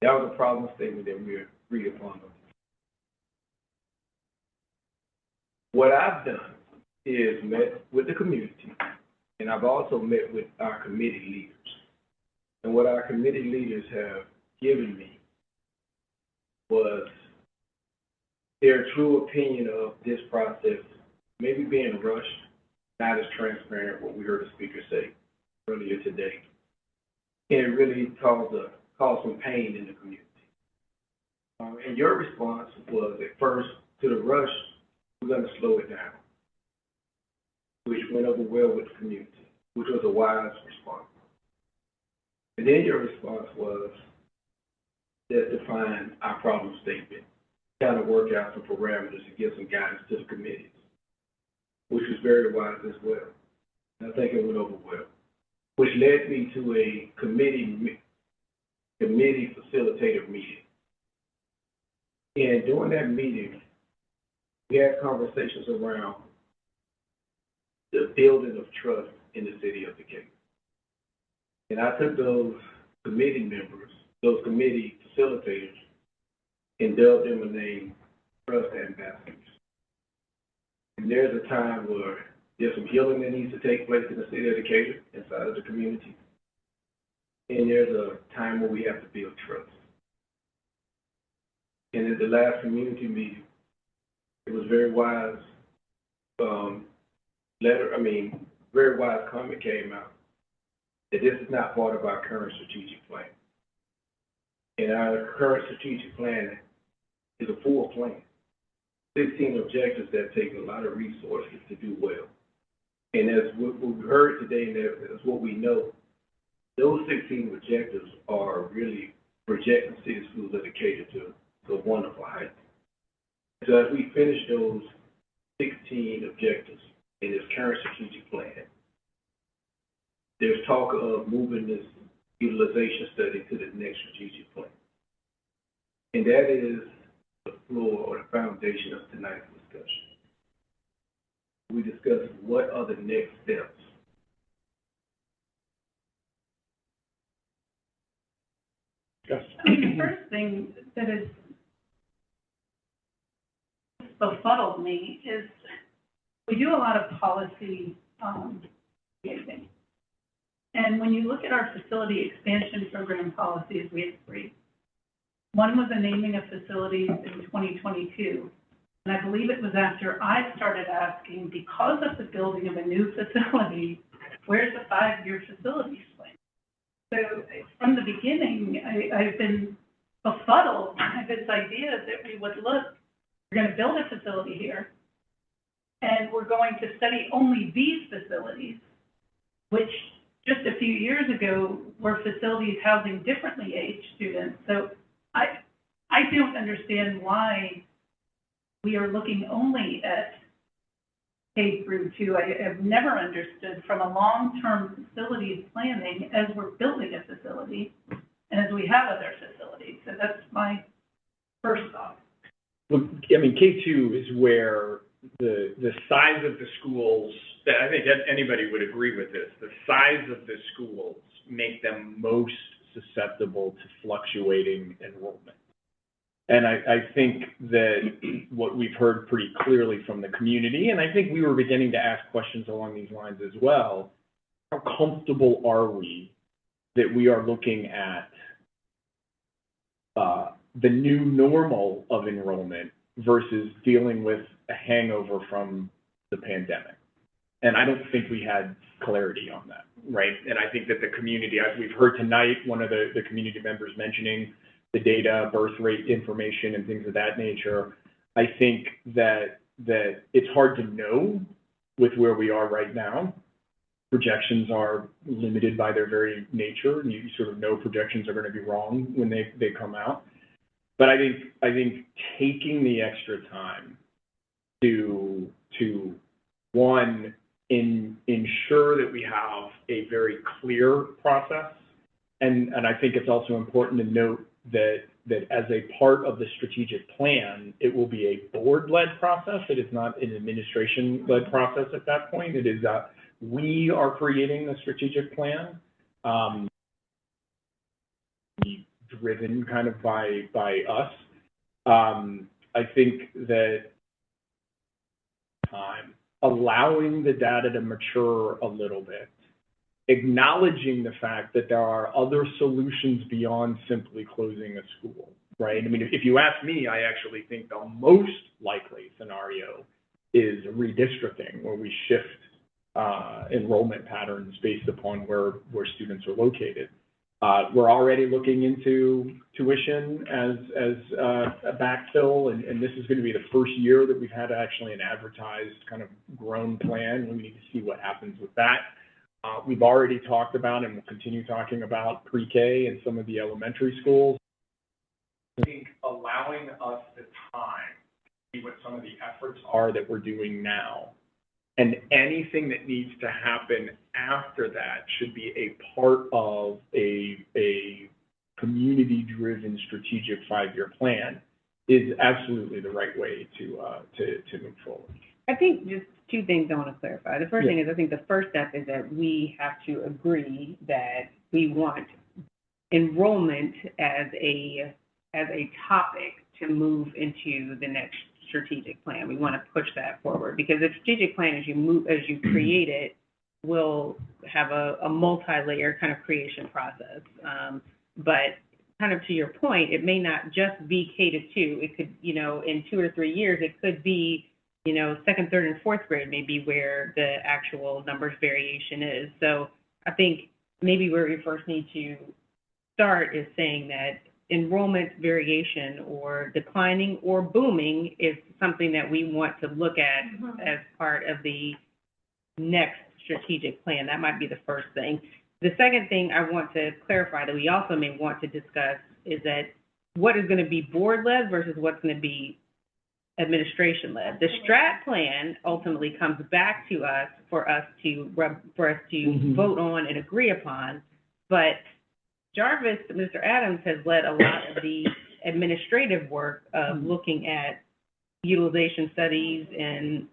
That was a problem statement that we agreed upon. What I've done is met with the community, and I've also met with our committee leaders. And what our committee leaders have given me was their true opinion of this process, maybe being rushed, not as transparent, what we heard the speaker say earlier today. And it really caused some pain in the community. And your response was, at first, to the rush, we're going to slow it down, which went over well with the community, which was a wise response. And then your response was, let's define our problem statement, kind of work out some parameters and give some guidance to the committees, which was very wise as well. And I think it went over well, which led me to a committee facilitator meeting. And during that meeting, we had conversations around the building of trust in the city of Decatur. And I took those committee members, those committee facilitators, and dubbed them a name, trust ambassadors. And there's a time where there's some healing that needs to take place in the city of Decatur, inside of the community. And there's a time where we have to build trust. And at the last community meeting, it was very wise very wise comment came out that this is not part of our current strategic plan. And our current strategic plan is a full plan. 16 objectives that take a lot of resources to do well. And as what we heard today, and that's what we know, those 16 objectives are really projecting city schools of Decatur to a wonderful height. So as we finish those 16 objectives in this current strategic plan, there's talk of moving this utilization study to the next strategic plan. And that is the floor or the foundation of tonight's discussion. We discussed what are the next steps. The first thing that has befuddled me is we do a lot of policy liaising. And when you look at our facility expansion program policies, we have 3. One was the naming of facilities in 2022. And I believe it was after I started asking, because of the building of a new facility, where's the 5-year facilities plan? So from the beginning, I've been befuddled by this idea that we would look, we're going to build a facility here, and we're going to study only these facilities, which just a few years ago were facilities housing differently aged students. So I don't understand why we are looking only at K through 2. I have never understood from a long-term facilities planning as we're building a facility and as we have other facilities. So that's my first thought. Well, I mean, K2 is where the size of the schools, that I think anybody would agree with this, the size of the schools make them most susceptible to fluctuating enrollment. And I think that what we've heard pretty clearly from the community, and I think we were beginning to ask questions along these lines as well, how comfortable are we that we are looking at the new normal of enrollment versus dealing with a hangover from the pandemic? And I don't think we had clarity on that, right? And I think that the community, as we've heard tonight, one of the community members mentioning the data, birth rate information, and things of that nature, I think that that it's hard to know with where we are right now. Projections are limited by their very nature, and you sort of know projections are going to be wrong when they come out. But I think taking the extra time to one, ensure that we have a very clear process, and I think it's also important to note that as a part of the strategic plan, it will be a board-led process. It is not an administration-led process at that point. It is we are creating the strategic plan, driven kind of by us. I think that time, allowing the data to mature a little bit, acknowledging the fact that there are other solutions beyond simply closing a school, right? I mean, if you ask me, I actually think the most likely scenario is redistricting, where we shift enrollment patterns based upon where students are located. We're already looking into tuition as a backfill, and this is going to be the first year that we've had actually an advertised kind of grown plan. We need to see what happens with that. We've already talked about and will continue talking about pre-K and some of the elementary schools. I think allowing us the time to see what some of the efforts are that we're doing now, and anything that needs to happen after that should be a part of a community-driven strategic 5-year plan, is absolutely the right way to move forward. I think just two things I want to clarify. The first thing is, I think the first step is that we have to agree that we want enrollment as a topic to move into the next strategic plan. We want to push that forward, because the strategic plan, as you create it, will have a multi-layer kind of creation process. But kind of to your point, it may not just be K-2. It could, in 2 or 3 years, it could be, second, third, and fourth grade may be where the actual numbers variation is. So I think maybe where we first need to start is saying that enrollment variation or declining or booming is something that we want to look at as part of the next strategic plan. That might be the first thing. The second thing I want to clarify that we also may want to discuss is that what is going to be board-led versus what's going to be administration-led. The strat plan ultimately comes back to us for us to vote on and agree upon, but Jarvis, Mr. Adams, has led a lot of the administrative work of looking at utilization studies and,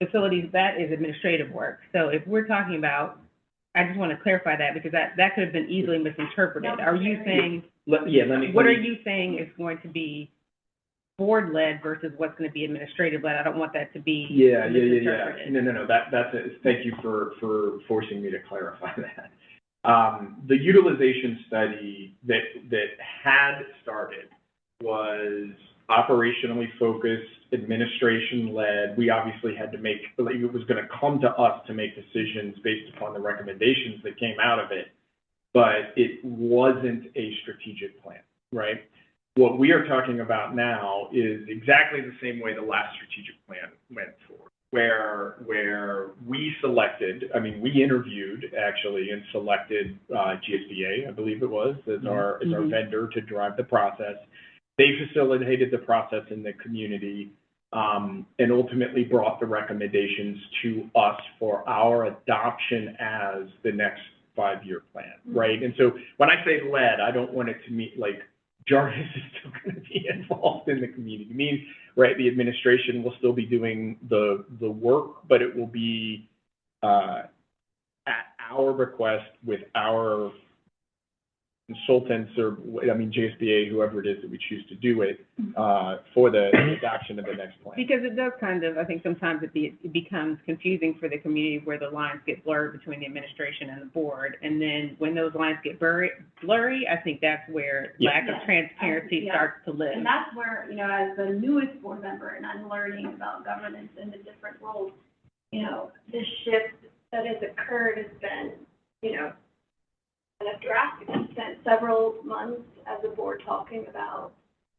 facilities. That is administrative work. So if we're talking about, I just want to clarify that, because that could have been easily misinterpreted. Are you saying, what are you saying is going to be board-led versus what's going to be administrative-led? I don't want that to be misinterpreted. No. That's it. Thank you for forcing me to clarify that. The utilization study that had started was operationally focused, administration-led. We obviously had to make, it was going to come to us to make decisions based upon the recommendations that came out of it, but it wasn't a strategic plan, right? What we are talking about now is exactly the same way the last strategic plan went forward, where we selected, we interviewed actually and selected GSBA, I believe it was, as our vendor to drive the process. They facilitated the process in the community and ultimately brought the recommendations to us for our adoption as the next 5-year plan, right? And so when I say led, I don't want it to mean like Jarvis is still going to be involved in the community. It means, right, the administration will still be doing the work, but it will be at our request with our consultants or, GSBA, whoever it is that we choose to do it, for the adoption of the next plan. Because it does kind of, I think sometimes it becomes confusing for the community where the lines get blurred between the administration and the board. And then when those lines get blurry, I think that's where lack of transparency starts to live. And that's where, as the newest board member, and I'm learning about governance and the different roles, the shift that has occurred has been, kind of drastic. We spent several months as a board talking about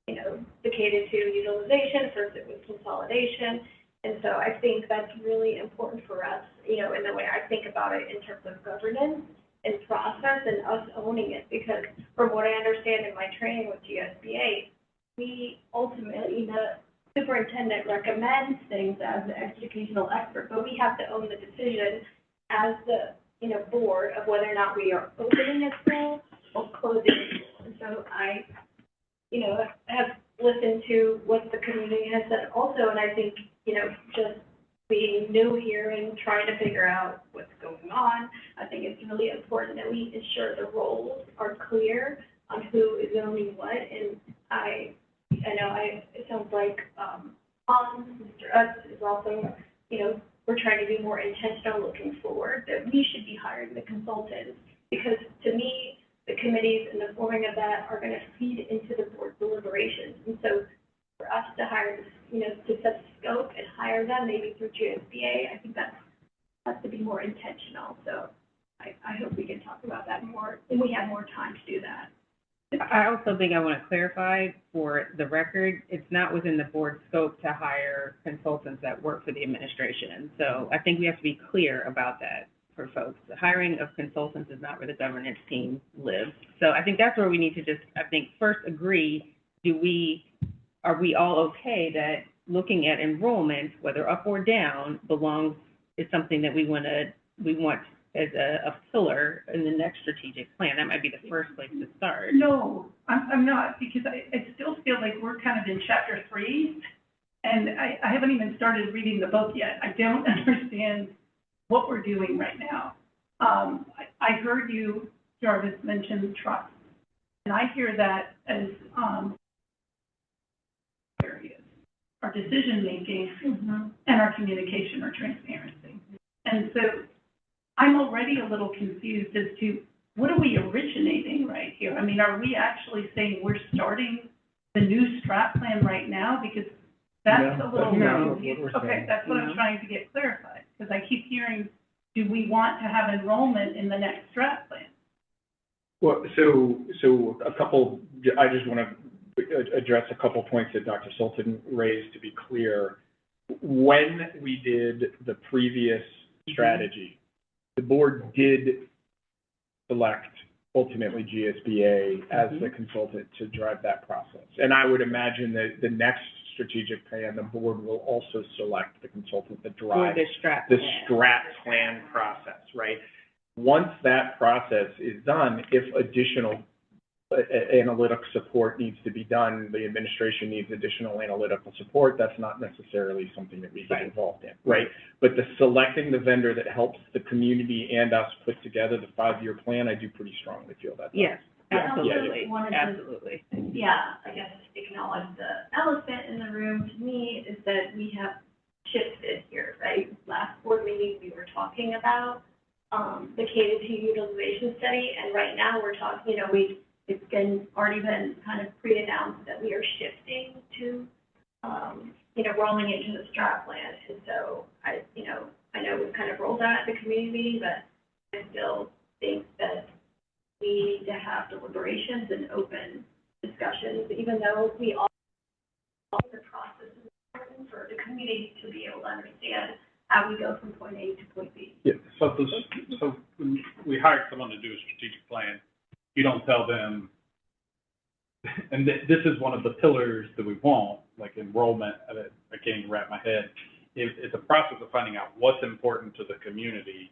the K-2 utilization, first it was consolidation. And so I think that's really important for us, in the way I think about it in terms of governance and process and us owning it. Because from what I understand in my training with GSBA, we ultimately, the superintendent recommends things as the educational expert, but we have to own the decision as the, board of whether or not we are opening a school or closing a school. And so I, have listened to what the community has said also, and I think, just being new here and trying to figure out what's going on, I think it's really important that we ensure the roles are clear on who is owning what. And it sounds like, Mr. Utz is also, we're trying to be more intentional looking forward, that we should be hiring the consultants, because to me, the committees and the forming of that are going to feed into the board deliberations. And so for us to hire, to set the scope and hire them maybe through GSBA, I think that has to be more intentional. So I hope we can talk about that more, and we have more time to do that. I also think I want to clarify for the record, it's not within the board scope to hire consultants that work for the administration. So I think we have to be clear about that for folks. The hiring of consultants is not where the governance team lives. So I think that's where we need to just, first agree, are we all okay that looking at enrollment, whether up or down, is something that we want as a pillar in the next strategic plan? That might be the first place to start. No, I'm not, because I still feel like we're kind of in chapter 3, and I haven't even started reading the book yet. I don't understand what we're doing right now. I heard you, Jarvis, mention trust, and I hear that as areas, our decision-making and our communication or transparency. And so I'm already a little confused as to what are we originating right here? I mean, are we actually saying we're starting the new strat plan right now? Because that's a little confusing. Okay, that's what I'm trying to get clarified, because I keep hearing, do we want to have enrollment in the next strat plan? Well, so a couple, I just want to address a couple points that Dr. Sultan raised to be clear. When we did the previous strategy, the board did select ultimately GSBA as the consultant to drive that process. And I would imagine that the next strategic plan, the board will also select the consultant that drives the strat plan process, right? Once that process is done, if additional analytic support needs to be done, the administration needs additional analytical support, that's not necessarily something that we get involved in, right? But the selecting the vendor that helps the community and us put together the 5-year plan, I do pretty strongly feel that. Yes, absolutely, Absolutely. I guess acknowledge the elephant in the room to me is that we have shifted here, right? Last board meeting, we were talking about the K-2 utilization study, and right now we're talking, it's already been kind of pre-announced that we are shifting to, rolling into the strat plan. And so I know we've kind of rolled out at the community meeting, but I still think that we need to have deliberations and open discussions, even though we all the process is important for the community to be able to understand how we go from point A to point B. Yeah, so when we hired someone to do a strategic plan, you don't tell them, and this is one of the pillars that we want, like enrollment, I can't even wrap my head. It's a process of finding out what's important to the community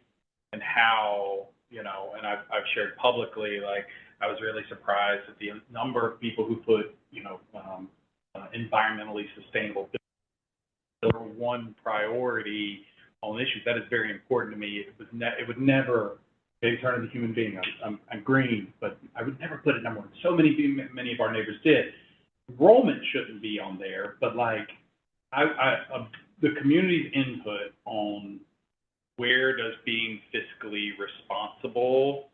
and how, and I've shared publicly, like, I was really surprised at the number of people who put, environmentally sustainable number one priority on issues. That is very important to me. It would never, maybe turn into a human being. I'm green, but I would never put it number one. So many of our neighbors did. Enrollment shouldn't be on there, but like the community's input on where does being fiscally responsible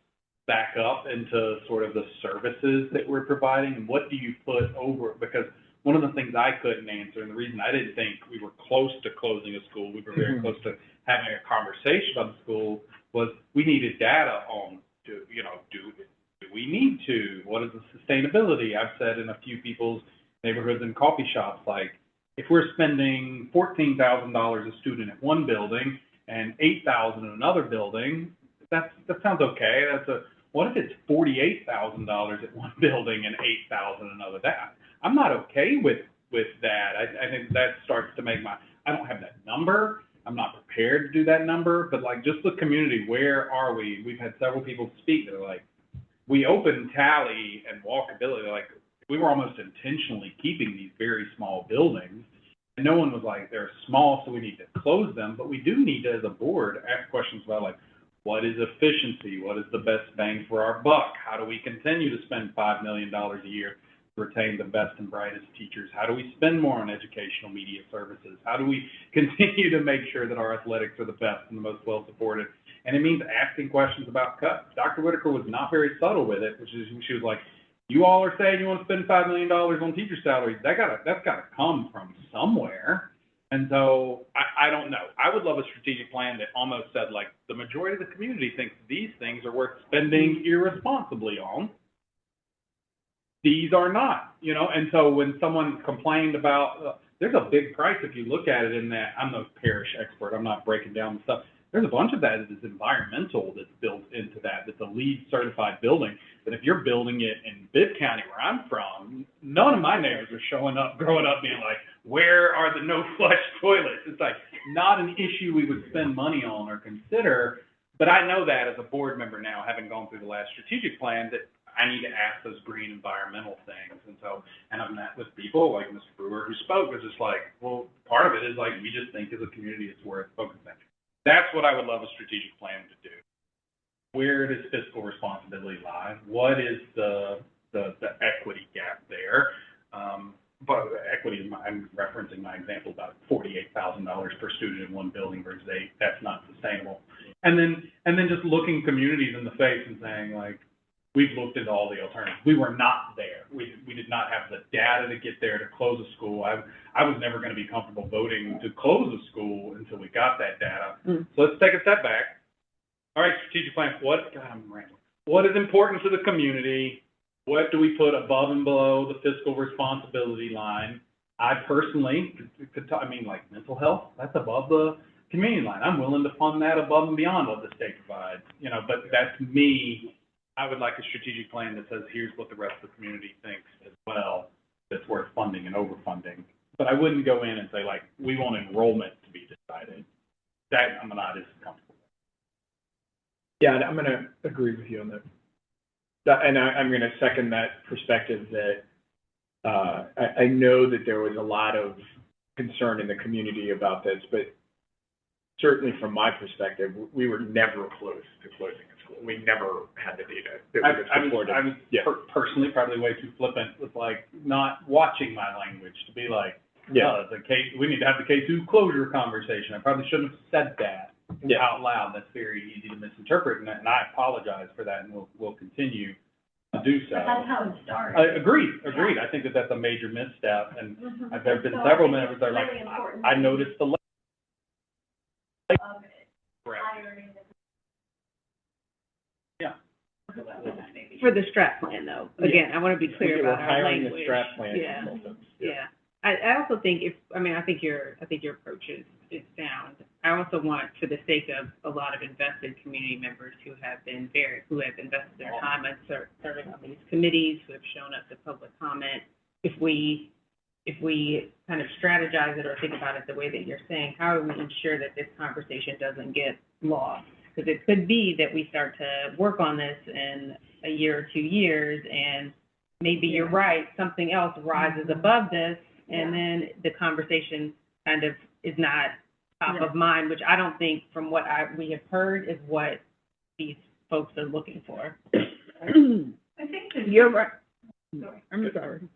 back up into sort of the services that we're providing, and what do you put over? Because one of the things I couldn't answer, and the reason I didn't think we were close to closing a school, we were very close to having a conversation about the school, was we needed data on, do we need to? What is the sustainability? I've said in a few people's neighborhoods and coffee shops. Like, if we're spending $14,000 a student at one building and $8,000 in another building, that sounds okay. What if it's $48,000 at one building and $8,000 in another? I'm not okay with that. I think that starts to make I don't have that number. I'm not prepared to do that number, but like, just the community, where are we? We've had several people speak that are like, we opened Tally and Walkability, like, we were almost intentionally keeping these very small buildings. And no one was like, they're small, so we need to close them. But we do need to, as a board, ask questions about, like, what is efficiency? What is the best bang for our buck? How do we continue to spend $5 million a year to retain the best and brightest teachers? How do we spend more on educational media services? How do we continue to make sure that our athletics are the best and the most well-supported? And it means asking questions about cuts. Dr. Whitaker was not very subtle with it, which is, she was like, you all are saying you want to spend $5 million on teacher salaries. That's gotta come from somewhere. And so I don't know. I would love a strategic plan that almost said, like, the majority of the community thinks these things are worth spending irresponsibly on. These are not, you know. And so when someone complained about, there's a big price if you look at it in that. I'm no parish expert. I'm not breaking down the stuff. There's a bunch of that that is environmental that's built into that, that's a LEED certified building. But if you're building it in Bibb County, where I'm from, none of my neighbors are growing up being like, where are the no flush toilets? It's like not an issue we would spend money on or consider. But I know that as a board member now, having gone through the last strategic plan, that I need to ask those green environmental things. And so, and I've met with people like Mr. Brewer who spoke, was just like, well, part of it is like, we just think as a community it's worth focusing. That's what I would love a strategic plan to do. Where does fiscal responsibility lie? What is the equity gap there? But equity, I'm referencing my example about $48,000 per student in one building versus 8. That's not sustainable. And then just looking communities in the face and saying, like, we've looked at all the alternatives. We were not there. We did not have the data to get there to close a school. I was never going to be comfortable voting to close a school until we got that data. So let's take a step back. All right, strategic plan. What is important to the community? What do we put above and below the fiscal responsibility line? I personally like mental health, that's above the community line. I'm willing to fund that above and beyond what the state provides, you know, but that's me. I would like a strategic plan that says, here's what the rest of the community thinks as well, that's worth funding and overfunding. But I wouldn't go in and say, like, we want enrollment to be decided. That I'm not as comfortable with. Yeah, I'm going to agree with you on that. And I'm going to second that perspective that I know that there was a lot of concern in the community about this, but certainly from my perspective, we were never close to closing a school. We never had the data that would have supported. I was personally probably way too flippant with, like, not watching my language to be like, we need to have the K2 closure conversation. I probably shouldn't have said that out loud. That's very easy to misinterpret, and I apologize for that, and we'll continue to do so. But that's how it started. Agreed. I think that that's a major misstep, and there have been several members that are like, I noticed the For the strat plan, though, again, I want to be clear about our language. We're hiring the strat plan consultants. I also think I think your approach is sound. I also want, for the sake of a lot of invested community members who have invested their time in serving on these committees, who have shown up to public comment, if we kind of strategize it or think about it the way that you're saying, how do we ensure that this conversation doesn't get lost? Because it could be that we start to work on this in a year or 2 years, and maybe you're right, something else rises above this, and then the conversation kind of is not top of mind, which I don't think, from what we have heard, is what these folks are looking for. I think that You're right. I'm sorry.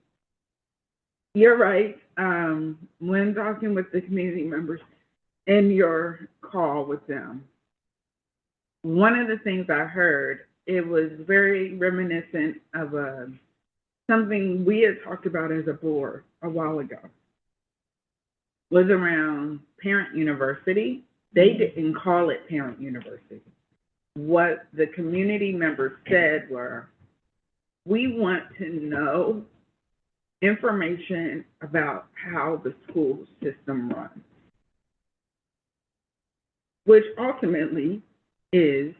You're right. When talking with the community members in your call with them, one of the things I heard, it was very reminiscent of something we had talked about as a board a while ago, was around Parent University. They didn't call it Parent University. What the community members said were, we want to know information about how the school system runs, which ultimately is,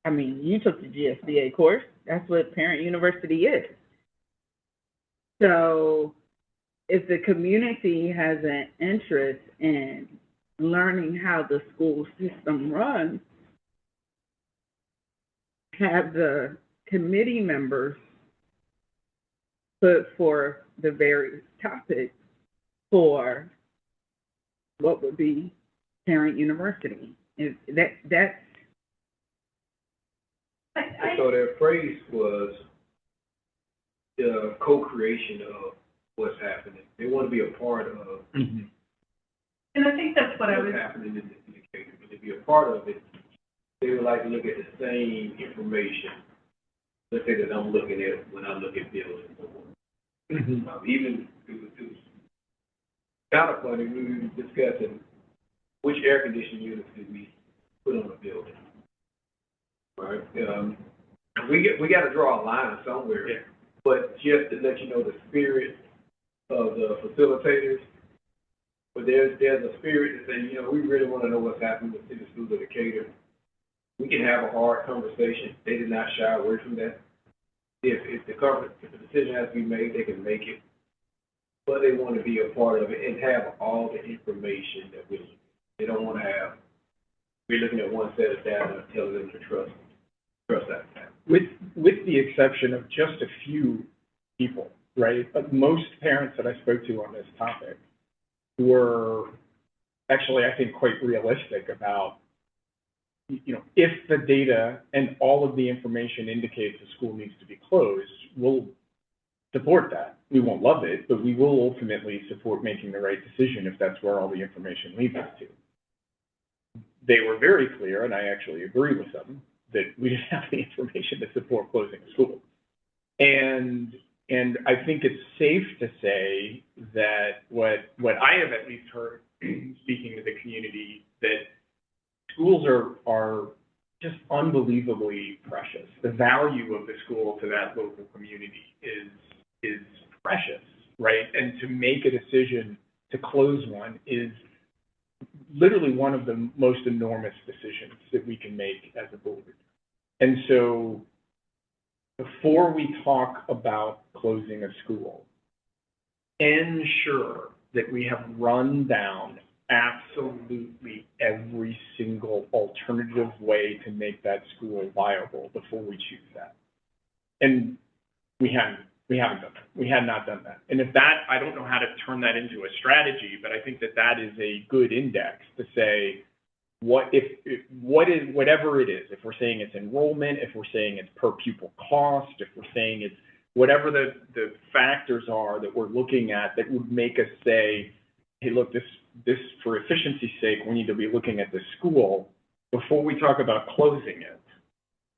I mean, you took the GSBA course. That's what Parent University is. So if the community has an interest in learning how the school system runs, have the committee members put for the various topics for what would be Parent University. That's So their phrase was the co-creation of what's happening. They want to be a part of And I think that's what I was. what's happening in the indicator, but to be a part of it, they would like to look at the same information, let's say that I'm looking at when I look at buildings. Even it was kind of funny, we were discussing which air conditioning units did we put on the building. Right? We got to draw a line somewhere, but just to let you know the spirit of the facilitators. But there's a spirit that says, you know, we really want to know what's happening with City Schools of Decatur. We can have a hard conversation. They did not shy away from that. If the decision has to be made, they can make it. But they want to be a part of it and have all the information that we need. They don't want to have, we're looking at one set of data and telling them to trust that. With the exception of just a few people, right? But most parents that I spoke to on this topic were actually, I think, quite realistic about, you know, if the data and all of the information indicates the school needs to be closed, we'll support that. We won't love it, but we will ultimately support making the right decision if that's where all the information leads us to. They were very clear, and I actually agree with them, that we didn't have the information to support closing a school. And I think it's safe to say that what I have at least heard, speaking to the community, that schools are just unbelievably precious. The value of the school to that local community is precious, right? And to make a decision to close one is literally one of the most enormous decisions that we can make as a board. And so before we talk about closing a school, ensure that we have run down absolutely every single alternative way to make that school viable before we choose that. And we haven't done that. We had not done that. And if that, I don't know how to turn that into a strategy, but I think that is a good index to say, whatever it is, if we're saying it's enrollment, if we're saying it's per pupil cost, if we're saying it's whatever the factors are that we're looking at that would make us say, hey, look, this for efficiency's sake, we need to be looking at this school. Before we talk about closing it,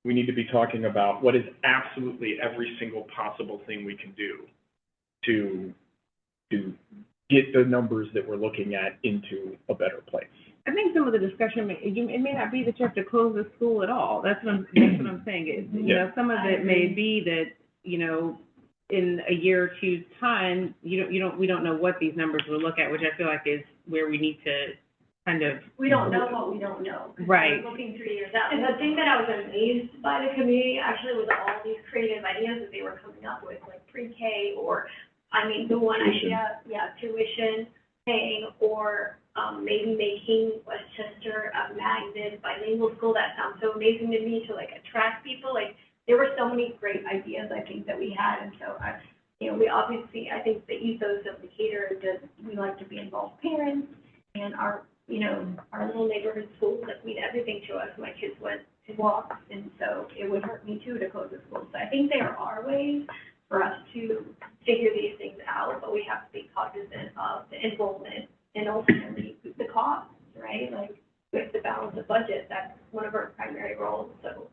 we need to be talking about what is absolutely every single possible thing we can do to get the numbers that we're looking at into a better place. I think some of the discussion, it may not be that you have to close the school at all. That's what I'm saying. You know, some of it may be that, you know, in a year or two's time, we don't know what these numbers will look at, which I feel like is where we need to kind of. We don't know what we don't know. Right. We're looking 3 years out. And the thing that I was amazed by the community actually was all these creative ideas that they were coming up with, like pre-K or, I mean, the one idea, tuition paying, or maybe making Westchester a magnet bilingual school. That sounds so amazing to me, to like attract people. Like, there were so many great ideas, I think, that we had. And so, we obviously, I think the ethos of Decatur is that we like to be involved parents, and our little neighborhood schools that mean everything to us. My kids went to walks, and so it would hurt me too to close the school. So I think there are ways for us to figure these things out, but we have to be cognizant of the enrollment and ultimately the costs, right? Like, we have to balance the budget. That's one of our primary roles. So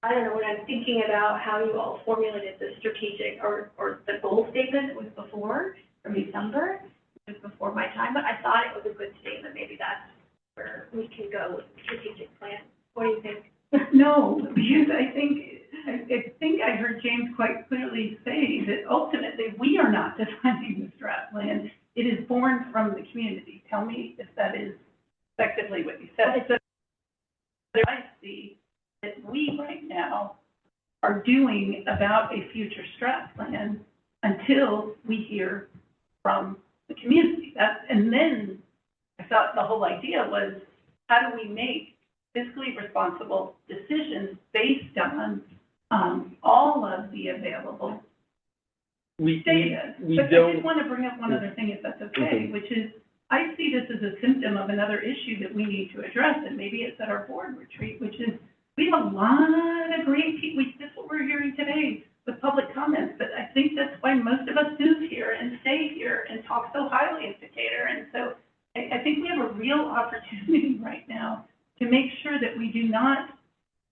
I don't know, when I'm thinking about how you all formulated the strategic or the goal statement, it was before, from December, it was before my time, but I thought it was a good statement. Maybe that's where we can go with the strategic plan. What do you think? No, because I think I heard James quite clearly say that ultimately are not defining the strat plan. It is born from the community. Tell me if that is effectively what you said. So I see that we right now are doing about a future strat plan until we hear from the community. And then I thought the whole idea was, how do we make fiscally responsible decisions based on all of the available data? But I did want to bring up one other thing, if that's okay, which is, I see this as a symptom of another issue that we need to address, and maybe it's at our board retreat, which is we have a lot of great people. That's what we're hearing today with public comments, but I think that's why most of us move here and stay here and talk so highly of Decatur. And so I think we have a real opportunity right now to make sure that we do not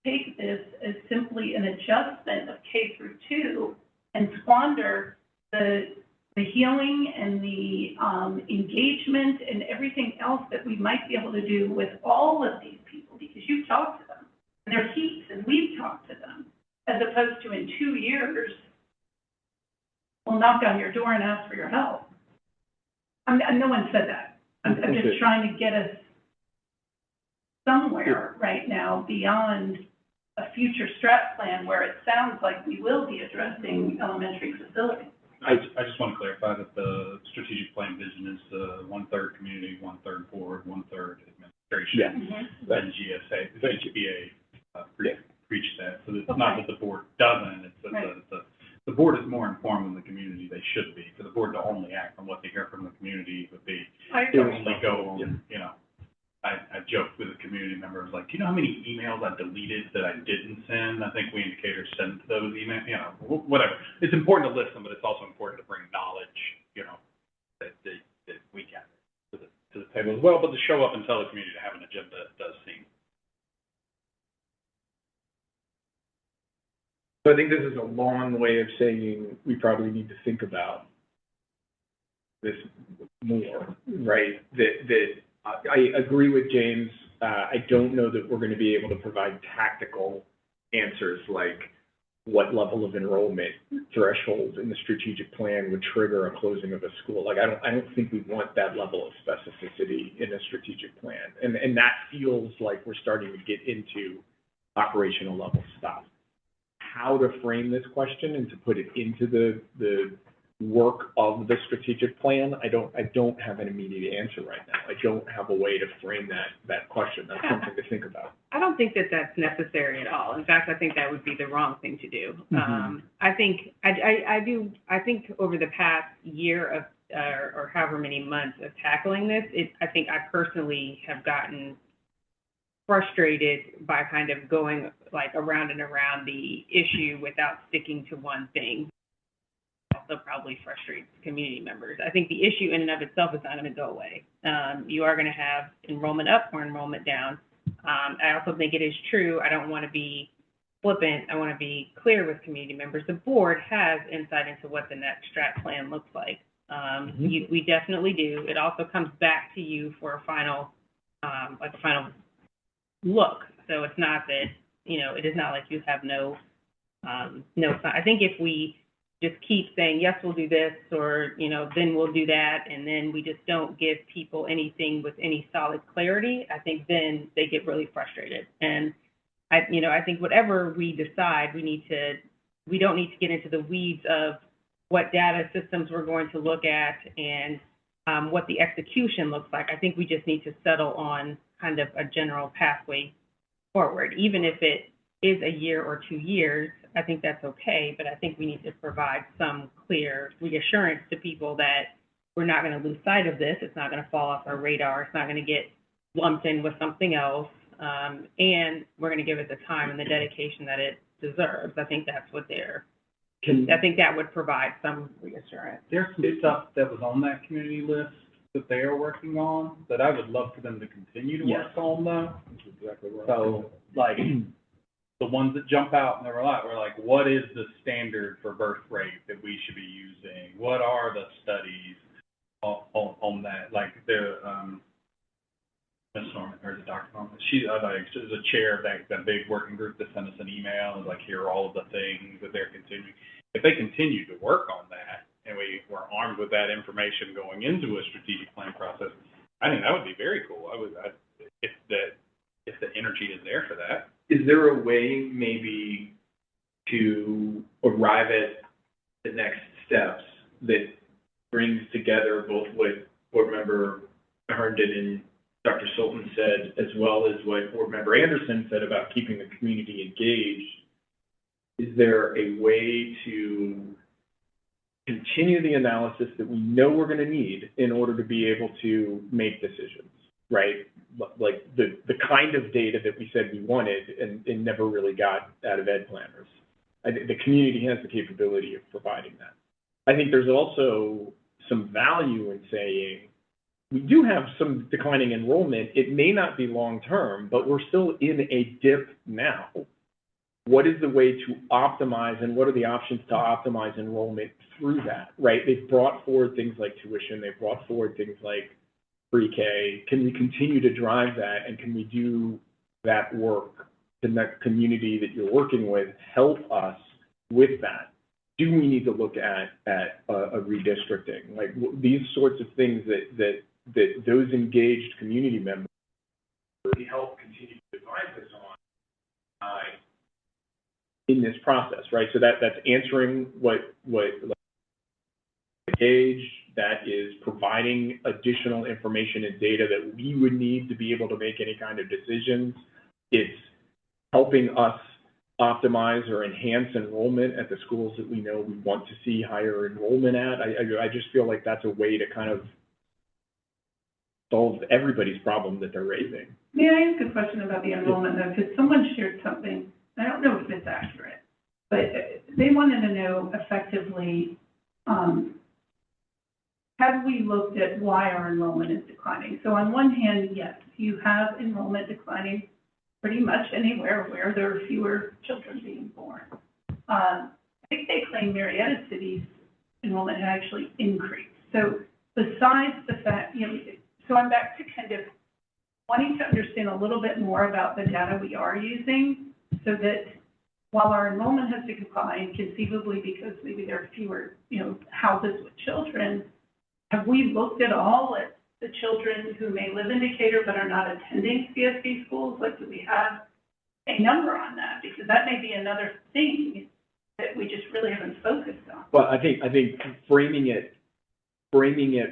take this as simply an adjustment of K through 2 and squander the healing and the engagement and everything else that we might be able to do with all of these people, because you've talked to them, and they're heaps, and we've talked to them, as opposed to in 2 years, we'll knock on your door and ask for your help. No one said that. I'm just trying to get us somewhere right now beyond a future strat plan where it sounds like we will be addressing elementary facilities. I just want to clarify that the strategic plan vision is 1/3 community, 1/3 board, 1/3 administration, and GSA, the HBA preach that. So it's not that the board doesn't, it's that the board is more informed than the community they should be. For the board to only act on what they hear from the community would be, to only go on, you know. I joked with a community member, I was like, do you know how many emails I deleted that I didn't send? I think we indicators send those emails, you know, whatever. It's important to listen, but it's also important to bring knowledge, you know, that we gather to the table as well. But to show up and tell the community to have an agenda does seem. So I think this is a long way of saying we probably need to think about this more, right? I agree with James. I don't know that we're going to be able to provide tactical answers like what level of enrollment threshold in the strategic plan would trigger a closing of a school. Like, I don't think we want that level of specificity in a strategic plan. And that feels like we're starting to get into operational level stuff. How to frame this question and to put it into the work of the strategic plan, I don't have an immediate answer right now. I don't have a way to frame that question. That's something to think about. I don't think that that's necessary at all. In fact, I think that would be the wrong thing to do. I think over the past year of or however many months of tackling this, I think I personally have gotten frustrated by kind of going like around and around the issue without sticking to one thing. Also probably frustrates community members. I think the issue in and of itself is not going to go away. You are going to have enrollment up or enrollment down. I also think it is true. I don't want to be flippant. I want to be clear with community members. The board has insight into what the next strat plan looks like. We definitely do. It also comes back to you for a final, look. So it's not that, it is not like you have no. I think if we just keep saying, yes, we'll do this, or, then we'll do that, and then we just don't give people anything with any solid clarity, I think then they get really frustrated. And I think whatever we decide, we don't need to get into the weeds of what data systems we're going to look at and what the execution looks like. I think we just need to settle on kind of a general pathway forward. Even if it is a year or 2 years, I think that's okay, but I think we need to provide some clear reassurance to people that we're not going to lose sight of this. It's not going to fall off our radar. It's not going to get lumped in with something else. And we're going to give it the time and the dedication that it deserves. I think that's what I think that would provide some reassurance. There's some stuff that was on that community list that they are working on that I would love for them to continue to work on, though. That's exactly right. So, like, the ones that jump out and they're like, what is the standard for birth rate that we should be using? What are the studies on that? Like, Ms. Norman, or Dr. Norman, she's a chair of that big working group that sent us an email, and like, here are all of the things that they're continuing. If they continue to work on that and we were armed with that information going into a strategic plan process, I think that would be very cool. If the energy is there for that. Is there a way maybe to arrive at the next steps that brings together both what Board Member Herndon and Dr. Sultan said, as well as what Board Member Anderson said about keeping the community engaged? Is there a way to continue the analysis that we know we're going to need in order to be able to make decisions, right? Like the kind of data that we said we wanted and never really got out of ed planners. I think the community has the capability of providing that. I think there's also some value in saying, we do have some declining enrollment. It may not be long-term, but we're still in a dip now. What is the way to optimize, and what are the options to optimize enrollment through that, right? They've brought forward things like tuition. They've brought forward things like pre-K. Can we continue to drive that, and can we do that work? Can that community that you're working with help us with that? Do we need to look at a redistricting? Like these sorts of things that those engaged community members really help continue to advise us on in this process, right? So that's answering what engaged, that is providing additional information and data that we would need to be able to make any kind of decisions. It's helping us optimize or enhance enrollment at the schools that we know we want to see higher enrollment at. I just feel like that's a way to kind of solve everybody's problem that they're raising. May I ask a question about the enrollment though? Because someone shared something, I don't know if it's accurate, but they wanted to know effectively, have we looked at why our enrollment is declining? So on one hand, yes, you have enrollment declining pretty much anywhere where there are fewer children being born. I think they claim Marietta City's enrollment had actually increased. So besides the fact, so I'm back to kind of wanting to understand a little bit more about the data we are using so that while our enrollment has declined, conceivably because maybe there are fewer, houses with children, have we looked at all at the children who may live in Decatur but are not attending CSD schools? Like, do we have a number on that? Because that may be another thing that we just really haven't focused on. Well, I think framing it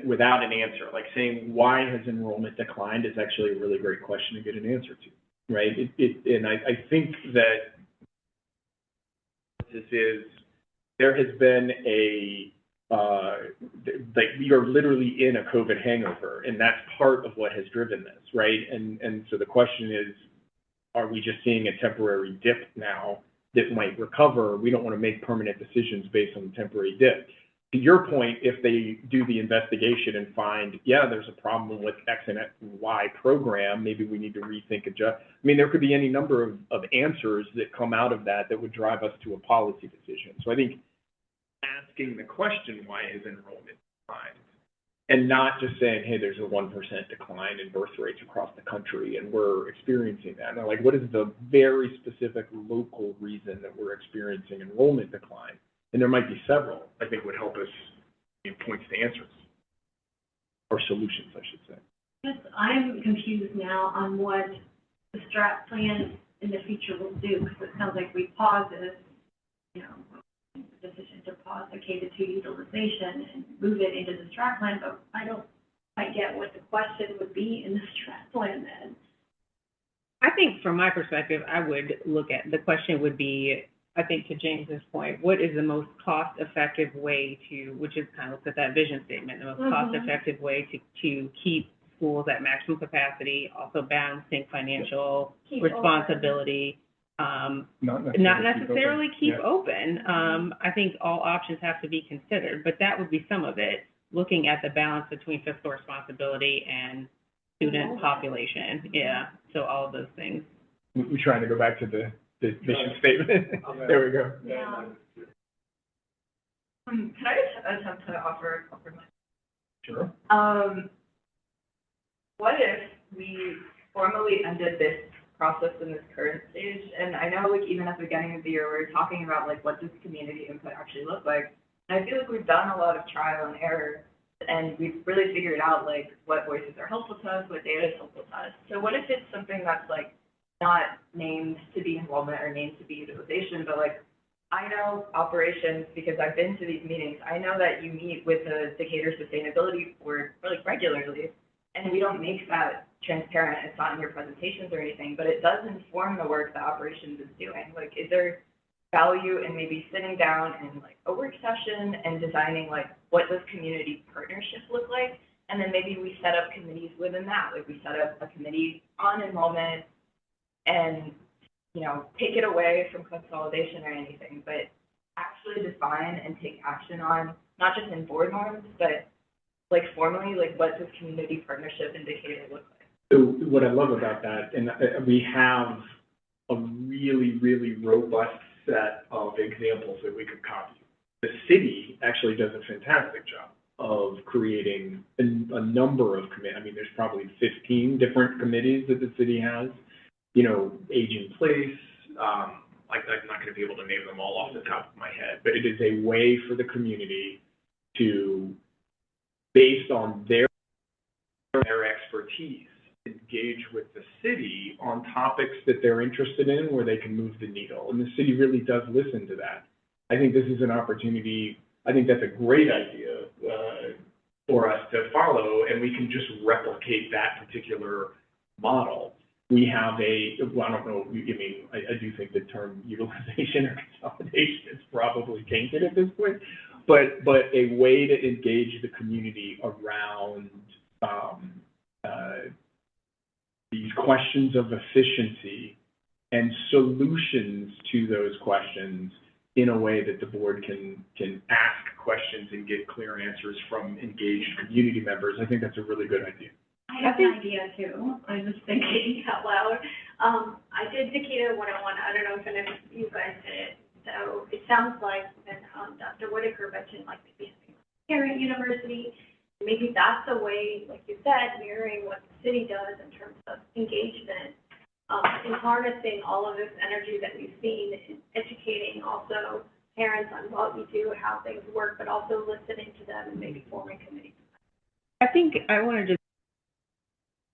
without an answer, like saying why has enrollment declined, is actually a really great question to get an answer to, right? And I think that this is, there has been like we are literally in a COVID hangover, and that's part of what has driven this, right? And so the question is, are we just seeing a temporary dip now that might recover? We don't want to make permanent decisions based on the temporary dip. To your point, if they do the investigation and find, yeah, there's a problem with X and Y program, maybe we need to rethink, adjust. I mean, there could be any number of answers that come out of that would drive us to a policy decision. So I think asking the question, why has enrollment declined? And not just saying, hey, there's a 1% decline in birth rates across the country, and we're experiencing that. Now, like, what is the very specific local reason that we're experiencing enrollment decline? And there might be several, I think, would help us in points to answers, or solutions, I should say. Yes, I'm confused now on what the strat plan in the future will do, because it sounds like we pause this, the decision to pause the K-2 utilization and move it into the strat plan, but I don't quite get what the question would be in the strat plan then. I think from my perspective, I would look at, the question would be, I think to James's point, what is the most cost-effective way to, which is kind of looks at that vision statement, the most cost-effective way to keep schools at maximum capacity, also balancing financial responsibility, not necessarily keep open. I think all options have to be considered, but that would be some of it, looking at the balance between fiscal responsibility and student population. Yeah, so all of those things. We're trying to go back to the mission statement. There we go. Yeah. Can I just attempt to offer a compromise? Sure. What if we formally ended this process in this current stage? And I know, like, even at the beginning of the year, we were talking about, like, what does community input actually look like? And I feel like we've done a lot of trial and error, and we've really figured out, like, what voices are helpful to us, what data is helpful to us. So what if it's something that's, like, not named to be enrollment or named to be utilization, but, like, I know operations because I've been to these meetings. I know that you meet with the Decatur Sustainability Board, like, regularly, and we don't make that transparent. It's not in your presentations or anything, but it does inform the work that operations is doing. Like, is there value in maybe sitting down in, like, a work session and designing, like, what does community partnership look like? And then maybe we set up committees within that. Like, we set up a committee on enrollment and, you know, take it away from consolidation or anything, but actually define and take action on, not just in board norms, but, like, formally, like, what does community partnership in Decatur look like? So what I love about that, and we have a really, really robust set of examples that we could copy. The city actually does a fantastic job of creating a number of committees. I mean, there's probably 15 different committees that the city has. You know, age in place, I'm not going to be able to name them all off the top of my head, but it is a way for the community to, based on their expertise, engage with the city on topics that they're interested in where they can move the needle. And the city really does listen to that. I think this is an opportunity. I think that's a great idea for us to follow, and we can just replicate that particular model. We have I don't know, I do think the term utilization or consolidation is probably tainted at this point, but a way to engage the community around these questions of efficiency and solutions to those questions in a way that the board can ask questions and get clear answers from engaged community members. I think that's a really good idea. I have an idea too. I was thinking out loud. I did Decatur 101. I don't know if any of you guys did it. So it sounds like that Dr. Whitaker mentioned like maybe having a parent university. Maybe that's a way, like you said, mirroring what the city does in terms of engagement, in harnessing all of this energy that we've seen, in educating also parents on what we do, how things work, but also listening to them and maybe forming committees. I think I want to just,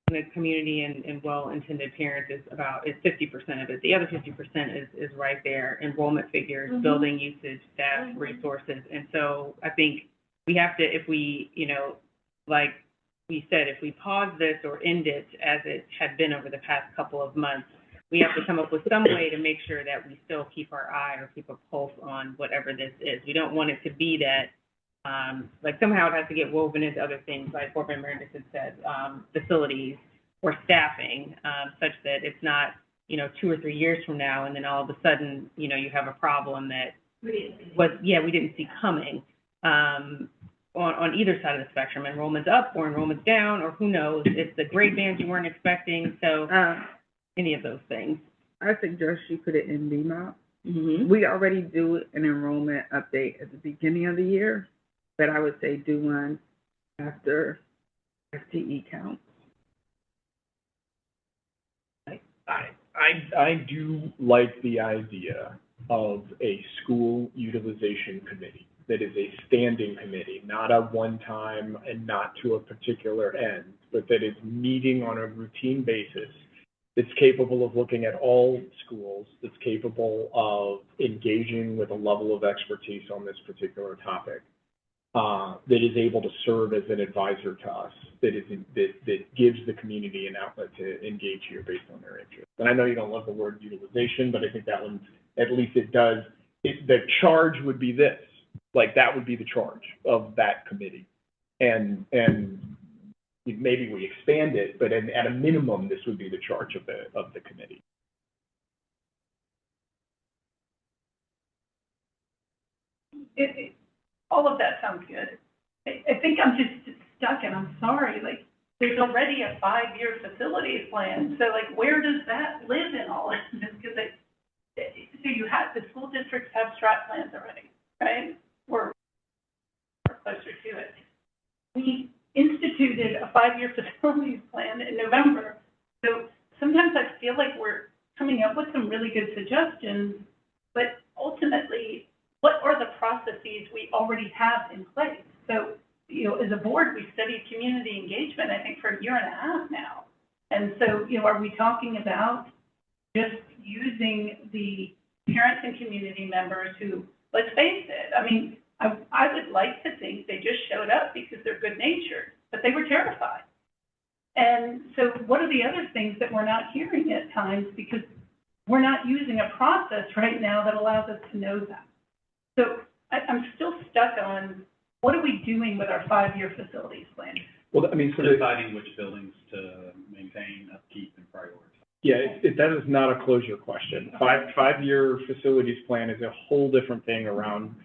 the community and well-intended parents is 50% of it. The other 50% is right there, enrollment figures, building usage, staff, resources. And so I think we have to, if we, you know, like we said, if we pause this or end it as it had been over the past couple of months, we have to come up with some way to make sure that we still keep our eye or keep a pulse on whatever this is. We don't want it to be that, like somehow it has to get woven into other things, like Board Member Anderson said, facilities or staffing, such that it's not, you know, 2 or 3 years from now, and then all of a sudden, you know, you have a problem that we didn't see coming. On either side of the spectrum, enrollment's up or enrollment's down, or who knows, it's the grade bands you weren't expecting, so any of those things. I suggest you put it in BMOP. We already do an enrollment update at the beginning of the year, but I would say do one after FTE count. I do like the idea of a school utilization committee that is a standing committee, not a one-time and not to a particular end, but that is meeting on a routine basis, that's capable of looking at all schools, that's capable of engaging with a level of expertise on this particular topic, that is able to serve as an advisor to us, that gives the community an outlet to engage here based on their interests. And I know you don't love the word utilization, but I think that one, at least it does, the charge would be this. Like, that would be the charge of that committee. And maybe we expand it, but at a minimum, this would be the charge of the committee. All of that sounds good. I think I'm just stuck, and I'm sorry, like, there's already a 5-year facilities plan, so like, where does that live in all of this? Because so you have, the school districts have strat plans already, right? We're closer to it. We instituted a 5-year facilities plan in November, so sometimes I feel like we're coming up with some really good suggestions, but ultimately, what are the processes we already have in place? So, as a board, we studied community engagement, I think, for a year and a half now. And so, are we talking about just using the parents and community members who, let's face it, I mean, I would like to think they just showed up because they're good-natured, but they were terrified. And so what are the other things that we're not hearing at times because we're not using a process right now that allows us to know that? So I'm still stuck on what are we doing with our 5-year facilities plan? Well, I mean, so Deciding which buildings to maintain, upkeep, and prioritize. Yeah, that is not a closure question. Five-year facilities plan is a whole different thing around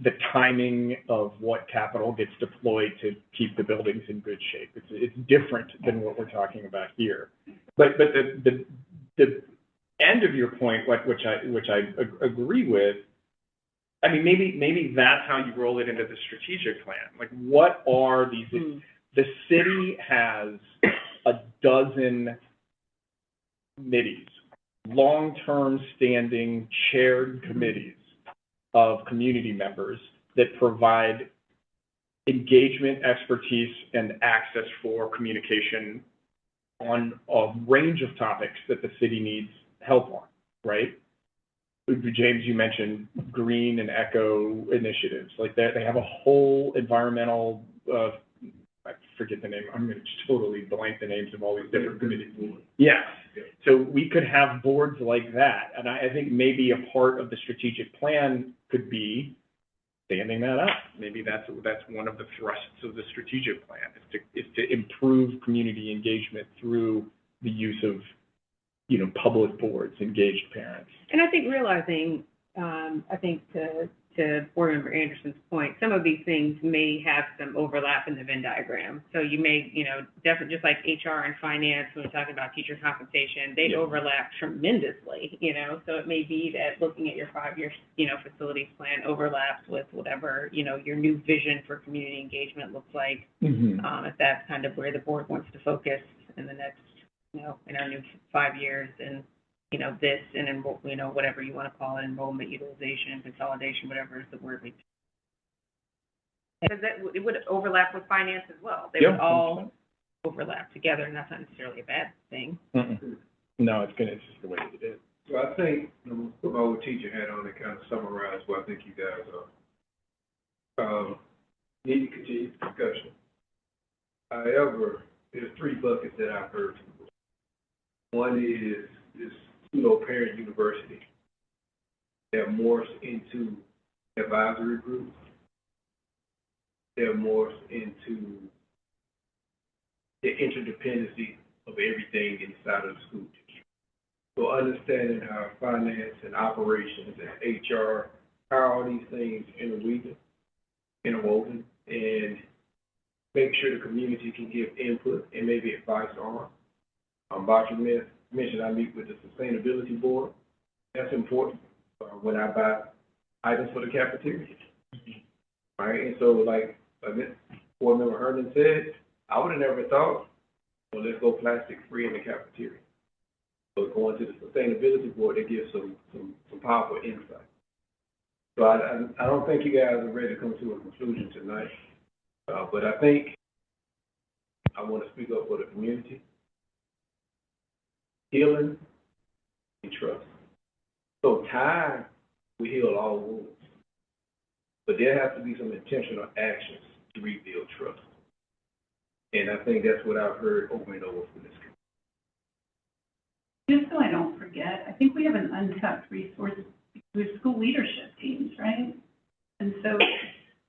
the timing of what capital gets deployed to keep the buildings in good shape. It's different than what we're talking about here. But the end of your point, which I agree with, I mean, maybe that's how you roll it into the strategic plan. Like, what are these? The city has a dozen committees, long-term standing chaired committees of community members that provide engagement, expertise, and access for communication on a range of topics that the city needs help on, right? James, you mentioned green and eco initiatives like that. They have a whole environmental, I forget the name. I'm going to just totally blank the names of all these different committees. Yes. So we could have boards like that. And I think maybe a part of the strategic plan could be standing that up. Maybe that's one of the thrusts of the strategic plan is to improve community engagement through the use of, public boards, engaged parents. And I think realizing, I think to Board Member Anderson's point, some of these things may have some overlap in the Venn diagram. So you may, definitely just like HR and finance, when we're talking about teacher compensation, they overlap tremendously, So it may be that looking at your 5-year, facilities plan overlaps with whatever, your new vision for community engagement looks like. If that's kind of where the board wants to focus in the next, in our new 5 years, and this, and then, whatever you want to call it, enrollment, utilization, consolidation, whatever is the word we. Because it would overlap with finance as well. They would all overlap together, and that's not necessarily a bad thing. No, it's just the way it is. So I think, put my old teacher hat on and kind of summarize what I think you guys are. Need to continue discussion. However, there's 3 buckets that I've heard. One is this pseudo-parent university that morphs into advisory groups, that morphs into the interdependency of everything inside of the school district. So understanding how finance and operations and HR, how all these things interwoven, and make sure the community can give input and maybe advice on. Batra mentioned I meet with the sustainability board. That's important when I buy items for the cafeteria. Right? And so like Board Member Herndon said, I would have never thought, well, let's go plastic free in the cafeteria. So going to the sustainability board, they give some powerful insight. So I don't think you guys are ready to come to a conclusion tonight. But I think I want to speak up for the community. Healing and trust. So time will heal all wounds. But there has to be some intentional actions to rebuild trust. And I think that's what I've heard over and over from this community. Just so I don't forget, I think we have an untapped resource with school leadership teams, right? And so,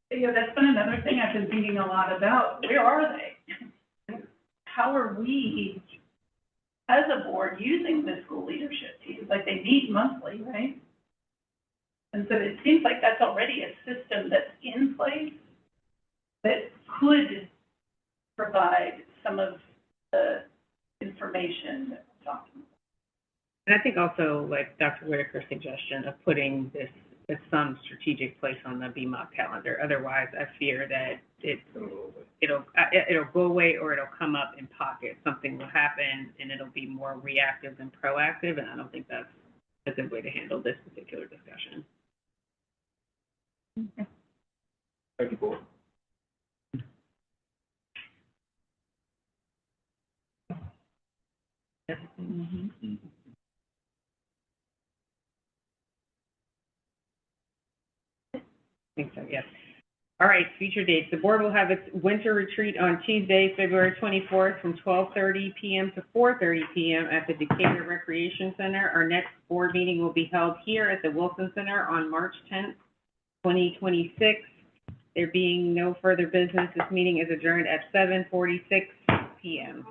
that's been another thing I've been thinking a lot about. Where are they? How are we, as a board, using the school leadership teams? Like, they meet monthly, right? And so it seems like that's already a system that's in place that could provide some of the information that we're talking about. And I think also, like Dr. Whitaker's suggestion of putting this at some strategic place on the BMOC calendar. Otherwise, I fear that it'll go away, or it'll come up in pockets. Something will happen, and it'll be more reactive than proactive, and I don't think that's a good way to handle this particular discussion. Thank you, board. I think so, yes. All right, future dates. The board will have its winter retreat on Tuesday, February 24th from 12:30 p.m. to 4:30 p.m. at the Decatur Recreation Center. Our next board meeting will be held here at the Wilson Center on March 10th, 2026. There being no further business, this meeting is adjourned at 7:46 p.m.